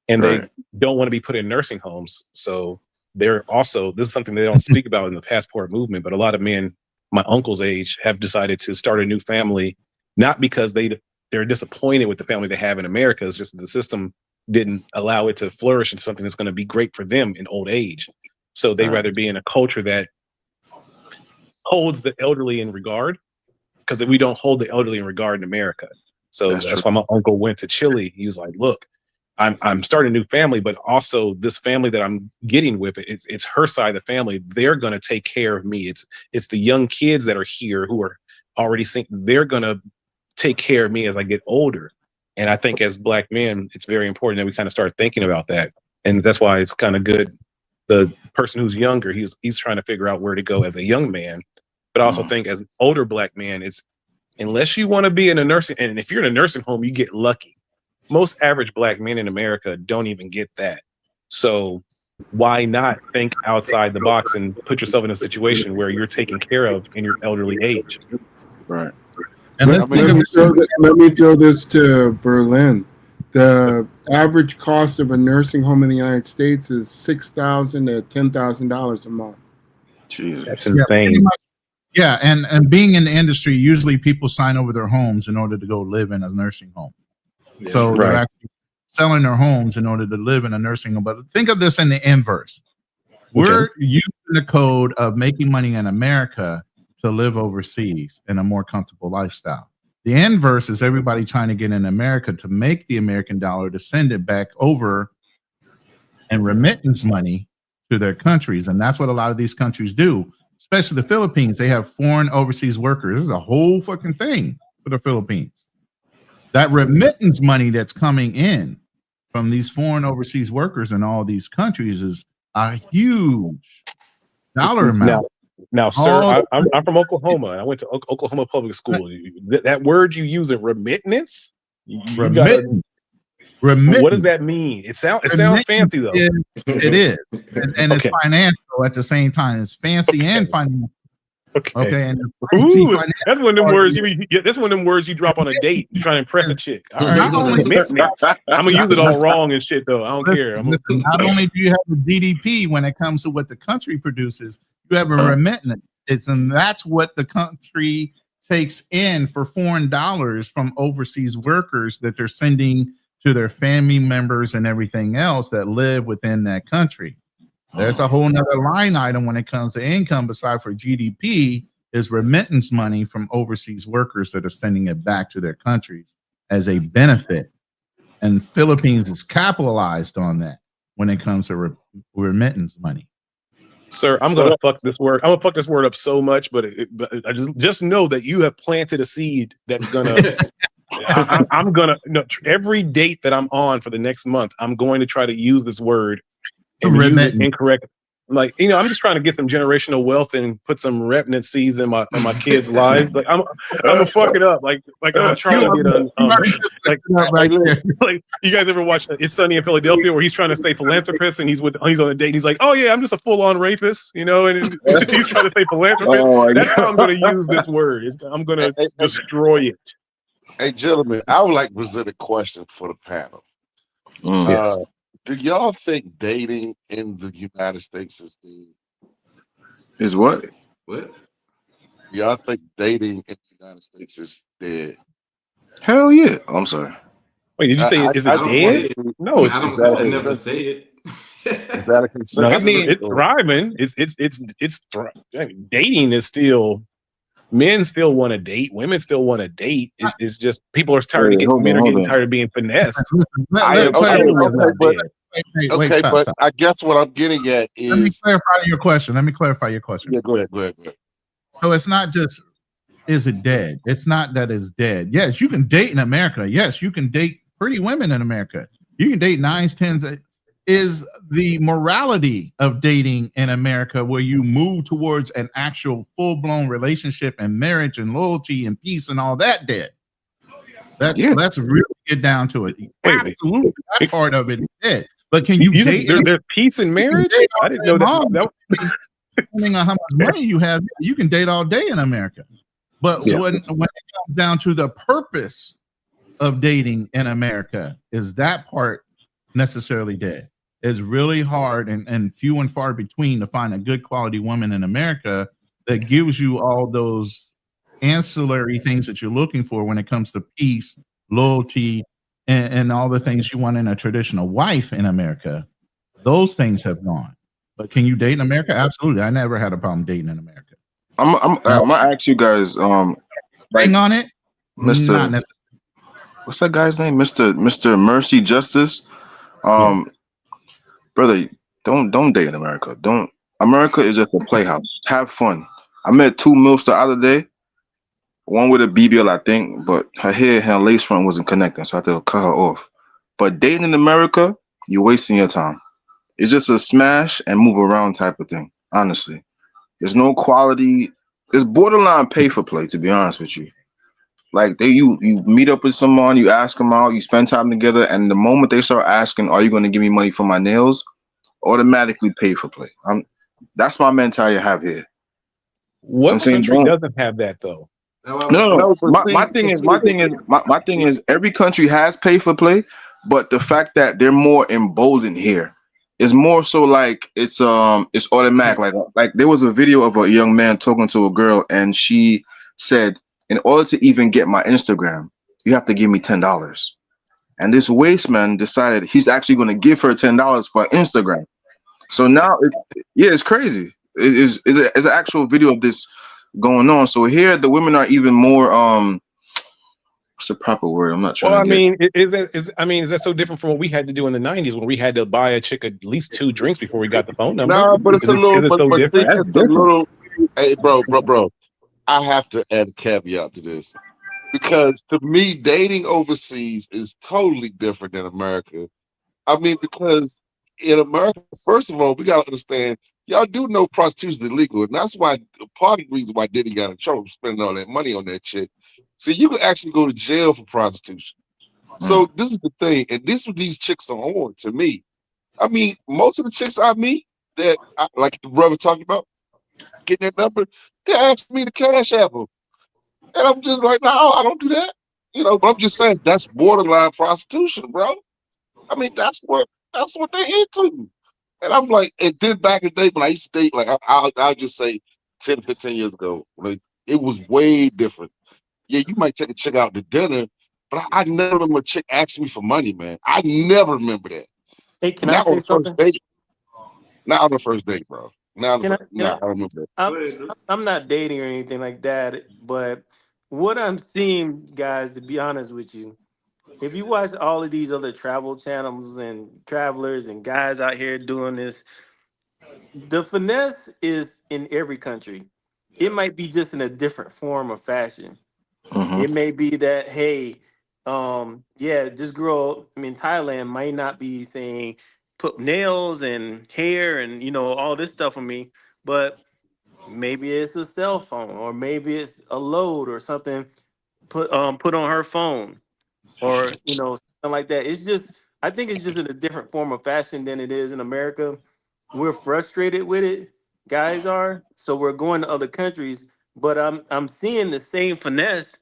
and they don't want to be put in nursing homes. So they're also, this is something they don't speak about in the passport movement, but a lot of men my uncle's age have decided to start a new family, not because they're disappointed with the family they have in America. It's just the system didn't allow it to flourish in something that's going to be great for them in old age. So they rather be in a culture that holds the elderly in regard, because we don't hold the elderly in regard in America. So that's why my uncle went to Chile. He was like, look, I'm starting a new family, but also this family that I'm getting with, it's her side of the family. They're going to take care of me. It's the young kids that are here who are already thinking they're going to take care of me as I get older. And I think as Black men, it's very important that we kind of start thinking about that. And that's why it's kind of good. The person who's younger, he's trying to figure out where to go as a young man. But I also think as an older Black man, it's unless you want to be in a nursing, and if you're in a nursing home, you get lucky. Most average Black men in America don't even get that. So why not think outside the box and put yourself in a situation where you're taken care of in your elderly age? Right. And let me throw this to Berlin. The average cost of a nursing home in the United States is $6,000 to $10,000 a month. Jesus. That's insane. Yeah, and being in the industry, usually people sign over their homes in order to go live in a nursing home. Yeah, so they're actually selling their homes in order to live in a nursing home. But think of this in the inverse. We're using the code of making money in America to live overseas in a more comfortable lifestyle. The inverse is everybody trying to get in America to make the American dollar, to send it back over and remittance money to their countries. And that's what a lot of these countries do, especially the Philippines. They have foreign overseas workers. This is a whole fucking thing for the Philippines. That remittance money that's coming in from these foreign overseas workers in all these countries is a huge dollar amount. Now, sir, I'm from Oklahoma. I went to Oklahoma Public School. That word you use, remittance? Remittance. What does that mean? It sounds fancy, though. It is. And it's financial at the same time. It's fancy and financial. Okay. And that's one of them words that's one of them words you drop on a date. You try to impress a chick. All right, I'm gonna use it all wrong and shit though. I don't care. Not only do you have the GDP when it comes to what the country produces, you have a remittance. And that's what the country takes in for foreign dollars from overseas workers that they're sending to their family members and everything else that live within that country. There's a whole nother line item when it comes to income beside for GDP is remittance money from overseas workers that are sending it back to their countries as a benefit. And Philippines is capitalized on that when it comes to remittance money. Sir, I'm gonna fuck this word. I'm gonna fuck this word up so much, but I just know that you have planted a seed that's gonna. I'm gonna every date that I'm on for the next month, I'm going to try to use this word. And use it incorrect, like I'm just trying to get some generational wealth and put some remnant seeds in my kids' lives. Like I'm gonna fuck it up. Like I'm trying to get like you guys ever watch It's Sunny in Philadelphia where he's trying to say philanthropist and he's on a date and he's like, oh yeah, I'm just a full on rapist, and he's trying to say philanthropist. That's how I'm gonna use this word. I'm gonna destroy it. Hey gentlemen, I would like to present a question for the panel. Yes. Do y'all think dating in the United States is dead? Is what? What? Y'all think dating in the United States is dead? Hell yeah. I'm sorry. Wait, did you say is it dead? No, it's I never say it. Is that a consensus? No, I mean it's thriving. It's dating is still Men still want to date. Women still want to date. It's just people are tired of Wait, hold men on, are hold getting on. tired of being finessed. Let's Okay, clarify. Chivalry is not but dead. Wait, okay, stop, but stop. I guess what I'm getting at Let me is clarify your question. yeah. Go ahead. So it's not just is it dead? It's not that it's dead. Yes, you can date in America. Yes, you can date pretty women in America. You can date nines, tens. Is the morality of dating in America where you move towards an actual full-blown relationship and marriage and loyalty and peace and all that dead? Let's really get down to it. Absolutely, that part of it is dead. But can you date? There's peace in marriage? I didn't know that. Depending on how much money you have, you can date all day in America. But when it comes down to the purpose of dating in America, is that part necessarily dead? It's really hard and few and far between to find a good quality woman in America that gives you all those ancillary things that you're looking for when it comes to peace, loyalty, and all the things you want in a traditional wife in America. Those things have gone. But can you date in America? Absolutely. I never had a problem dating in America. I'm gonna ask you guys, Hang on it, Mr. Not necessarily. What's that guy's name? Mr. Mercy Justice. Brother, don't date in America. Don't. America is just a playhouse. Have fun. I met 2 MILFs the other day. One with a BBL, I think, but her hair, her lace front wasn't connecting, so I had to cut her off. But dating in America, you're wasting your time. It's just a smash and move around type of thing. Honestly, there's no quality. It's borderline pay for play, to be honest with you. Like you meet up with someone, you ask them out, you spend time together, and the moment they start asking, "Are you going to give me money for my nails?" automatically pay for play. That's my mentality I have here. What country doesn't have that though? No. My thing is every country has pay for play, but the fact that they're more emboldened here is more so like it's automatic. Like there was a video of a young man talking to a girl, and she said, "In order to even get my Instagram, you have to give me $10." And this waste man decided he's actually going to give her $10 for Instagram. So now, it's crazy. It's an actual video of this going on. So here, the women are even more. What's the proper word? I'm not trying. Well, I mean, is that so different from what we had to do in the '90s when we had to buy a chick at least 2 drinks before we got the phone number? No, but it's a little. But see, different? it's a little. Hey, bro. I have to add a caveat to this because to me, dating overseas is totally different than America. I mean, because in America, first of all, we gotta understand, y'all do know prostitution is illegal, and that's why part of the reason why Diddy got in trouble for spending all that money on that chick. See, you can actually go to jail for prostitution. So this is the thing, and this is what these chicks are on to me. I mean, most of the chicks I meet that like the brother talking about, getting that number, they ask me to cash app them. And I'm just like, no, I don't do that. But I'm just saying that's borderline prostitution, bro. I mean, that's what they're into. And I'm like, and then back in the day when I used to date, like I'll just say 10, 15 years ago, like, it was way different. Yeah, you might take a chick out to dinner, but I never remember a chick asking me for money, man. I never remember that. Hey, can I say something? Not on the first date, bro. I remember that. I'm not dating or anything like that, but what I'm seeing, guys, to be honest with you, if you watch all of these other travel channels and travelers and guys out here doing this, the finesse is in every country. It might be just in a different form or fashion. It may be that, hey, this girl in Thailand might not be saying put nails and hair and all this stuff on me, but maybe it's a cell phone or maybe it's a load or something put on her phone or something like that. I think it's just in a different form of fashion than it is in America. We're frustrated with it, guys are, so we're going to other countries, but I'm seeing the same finesse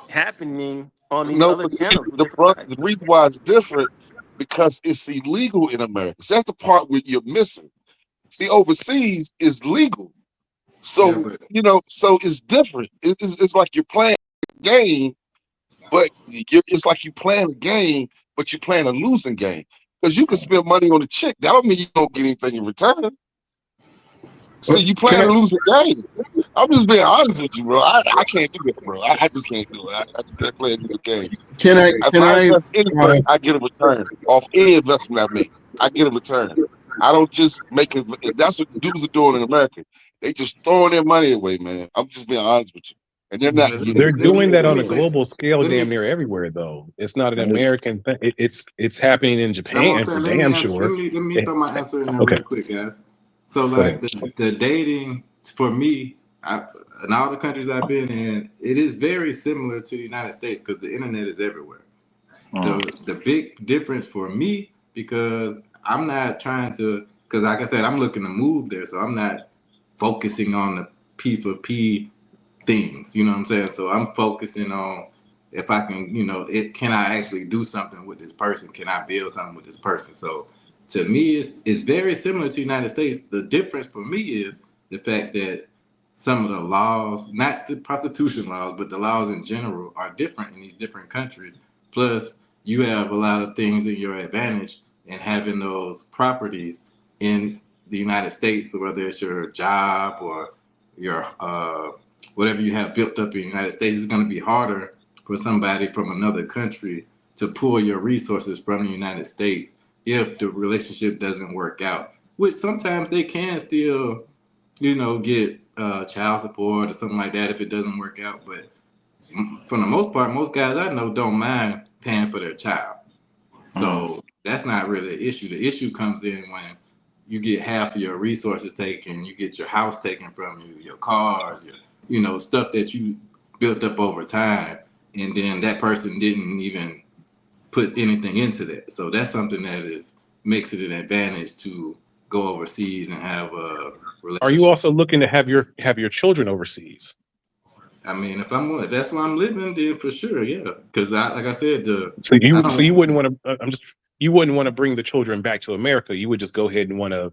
happening on these other channels. The reason why it's different because it's illegal in America. So that's the part where you're missing. See, overseas is legal, so so it's different. It's like you're playing a game, but it's like you playing a game, but you're playing a losing game because you can spend money on a chick. That don't mean you don't get anything in return. See, you playing to lose a game. I'm just being honest with you, bro. I can't do that, bro. I just can't do it. I just can't play a lose a game. If I invest anything, I get a return off any investment I make. I get a return. I don't just make it. That's what dudes are doing in America. They just throwing their money away, man. I'm just being honest with you, and they're not getting. They're doing that on a global scale, damn near everywhere, though. It's not an American thing. It's happening in Japan for damn sure. Let me throw my answer in there real quick, guys. So, like the dating for me, in all the countries I've been in, it is very similar to the United States because the internet is everywhere. The big difference for me, because I'm not trying to, because like I said, I'm looking to move there, so I'm not focusing on the P for P things, you know what I'm saying? So I'm focusing on if I can, can I actually do something with this person? Can I build something with this person? So to me, it's very similar to the United States. The difference for me is the fact that some of the laws, not the prostitution laws, but the laws in general are different in these different countries. Plus, you have a lot of things in your advantage in having those properties in the United States. So whether it's your job or your whatever you have built up in the United States, it's going to be harder for somebody from another country to pull your resources from the United States if the relationship doesn't work out, which sometimes they can still, get child support or something like that if it doesn't work out. But for the most part, most guys I know don't mind paying for their child. So that's not really an issue. The issue comes in when you get half of your resources taken, you get your house taken from you, your cars, your, stuff that you built up over time. And then that person didn't even put anything into that. So that's something that makes it an advantage to go overseas and have a relationship. Are you also looking to have your children overseas? I mean, if that's where I'm living, then for sure, yeah. Because like I said, so you wouldn't want to. You wouldn't want to bring the children back to America. You would just go ahead and want to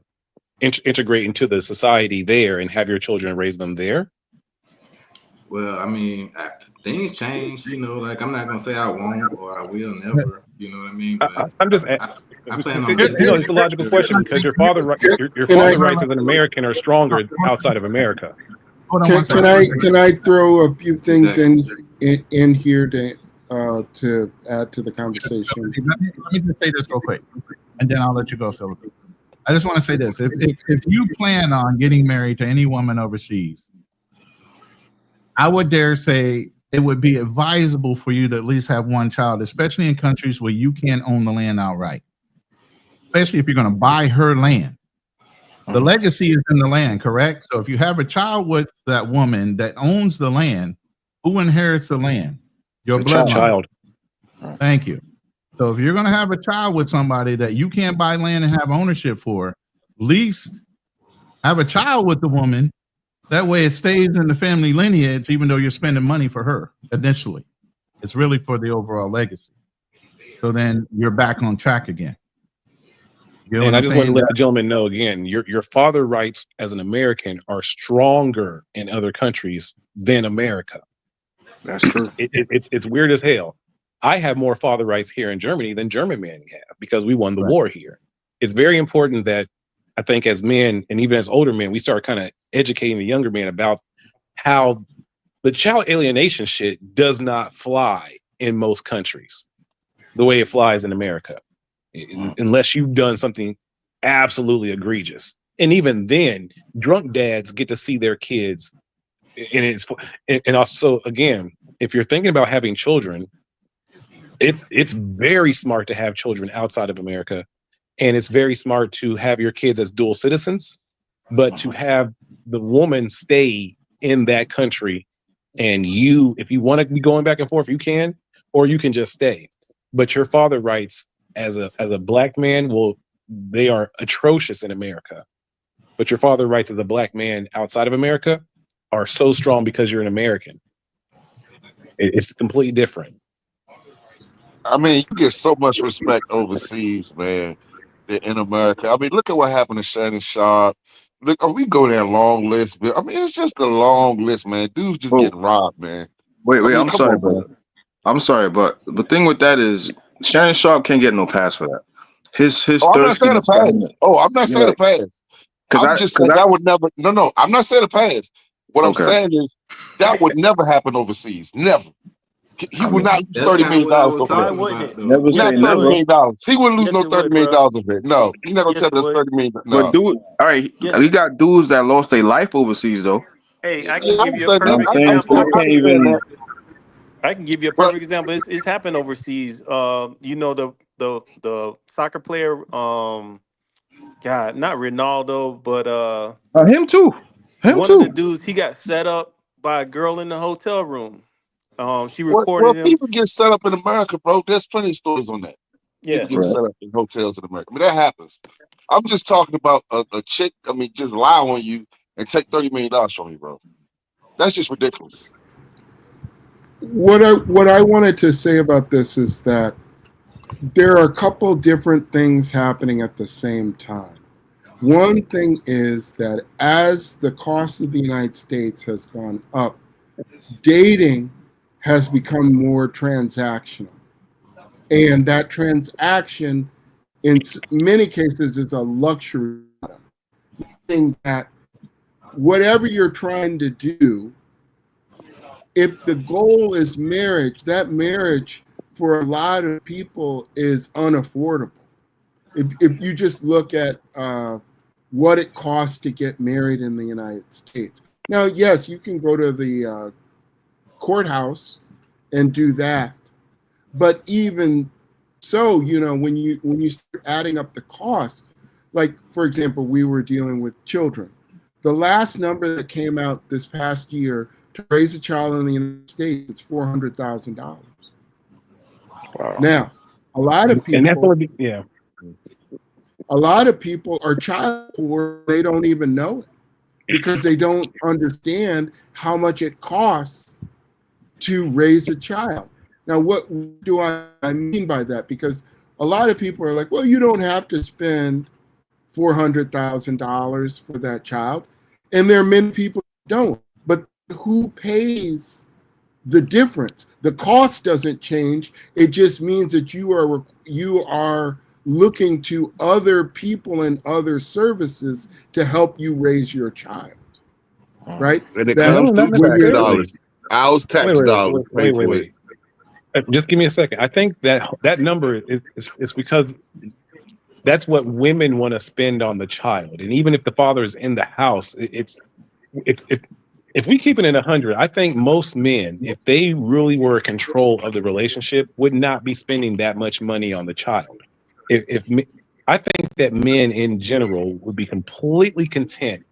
integrate into the society there and have your children raise them there. Well, I mean, things change, like I'm not going to say I won't or I will never, you know what I mean? But I'm just, I plan on it's a logical question because your father rights as an American are stronger outside of America. Can I throw a few things in here to add to the conversation? Let me just say this real quick, and then I'll let you go, Philip. I just want to say this. If you plan on getting married to any woman overseas, I would dare say it would be advisable for you to at least have one child, especially in countries where you can't own the land outright, especially if you're going to buy her land. The legacy is in the land, correct? So if you have a child with that woman that owns the land, who inherits the land? Your bloodline. Child. Thank you. So if you're going to have a child with somebody that you can't buy land and have ownership for, at least have a child with the woman. That way it stays in the family lineage, even though you're spending money for her initially. It's really for the overall legacy. So then you're back on track again. And I just want to let the gentleman know again, your father rights as an American are stronger in other countries than America. That's true. It's weird as hell. I have more father rights here in Germany than German men have because we won the war here. It's very important that I think as men and even as older men, we start kind of educating the younger men about how the child alienation shit does not fly in most countries the way it flies in America, unless you've done something absolutely egregious. And even then, drunk dads get to see their kids. And also, again, if you're thinking about having children, it's very smart to have children outside of America. And it's very smart to have your kids as dual citizens, but to have the woman stay in that country. And you, if you want to be going back and forth, you can, or you can just stay. But your father rights as a black man, they are atrocious in America. But your father rights as a black man outside of America are so strong because you're an American. It's completely different. I mean, you get so much respect overseas, man, in America. I mean, look at what happened to Shannon Sharp. Look, we go down a long list, but I mean, it's just a long list, man. Dudes just getting robbed, man. Wait, I'm sorry, bro. I'm sorry, but the thing with that is Shannon Sharp can't get no pass for that. His I'm not saying a pass. I'm not saying a pass. I'm just saying that would never. No, I'm not saying it passed. What I'm saying is that would never happen overseas. Never. He would not lose That's $30 kind of million what I over was there. Why talking wouldn't about, it? though. Never Yes, say Not it $30 never. would. million. He wouldn't lose Yes, no it would, $30 million bro. over there. No, you're not gonna Yes, tell it us would. $30 million. But No. dude, all right, Yes. you got dudes that lost their life overseas though. Hey, I Yeah, can I give you a understand that. I'm perfect saying, so example. you I can't understand even. that. I can give you a But perfect example. It's happened overseas. You know the soccer player. God, not Ronaldo, but Him too. Him one of the too. dudes. He got set up by a girl in the hotel room. She well, recorded him. people get set up in America, bro. There's plenty of stories on that. People Yeah. get Right. set up in hotels in America. I mean, that happens. I'm just talking about a chick. I mean, just lie on you and take $30 million from you, bro. That's just ridiculous. What I wanted to say about this is that there are a couple different things happening at the same time. One thing is that as the cost of the United States has gone up, dating has become more transactional. And that transaction, in many cases, is a luxury product. Meaning that whatever you're trying to do, if the goal is marriage, that marriage for a lot of people is unaffordable. If you just look at what it costs to get married in the United States. Now, yes, you can go to the courthouse and do that, but even so, you know, when you start adding up the costs, like for example, we were dealing with children. The last number that came out this past year to raise a child in the United States is $400,000. Wow. Now, a lot of And that's people, only yeah. a lot of people are child poor. They don't even know it because they don't understand how much it costs to raise a child. Now, what do I mean by that? Because a lot of people are like, well, you don't have to spend $400,000 for that child. And there are many people who don't. But who pays the difference? The cost doesn't change. It just means that you are looking to other people and other services to help you raise your child. Right? And it That comes No, through not when tax you're necessarily. dollars. Ours tax dollars pay for it. Just give me a second. I think that number is because that's what women want to spend on the child, and even if the father is in the house, it's if we keep it in 100, I think most men, if they really were in control of the relationship, would not be spending that much money on the child. I think that men in general would be completely content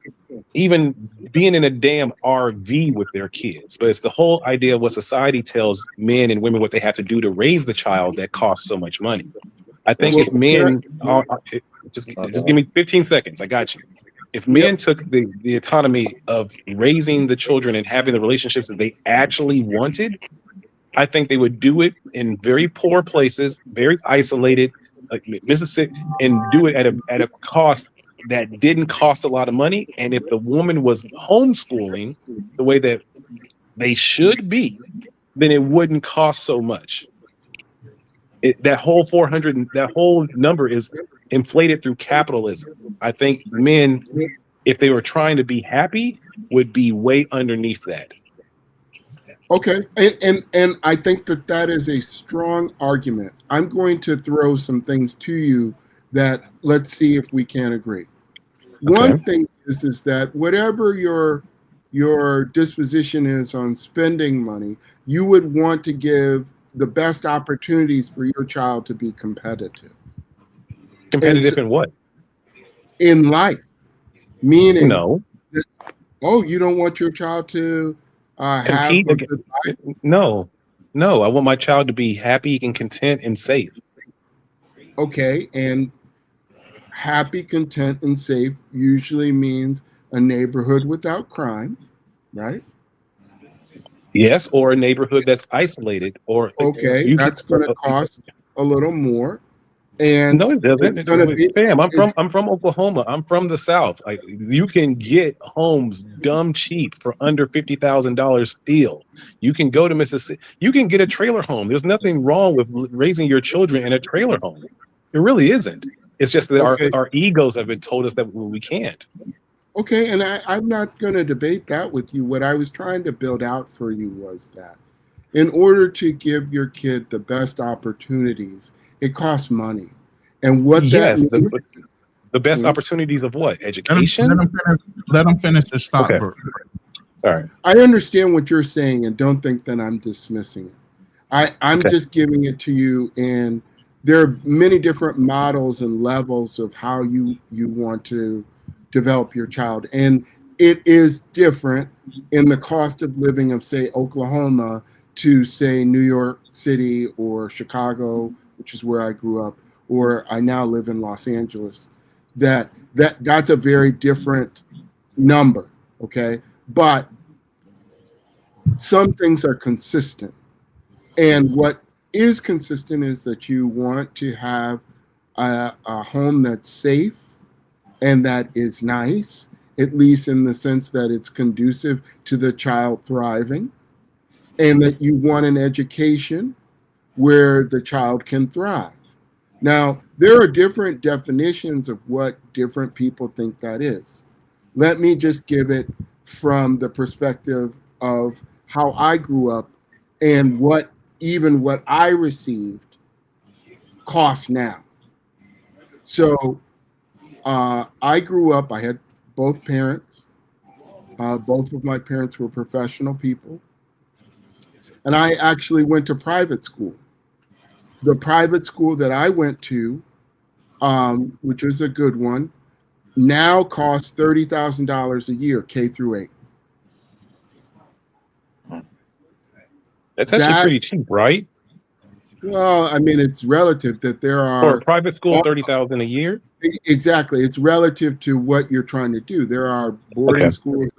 even being in a damn RV with their kids. But it's the whole idea of what society tells men and women what they have to do to raise the child that costs so much money. I think if men just give me 15 seconds, I got you. If men took the autonomy of raising the children and having the relationships that they actually wanted, I think they would do it in very poor places, very isolated, like Mississippi, and do it at a cost that didn't cost a lot of money. And if the woman was homeschooling the way that they should be, then it wouldn't cost so much. That whole 400, that whole number is inflated through capitalism. I think men, if they were trying to be happy, would be way underneath that. Okay, and I think that is a strong argument. I'm going to throw some things to you that let's see if we can agree. Okay. One thing is that whatever your disposition is on spending money, you would want to give the best opportunities for your child to be competitive. Competitive in what? In life, meaning No. Oh, you don't want your child to have a good life? No, I want my child to be happy and content and safe. Okay, and happy, content, and safe usually means a neighborhood without crime, right? Yes, or a neighborhood that's isolated, or Okay, that's going to cost a little more. And no, it doesn't. It's gonna be, Fam, I'm from Oklahoma. I'm from the South. Like you can get homes dumb cheap for under $50,000 still. You can go to Mississippi. You can get a trailer home. There's nothing wrong with raising your children in a trailer home. It really isn't. It's just that Okay. our egos have been told us that we can't. Okay, and I'm not going to debate that with you. What I was trying to build out for you was that in order to give your kid the best opportunities, it costs money. And what Yes, that means, the best Mhm. opportunities of what? Education? Let him finish his thought. Okay. Sorry. I understand what you're saying and don't think that I'm dismissing it. I'm Okay. just giving it to you, and there are many different models and levels of how you want to develop your child. And it is different in the cost of living of, say, Oklahoma to, say, New York City or Chicago, which is where I grew up, or I now live in Los Angeles. That's a very different number, okay? But some things are consistent. And what is consistent is that you want to have a home that's safe and that is nice, at least in the sense that it's conducive to the child thriving, and that you want an education where the child can thrive. Now, there are different definitions of what different people think that is. Let me just give it from the perspective of how I grew up and what I received costs now. So I grew up, I had both parents. Both of my parents were professional people. And I actually went to private school. The private school that I went to, which was a good one, now costs $30,000 a year, K through 8. That's actually pretty cheap, right? Well, I mean, it's relative that there are For a private school, $30,000 a year. Exactly, it's relative to what you're trying to do. There are boarding schools.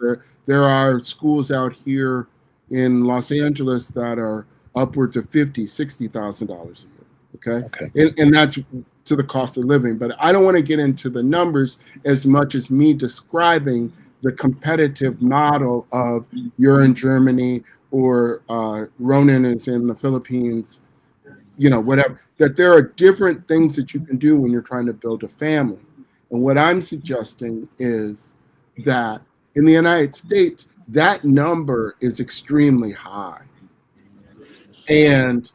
There are schools out here in Los Angeles that are upwards of $50,000-$60,000 a year. Okay? And that's to the cost of living. But I don't want to get into the numbers as much as me describing the competitive model of you're in Germany or Ronan is in the Philippines, whatever, that there are different things that you can do when you're trying to build a family. And what I'm suggesting is that in the United States, that number is extremely high. And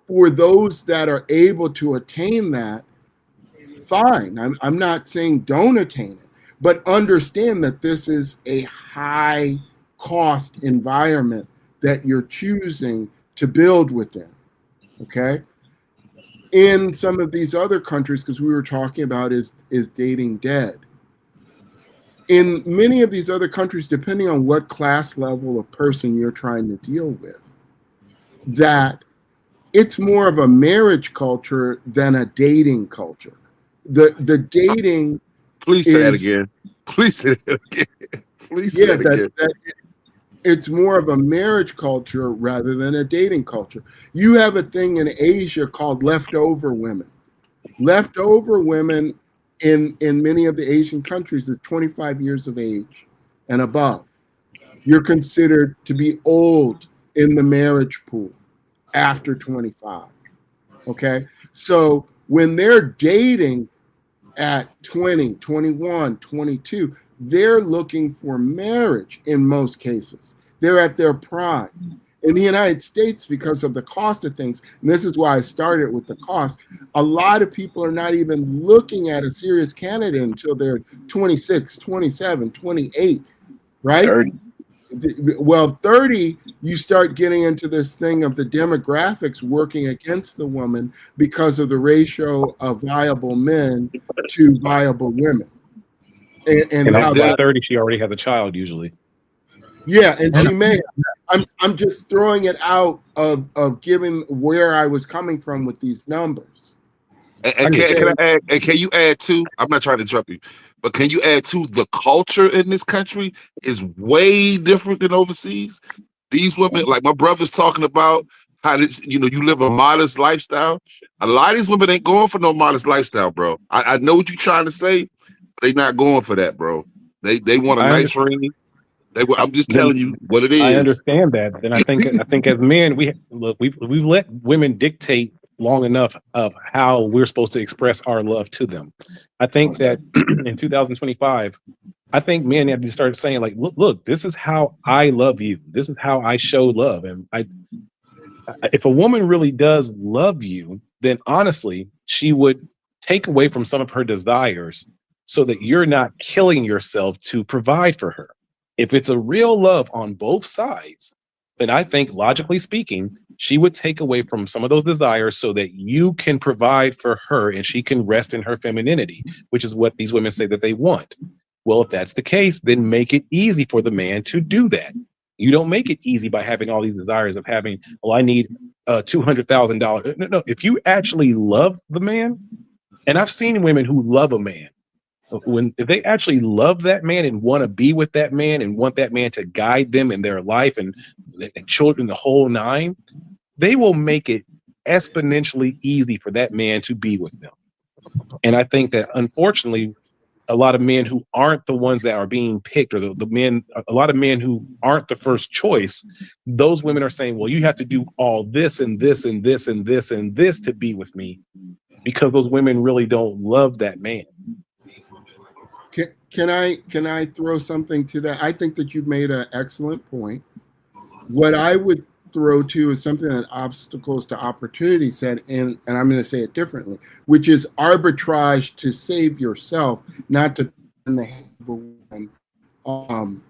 for those that are able to attain that, fine. I'm not saying don't attain it, but understand that this is a high cost environment that you're choosing to build within, okay? In some of these other countries, because we were talking about is dating dead. In many of these other countries, depending on what class level of person you're trying to deal with, that it's more of a marriage culture than a dating culture. The dating. Please say that again. Please say that again. Please say that again. It's more of a marriage culture rather than a dating culture. You have a thing in Asia called leftover women. Leftover women in many of the Asian countries is 25 years of age and above. You're considered to be old in the marriage pool after 25. Okay? So when they're dating at 20, 21, 22, they're looking for marriage in most cases. They're at their prime. In the United States, because of the cost of things, and this is why I started with the cost, a lot of people are not even looking at a serious candidate until they're 26, 27, 28, right? 30. Well, 30, you start getting into this thing of the demographics working against the woman because of the ratio of viable men to viable women. And how at 30, she already has a child usually. Yeah, and she may. I'm just throwing it out of giving where I was coming from with these numbers. And can you add too? I'm not trying to interrupt you, but can you add too? The culture in this country is way different than overseas. These women, like my brother's talking about how this, you live a modest lifestyle. A lot of these women ain't going for no modest lifestyle, bro. I know what you're trying to say, but they not going for that, bro. They want a nice ring. I'm just telling you what it is. I understand that. And I think as men, we let women dictate long enough of how we're supposed to express our love to them. I think that in 2025, I think men have to start saying, like, look, this is how I love you. This is how I show love. And if a woman really does love you, then honestly, she would take away from some of her desires so that you're not killing yourself to provide for her. If it's a real love on both sides, then I think, logically speaking, she would take away from some of those desires so that you can provide for her and she can rest in her femininity, which is what these women say that they want. Well, if that's the case, then make it easy for the man to do that. You don't make it easy by having all these desires of having, oh, I need $200,000. No, if you actually love the man, and I've seen women who love a man, if they actually love that man and want to be with that man and want that man to guide them in their life and children, the whole nine, they will make it exponentially easy for that man to be with them. And I think that, unfortunately, a lot of men who aren't the ones that are being picked, or a lot of men who aren't the first choice, those women are saying, well, you have to do all this and this and this and this and this to be with me, because those women really don't love that man. Can I throw something to that? I think that you've made an excellent point. What I would throw to is something that Obstacles to Opportunity said, and I'm going to say it differently, which is arbitrage to save yourself, not to in the hands of a woman,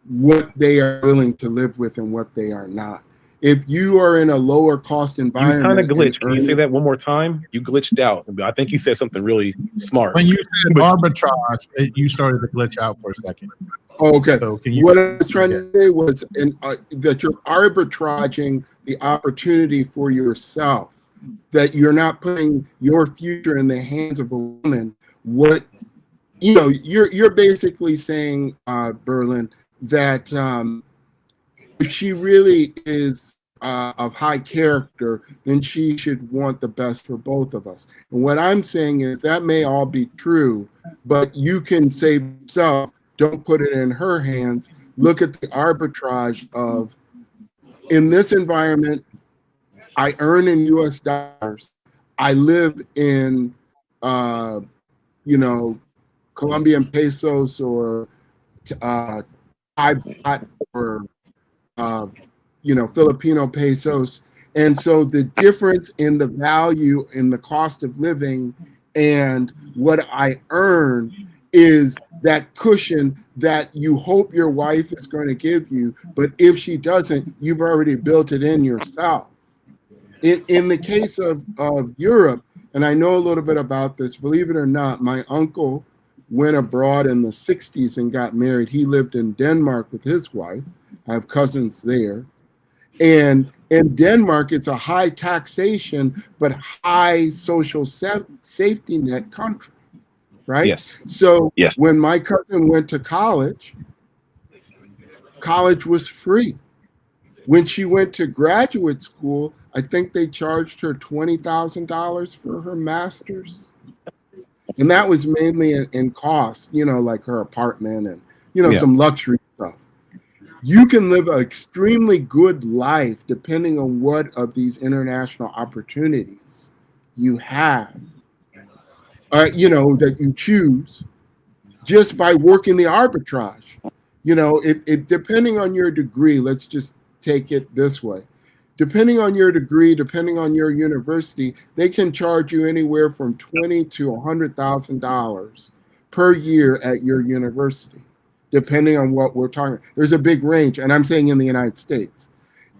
what they are willing to live with and what they are not. If you are in a lower cost environment, you kind of glitched. Can you say that one more time? You glitched out. I think you said something really smart. When you said arbitrage, you started to glitch out for a second. Oh, okay. So what I was trying to say was that you're arbitraging the opportunity for yourself, that you're not putting your future in the hands of a woman. What, you're basically saying, Berlin, that if she really is of high character, then she should want the best for both of us. And what I'm saying is that may all be true, but you can save yourself. Don't put it in her hands. Look at the arbitrage of, in this environment, I earn in US dollars. I live in, Colombian pesos or Thai baht or, Filipino pesos. And so the difference in the value in the cost of living and what I earn is that cushion that you hope your wife is going to give you, but if she doesn't, you've already built it in yourself. In the case of Europe, and I know a little bit about this, believe it or not, my uncle went abroad in the 60s and got married. He lived in Denmark with his wife. I have cousins there. And in Denmark, it's a high taxation, but high social safety net country. Right? Yes. So yes. When my cousin went to college was free. When she went to graduate school, I think they charged her $20,000 for her master's. And that was mainly in cost, like her apartment and, some luxury stuff. You can live an extremely good life depending on what of these international opportunities you have. That you choose just by working the arbitrage. It depending on your degree, let's just take it this way. Depending on your degree, depending on your university, they can charge you anywhere from $20,000 to $100,000 per year at your university, depending on what we're talking about. There's a big range, and I'm saying in the United States.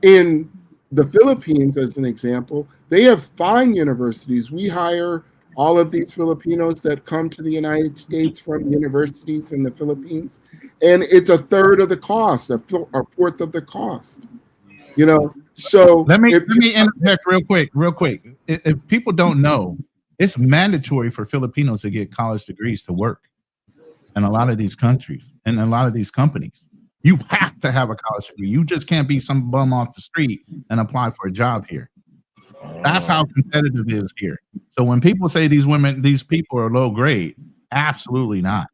In the Philippines, as an example, they have fine universities. We hire all of these Filipinos that come to the United States from universities in the Philippines, and it's a third of the cost, a fourth of the cost. So let me interject real quick. If people don't know, it's mandatory for Filipinos to get college degrees to work in a lot of these countries and a lot of these companies. You have to have a college degree. You just can't be some bum off the street and apply for a job here. That's how competitive it is here. So when people say these people are low grade, absolutely not.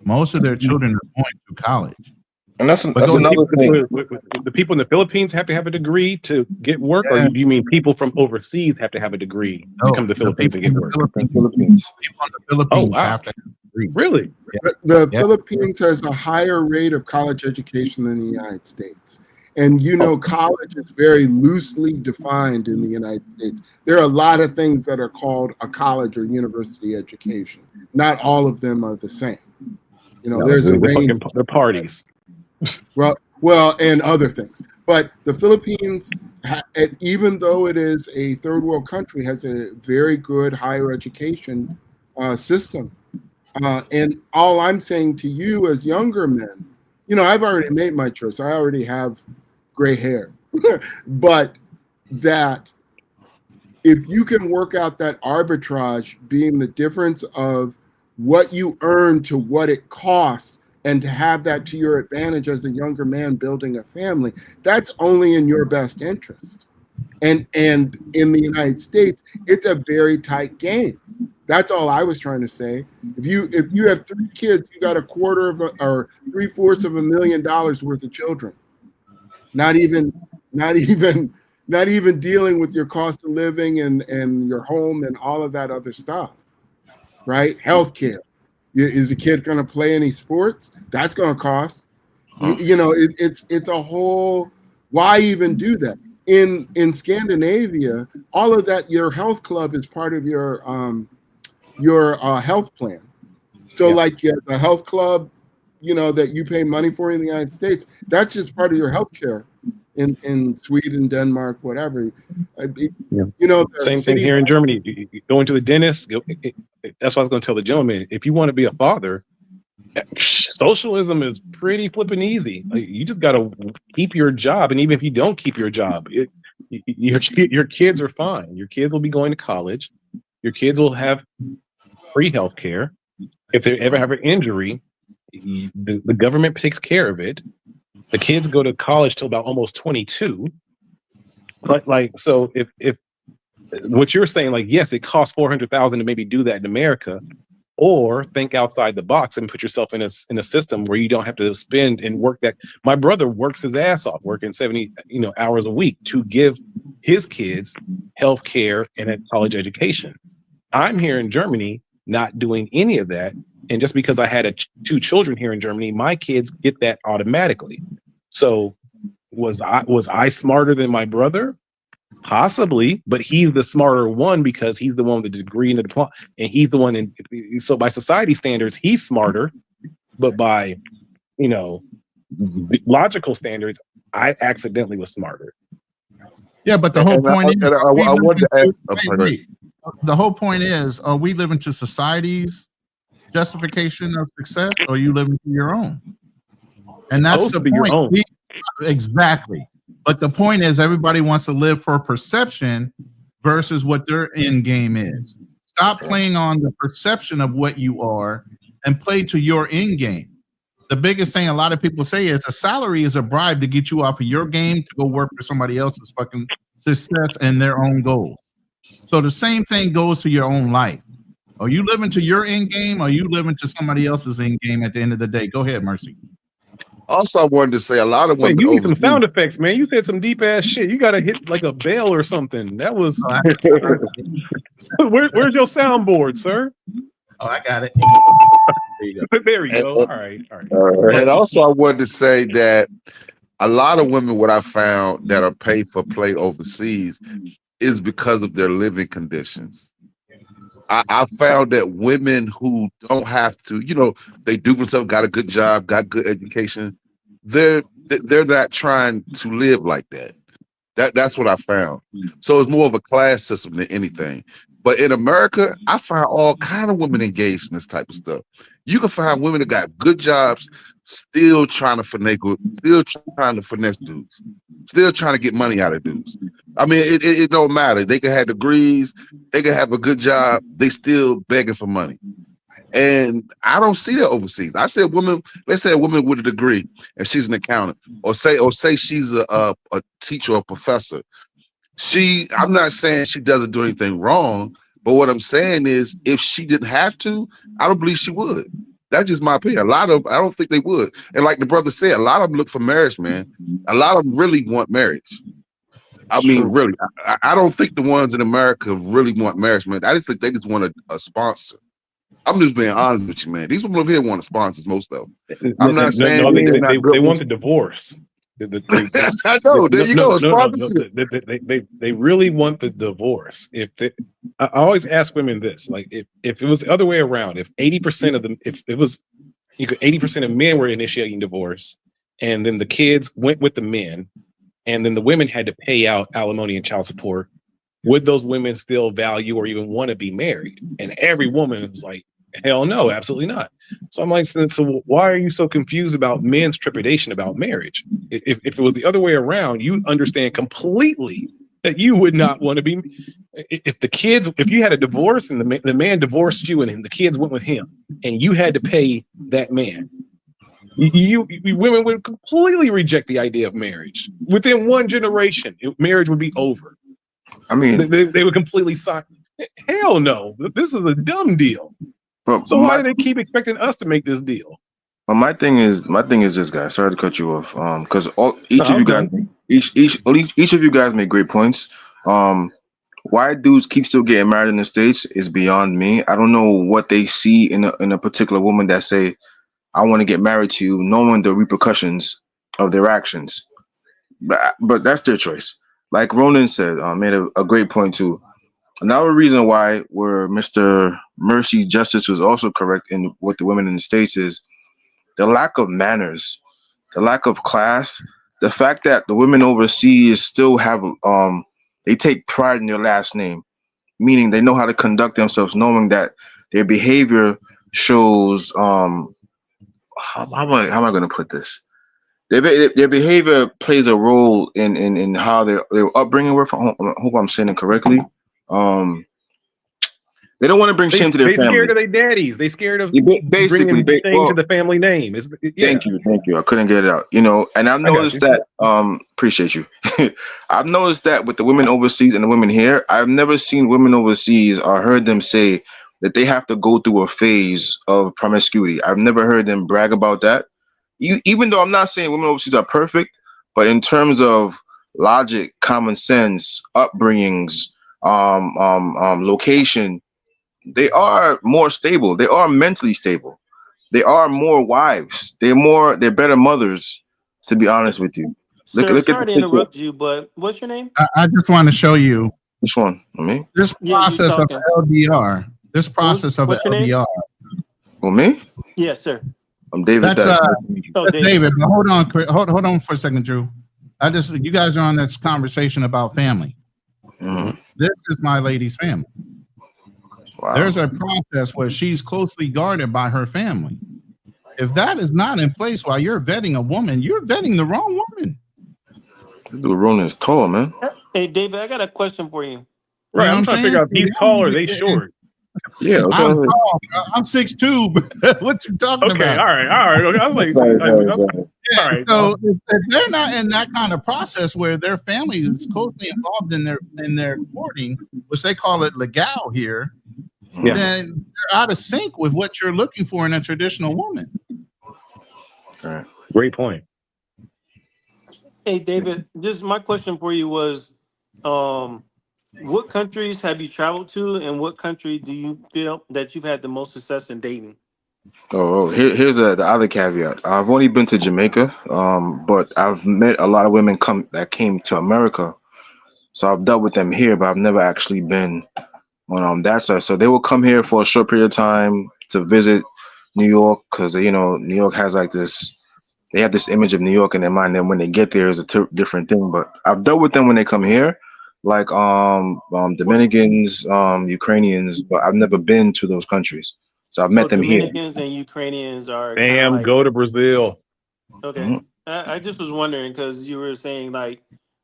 Most of their children are going to college. And that's But go another thing. The people in the Philippines have to have a degree to get work, or Yeah. do you mean people from overseas have to have a degree to No, come to the the Philippines and people get in work? the Philippines. People in the Oh, Philippines wow. have to have a degree. Really? Yeah. The Yeah. Philippines has a higher rate of college education than the United States. And college is very loosely defined in the United States. There are a lot of things that are called a college or university education. Not all of them are the same. There's a range. The parties. Well, and other things. But the Philippines, even though it is a third world country, has a very good higher education system. And all I'm saying to you as younger men, I've already made my choice. I already have gray hair. But that if you can work out that arbitrage being the difference of what you earn to what it costs, and to have that to your advantage as a younger man building a family, that's only in your best interest. And in the United States, it's a very tight game. That's all I was trying to say. If you have 3 kids, you got or $750,000 worth of children. Not even dealing with your cost of living and your home and all of that other stuff, right? Healthcare. Is the kid going to play any sports? That's going to cost. It's a whole. Why even do that? In Scandinavia, all of that, your health club is part of your health plan. So like the health club, that you pay money for in the United States, that's just part of your health care. In Sweden, Denmark, whatever. Same thing here in Germany. You go into the dentist. That's what I was going to tell the gentleman. If you want to be a father, socialism is pretty flipping easy. You just got to keep your job, and even if you don't keep your job, your kids are fine. Your kids will be going to college. Your kids will have free health care. If they ever have an injury, the government takes care of it. The kids go to college till about almost 22. But so if what you're saying, yes, it costs $400,000 to maybe do that in America, or think outside the box and put yourself in a system where you don't have to spend and work that. My brother works his ass off, working 70 hours a week to give his kids health care and a college education. I'm here in Germany not doing any of that. And just because I had 2 children here in Germany, my kids get that automatically. So was I smarter than my brother? Possibly, but he's the smarter one because he's the one with the degree and the diploma, and he's the one so by society standards, he's smarter, but by logical standards, I accidentally was smarter. Yeah, but the whole point is, I wanted to ask. I'm sorry. The whole point is, are we living to society's justification of success, or are you living to your own? And that's the point. Exactly. But the point is, everybody wants to live for perception versus what their end game is. Stop playing on the perception of what you are and play to your end game. The biggest thing a lot of people say is a salary is a bribe to get you off of your game to go work for somebody else's fucking success and their own goals. So the same thing goes to your own life. Are you living to your end game, or are you living to somebody else's end game at the end of the day? Go ahead, Mercy. Also, I wanted to say a lot of women. Wait, you need some sound effects, man. You said some deep ass shit. You got to hit like a bell or something. That was. Where's your soundboard, sir? Oh, I got it. There you go. There we go. All right. And also, I wanted to say that a lot of women, what I found that are paid for play overseas, is because of their living conditions. I found that women who don't have to, they do for themselves, got a good job, got good education, they're not trying to live like that. That's what I found. So it's more of a class system than anything. But in America, I find all kind of women engaged in this type of stuff. You can find women that got good jobs, still trying to finesse dudes, still trying to get money out of dudes. I mean, it don't matter. They can have degrees, they can have a good job, they still begging for money. And I don't see that overseas. I say let's say a woman with a degree and she's an accountant, or say she's a teacher or a professor. I'm not saying she doesn't do anything wrong, but what I'm saying is if she didn't have to, I don't believe she would. That's just my opinion. A lot of them, I don't think they would. And like the brother said, a lot of them look for marriage, man. A lot of them really want marriage. I mean, really. I don't think the ones in America really want marriage, man. I just think they just want a sponsor. I'm just being honest with you, man. These people over here want sponsors, most of them. I'm not saying No, they're not good. they want the divorce. I know. There you go. Sponsorship. They really want the divorce. I always ask women this: like, if it was the other way around, if 80% of them, if it was, 80% of men were initiating divorce, and then the kids went with the men, and then the women had to pay out alimony and child support, would those women still value or even want to be married? And every woman is like, hell no, absolutely not. So I'm like, so why are you so confused about men's trepidation about marriage? If it was the other way around, you understand completely that you would not want to be. If you had a divorce and the man divorced you and the kids went with him and you had to pay that man, you women would completely reject the idea of marriage. Within one generation, marriage would be over. I mean, they would completely sign. Hell no, this is a dumb deal. So why do they keep expecting us to make this deal? Well, my thing is this, guys. Sorry to cut you off. Because each of you guys make great points. Why dudes keep still getting married in the States is beyond me. I don't know what they see in a particular woman that say, I want to get married to you, knowing the repercussions of their actions. But that's their choice. Like Ronan said, made a great point too. Another reason why where Mr. Mercy Justice was also correct in what the women in the States is the lack of manners, the lack of class, the fact that the women overseas still have they take pride in their last name, meaning they know how to conduct themselves, knowing that their behavior shows how am I going to put this? Their behavior plays a role in how their upbringing works. I hope I'm saying it correctly. They don't want to bring shame to their family. They scared of their daddies. They scared of basically bringing shame to the family name. Thank you. I couldn't get it out. And I've noticed that. Appreciate you. I've noticed that with the women overseas and the women here. I've never seen women overseas or heard them say that they have to go through a phase of promiscuity. I've never heard them brag about that. Even though I'm not saying women overseas are perfect, but in terms of logic, common sense, upbringings, location, they are more stable. They are mentally stable. They are more wives. They're better mothers, to be honest with you. Sir, sorry to interrupt you, but what's your name? I just want to show you. Which one? Me? This process of LDR. This process of LDR. Well, me? Yes, sir. I'm David. That's David. But hold on for a second, Drew. You guys are on this conversation about family. Mm-hmm. This is my lady's family. Wow. There's a process where she's closely guarded by her family. If that is not in place while you're vetting a woman, you're vetting the wrong woman. This dude Ronan is tall, man. Hey, David, I got a question for you. Right, I'm trying to figure out if he's tall or they short. Yeah, I'm tall. I'm 6'2". What you talking about? Okay, all right. I was like, sorry. Yeah, all right. So if they're not in that kind of process where their family is closely involved in their courting, which they call it legal here, then they're out of sync with what you're looking for in a traditional woman. All right. Great point. Hey, David, just my question for you was, what countries have you traveled to, and what country do you feel that you've had the most success in dating? Here's the other caveat. I've only been to Jamaica, but I've met a lot of women that came to America. So I've dealt with them here, but I've never actually been on that side. So they will come here for a short period of time to visit New York because New York has like this. They have this image of New York in their mind. And when they get there, it's a different thing. But I've dealt with them when they come here, like Dominicans, Ukrainians, but I've never been to those countries. So I've met them here. Dominicans and Ukrainians are. Damn, go to Brazil. Okay, Mm-hmm. I just was wondering because you were saying like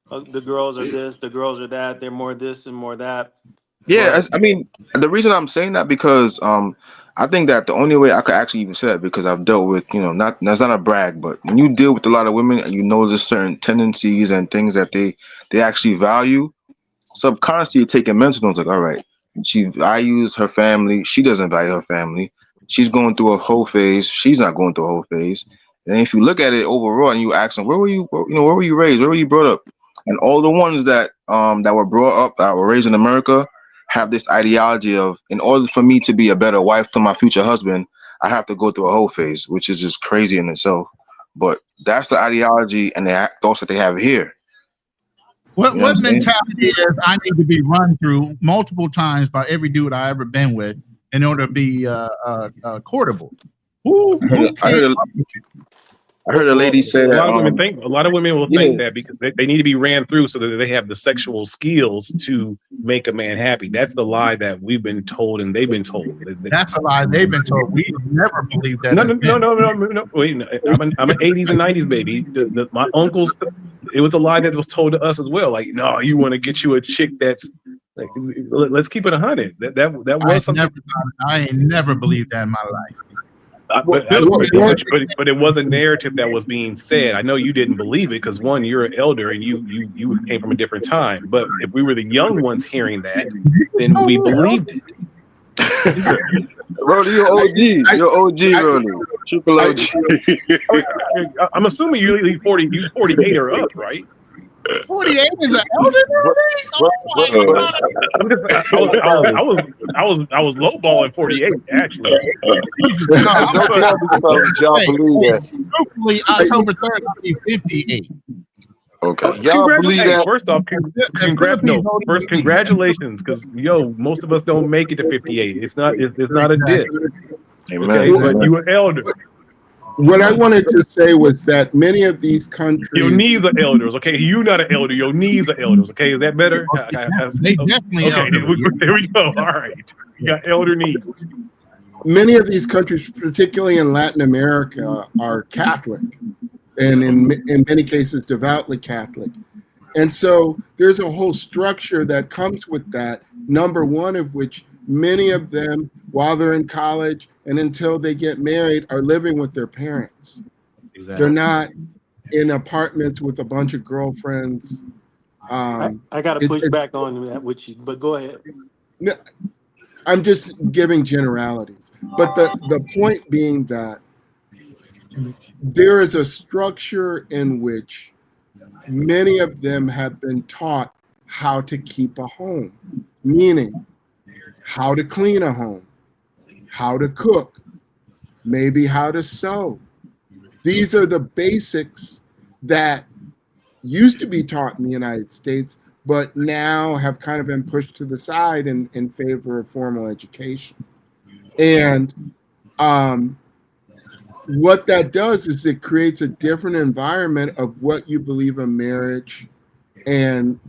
the girls are this, the girls are that. They're more this and more that. Yeah, I mean, the reason I'm saying that because I think that the only way I could actually even say that because I've dealt with, that's not a brag, but when you deal with a lot of women and you notice certain tendencies and things that they actually value, subconsciously you're taking mental notes like, all right, she values her family, she doesn't value her family. She's going through a whole phase. She's not going through a whole phase. And if you look at it overall, and you ask them, where were you raised? Where were you brought up? And all the ones that were brought up, that were raised in America, have this ideology of, in order for me to be a better wife to my future husband, I have to go through a whole phase, which is just crazy in itself. But that's the ideology and the thoughts that they have here. What You know what I'm saying? mentality is I need to be run through multiple times by every dude I ever been with in order to be courtable? Who I heard a lady say A that. lot of women think. A lot of women will yeah. think that because they need to be ran through so that they have the sexual skills to make a man happy. That's the lie that we've been told and they've been told. That's a lie they've been told. We never believed that. No. Wait, no. I'm an 80s and 90s baby. My uncles, it was a lie that was told to us as well. Like, no, you want to get you a chick that's like, let's keep it 100. That was something. I ain't never believed that in my life. But it was a narrative that was being said. I know you didn't believe it because one, you're an elder and you came from a different time. But if we were the young ones hearing that, then we believed it. Brody, you're OG. You're OG, Brody. Triple OG. I'm assuming you're 48 or up, right? 48 is an elder nowadays? Oh my God. I was lowballing 48 actually. Hopefully October 3rd I'll be 58. Okay. Y'all believe that? First off, congratulations, because most of us don't make it to 58. It's not a diss. Amen. Okay, but you were elder. What I wanted to say was that many of these countries, your knees are elders. Okay, you're not an elder. Your knees are elders. Okay, is that better? They definitely okay. There we go. All right, you got elder knees. many of these countries, particularly in Latin America, are Catholic, and in many cases devoutly Catholic. And so there's a whole structure that comes with that, number one of which many of them, while they're in college and until they get married, are living with their parents. Exactly. They're not in apartments with a bunch of girlfriends. I got to push back on that with you, but go ahead. No, I'm just giving generalities. But the point being that there is a structure in which many of them have been taught how to keep a home, meaning how to clean a home, how to cook, maybe how to sew. These are the basics that used to be taught in the United States, but now have kind of been pushed to the side in favor of formal education. And what that does is it creates a different environment of what you believe a marriage and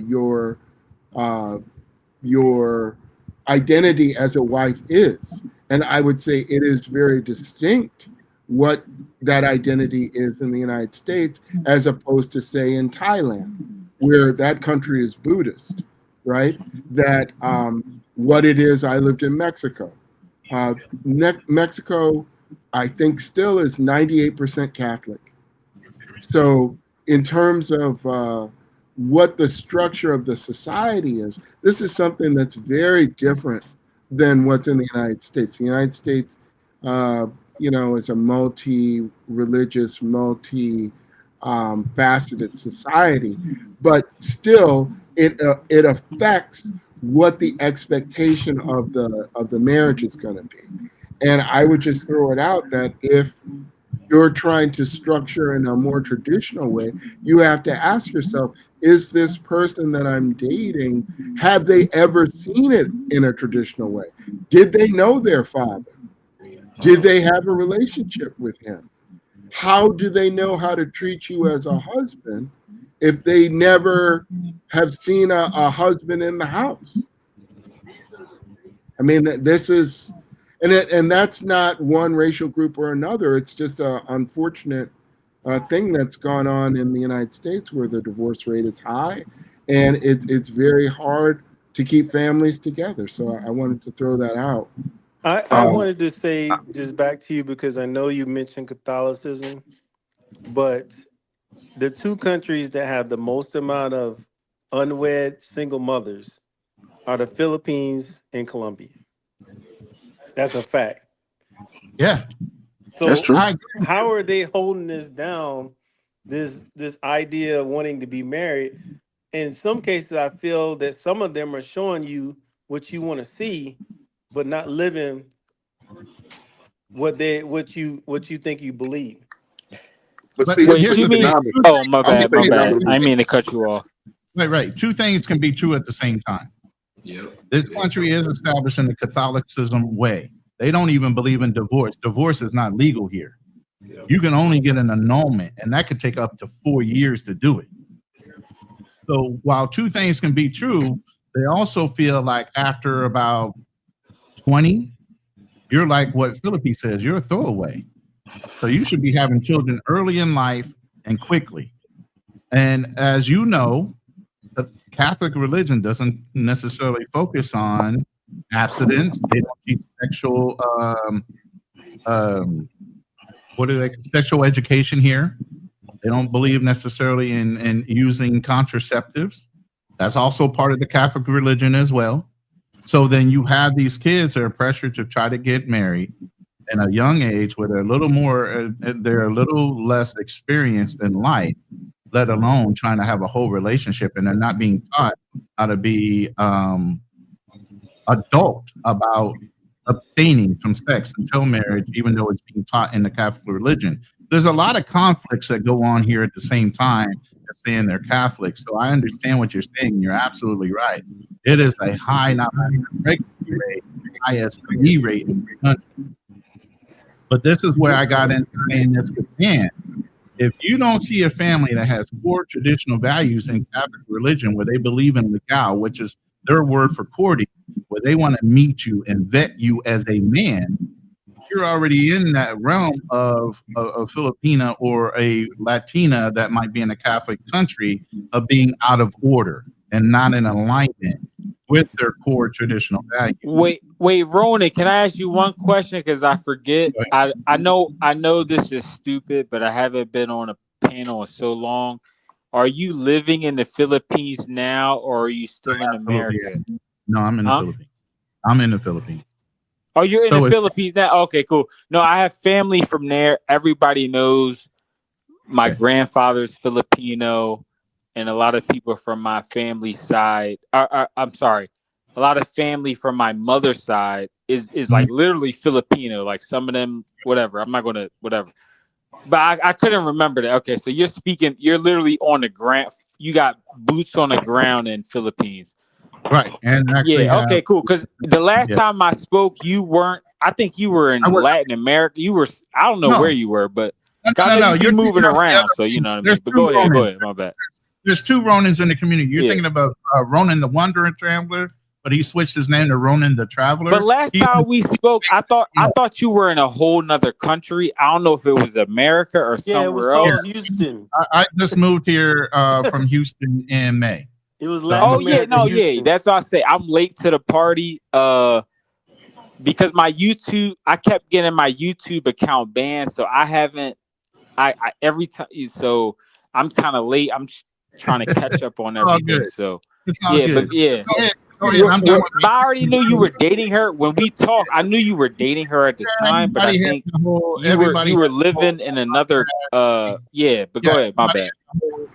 your identity as a wife is. And I would say it is very distinct what that identity is in the United States, as opposed to, say, in Thailand, where that country is Buddhist, right? That what it is, I lived in Mexico. Mexico, I think, still is 98% Catholic. So in terms of what the structure of the society is, this is something that's very different than what's in the United States. The United States, is a multi-religious, multi-faceted society, but still it affects what the expectation of the marriage is going to be. And I would just throw it out that if you're trying to structure in a more traditional way, you have to ask yourself, is this person that I'm dating, have they ever seen it in a traditional way? Did they know their father? Did they have a relationship with him? How do they know how to treat you as a husband if they never have seen a husband in the house? I mean, this is, and that's not one racial group or another. It's just an unfortunate thing that's gone on in the United States, where the divorce rate is high, and it's very hard to keep families together. So I wanted to throw that out. I wanted to say just back to you, because I know you mentioned Catholicism, but the two countries that have the most amount of unwed single mothers are the Philippines and Colombia. That's a fact. Yeah, So That's true. I agree. how are they holding this down? This idea of wanting to be married. In some cases, I feel that some of them are showing you what you want to see, but not living what you think you believe. But But see, Wait, here's here's you the the thing. mean? dynamic. Oh, my I'm gonna bad, say my the bad. dynamic. I didn't mean to cut you off. Right. Two things can be true at the same time. Yep. This country is established in the Catholicism way. They don't even believe in divorce. Divorce is not legal here. Yep. You can only get an annulment, and that could take up to 4 years to do it. So while two things can be true, they also feel like after about 20, you're like what Philippi says, you're a throwaway. So you should be having children early in life and quickly. And as you know, the Catholic religion doesn't necessarily focus on abstinence. They don't teach sexual sexual education here. They don't believe necessarily in using contraceptives. That's also part of the Catholic religion as well. So then you have these kids that are pressured to try to get married at a young age where they're a little less experienced in life, let alone trying to have a whole relationship, and they're not being taught how to be adult about abstaining from sex until marriage, even though it's being taught in the Catholic religion. There's a lot of conflicts that go on here at the same time as saying they're Catholic. So I understand what you're saying. You're absolutely right. It is a high, not only pregnancy rate, ISD rate in the country. But this is where I got into saying this with Dan. If you don't see a family that has core traditional values in Catholic religion where they believe in legal, which is their word for courting, where they want to meet you and vet you as a man, you're already in that realm of a Filipina or a Latina that might be in a Catholic country of being out of order and not in alignment with their core traditional values. Wait, Ronan, can I ask you one question? Because I forget. I know this is stupid, but I haven't been on a panel in so long. Are you living in the Philippines now, or are you still in America? No, I'm in the Philippines. I'm in the Philippines. Oh, you're in the Philippines now? Okay, cool. No, I have family from there. Everybody knows my grandfather's Filipino, and a lot of people from my family side. I'm sorry. A lot of family from my mother's side is like literally Filipino. Like some of them, whatever. I'm not going to, whatever. But I couldn't remember that. Okay, so you're literally on the ground. You got boots on the ground in Philippines. Right. And actually, okay, cool. Because the last time I spoke, you weren't. I think you were in Latin America. You were. I don't know where you were, but no, you're moving around. So you know what I mean. But go ahead. My bad. There's two Ronins in the community. You're thinking about Ronan the Wanderer Traveler, but he switched his name to Ronan the Traveler. But last time we spoke, I thought you were in a whole nother country. I don't know if it was America or somewhere else. Houston. I just moved here from Houston in May. It was Houston. That's what I say. I'm late to the party. Because my YouTube, I kept getting my YouTube account banned, so I haven't. I every time, so I'm kind of late. I'm trying to catch up on everything. So good. But I already knew you were dating her when we talked. I knew you were dating her at the time, but I think you were living in another. But go ahead. My bad.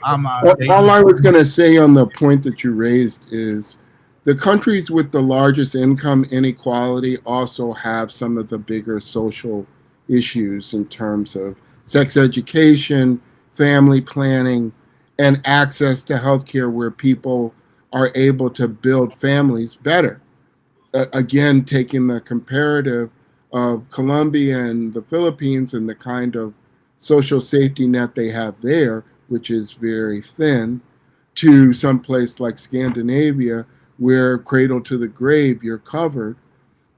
All I was going to say on the point that you raised is the countries with the largest income inequality also have some of the bigger social issues in terms of sex education, family planning, and access to healthcare, where people are able to build families better. Again, taking the comparative of Colombia and the Philippines and the kind of social safety net they have there, which is very thin, to some place like Scandinavia, where cradle to the grave, you're covered,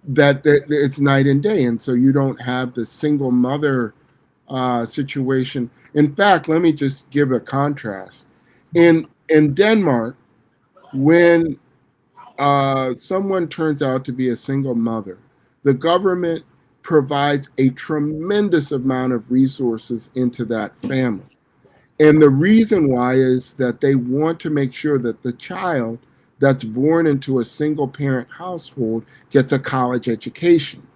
that it's night and day. And so you don't have the single mother situation. In fact, let me just give a contrast. In Denmark, when someone turns out to be a single mother, the government provides a tremendous amount of resources into that family. And the reason why is that they want to make sure that the child that's born into a single parent household gets a college education.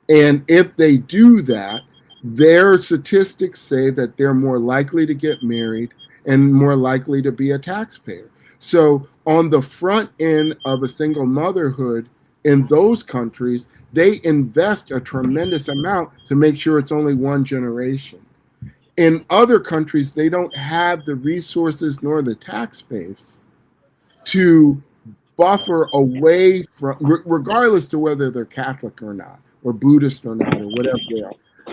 And if they do that, their statistics say that they're more likely to get married and more likely to be a taxpayer. So on the front end of a single motherhood in those countries, they invest a tremendous amount to make sure it's only one generation. In other countries, they don't have the resources nor the tax base to buffer away from, regardless to whether they're Catholic or not, or Buddhist or not, or whatever they are,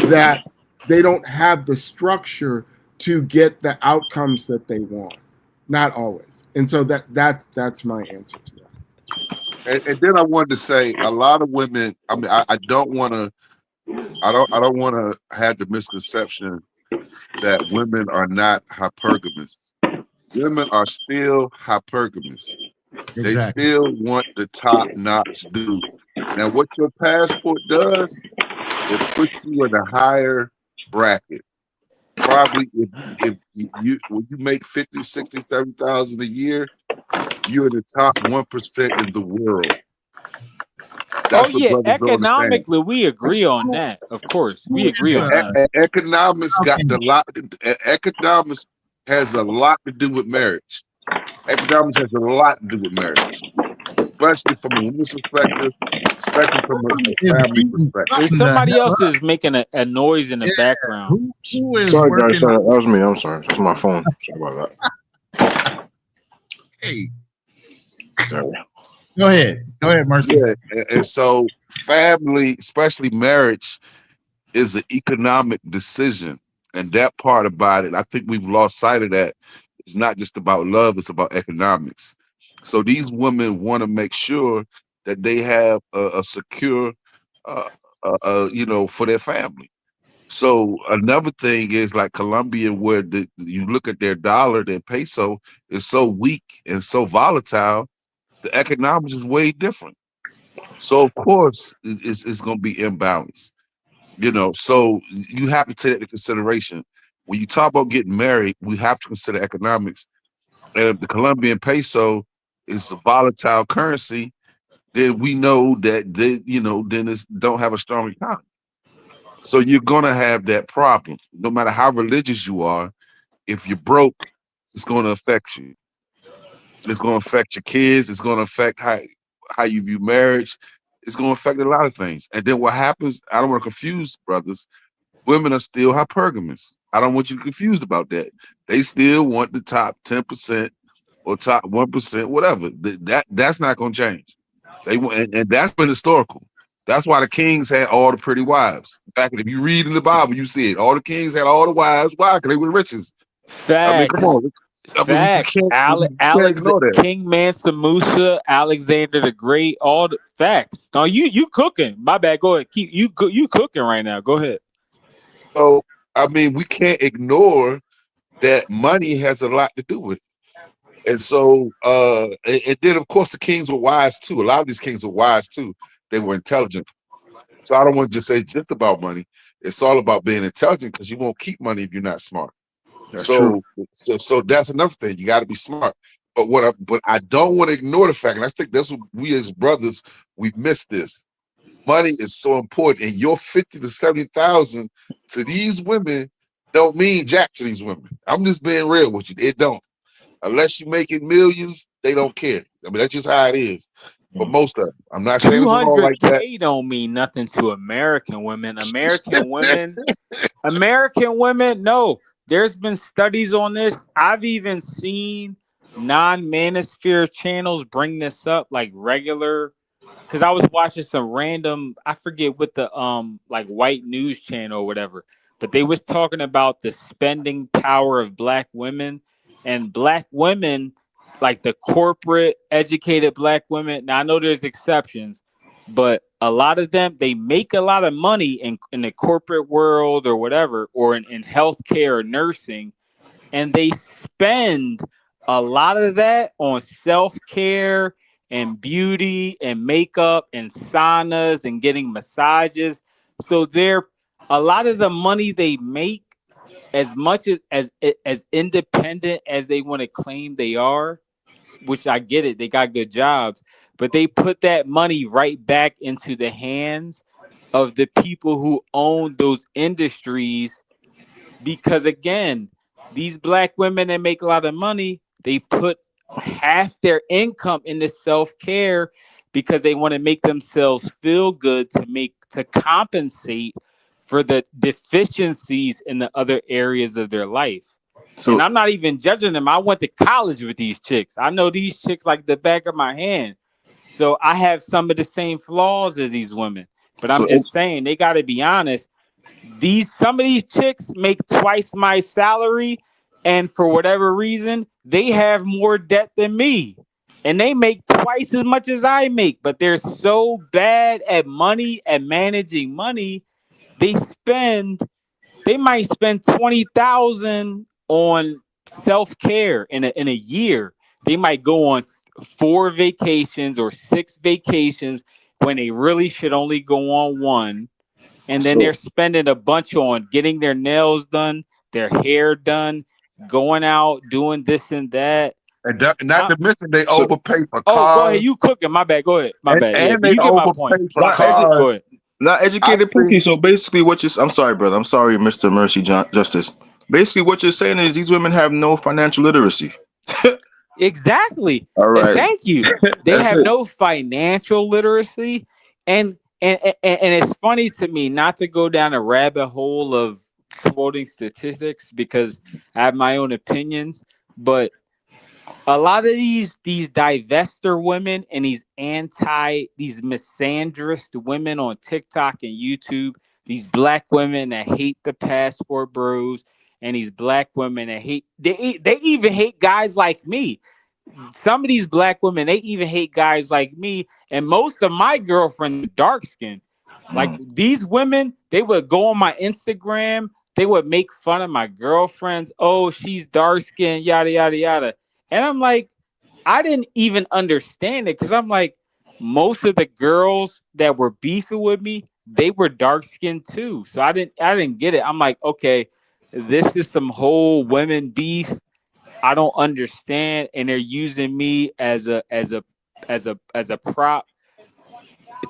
that they don't have the structure to get the outcomes that they want. Not always. And so that's my answer to that. And then I wanted to say a lot of women. I mean, I don't want to have the misconception that women are not hypergamous. Women are still hypergamous. They Exactly. still want the top-notch dude. Now, what your passport does, it puts you in a higher bracket. Probably if you when you make 50, 60, 70,000 a year, you're in the top 1% in the world. That's what yeah, brothers don't understand. economically, we agree on that. Of course, we agree on that. Economics economics has a lot to do with marriage. Economics has a lot to do with marriage, especially from a woman's perspective, especially from a family perspective. Hey, somebody else is making a noise in the background. Who is Sorry, working? guys. Sorry, that was me. I'm sorry. That's my phone. Sorry about that. Hey, Sorry. go ahead, Mercy. Yeah, and so family, especially marriage, is an economic decision, and that part about it, I think we've lost sight of that. It's not just about love; it's about economics. So these women want to make sure that they have a secure, for their family. So another thing is like Colombia, where you look at their dollar, their peso is so weak and so volatile. The economics is way different. So of course it's going to be imbalanced. So you have to take that into consideration. When you talk about getting married, we have to consider economics. And if the Colombian peso is a volatile currency, then we know that then it's don't have a strong economy. So you're gonna have that problem. No matter how religious you are, if you're broke, it's gonna affect you. It's gonna affect your kids. It's gonna affect how you view marriage. It's gonna affect a lot of things. And then what happens? I don't want to confuse brothers. Women are still hypergamous. I don't want you confused about that. They still want the top 10% or top 1%, whatever. That's not gonna change. They want, and that's been historical. That's why the kings had all the pretty wives. In fact, if you read in the Bible, you see it. All the kings had all the wives. Why? Because they were the richest. I mean, come Facts. on. I mean, we Facts. can't ignore that. King Mansa Musa, Alexander the Great, all the facts. No, you cooking. My bad. Go ahead. You cooking right now. Go ahead. So, I mean, we can't ignore that money has a lot to do with it. And so, and then of course the kings were wise too. A lot of these kings were wise too. They were intelligent. So I don't want to just say just about money. It's all about being intelligent, because you won't keep money if you're not smart. That's true. So that's another thing. You got to be smart. But I don't want to ignore the fact, and I think that's what we as brothers, we missed this. Money is so important, and your 50 to 70,000 to these women don't mean jack to these women. I'm just being real with you. It don't. Unless you're making millions, they don't care. I mean, that's just how it is for most of them. I'm not saying it's all like that. 200K don't mean nothing to American women. American women, no. There's been studies on this. I've even seen non-manosphere channels bring this up, like regular, because I was watching some random, I forget what the like white news channel or whatever, but they was talking about the spending power of black women, and black women, like the corporate educated black women. Now I know there's exceptions, but a lot of them, they make a lot of money in the corporate world or whatever, or in healthcare or nursing, and they spend a lot of that on self-care and beauty and makeup and saunas and getting massages. So a lot of the money they make, as much as independent as they want to claim they are, which I get it, they got good jobs, but they put that money right back into the hands of the people who own those industries, because again, these black women that make a lot of money, they put half their income into self-care because they want to make themselves feel good to compensate for the deficiencies in the other areas of their life. So And I'm not even judging them. I went to college with these chicks. I know these chicks like the back of my hand. So I have some of the same flaws as these women. But I'm so just saying, they got to be honest. Some of these chicks make twice my salary, and for whatever reason, they have more debt than me. And they make twice as much as I make, but they're so bad at money, at managing money, they might spend 20,000 on self-care in a year. They might go on 4 vacations or 6 vacations when they really should only go on 1. And then so they're spending a bunch on getting their nails done, their hair done, going out, doing this and that. And not to mention they so overpay for Oh, go ahead. cars, You cooking. My bad. Go ahead. My and, bad. Yeah, and but they you get my overpay point. for not Go cars. ahead. not I've educated seen Pookie. So basically, I'm sorry, brother. I'm sorry, Mr. Mercy Justice. Basically, what you're saying is these women have no financial literacy. Exactly. All And right, thank you. They that's have it. no financial literacy. And it's funny to me not to go down a rabbit hole of quoting statistics because I have my own opinions, but a lot of these divester women and these misandrist women on TikTok and YouTube, these black women that hate the passport bros, and these black women that they even hate guys like me. Some of these black women, they even hate guys like me, and most of my girlfriends are dark skinned. Like these women, they would go on my Instagram, they would make fun of my girlfriends. Oh, she's dark skinned, yada yada yada. And I'm like, I didn't even understand it because I'm like, most of the girls that were beefing with me, they were dark skinned too. So I didn't get it. I'm like, okay, this is some whole women beef. I don't understand, and they're using me as a prop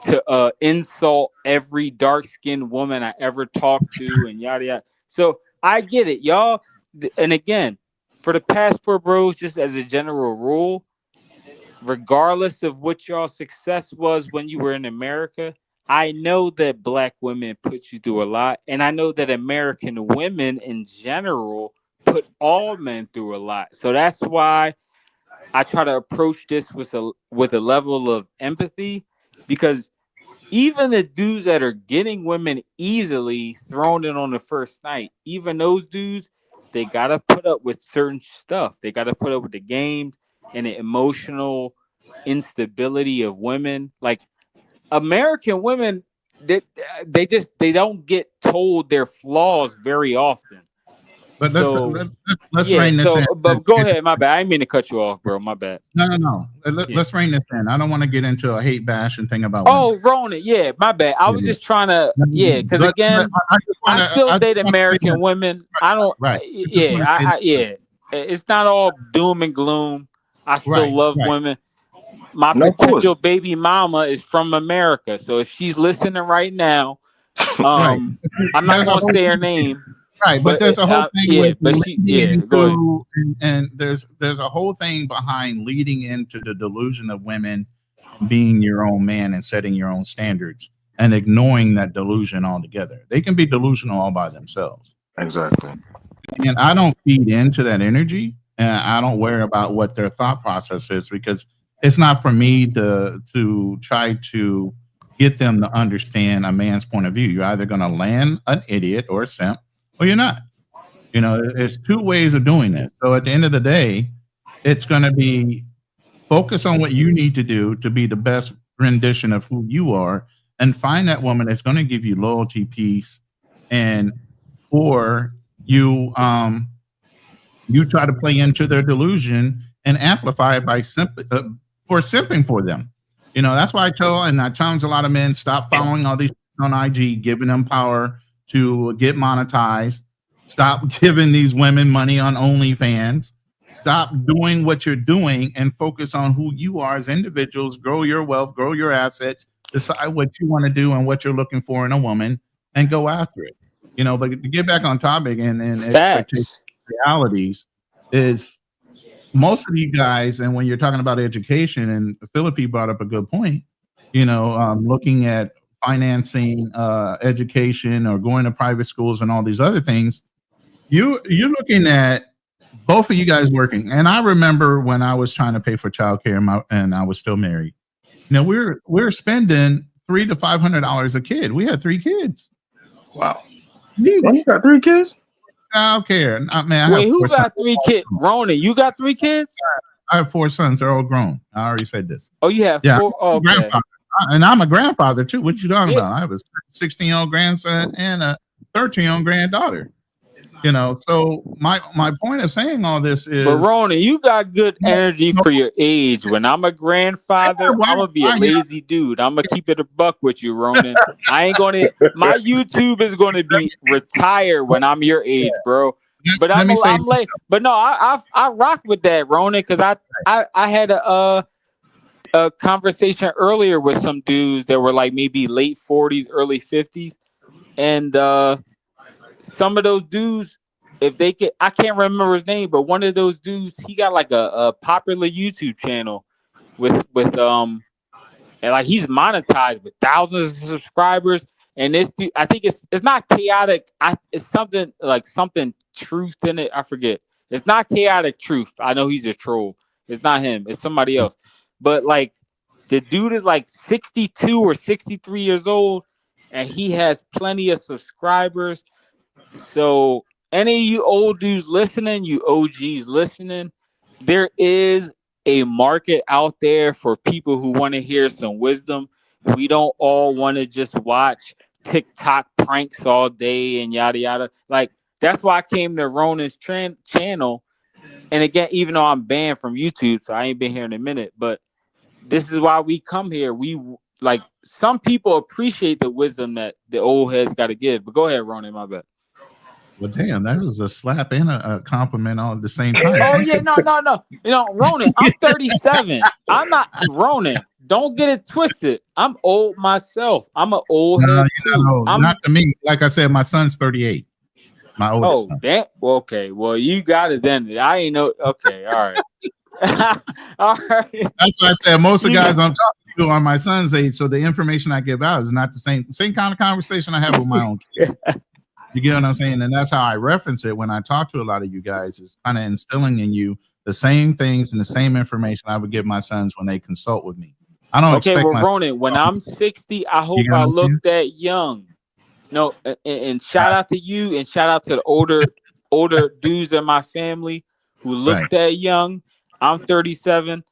to insult every dark skinned woman I ever talked to, and yada yada. So I get it, y'all. And again, for the passport bros, just as a general rule, regardless of what y'all success was when you were in America, I know that black women put you through a lot, and I know that American women in general put all men through a lot. So that's why I try to approach this with a level of empathy, because even the dudes that are getting women easily thrown in on the first night, even those dudes, they gotta put up with certain stuff. They gotta put up with the games and the emotional instability of women. Like American women, they don't get told their flaws very often. But So let's yeah, rein this in. but go ahead. My bad. I didn't mean to cut you off, bro. My bad. No. Yeah. Let's rein this in. I don't want to get into a hate bash and thing about women. Oh, Ronan, yeah, my bad. I was just trying to, because again, I still date American women. I don't, Right. It's not all doom and gloom. I still love women. My No, of course. potential baby mama is from America, so if she's listening right now, I'm not gonna say her name. Right, but there's a whole thing with but go ahead. and there's a whole thing behind leading into the delusion of women being your own man and setting your own standards and ignoring that delusion altogether. They can be delusional all by themselves. Exactly. And I don't feed into that energy, and I don't worry about what their thought process is, because it's not for me to try to get them to understand a man's point of view. You're either going to land an idiot or a simp, or you're not. You know, there's 2 ways of doing this. So at the end of the day, it's going to be focus on what you need to do to be the best rendition of who you are, and find that woman that's going to give you loyalty, peace, and or you try to play into their delusion and amplify it by simping for them. You know, that's why I challenge a lot of men, stop following all these on IG, giving them power to get monetized. Stop giving these women money on OnlyFans. Stop doing what you're doing and focus on who you are as individuals. Grow your wealth, grow your assets, decide what you want to do and what you're looking for in a woman, and go after it. You know, but to get back on topic and expectations, realities is most of you guys, and when you're talking about education, and Philippi brought up a good point, you know, looking at financing education or going to private schools and all these other things, you're looking at both of you guys working. And I remember when I was trying to pay for childcare and I was still married, you know, we're spending $300 to $500 a kid. We had 3 kids. Wow. You got 3 kids? Childcare. Man, wait, who got 3 kids? Ronan, you got 3 kids? I have 4 sons. They're all grown. I already said this. Oh, you have 4? Oh, okay. And I'm a grandfather too. What you talking about? I have a 16-year-old grandson and a 13-year-old granddaughter. You know, so my point of saying all this is, but Ronan, you got good energy for your age. When I'm a grandfather, I'm gonna be a lazy dude. I'm gonna keep it a buck with you, Ronan. I ain't gonna. My YouTube is gonna be retired when I'm your age, bro. But I'm late. But no, I rock with that, Ronan, because I had a conversation earlier with some dudes that were like maybe late 40s, early 50s, and some of those dudes, if they could, I can't remember his name, but one of those dudes, he got like a popular YouTube channel with and like he's monetized with thousands of subscribers. And this dude, I think it's not chaotic. It's something like something truth in it. I forget. It's not chaotic truth. I know he's a troll. It's not him. It's somebody else. But like the dude is like 62 or 63 years old, and he has plenty of subscribers. So any of you old dudes listening, you OGs listening, there is a market out there for people who want to hear some wisdom. We don't all want to just watch TikTok pranks all day and yada yada. Like that's why I came to Ronan's channel. And again, even though I'm banned from YouTube, so I ain't been here in a minute, but this is why we come here. We like some people appreciate the wisdom that the old heads got to give. But go ahead, Ronan, my bad. Well, damn, that was a slap and a compliment all at the same time. Oh yeah, no. You know, Ronan, I'm 37. I'm not Ronan. Don't get it twisted. I'm old myself. I'm an old head too. Not to me. Like I said, my son's 38. My oldest son. Damn. Well, okay. Well, you got it then. I ain't know. Okay. All right. All right. That's why I said most of the guys I'm talking to are my son's age. So the information I give out is not the same kind of conversation I have with my own kid. You get what I'm saying? And that's how I reference it when I talk to a lot of you guys, is kind of instilling in you the same things and the same information I would give my sons when they consult with me. I don't expect Ronan, when I'm 60, I hope I look that young. No, and shout out to you and shout out to the older dudes in my family who look that young. I'm 37.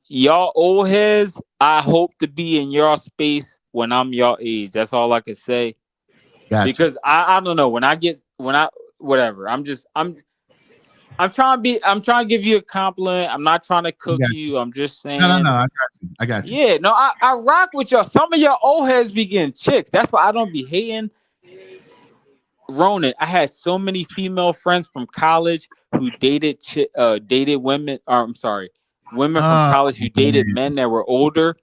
Y'all old heads, I hope to be in your space when I'm your age. That's all I can say. Gotcha. Because I don't know, whatever. I'm trying to give you a compliment. I'm not trying to cook you. I'm just saying. No, I got you. Yeah, no, I rock with y'all. Some of your old heads be getting chicks. That's why I don't be hating. Ronan, I had so many female friends from college who dated women. Or I'm sorry, women from college who dated men that were older,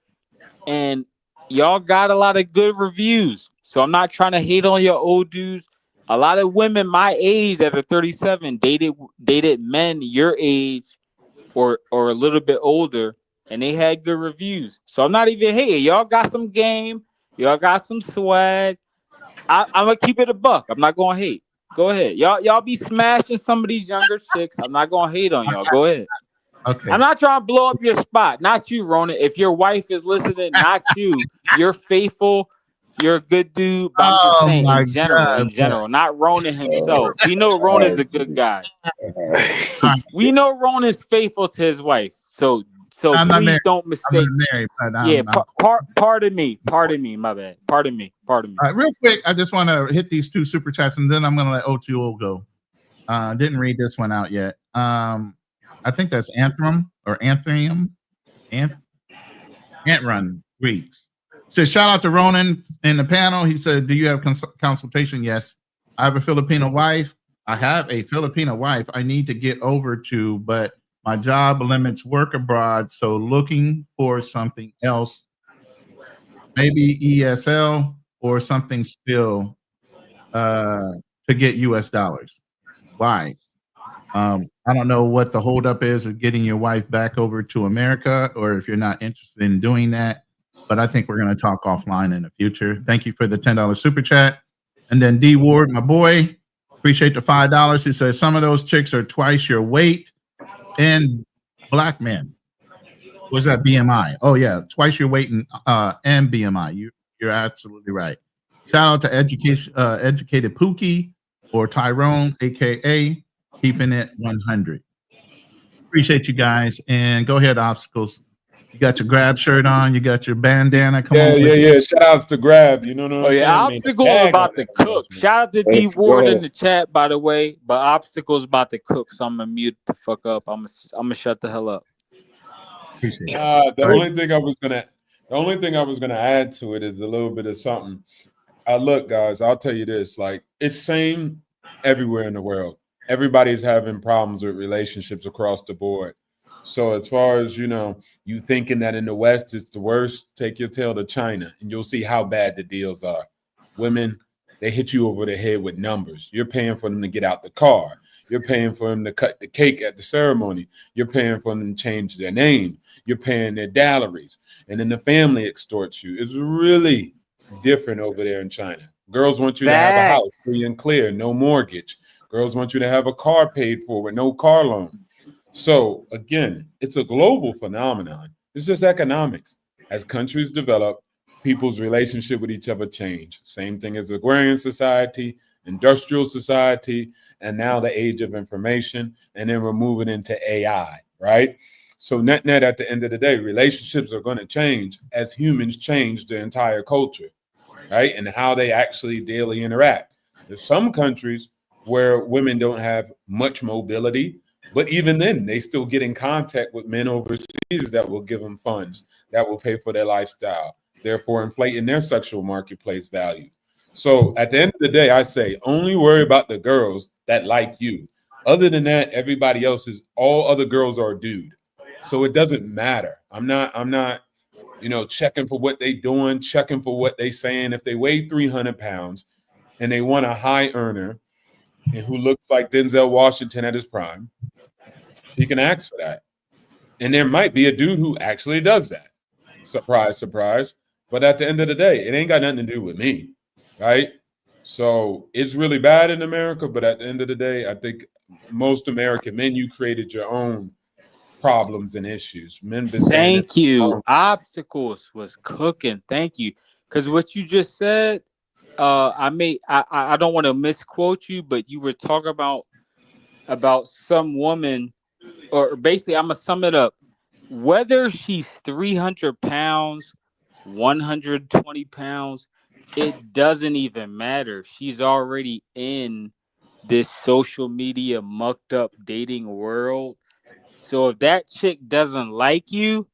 and y'all got a lot of good reviews. So I'm not trying to hate on your old dudes. A lot of women my age that are 37 dated men your age or a little bit older, and they had good reviews. So I'm not even hating. Y'all got some game. Y'all got some swag. I'm gonna keep it a buck. I'm not gonna hate. Go ahead. Y'all be smashing some of these younger chicks. I'm not gonna hate on y'all. Go ahead. Okay. I'm not trying to blow up your spot. Not you, Ronan. If your wife is listening, not you. You're faithful. You're a good dude, but I'm just saying in general, not Ronan himself. We know Ronan's a good guy. We know Ronan's faithful to his wife. So please don't mistake. Pardon me, my bad. Pardon me. All right, real quick, I just want to hit these 2 super chats, and then I'm going to let O2O go. Didn't read this one out yet. I think that's Antrim. Antrun Greeks. Says, shout out to Ronan in the panel. He said, do you have consultation? Yes. I have a Filipino wife. I need to get over to, but my job limits work abroad. So looking for something else maybe ESL or something still to get US dollars. Why? I don't know what the holdup is of getting your wife back over to America, or if you're not interested in doing that. But I think we're going to talk offline in the future. Thank you for the $10 super chat. And then D Ward, my boy, appreciate the $5. He says some of those chicks are twice your weight and black men. What's that BMI? Oh yeah, twice your weight and BMI. You're absolutely right. Shout out to educated Pookie or Tyrone, aka keeping it 100. Appreciate you guys, and go ahead, Obstacles. You got your Grab shirt on. You got your bandana. Come on. Yeah. Shout outs to Grab. You know what I'm saying? Obstacles about to cook. Shout out to D Ward in the chat, by the way. But Obstacles about to cook, so I'm gonna mute the fuck up. I'm gonna shut the hell up. The only thing I was gonna add to it is a little bit of something. Look, guys, I'll tell you this: like, it's same everywhere in the world. Everybody's having problems with relationships across the board. So as far as, you thinking that in the West it's the worst, take your tail to China and you'll see how bad the deals are. Women, they hit you over the head with numbers. You're paying for them to get out the car. You're paying for them to cut the cake at the ceremony. You're paying for them to change their name. You're paying their dowries. And then the family extorts you. It's really different over there in China. Girls want you to have a house free and clear, no mortgage. Girls want you to have a car paid for with no car loan. So again, it's a global phenomenon. It's just economics. As countries develop, people's relationship with each other change. Same thing as agrarian society, industrial society, and now the age of information, and then we're moving into AI, right? So net at the end of the day, relationships are going to change as humans change the entire culture, right? And how they actually daily interact. There's some countries where women don't have much mobility, but even then, they still get in contact with men overseas that will give them funds, that will pay for their lifestyle, therefore inflating their sexual marketplace value. So at the end of the day, I say only worry about the girls that like you. Other than that, everybody else is, all other girls are a dude. So it doesn't matter. I'm not, checking for what they doing, checking for what they saying. If they weigh 300 pounds and they want a high earner and who looks like Denzel Washington at his prime, she can ask for that. And there might be a dude who actually does that. Surprise, surprise. But at the end of the day, it ain't got nothing to do with me, right? So it's really bad in America, but at the end of the day, I think most American men, you created your own problems and issues. Men been Thank you. Obstacles was cooking. Thank you. Because what you just said, I don't want to misquote you, but you were talking about some woman, or basically, I'm gonna sum it up. Whether she's 300 pounds, 120 pounds, it doesn't even matter. She's already in this social media mucked up dating world. So if that chick doesn't like you,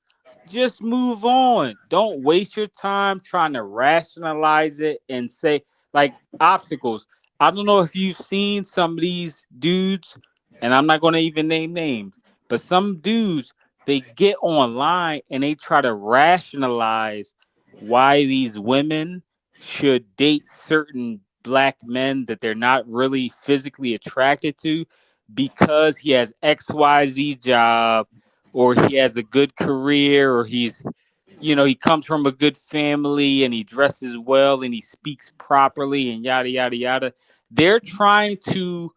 just move on. Don't waste your time trying to rationalize it and say, like, Obstacles. I don't know if you've seen some of these dudes, and I'm not going to even name names, but some dudes, they get online and they try to rationalize why these women should date certain black men that they're not really physically attracted to because he has XYZ job, or he has a good career, or he's, he comes from a good family and he dresses well and he speaks properly and yada, yada, yada. They're trying to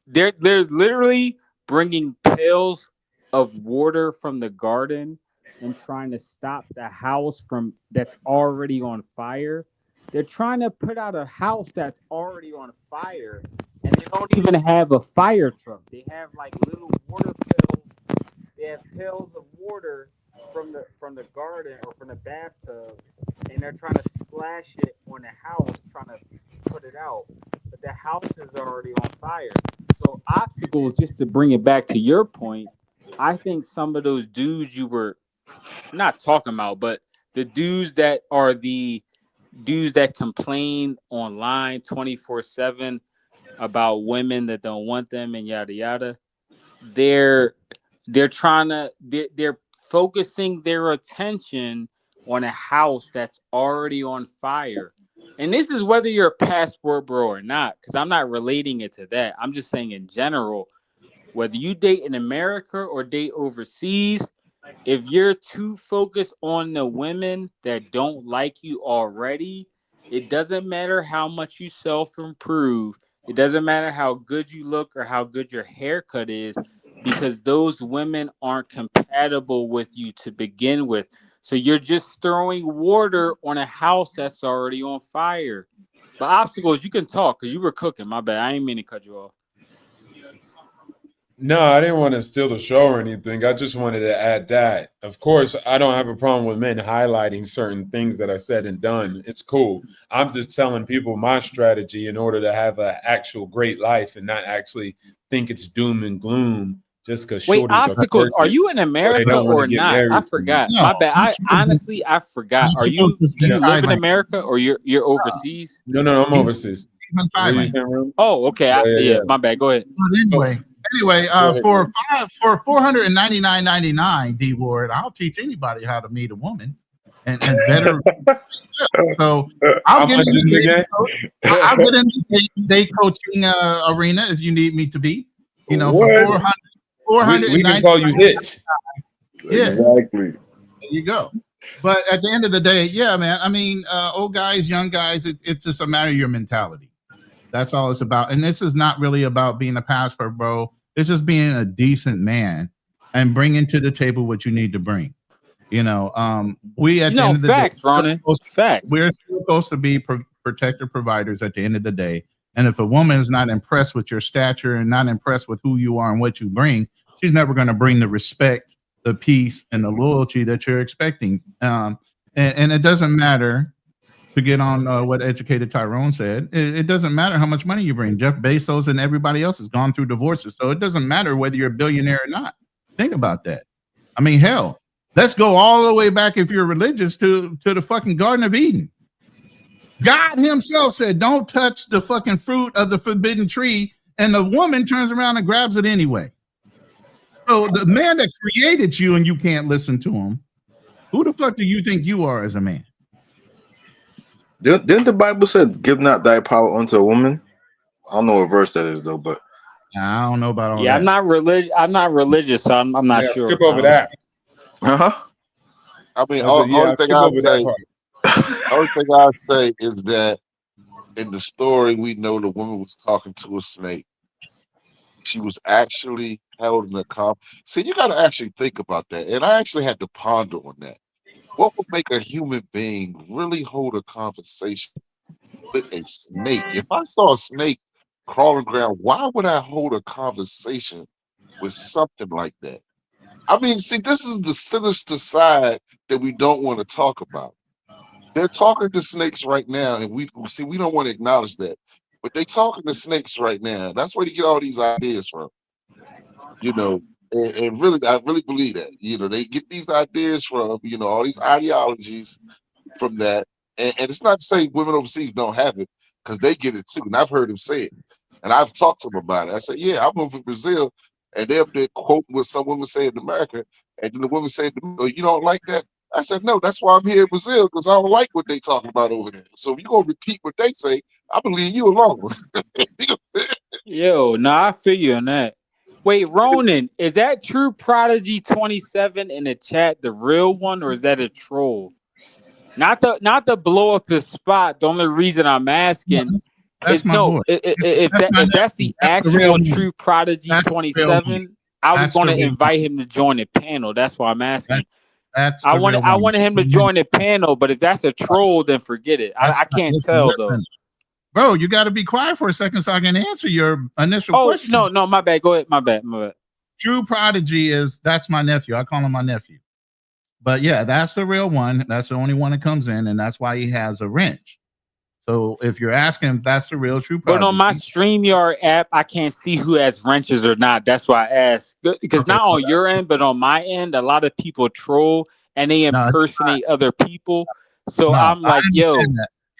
they're literally bringing pails of water from the garden and trying to stop the house that's already on fire. They're trying to put out a house that's already on fire, and they don't even have a fire truck. They have like little water pills. They have pills of water from the garden or from the bathtub, and they're trying to splash it on the house, trying to put it out. But the house is already on fire. So Obstacles, just to bring it back to your point, I think some of those dudes you were not talking about, but the dudes that are the dudes that complain online 24/7 about women that don't want them and yada yada, they're focusing their attention on a house that's already on fire. And this is whether you're a passport bro or not, because I'm not relating it to that. I'm just saying in general, whether you date in America or date overseas, if you're too focused on the women that don't like you already, it doesn't matter how much you self-improve. It doesn't matter how good you look or how good your haircut is, because those women aren't compatible with you to begin with. So you're just throwing water on a house that's already on fire. But obstacles, you can talk because you were cooking. My bad. I didn't mean to cut you off. No, I didn't want to steal the show or anything. I just wanted to add that. Of course, I don't have a problem with men highlighting certain things that I said and done. It's cool. I'm just telling people my strategy in order to have an actual great life and not actually think it's doom and gloom just because Wait, shorties are obstacles, are perfect you in or they America don't want or to get not? I married to me. forgot. No, My bad. I obstacles is, honestly, I forgot. Are obstacles is do in you live in Thailand. America or you're overseas? No, I'm He's overseas. in What are you Thailand. saying, Ron? Oh, okay. Yeah. My bad. Go ahead. But So, anyway, go ahead, for Ron. $499.99, D Ward, I'll teach anybody how to meet a woman and vet her. So How I'll get much into is it again? I'll get into the date coaching arena if you need me to be. You know, for What? We can call you Hitch. Yes. Exactly. There you go. But at the end of the day, yeah, man. I mean, old guys, young guys, it's just a matter of your mentality. That's all it's about. And this is not really about being a passport, bro. It's just being a decent man and bringing to the table what you need to bring. You know, we at the end of the Facts, day, Ronan. Facts. we're still supposed to be protector providers at the end of the day. And if a woman is not impressed with your stature and not impressed with who you are and what you bring, she's never going to bring the respect, the peace, and the loyalty that you're expecting. And it doesn't matter, to get on what Educated Tyrone said, it doesn't matter how much money you bring. Jeff Bezos and everybody else has gone through divorces. So it doesn't matter whether you're a billionaire or not. Think about that. I mean, hell, let's go all the way back, if you're religious, to the fucking Garden of Eden. God himself said, don't touch the fucking fruit of the forbidden tree. And the woman turns around and grabs it anyway. So the man that created you and you can't listen to him, who the fuck do you think you are as a man? Didn't the Bible say, "Give not thy power unto a woman"? I don't know what verse that is though, but I don't know about all Yeah, that. I'm not religious, so I'm not sure. Skip over that. I mean, Skip over that part. only thing I say is that in the story, we know the woman was talking to a snake. She was actually held in a See, you got to actually think about that. And I actually had to ponder on that. What would make a human being really hold a conversation with a snake? If I saw a snake crawling around, why would I hold a conversation with something like that? I mean, see, this is the sinister side that we don't want to talk about. They're talking to snakes right now, and we don't want to acknowledge that. But they talking to snakes right now. That's where you get all these ideas from. You know, and really, I really believe that. You know, they get these ideas from, all these ideologies from that. And it's not to say women overseas don't have it, because they get it too. And I've heard them say it. And I've talked to them about it. I said, yeah, I moved to Brazil, and they're up there quoting what some women say in America. And then the women say, oh, you don't like that? I said, no, that's why I'm here in Brazil, because I don't like what they talking about over there. So if you're going to repeat what they say, I believe you alone. Yo, I feel you on that. Wait, Ronan, is that True Prodigy 27 in the chat the real one, or is that a troll? Not to blow up his spot. The only reason I'm asking That's my boy. if that's the actual True Prodigy 27, I was going to invite him to join the panel. That's why I'm asking. I wanted him to join the panel, but if that's a troll, then forget it. I can't tell though. Bro, you got to be quiet for a second so I can answer your initial question. No, my bad. Go ahead. My bad. True Prodigy that's my nephew. I call him my nephew. But yeah, that's the real one. That's the only one that comes in, and that's why he has a wrench. So if you're asking if that's the real True Prodigy. But on my StreamYard app, I can't see who has wrenches or not. That's why I asked. Because not on your end, but on my end, a lot of people troll and they impersonate other people. So I'm like, yo.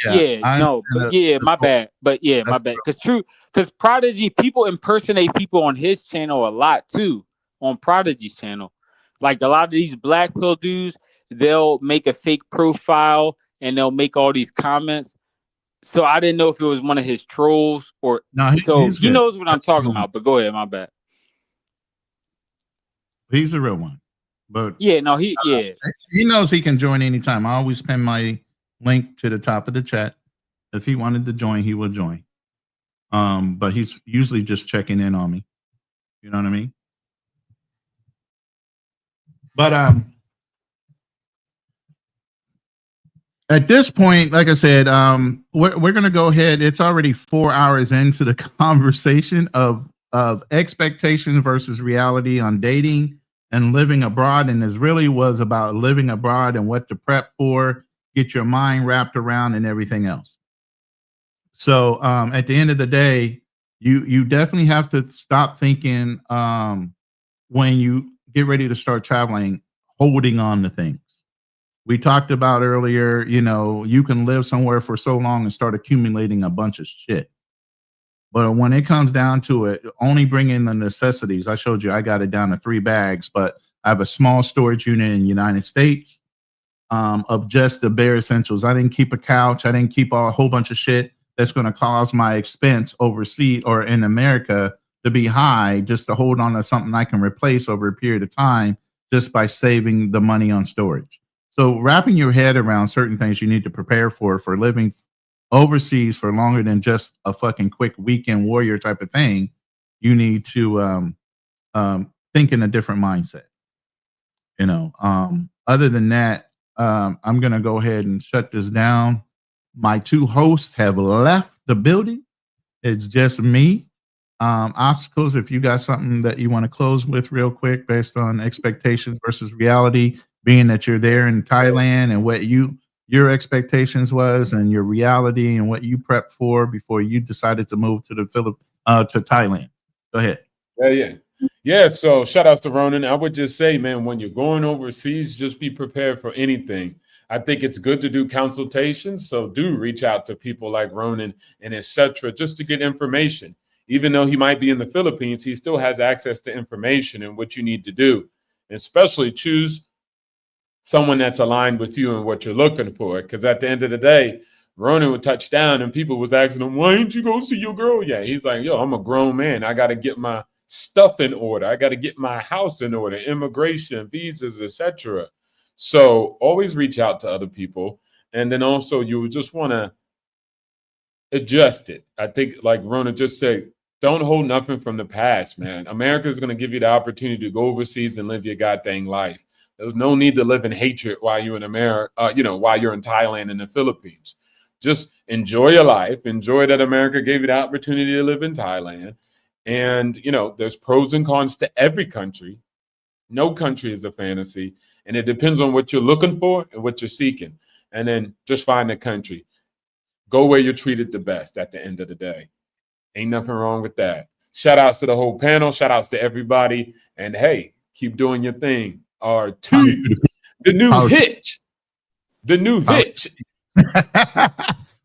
My bad. Because Prodigy, people impersonate people on his channel a lot too, on Prodigy's channel. Like a lot of these black pill dudes, they'll make a fake profile and they'll make all these comments. So I didn't know if it was one of his trolls or No, he's he good. knows what I'm talking about. But go ahead, my bad. He's the real one. But yeah, no, he knows he can join anytime. I always pin my link to the top of the chat. If he wanted to join, he will join. But he's usually just checking in on me. You know what I mean? But at this point, like I said, we're gonna go ahead. It's already 4 hours into the conversation of expectations versus reality on dating and living abroad, and it really was about living abroad and what to prep for, get your mind wrapped around, and everything else. So at the end of the day, you definitely have to stop thinking when you get ready to start traveling, holding on to things. We talked about earlier, you can live somewhere for so long and start accumulating a bunch of shit. But when it comes down to it, only bring in the necessities. I showed you, I got it down to 3 bags, but I have a small storage unit in the United States of just the bare essentials. I didn't keep a couch. I didn't keep a whole bunch of shit that's going to cause my expense overseas or in America to be high, just to hold on to something I can replace over a period of time just by saving the money on storage. So wrapping your head around certain things you need to prepare for living overseas for longer than just a fucking quick weekend warrior type of thing, you need to think in a different mindset. Other than that, I'm going to go ahead and shut this down. My 2 hosts have left the building. It's just me. Obstacles, if you got something that you want to close with real quick based on expectations versus reality, being that you're there in Thailand and what your expectations was and your reality and what you prepped for before you decided to move to to Thailand. Go ahead. Yeah. So shout out to Ronan. I would just say, man, when you're going overseas, just be prepared for anything. I think it's good to do consultations. So do reach out to people like Ronan and etc. just to get information. Even though he might be in the Philippines, he still has access to information and what you need to do. And especially choose someone that's aligned with you and what you're looking for. Because at the end of the day, Ronan would touch down and people was asking him, why didn't you go see your girl yet? He's like, yo, I'm a grown man. I got to get my stuff in order. I got to get my house in order, immigration, visas, etc. So always reach out to other people. And then also you just want to adjust it. I think like Ronan just said, don't hold nothing from the past, man. America is going to give you the opportunity to go overseas and live your goddamn life. There's no need to live in hatred while you're in America, while you're in Thailand and the Philippines. Just enjoy your life. Enjoy that America gave you the opportunity to live in Thailand. And, there's pros and cons to every country. No country is a fantasy. And it depends on what you're looking for and what you're seeking. And then just find a country. Go where you're treated the best at the end of the day. Ain't nothing wrong with that. Shout outs to the whole panel. Shout outs to everybody. And hey, keep doing your thing. RT, the new hitch. The new hitch.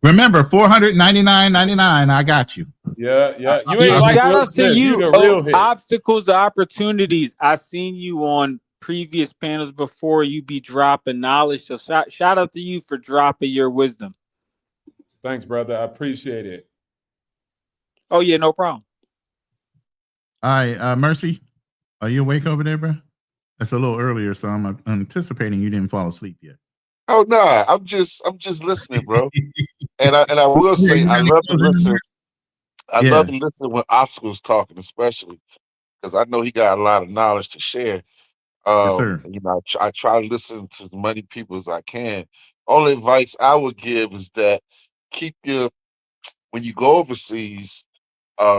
Remember, $499.99. I got you. Yeah. You ain't like shout Will out Smith. to you. You the real hitch. Obstacles, opportunities. I've seen you on previous panels before. You be dropping knowledge. So shout out to you for dropping your wisdom. Thanks, brother. I appreciate it. Oh yeah, no problem. All right, Mercy, are you awake over there, bro? It's a little earlier, so I'm anticipating you didn't fall asleep yet. Oh no, I'm just listening, bro. and I will say I love to listen. I love to listen when Obstacles talking, especially because I know he got a lot of knowledge to share. Yes, sir. I try to listen to as many people as I can. Only advice I would give is that when you go overseas,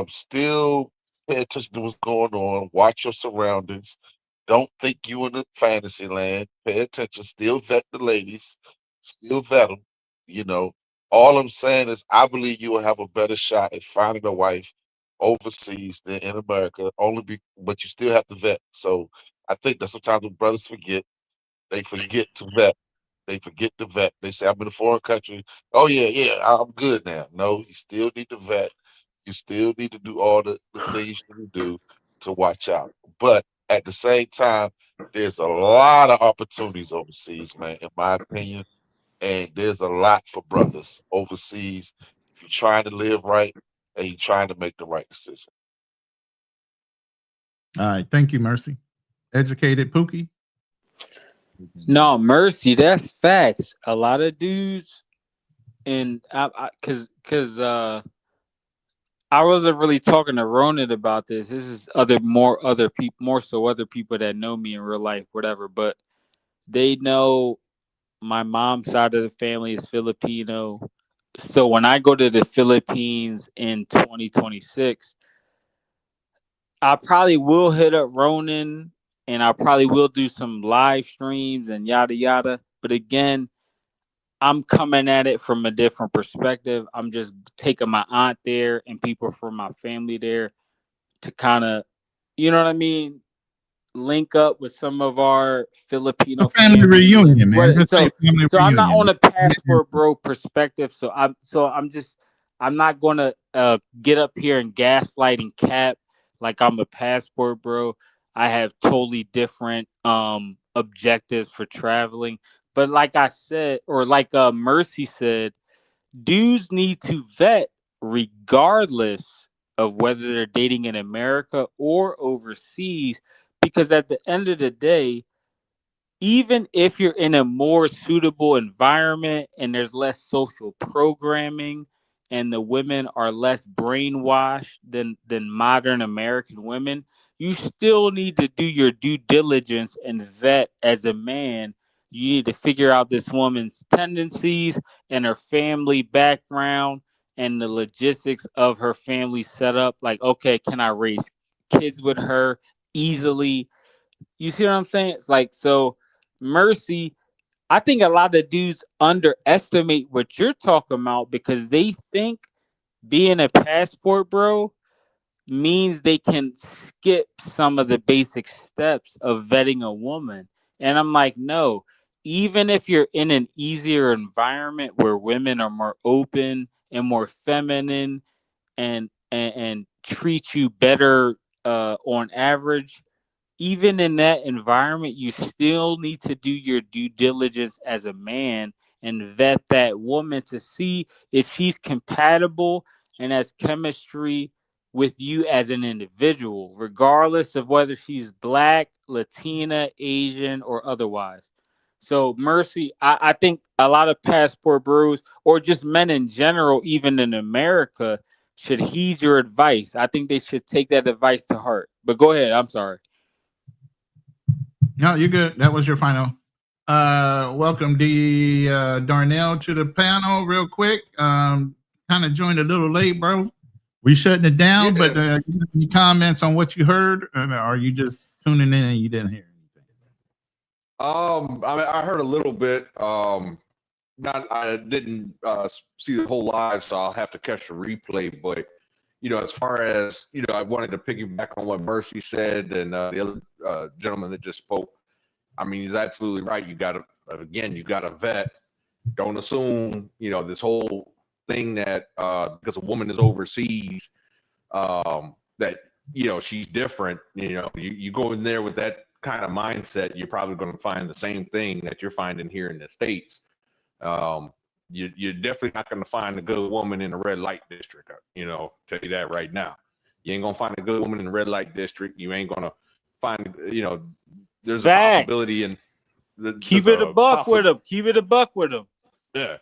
still pay attention to what's going on. Watch your surroundings. Don't think you in a fantasy land. Pay attention. Still vet the ladies. Still vet them. All I'm saying is I believe you will have a better shot at finding a wife overseas than in America. But you still have to vet. So I think that sometimes when brothers forget, they forget to vet. They forget to vet. They say, I'm in a foreign country. Oh, yeah, I'm good now. No, you still need to vet. You still need to do all the things you need to do to watch out. But at the same time, there's a lot of opportunities overseas, man, in my opinion. And there's a lot for brothers overseas if you're trying to live right and you're trying to make the right decision. All right, thank you, Mercy. Educated Pookie. No, Mercy, that's facts. A lot of dudes, and cause I wasn't really talking to Ronan about this. This is other people, more so other people that know me in real life, whatever. But they know my mom's side of the family is Filipino. So when I go to the Philippines in 2026, I probably will hit up Ronan, and I probably will do some live streams and yada yada. But again, I'm coming at it from a different perspective. I'm just taking my aunt there and people from my family there to kind of, you know what I mean, link up with some of our Filipino family reunion, man. Right. So I'm not reunion. on a passport bro perspective. So I'm not gonna get up here and gaslight and cap like I'm a passport bro. I have totally different objectives for traveling. But like I said, or like Mercy said, dudes need to vet regardless of whether they're dating in America or overseas, because at the end of the day, even if you're in a more suitable environment and there's less social programming and the women are less brainwashed than modern American women, you still need to do your due diligence and vet as a man. You need to figure out this woman's tendencies and her family background and the logistics of her family setup. Like, okay, can I raise kids with her easily? You see what I'm saying? It's like, so Mercy, I think a lot of dudes underestimate what you're talking about because they think being a passport bro means they can skip some of the basic steps of vetting a woman. And I'm like, no, even if you're in an easier environment where women are more open and more feminine and treat you better on average, even in that environment, you still need to do your due diligence as a man and vet that woman to see if she's compatible and has chemistry with you as an individual, regardless of whether she's Black, Latina, Asian, or otherwise. So, Mercy, I think a lot of passport bros, or just men in general, even in America, should heed your advice. I think they should take that advice to heart. But go ahead. I'm sorry. No, you're good. That was your final. Welcome D Darnell to the panel real quick. Kind of joined a little late, bro. We shutting it down, but any comments on what you heard, or are you just tuning in and you didn't hear anything? I mean, I heard a little bit. I didn't see the whole live, so I'll have to catch the replay. But as far as I wanted to piggyback on what Mercy said and the other gentleman that just spoke. I mean, he's absolutely right. You got to vet. Don't assume this whole thing that because a woman is overseas that she's different. You go in there with that kind of mindset, you're probably going to find the same thing that you're finding here in the States. You're definitely not going to find a good woman in a red light district. Tell you that right now. You ain't gonna find a good woman in the red light district. You ain't gonna find there's Facts. a possibility in keep it a buck with them. Keep it a buck with them. Yeah.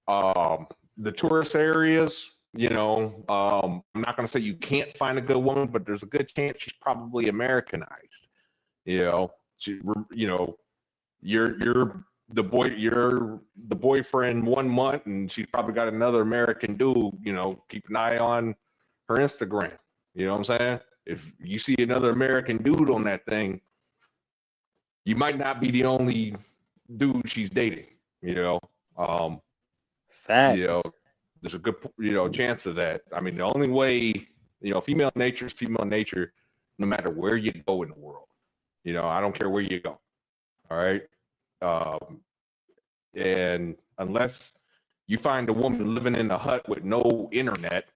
The tourist areas, I'm not going to say you can't find a good woman, but there's a good chance she's probably Americanized. You're the boyfriend 1 month, and she's probably got another American dude. Keep an eye on her Instagram. You know what I'm saying? If you see another American dude on that thing, you might not be the only dude she's dating. Facts. There's a good chance of that. I mean, the only way female nature is female nature, no matter where you go in the world. I don't care where you go. All right. And unless you find a woman living in a hut with no internet,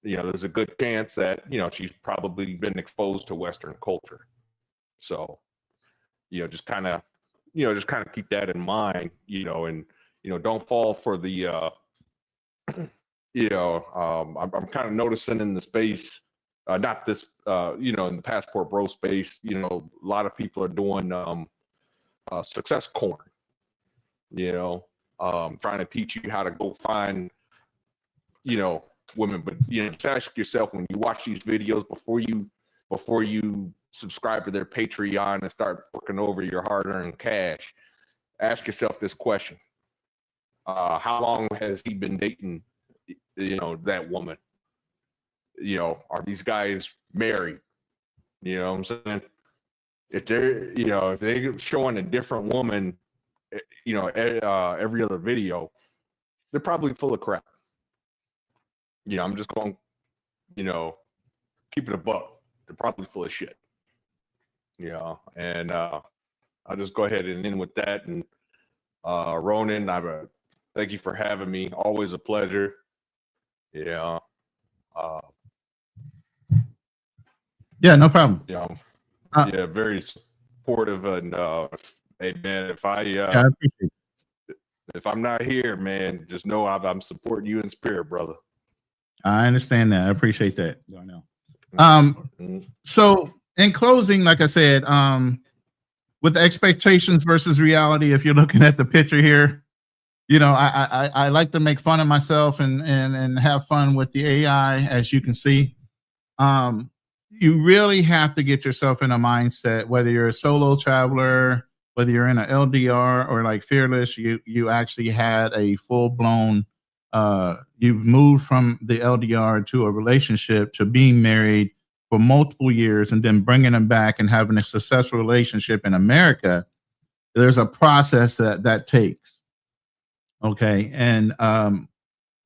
there's a good chance that, she's probably been exposed to Western culture. So, just kind of keep that in mind, and, don't fall for the, I'm kind of noticing in the space, not this, in the Passport Bro space, a lot of people are doing success corn, trying to teach you how to go find, women. But, just ask yourself, when you watch these videos, before you subscribe to their Patreon and start forking over your hard-earned cash, ask yourself this question. How long has he been dating, that woman? Are these guys married? You know what I'm saying? If they're showing a different woman, every other video, they're probably full of crap. I'm just going, keep it a buck. They're probably full of shit. And I'll just go ahead and end with that. And Ronan, thank you for having me. Always a pleasure. Yeah, no problem. Very supportive. And hey, man, I appreciate it. if I'm not here, man, just know I'm supporting you in spirit, brother. I understand that. I appreciate that. So in closing, like I said, with expectations versus reality, if you're looking at the picture here, I like to make fun of myself and have fun with the AI, as you can see. You really have to get yourself in a mindset, whether you're a solo traveler, whether you're in an LDR or like Fearless, you actually had a full-blown, you've moved from the LDR to a relationship to being married for multiple years and then bringing them back and having a successful relationship in America. There's a process that takes. Okay. And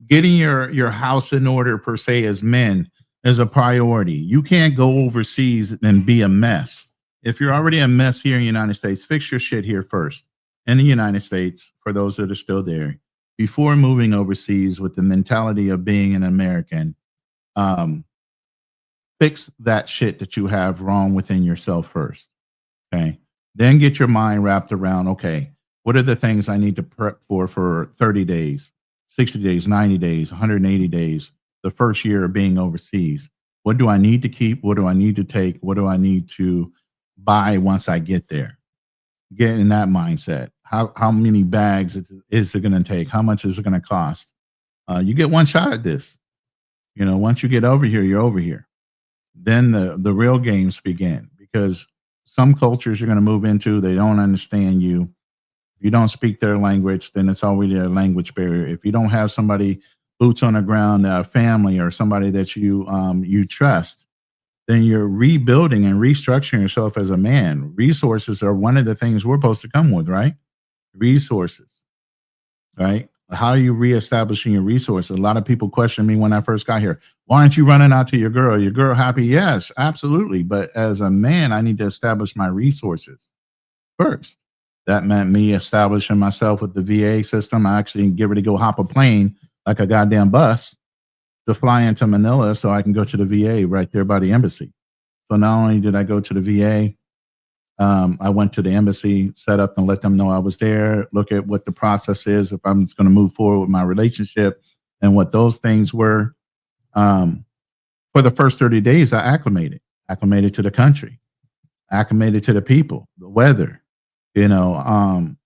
getting your house in order, per se, as men is a priority. You can't go overseas and be a mess. If you're already a mess here in the United States, fix your shit here first in the United States, for those that are still there, before moving overseas with the mentality of being an American. Fix that shit that you have wrong within yourself first. Okay. Then get your mind wrapped around, okay, what are the things I need to prep for 30 days, 60 days, 90 days, 180 days, the first year of being overseas? What do I need to keep? What do I need to take? What do I need to buy once I get there? Get in that mindset. How many bags is it going to take? How much is it going to cost? You get one shot at this. Once you get over here, you're over here. Then the real games begin, because some cultures you're going to move into, they don't understand you. If you don't speak their language, then it's already a language barrier. If you don't have somebody boots on the ground, family or somebody that you trust, then you're rebuilding and restructuring yourself as a man. Resources are one of the things we're supposed to come with, right? Resources, right? How are you reestablishing your resources? A lot of people question me when I first got here. Why aren't you running out to your girl? Your girl happy? Yes, absolutely. But as a man, I need to establish my resources first. That meant me establishing myself with the VA system. I actually get ready to go hop a plane like a goddamn bus to fly into Manila so I can go to the VA right there by the embassy. So not only did I go to the VA, I went to the embassy, set up and let them know I was there, look at what the process is, if I'm just going to move forward with my relationship and what those things were. For the first 30 days, I acclimated to the country, acclimated to the people, the weather,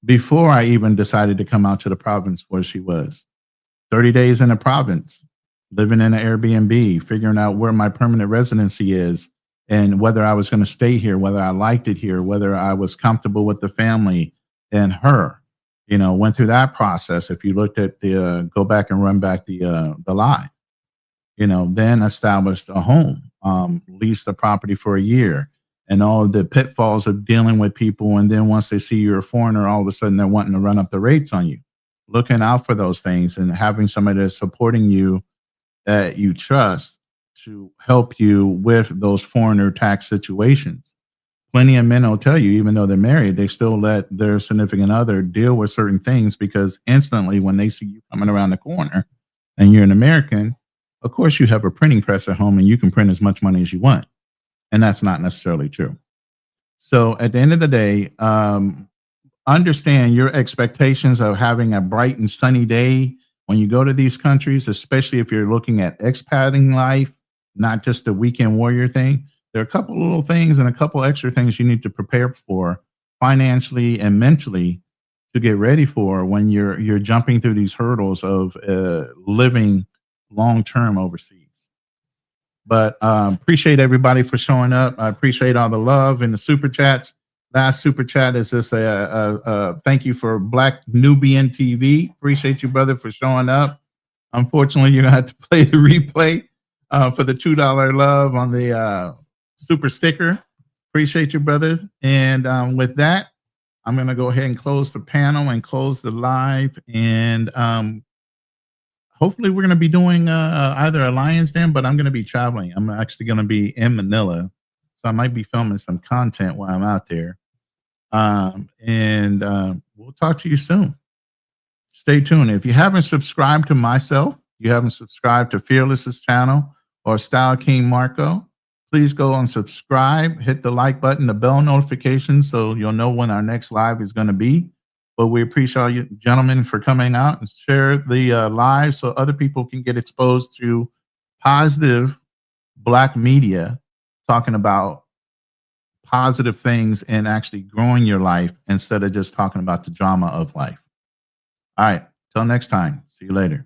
before I even decided to come out to the province where she was. 30 days in the province, living in an Airbnb, figuring out where my permanent residency is and whether I was going to stay here, whether I liked it here, whether I was comfortable with the family and her, went through that process. If you looked at go back and run back the live, then established a home, leased the property for a year, and all of the pitfalls of dealing with people. And then once they see you're a foreigner, all of a sudden they're wanting to run up the rates on you. Looking out for those things and having somebody that's supporting you that you trust to help you with those foreigner tax situations. Plenty of men will tell you, even though they're married, they still let their significant other deal with certain things, because instantly when they see you coming around the corner and you're an American, of course you have a printing press at home and you can print as much money as you want. And that's not necessarily true. So at the end of the day, understand your expectations of having a bright and sunny day when you go to these countries, especially if you're looking at expating life, not just the weekend warrior thing. There are a couple little things and a couple extra things you need to prepare for financially and mentally to get ready for when you're jumping through these hurdles of living long-term overseas. But appreciate everybody for showing up. I appreciate all the love in the super chats. Last super chat is just a thank you for Black Nubian TV. Appreciate you, brother, for showing up. Unfortunately, you're gonna have to play the replay for the $2 love on the super sticker. Appreciate you, brother. And with that, I'm gonna go ahead and close the panel and close the live. And hopefully, we're gonna be doing either a Lions Den, but I'm gonna be traveling. I'm actually gonna be in Manila, so I might be filming some content while I'm out there. We'll talk to you soon. Stay tuned. If you haven't subscribed to myself, you haven't subscribed to Fearless's channel or Style King Marco, please go and subscribe, hit the like button, the bell notification, so you'll know when our next live is going to be. But we appreciate you gentlemen for coming out and share the live so other people can get exposed to positive Black media talking about positive things and actually growing your life instead of just talking about the drama of life. All right. Till next time. See you later.